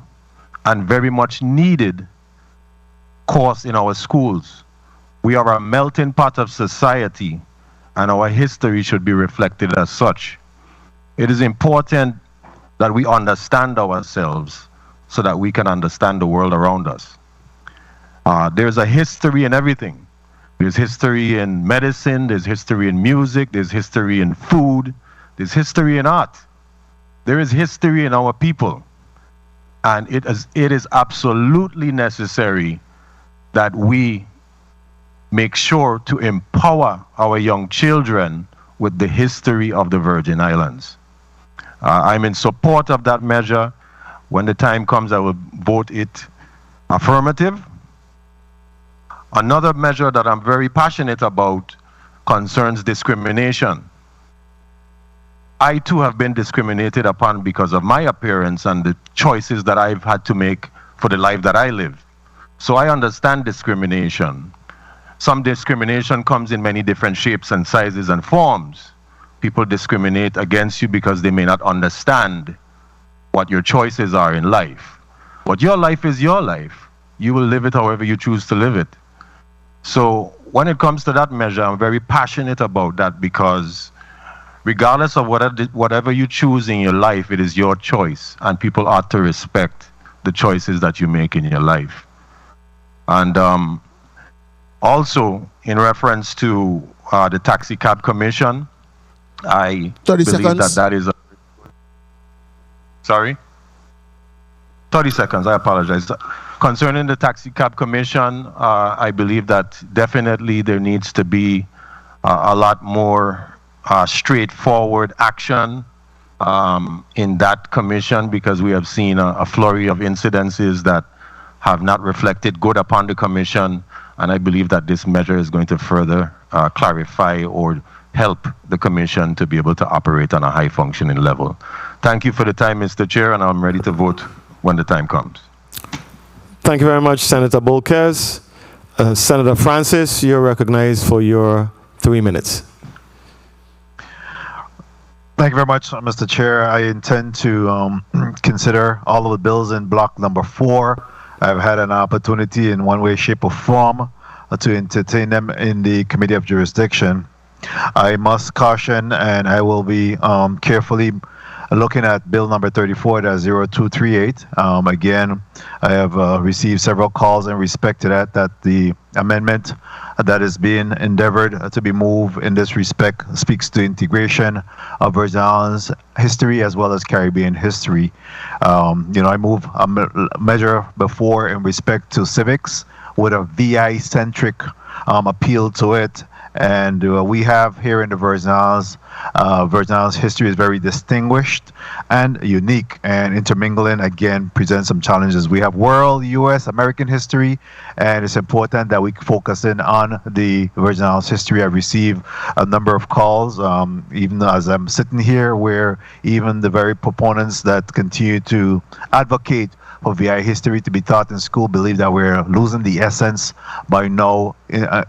and very much needed course in our schools. We are a melting pot of society, and our history should be reflected as such. It is important that we understand ourselves so that we can understand the world around us. There's a history in everything. There's history in medicine, there's history in music, there's history in food, there's history in art. There is history in our people. And it is absolutely necessary that we make sure to empower our young children with the history of the Virgin Islands. I'm in support of that measure. When the time comes, I will vote it affirmative. Another measure that I'm very passionate about concerns discrimination. I too have been discriminated upon because of my appearance and the choices that I've had to make for the life that I live. So I understand discrimination. Some discrimination comes in many different shapes and sizes and forms. People discriminate against you because they may not understand what your choices are in life. But your life is your life. You will live it however you choose to live it. So when it comes to that measure, I'm very passionate about that, because regardless of whatever you choose in your life, it is your choice, and people ought to respect the choices that you make in your life. And also, in reference to the Taxi Cab Commission, I 30 believe seconds. that is a... Sorry? 30 seconds, I apologize. Concerning the Taxi Cab Commission, I believe that definitely there needs to be a lot more straightforward action in that commission, because we have seen a flurry of incidences that have not reflected good upon the commission, and I believe that this measure is going to further clarify or help the commission to be able to operate on a high functioning level. Thank you for the time, Mr. Chair, and I'm ready to vote when the time comes. Thank you very much, Senator Bolkes. Senator Francis, you're recognized for your 3 minutes. Thank you very much, Mr. Chair. I intend to consider all of the bills in block number 4. I've had an opportunity in one way, shape, or form to entertain them in the Committee of Jurisdiction. I must caution, and I will be carefully looking at bill number 34-0238. Again, I have received several calls in respect to that the amendment that is being endeavored to be moved in this respect speaks to integration of Virgin Islands history as well as Caribbean history. I moved a measure before in respect to civics with a VI-centric appeal to it. And we have here in the Virgin Islands history is very distinguished and unique, and intermingling again presents some challenges. We have world, U.S., American history, and it's important that we focus in on the Virgin Islands history. I receive a number of calls, even as I'm sitting here, where even the very proponents that continue to advocate for VI history to be taught in school believe that we're losing the essence by now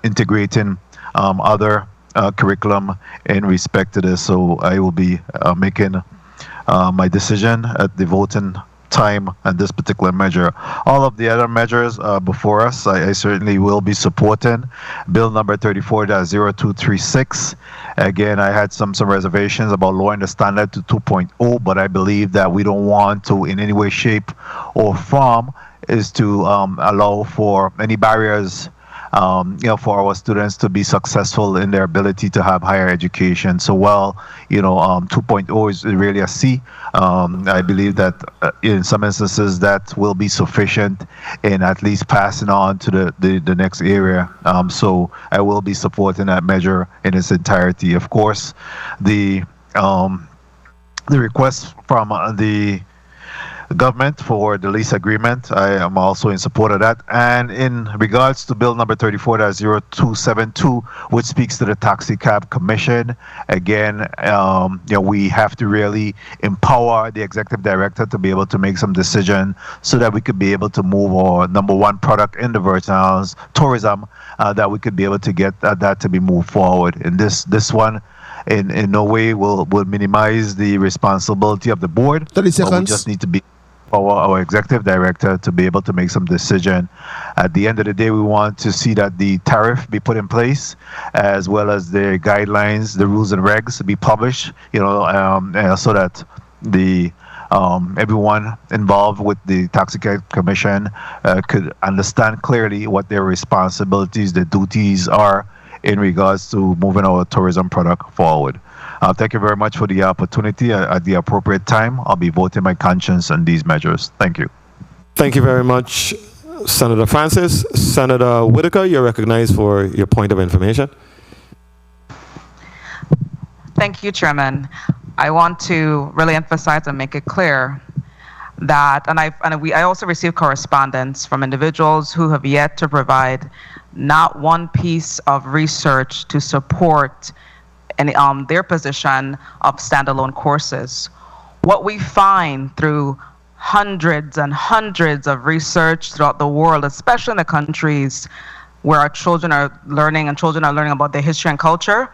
integrating other curriculum in respect to this. So I will be making my decision at the voting time on this particular measure. All of the other measures before us, I certainly will be supporting. Bill number 34-0236. Again, I had some reservations about lowering the standard to 2.0, but I believe that we don't want to in any way, shape, or form is to allow for any barriers for our students to be successful in their ability to have higher education. So while 2.0 is really a C, I believe that in some instances that will be sufficient in at least passing on to the next area. So I will be supporting that measure in its entirety. Of course, the request from the government for the lease agreement, I am also in support of that. And in regards to bill number 34-0272, which speaks to the taxi cab commission, again, we have to really empower the executive director to be able to make some decision so that we could be able to move our number one product in the Virgin Islands, tourism, that we could be able to get that to be moved forward. And this one in no way will minimize the responsibility of the board. 30 seconds. We just need to be our executive director to be able to make some decision. At the end of the day, we want to see that the tariff be put in place, as well as the guidelines, the rules and regs be published, so that the everyone involved with the Taxi Cab Commission could understand clearly what their responsibilities, their duties are in regards to moving our tourism product forward. Thank you very much for the opportunity. At the appropriate time, I'll be voting my conscience on these measures. Thank you. Thank you very much, Senator Francis. Senator Whitaker, you're recognized for your point of information. Thank you, Chairman. I want to really emphasize and make it clear that, I also received correspondence from individuals who have yet to provide not one piece of research to support their position of standalone courses. What we find through hundreds and hundreds of research throughout the world, especially in the countries where our children are learning about their history and culture,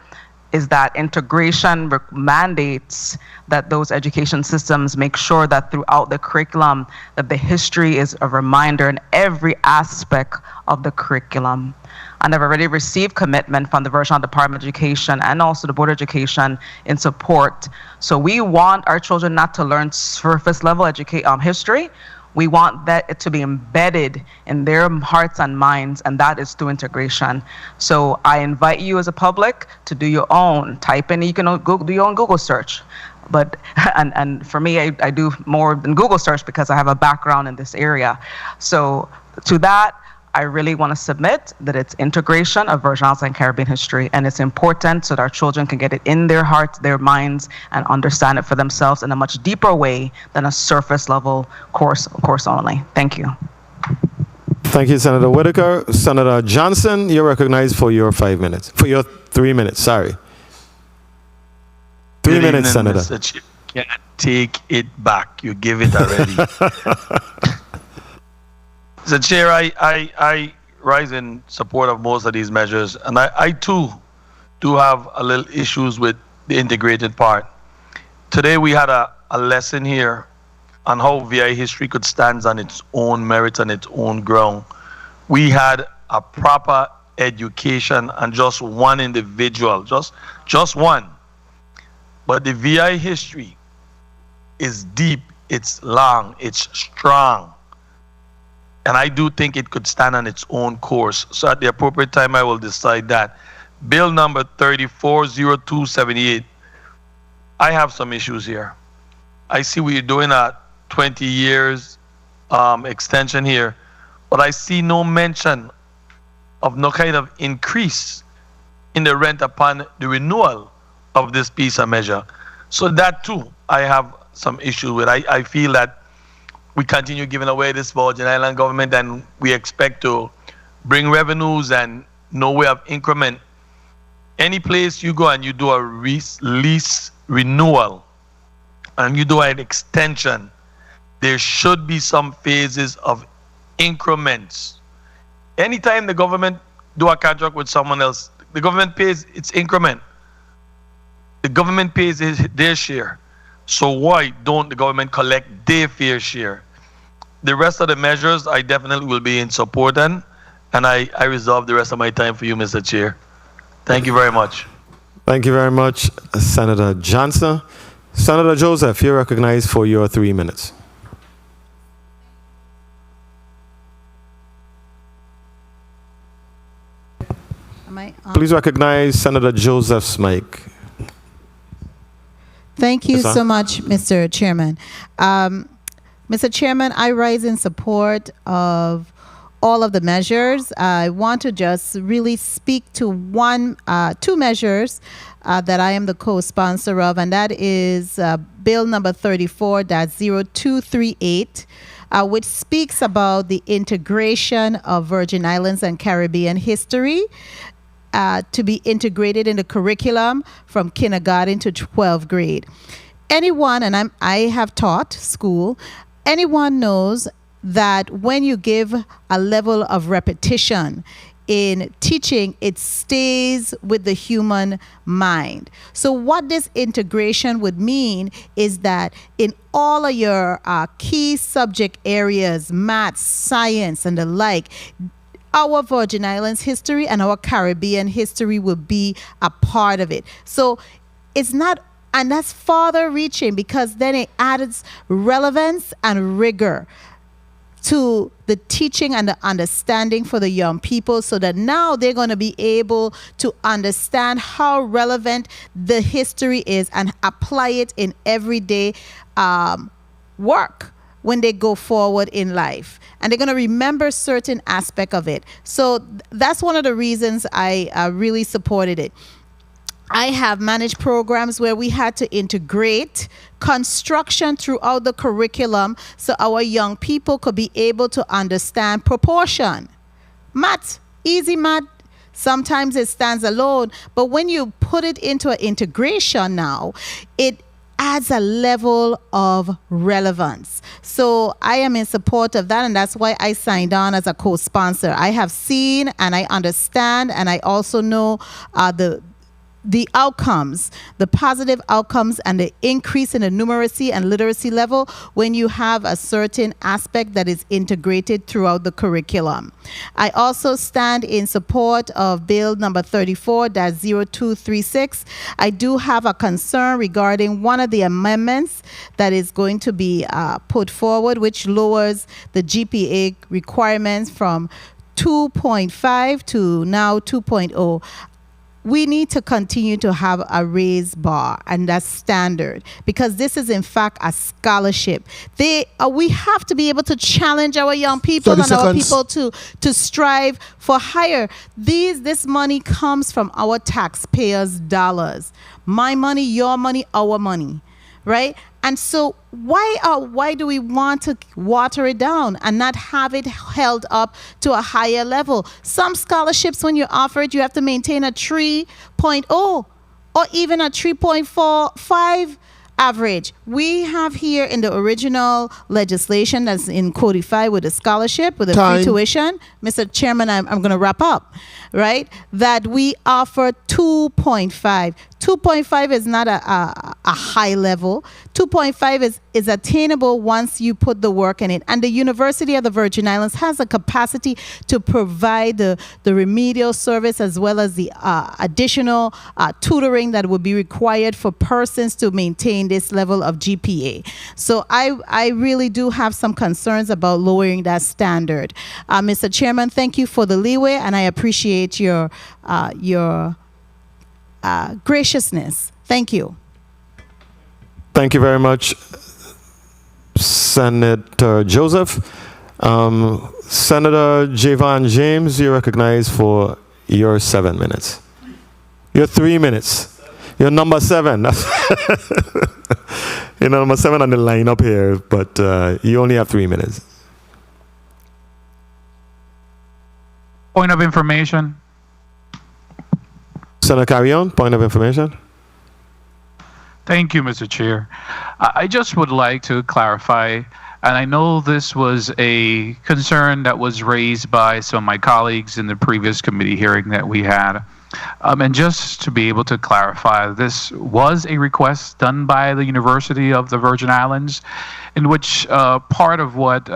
is that integration mandates that those education systems make sure that throughout the curriculum that the history is a reminder in every aspect of the curriculum. And I've already received commitment from the Virgin Islands Department of Education and also the Board of Education in support. So we want our children not to learn surface level history. We want that to be embedded in their hearts and minds, and that is through integration. So I invite you as a public to do your own. Type in, you can do your own Google search. But, and for me, I do more than Google search because I have a background in this area. So to that, I really want to submit that it's integration of Virgin Islands and Caribbean history, and it's important so that our children can get it in their hearts, their minds, and understand it for themselves in a much deeper way than a surface level course only. Thank you. Thank you, Senator Whitaker. Senator Johnson, you're recognized for your 5 minutes. For your 3 minutes, sorry. 3 minutes, Senator. Mr. Chair. Can't take it back. You give it already. Mr. Chair, I rise in support of most of these measures, and I too do have a little issues with the integrated part. Today we had a lesson here on how VI history could stand on its own merits and its own ground. We had a proper education and just one individual, just one. But the VI history is deep, it's long, it's strong. And I do think it could stand on its own course. So at the appropriate time, I will decide that. Bill number 340278, I have some issues here. I see what you're doing at 20 years extension here, but I see no mention of no kind of increase in the rent upon the renewal of this piece of measure. So that too, I have some issues with. I feel that we continue giving away this Virgin Island government and we expect to bring revenues and no way of increment. Any place you go and you do a lease renewal and you do an extension, there should be some phases of increments. Anytime the government do a contract with someone else, the government pays its increment. The government pays their share. So why don't the government collect their fair share? The rest of the measures, I definitely will be in support and I reserve the rest of my time for you, Mr. Chair. Thank you very much. Thank you very much, Senator Johnson. Senator Joseph, you're recognized for your 3 minutes. Please recognize Senator Joseph's mic. Thank you so much, Mr. Chairman. Mr. Chairman, I rise in support of all of the measures. I want to just really speak to two measures that I am the co-sponsor of, and that is Bill number 34.0238, which speaks about the integration of Virgin Islands and Caribbean history to be integrated in the curriculum from kindergarten to 12th grade. Anyone, and I have taught school, anyone knows that when you give a level of repetition in teaching, it stays with the human mind. So what this integration would mean is that in all of your key subject areas, maths, science, and the like, our Virgin Islands history and our Caribbean history will be a part of it. So it's not, and that's farther reaching because then it adds relevance and rigor to the teaching and the understanding for the young people so that now they're going to be able to understand how relevant the history is and apply it in everyday work when they go forward in life. And they're going to remember certain aspect of it. So that's one of the reasons I really supported it. I have managed programs where we had to integrate construction throughout the curriculum so our young people could be able to understand proportion. Math, easy math, sometimes it stands alone, but when you put it into an integration now, it adds a level of relevance. So I am in support of that, and that's why I signed on as a co-sponsor. I have seen and I understand, and I also know the outcomes, the positive outcomes and the increase in the numeracy and literacy level when you have a certain aspect that is integrated throughout the curriculum. I also stand in support of Bill number 34.0236. I do have a concern regarding one of the amendments that is going to be put forward, which lowers the GPA requirements from 2.5 to now 2.0. we need to continue to have a raised bar and that standard, because this is in fact a scholarship. We have to be able to challenge our young people and our people to strive for higher. This money comes from our taxpayers' dollars. My money, your money, our money, right? And so why do we want to water it down and not have it held up to a higher level? Some scholarships, when you offer it, you have to maintain a 3.0 or even a 3.45 average. We have here in the original legislation that's in codified with a scholarship, with a free tuition. Mr. Chairman, I'm going to wrap up, right? That we offer 2.5. 2.5 is not a high level. 2.5 is attainable once you put the work in it. And the University of the Virgin Islands has the capacity to provide the remedial service as well as the additional tutoring that would be required for persons to maintain this level of GPA. So I really do have some concerns about lowering that standard. Mr. Chairman, thank you for the leeway, and I appreciate your graciousness. Thank you. Thank you very much, Senator Joseph. Senator Javon James, you're recognized for your 7 minutes. Your 3 minutes. You're number 7. You're number 7 on the lineup here, but you only have 3 minutes. Point of information. Senator, carry on. Point of information. Thank you, Mr. Chair. I just would like to clarify, and I know this was a concern that was raised by some of my colleagues in the previous committee hearing that we had. And just to be able to clarify, this was a request done by the University of the Virgin Islands, in which part of what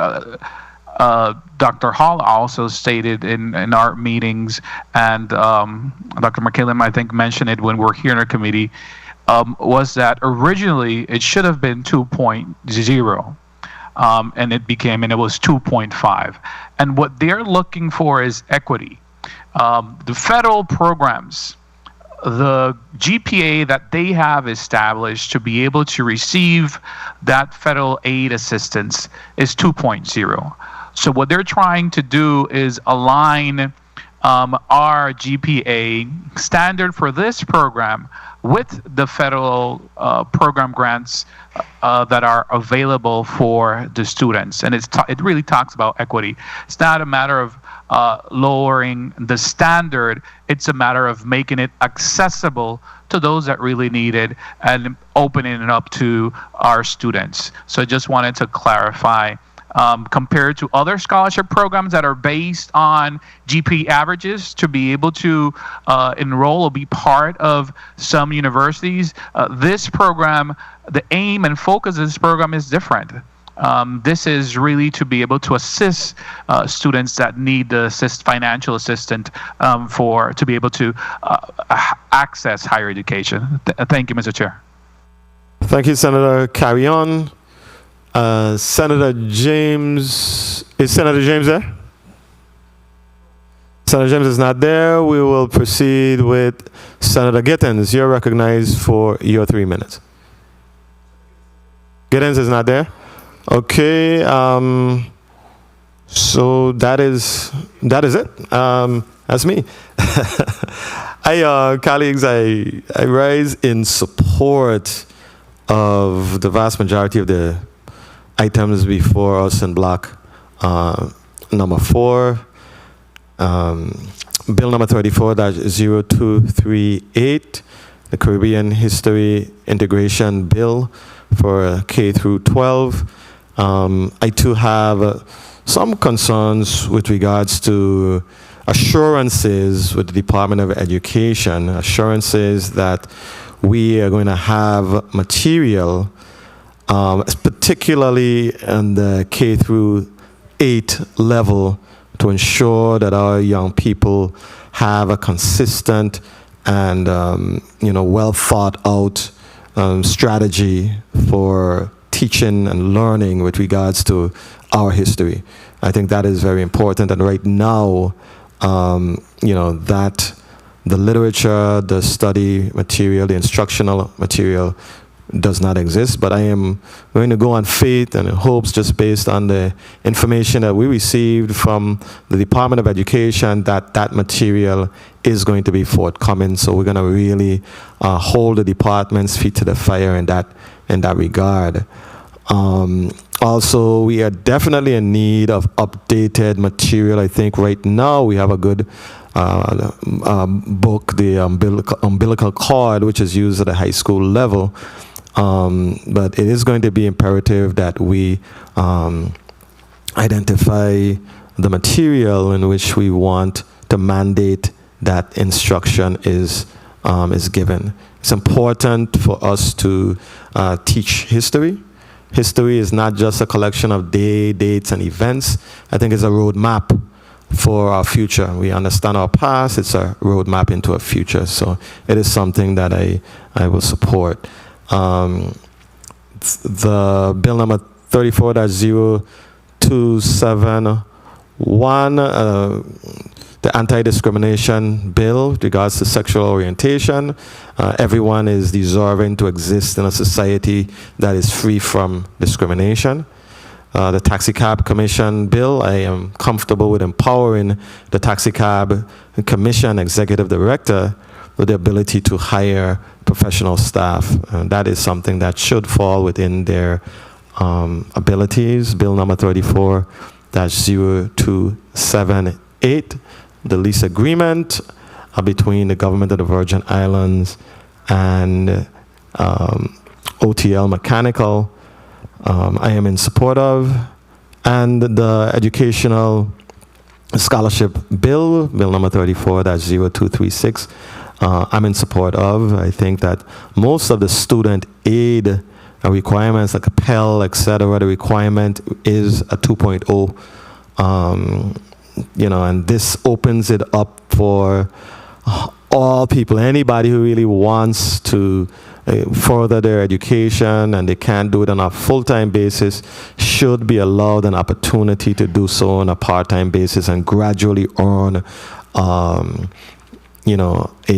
Dr. Hall also stated in our meetings, and Dr. McKillum, I think, mentioned it when we were here in our committee, was that originally it should have been 2.0, and it was 2.5. And what they're looking for is equity. The federal programs, the GPA that they have established to be able to receive that federal aid assistance is 2.0. So what they're trying to do is align our GPA standard for this program with the federal program grants that are available for the students. And it really talks about equity. It's not a matter of lowering the standard. It's a matter of making it accessible to those that really need it and opening it up to our students. So I just wanted to clarify. Compared to other scholarship programs that are based on GPA averages to be able to enroll or be part of some universities, this program, the aim and focus of this program is different. This is really to be able to assist students that need the financial assistance to be able to access higher education. Thank you, Mr. Chair. Thank you, Senator. Carry on. Senator James, is Senator James there? Senator James is not there. We will proceed with Senator Gittens. You're recognized for your 3 minutes. Gittens is not there? Okay. So that is it. That's me. Colleagues, I rise in support of the vast majority of the items before us in block number 4, bill number 34-0238, the Caribbean History Integration Bill for K through 12. I too have some concerns with regards to assurances with the Department of Education, assurances that we are going to have material particularly in the K through 8 level, to ensure that our young people have a consistent and well thought out strategy for teaching and learning with regards to our history. I think that is very important, and right now, that the literature, the study material, the instructional material does not exist, but I am going to go on faith and hopes, just based on the information that we received from the Department of Education, that that material is going to be forthcoming. So we're going to really hold the department's feet to the fire in that regard. Also, we are definitely in need of updated material. I think right now we have a good book, the umbilical cord, which is used at a high school level. But it is going to be imperative that we identify the material in which we want to mandate that instruction is given. It's important for us to teach history. History is not just a collection of dates, and events. I think it's a roadmap for our future. We understand our past. It's a roadmap into a future. So it is something that I will support. The bill number 34-0271, the anti-discrimination bill with regards to sexual orientation. Everyone is deserving to exist in a society that is free from discrimination. The Taxi Cab Commission bill, I am comfortable with empowering the Taxi Cab Commission Executive Director with the ability to hire professional staff. That is something that should fall within their abilities. Bill number 34-0278, the lease agreement between the government of the Virgin Islands and OTL Mechanical, I am in support of. And the educational scholarship bill, bill number 34-0236, I'm in support of. I think that most of the student aid requirements, like a Pell, etc., the requirement is a 2.0. And this opens it up for all people, anybody who really wants to further their education and they can't do it on a full-time basis should be allowed an opportunity to do so on a part-time basis and gradually earn a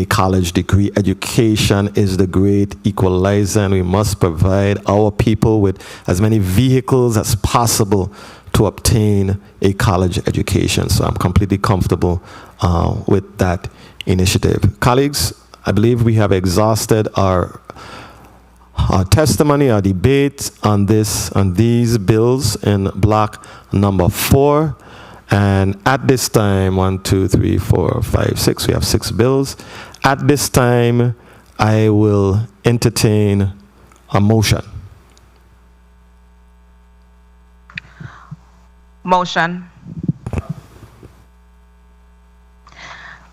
college degree. Education is the great equalizer, and we must provide our people with as many vehicles as possible to obtain a college education. So I'm completely comfortable with that initiative. Colleagues, I believe we have exhausted our testimony, our debate on these bills in block number 4. And at this time, 1, 2, 3, 4, 5, 6, we have 6 bills. At this time, I will entertain a motion. Motion.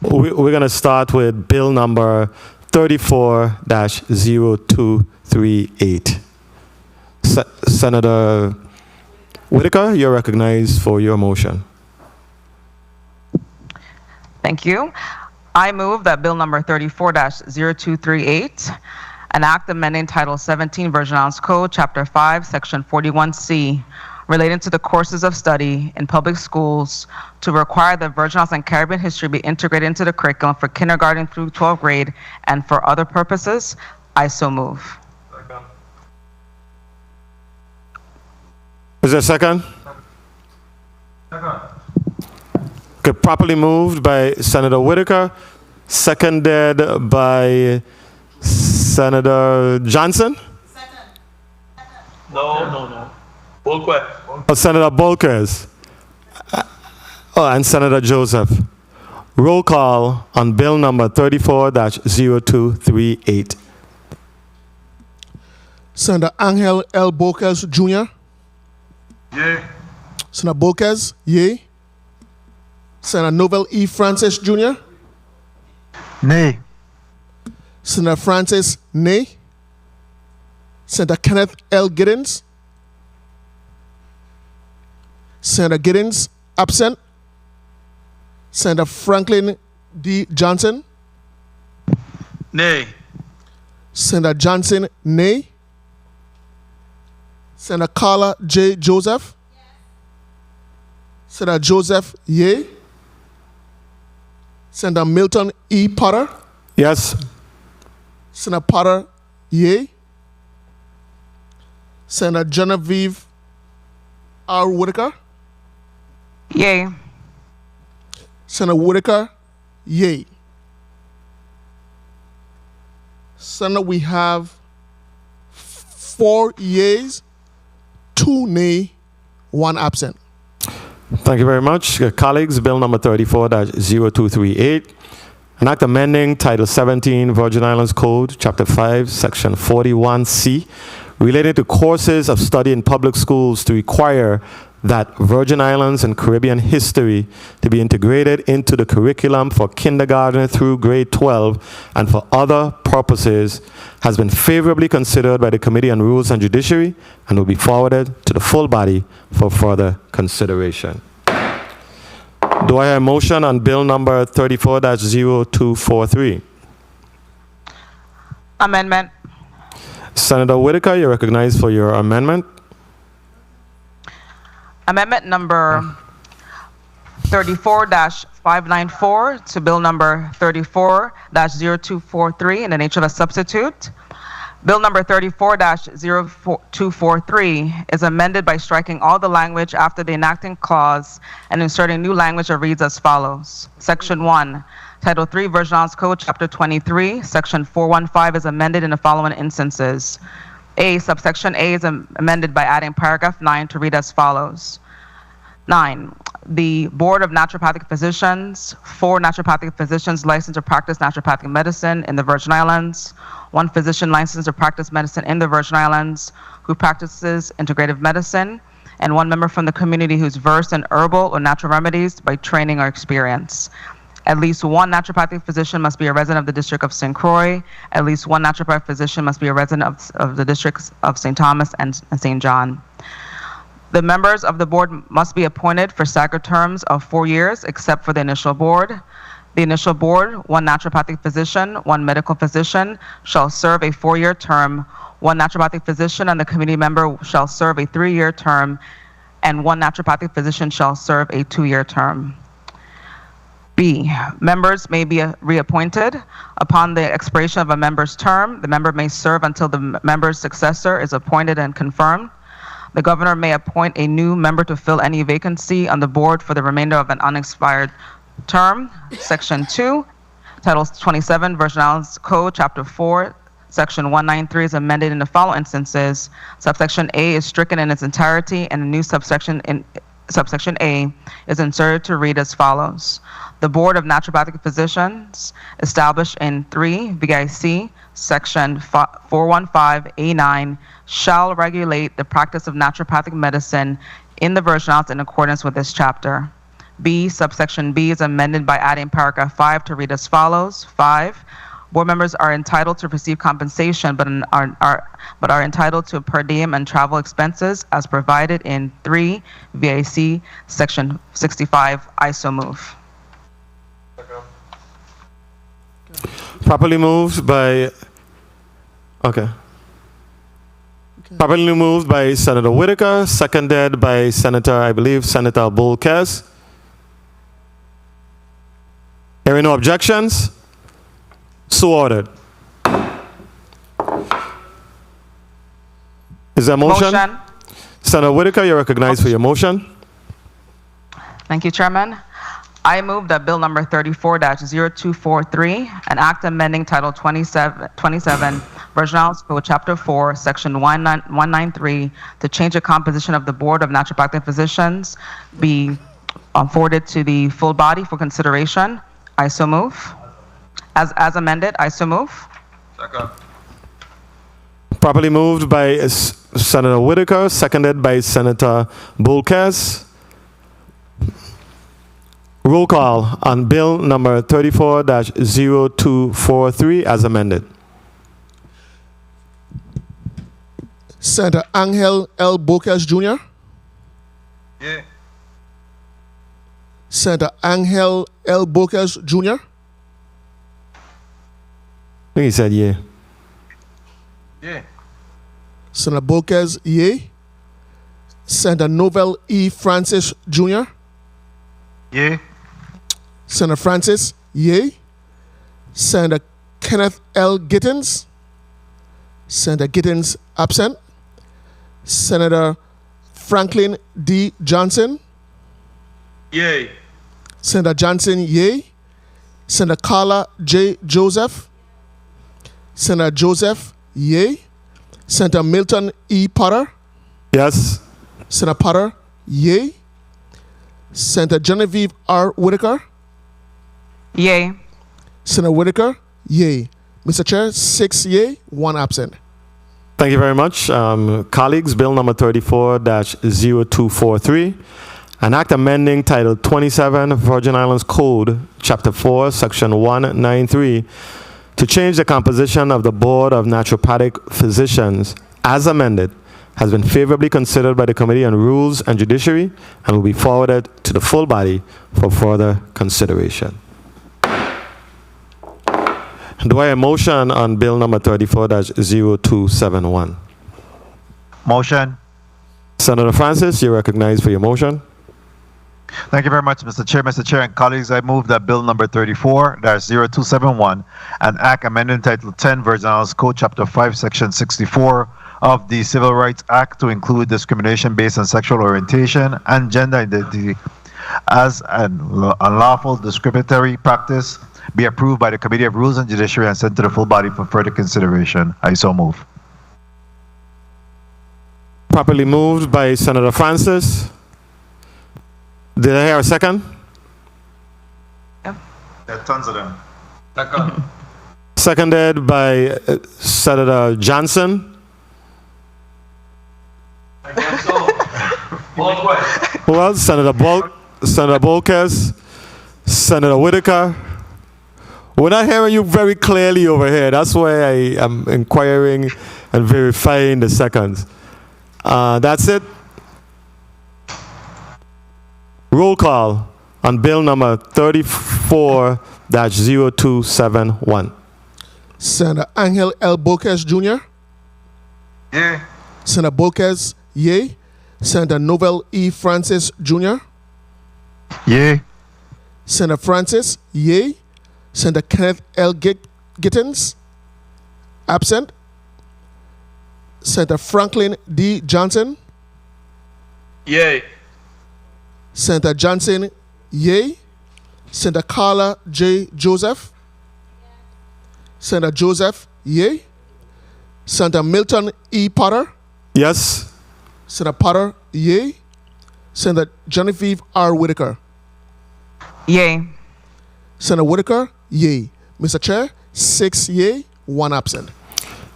We're going to start with bill number 34-0238. Senator Whitaker, you're recognized for your motion. Thank you. I move that bill number 34-0238, an act amending Title 17 Virgin Islands Code, Chapter 5, Section 41C, relating to the courses of study in public schools to require that Virgin Islands and Caribbean history be integrated into the curriculum for kindergarten through 12th grade and for other purposes. I so move. Is there a second? Second. Okay, properly moved by Senator Whitaker, seconded by Senator Johnson? No. Bolquez. Oh, Senator Bolquez. And Senator Joseph. Roll call on bill number 34-0238. Senator Angel L. Bolquez Jr. Yay. Senator Bolquez, yay. Senator Novel E. Francis Jr. Nay. Senator Francis, nay. Senator Kenneth L. Giddens. Senator Giddens, absent. Senator Franklin D. Johnson. Nay. Senator Johnson, nay. Senator Carla J. Joseph. Senator Joseph, yay. Senator Milton E. Potter. Yes. Senator Potter, yea. Senator Genevieve R. Whitaker. Yay. Senator Whitaker, yea. Senator, we have 4 yeas, 2 nay, 1 absent. Thank you very much. Colleagues, Bill number 34-0238, an act amending Title 17, Virgin Islands Code, Chapter 5, Section 41C, related to courses of study in public schools to require that Virgin Islands and Caribbean history to be integrated into the curriculum for kindergarten through grade 12 and for other purposes, has been favorably considered by the Committee on Rules and Judiciary and will be forwarded to the full body for further consideration. Do I have a motion on Bill number 34-0243? Amendment. Senator Whitaker, you're recognized for your amendment. Amendment number 34-594 to Bill number 34-0243 in the nature of a substitute. Bill number 34-0243 is amended by striking all the language after the enacting clause and inserting new language that reads as follows. Section 1, Title 3, Virgin Islands Code, Chapter 23, Section 415 is amended in the following instances. A, subsection A is amended by adding paragraph 9 to read as follows. 9. The Board of Naturopathic Physicians, 4 naturopathic physicians licensed to practice naturopathic medicine in the Virgin Islands, 1 physician licensed to practice medicine in the Virgin Islands who practices integrative medicine, and 1 member from the community who's versed in herbal or natural remedies by training or experience. At least 1 naturopathic physician must be a resident of the District of St. Croix. At least 1 naturopathic physician must be a resident of the districts of St. Thomas and St. John. The members of the board must be appointed for staggered terms of 4 years, except for the initial board. The initial board, 1 naturopathic physician, 1 medical physician, shall serve a 4-year term. 1 naturopathic physician and the committee member shall serve a 3-year term, and 1 naturopathic physician shall serve a 2-year term. B, members may be reappointed. Upon the expiration of a member's term, the member may serve until the member's successor is appointed and confirmed. The governor may appoint a new member to fill any vacancy on the board for the remainder of an unexpired term. Section 2, Title 27, Virgin Islands Code, Chapter 4, Section 193 is amended in the following instances. Subsection A is stricken in its entirety, and a new subsection A is inserted to read as follows. The Board of Naturopathic Physicians, established in 3 VIC, Section 415A9, shall regulate the practice of naturopathic medicine in the Virgin Islands in accordance with this chapter. B, subsection B is amended by adding paragraph 5 to read as follows. 5, board members are entitled to receive compensation, but are entitled to per diem and travel expenses as provided in 3 VIC, Section 65. I so move. Properly moved by, properly moved by Senator Whitaker, seconded by Senator, I believe, Senator Bolkes. Hearing no objections, so ordered. Is there a motion? Senator Whitaker, you're recognized for your motion. Thank you, Chairman. I move that Bill number 34-0243, an act amending Title 27 Virgin Islands Code, Chapter 4, Section 193, to change the composition of the Board of Naturopathic Physicians, be forwarded to the full body for consideration. I so move. As amended, I so move. Second. Properly moved by Senator Whitaker, seconded by Senator Bolkes. Roll call on Bill number 34-0243 as amended. Senator Angel L. Bolkes Jr. Yeah. Senator Angel L. Bolkes Jr. I think he said yeah. Yeah. Senator Bolkes, yea. Senator Novel E. Francis Jr. Yeah. Senator Francis, yay. Senator Kenneth L. Gittins. Senator Gittins absent. Senator Franklin D. Johnson. Yay. Senator Johnson, yay. Senator Carla J. Joseph. Senator Joseph, yay. Senator Milton E. Potter. Yes. Senator Potter, yay. Senator Genevieve R. Whitaker. Yay. Senator Whitaker, yay. Mr. Chair, 6 yay, 1 absent. Thank you very much. Colleagues, Bill number 34-0243, an act amending Title 27, Virgin Islands Code, Chapter 4, Section 193, to change the composition of the Board of Naturopathic Physicians, as amended, has been favorably considered by the Committee on Rules and Judiciary and will be forwarded to the full body for further consideration. Do I have a motion on Bill number 34-0271? Motion. Senator Francis, you're recognized for your motion. Thank you very much, Mr. Chair. Mr. Chair and colleagues, I move that Bill number 34-0271, an act amending Title 10, Virgin Islands Code, Chapter 5, Section 64 of the Civil Rights Act to include discrimination based on sexual orientation and gender identity as an unlawful discriminatory practice be approved by the Committee of Rules and Judiciary and sent to the full body for further consideration. I so move. Properly moved by Senator Francis. Did I hear a second? There are tons of them. Second. Seconded by Senator Johnson. I guess so. Both ways. Who else? Senator Bolkes, Senator Whitaker. We're not hearing you very clearly over here. That's why I am inquiring and verifying the seconds. That's it. Roll call on Bill number 34-0271. Senator Angel L. Bolkes Jr. Yay. Senator Bolkes, yay. Senator Novel E. Francis Jr. Yay. Senator Francis, yay. Senator Kenneth L. Gittins, absent. Senator Franklin D. Johnson. Yay. Senator Johnson, yay. Senator Carla J. Joseph. Senator Joseph, yay. Senator Milton E. Potter. Yes. Senator Potter, yay. Senator Genevieve R. Whitaker. Yay. Senator Whitaker, yay. Mr. Chair, 6 yay, 1 absent.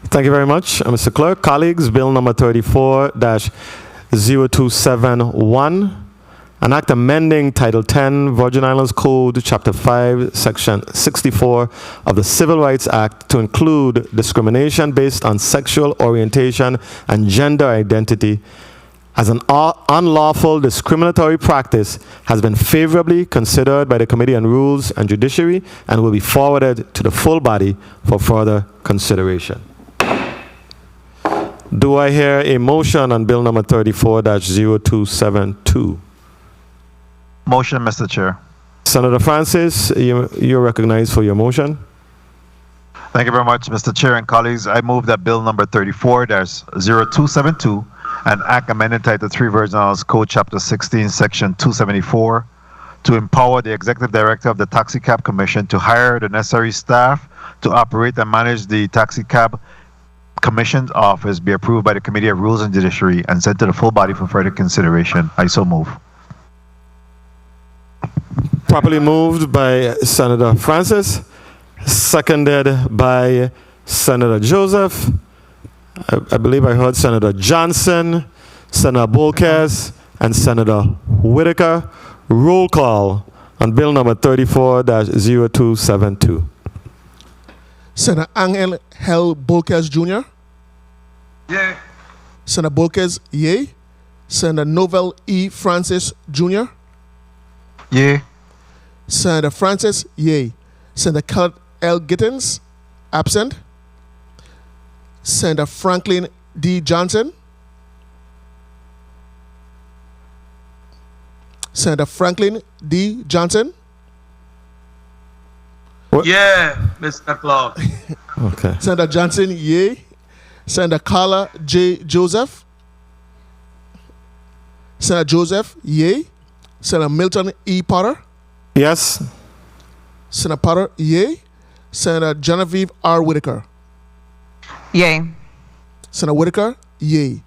Thank you very much, Mr. Clerk. Colleagues, Bill number 34-0271, an act amending Title 10, Virgin Islands Code, Chapter 5, Section 64 of the Civil Rights Act to include discrimination based on sexual orientation and gender identity as an unlawful discriminatory practice has been favorably considered by the Committee on Rules and Judiciary and will be forwarded to the full body for further consideration. Do I hear a motion on Bill number 34-0272? Motion, Mr. Chair. Senator Francis, you're recognized for your motion. Thank you very much, Mr. Chair and colleagues. I move that Bill number 34-0272, an act amending Title 3, Virgin Islands Code, Chapter 16, Section 274, to empower the Executive Director of the Taxi Cab Commission to hire the necessary staff to operate and manage the Taxi Cab Commission's office be approved by the Committee of Rules and Judiciary and sent to the full body for further consideration. I so move. Properly moved by Senator Francis, seconded by Senator Joseph. I believe I heard Senator Johnson, Senator Bolkes, and Senator Whitaker. Roll call on Bill number 34-0272. Senator Angel L. Bolkes Jr. Yay. Senator Bolkes, yay. Senator Novel E. Francis Jr. Yay. Senator Francis, yay. Senator Kenneth L. Gittins, absent. Senator Franklin D. Johnson. Senator Franklin D. Johnson. Yeah, Mr. Clark. Okay. Senator Johnson, yay. Senator Carla J. Joseph. Senator Joseph, yay. Senator Milton E. Potter. Yes. Senator Potter, yay. Senator Genevieve R. Whitaker. Yay. Senator Whitaker, yay.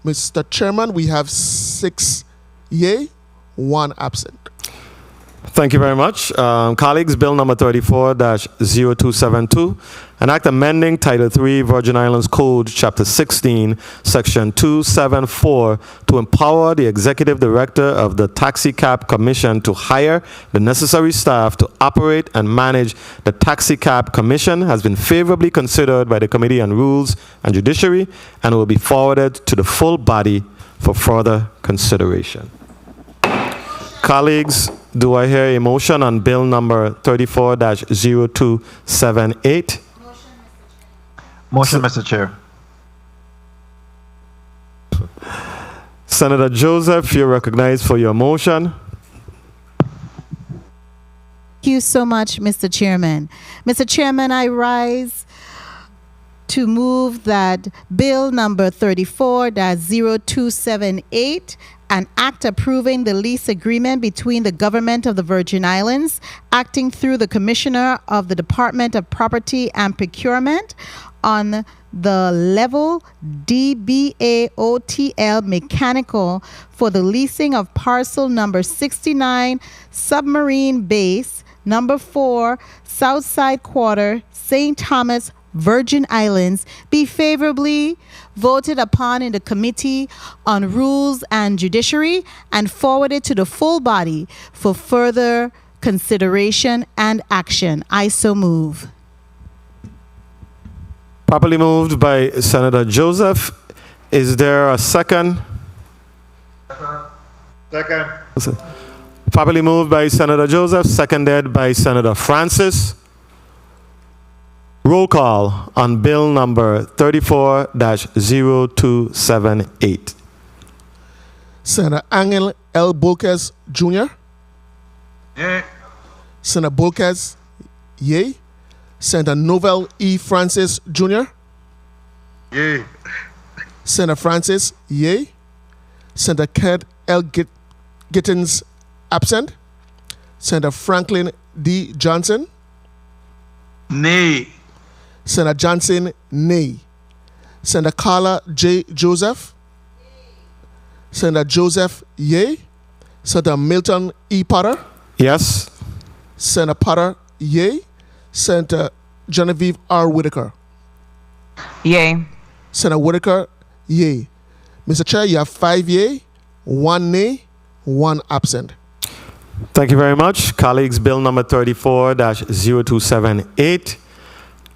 Mr. Chairman, we have 6 yay, 1 absent. Thank you very much. Colleagues, Bill number 34-0272, an act amending Title III Virgin Islands Code, Chapter 16, Section 274, to empower the Executive Director of the Taxi Cab Commission to hire the necessary staff to operate and manage the Taxi Cab Commission, has been favorably considered by the Committee on Rules and Judiciary and will be forwarded to the full body for further consideration. Colleagues, do I hear a motion on Bill number 34-0278? Motion, Mr. Chair. Senator Joseph, you're recognized for your motion. Thank you so much, Mr. Chairman. Mr. Chairman, I rise to move that Bill number 34-0278, an act approving the lease agreement between the government of the Virgin Islands, acting through the Commissioner of the Department of Property and Procurement, on the level DBAOTL mechanical for the leasing of parcel number 69, submarine base, number 4, Southside Quarter, St. Thomas, Virgin Islands, be favorably voted upon in the Committee on Rules and Judiciary and forwarded to the full body for further consideration and action. I so move. Properly moved by Senator Joseph. Is there a second? Second. Properly moved by Senator Joseph, seconded by Senator Francis. Roll call on Bill number 34-0278. Senator Angel L. Bolkes Jr. Yay. Senator Bolkes, yay. Senator Novel E. Francis Jr. Yay. Senator Francis, yay. Senator Kenneth L. Gittins, absent. Senator Franklin D. Johnson. Nay. Senator Johnson, nay. Senator Carla J. Joseph. Senator Joseph, yay. Senator Milton E. Potter. Yes. Senator Potter, yay. Senator Genevieve R. Whitaker. Yay. Senator Whitaker, yay. Mr. Chair, you have 5 yay, 1 nay, 1 absent. Thank you very much. Colleagues, Bill number 34-0278,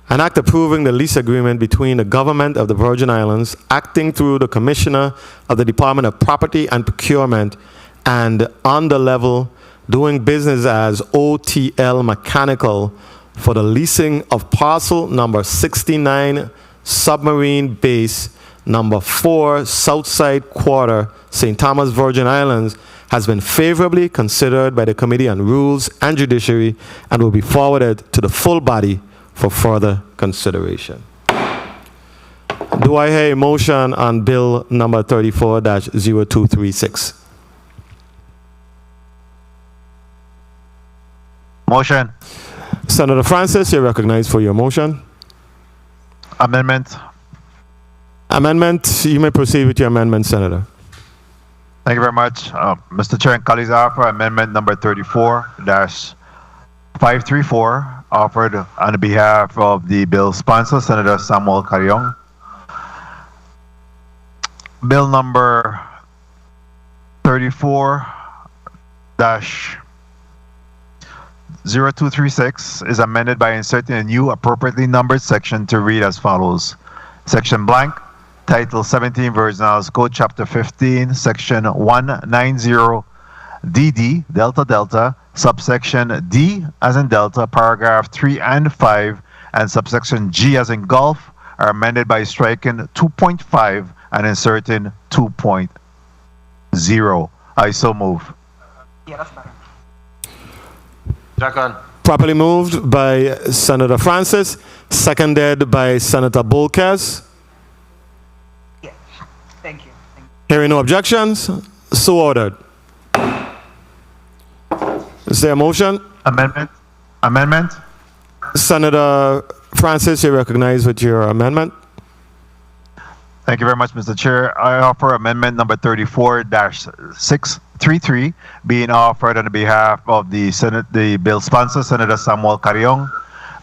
an act approving the lease agreement between the government of the Virgin Islands, acting through the Commissioner of the Department of Property and Procurement, and on the level doing business as OTL Mechanical for the leasing of parcel number 69, submarine base, number 4, Southside Quarter, St. Thomas, Virgin Islands, has been favorably considered by the Committee on Rules and Judiciary and will be forwarded to the full body for further consideration. Do I hear a motion on Bill number 34-0236? Motion. Senator Francis, you're recognized for your motion. Amendment. Amendment, you may proceed with your amendment, Senator. Thank you very much. Mr. Chair and colleagues, I offer amendment number 34-534, offered on behalf of the bill sponsor, Senator Samuel Carrion. Bill number 34-0236 is amended by inserting a new appropriately numbered section to read as follows. Section blank, Title 17, Virgin Islands Code, Chapter 15, Section 190, DD, Delta Delta, subsection D as in Delta, paragraph 3 and 5, and subsection G as in Golf are amended by striking 2.5 and inserting 2.0. I so move. Second. Properly moved by Senator Francis, seconded by Senator Bolkes. Thank you. Hearing no objections, so ordered. Is there a motion? Amendment. Senator Francis, you're recognized with your amendment. Thank you very much, Mr. Chair. I offer amendment number 34-633 being offered on behalf of the Senate, the bill sponsor, Senator Samuel Carrion.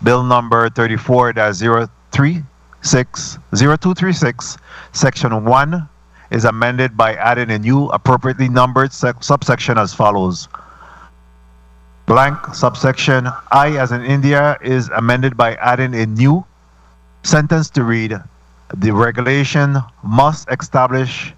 Bill number 34-0236, Section 1 is amended by adding a new appropriately numbered subsection as follows. Blank subsection I as in India is amended by adding a new sentence to read, the regulation must establish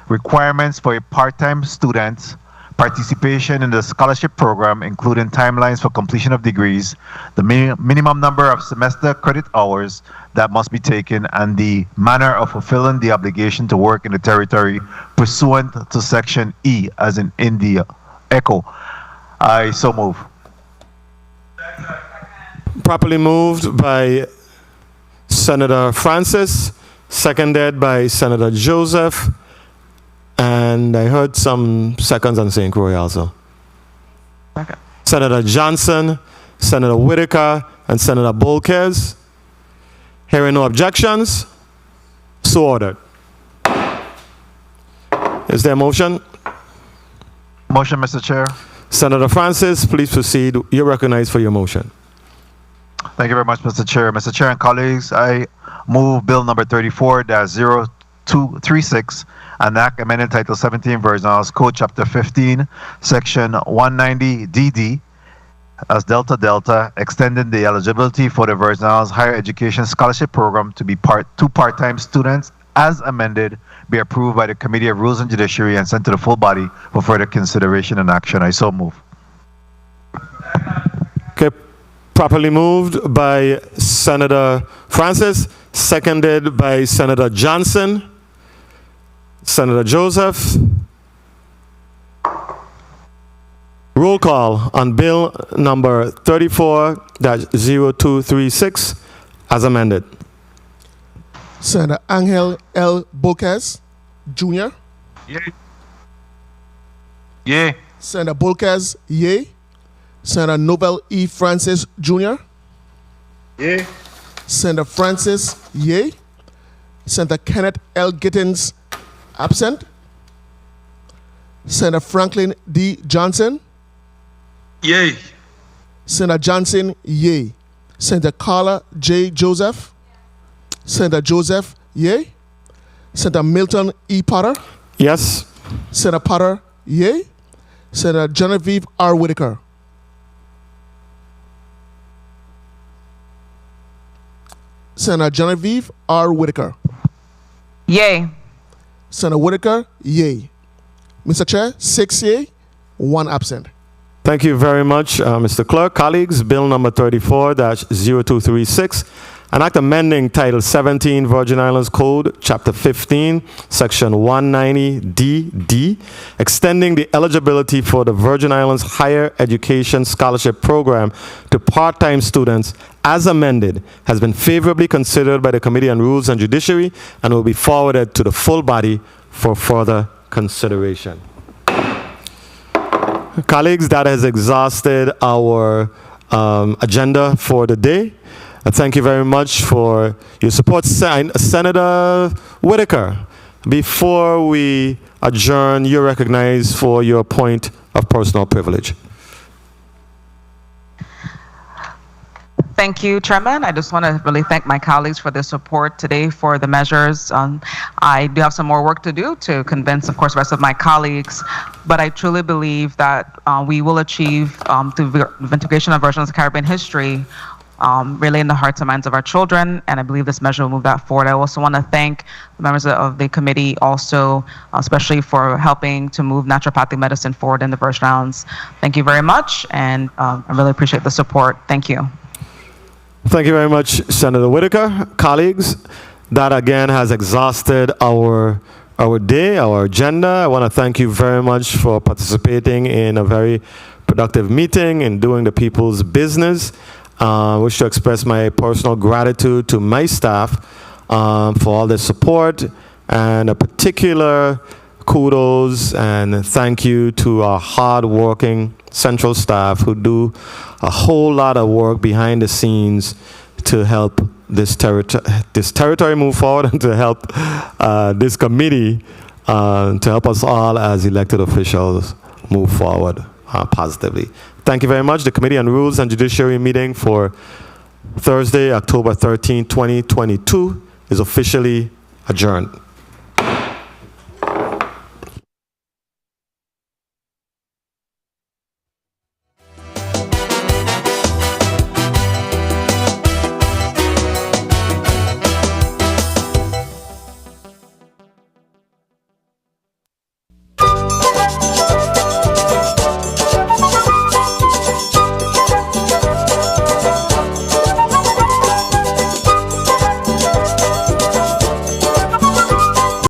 requirements for a part-time student's participation in the scholarship program, including timelines for completion of degrees, the minimum number of semester credit hours that must be taken, and the manner of fulfilling the obligation to work in the territory pursuant to Section E, as in India. Echo. I so move. Properly moved by Senator Francis, seconded by Senator Joseph, and I heard some seconds on St. Croix also. Okay. Senator Johnson, Senator Whitaker, and Senator Bolkes. Hearing no objections, so ordered. Is there a motion? Motion, Mr. Chair. Senator Francis, please proceed. You're recognized for your motion. Thank you very much, Mr. Chair. Mr. Chair and colleagues, I move bill number 34-0236, an act amending Title 17 Virginals Code Chapter 15, Section 190DD, as Delta Delta, extending the eligibility for the Virginals Higher Education Scholarship Program to be two part-time students, as amended, be approved by the Committee of Rules and Judiciary and sent to the full body for further consideration and action. I so move. Okay, properly moved by Senator Francis, seconded by Senator Johnson. Senator Joseph. Roll call on bill number 34-0236 as amended. Senator Angel L. Bolkes, Jr. Yay. Yay. Senator Bolkes, yay. Senator Nobel E. Francis, Jr. Yay. Senator Francis, yay. Senator Kenneth L. Gittins, absent. Senator Franklin D. Johnson. Yay. Senator Johnson, yay. Senator Carla J. Joseph. Senator Joseph, yay. Senator Milton E. Potter. Yes. Senator Potter, yay. Senator Genevieve R. Whitaker. Senator Genevieve R. Whitaker. Yay. Senator Whitaker, yay. Mr. Chair, 6 yay, 1 absent. Thank you very much, Mr. Clerk. Colleagues, bill number 34-0236, an act amending Title 17 Virgin Islands Code, Chapter 15, Section 190DD, extending the eligibility for the Virgin Islands Higher Education Scholarship Program to part-time students, as amended, has been favorably considered by the Committee on Rules and Judiciary and will be forwarded to the full body for further consideration. Colleagues, that has exhausted our agenda for the day. Thank you very much for your support. Senator Whitaker, before we adjourn, you're recognized for your point of personal privilege. Thank you, Chairman. I just want to really thank my colleagues for their support today for the measures. I do have some more work to do to convince, of course, the rest of my colleagues, but I truly believe that we will achieve, through the integration of Virgin Islands Caribbean history, really in the hearts and minds of our children, and I believe this measure will move that forward. I also want to thank the members of the committee also, especially for helping to move naturopathic medicine forward in the Virgin Islands. Thank you very much, and I really appreciate the support. Thank you. Thank you very much, Senator Whitaker. Colleagues, that again has exhausted our day, our agenda. I want to thank you very much for participating in a very productive meeting and doing the people's business. I wish to express my personal gratitude to my staff for all their support, and a particular kudos and thank you to our hard-working central staff who do a whole lot of work behind the scenes to help this territory move forward, and to help this committee, to help us all as elected officials move forward positively. Thank you very much. The Committee on Rules and Judiciary meeting for Thursday, October 13, 2022 is officially adjourned.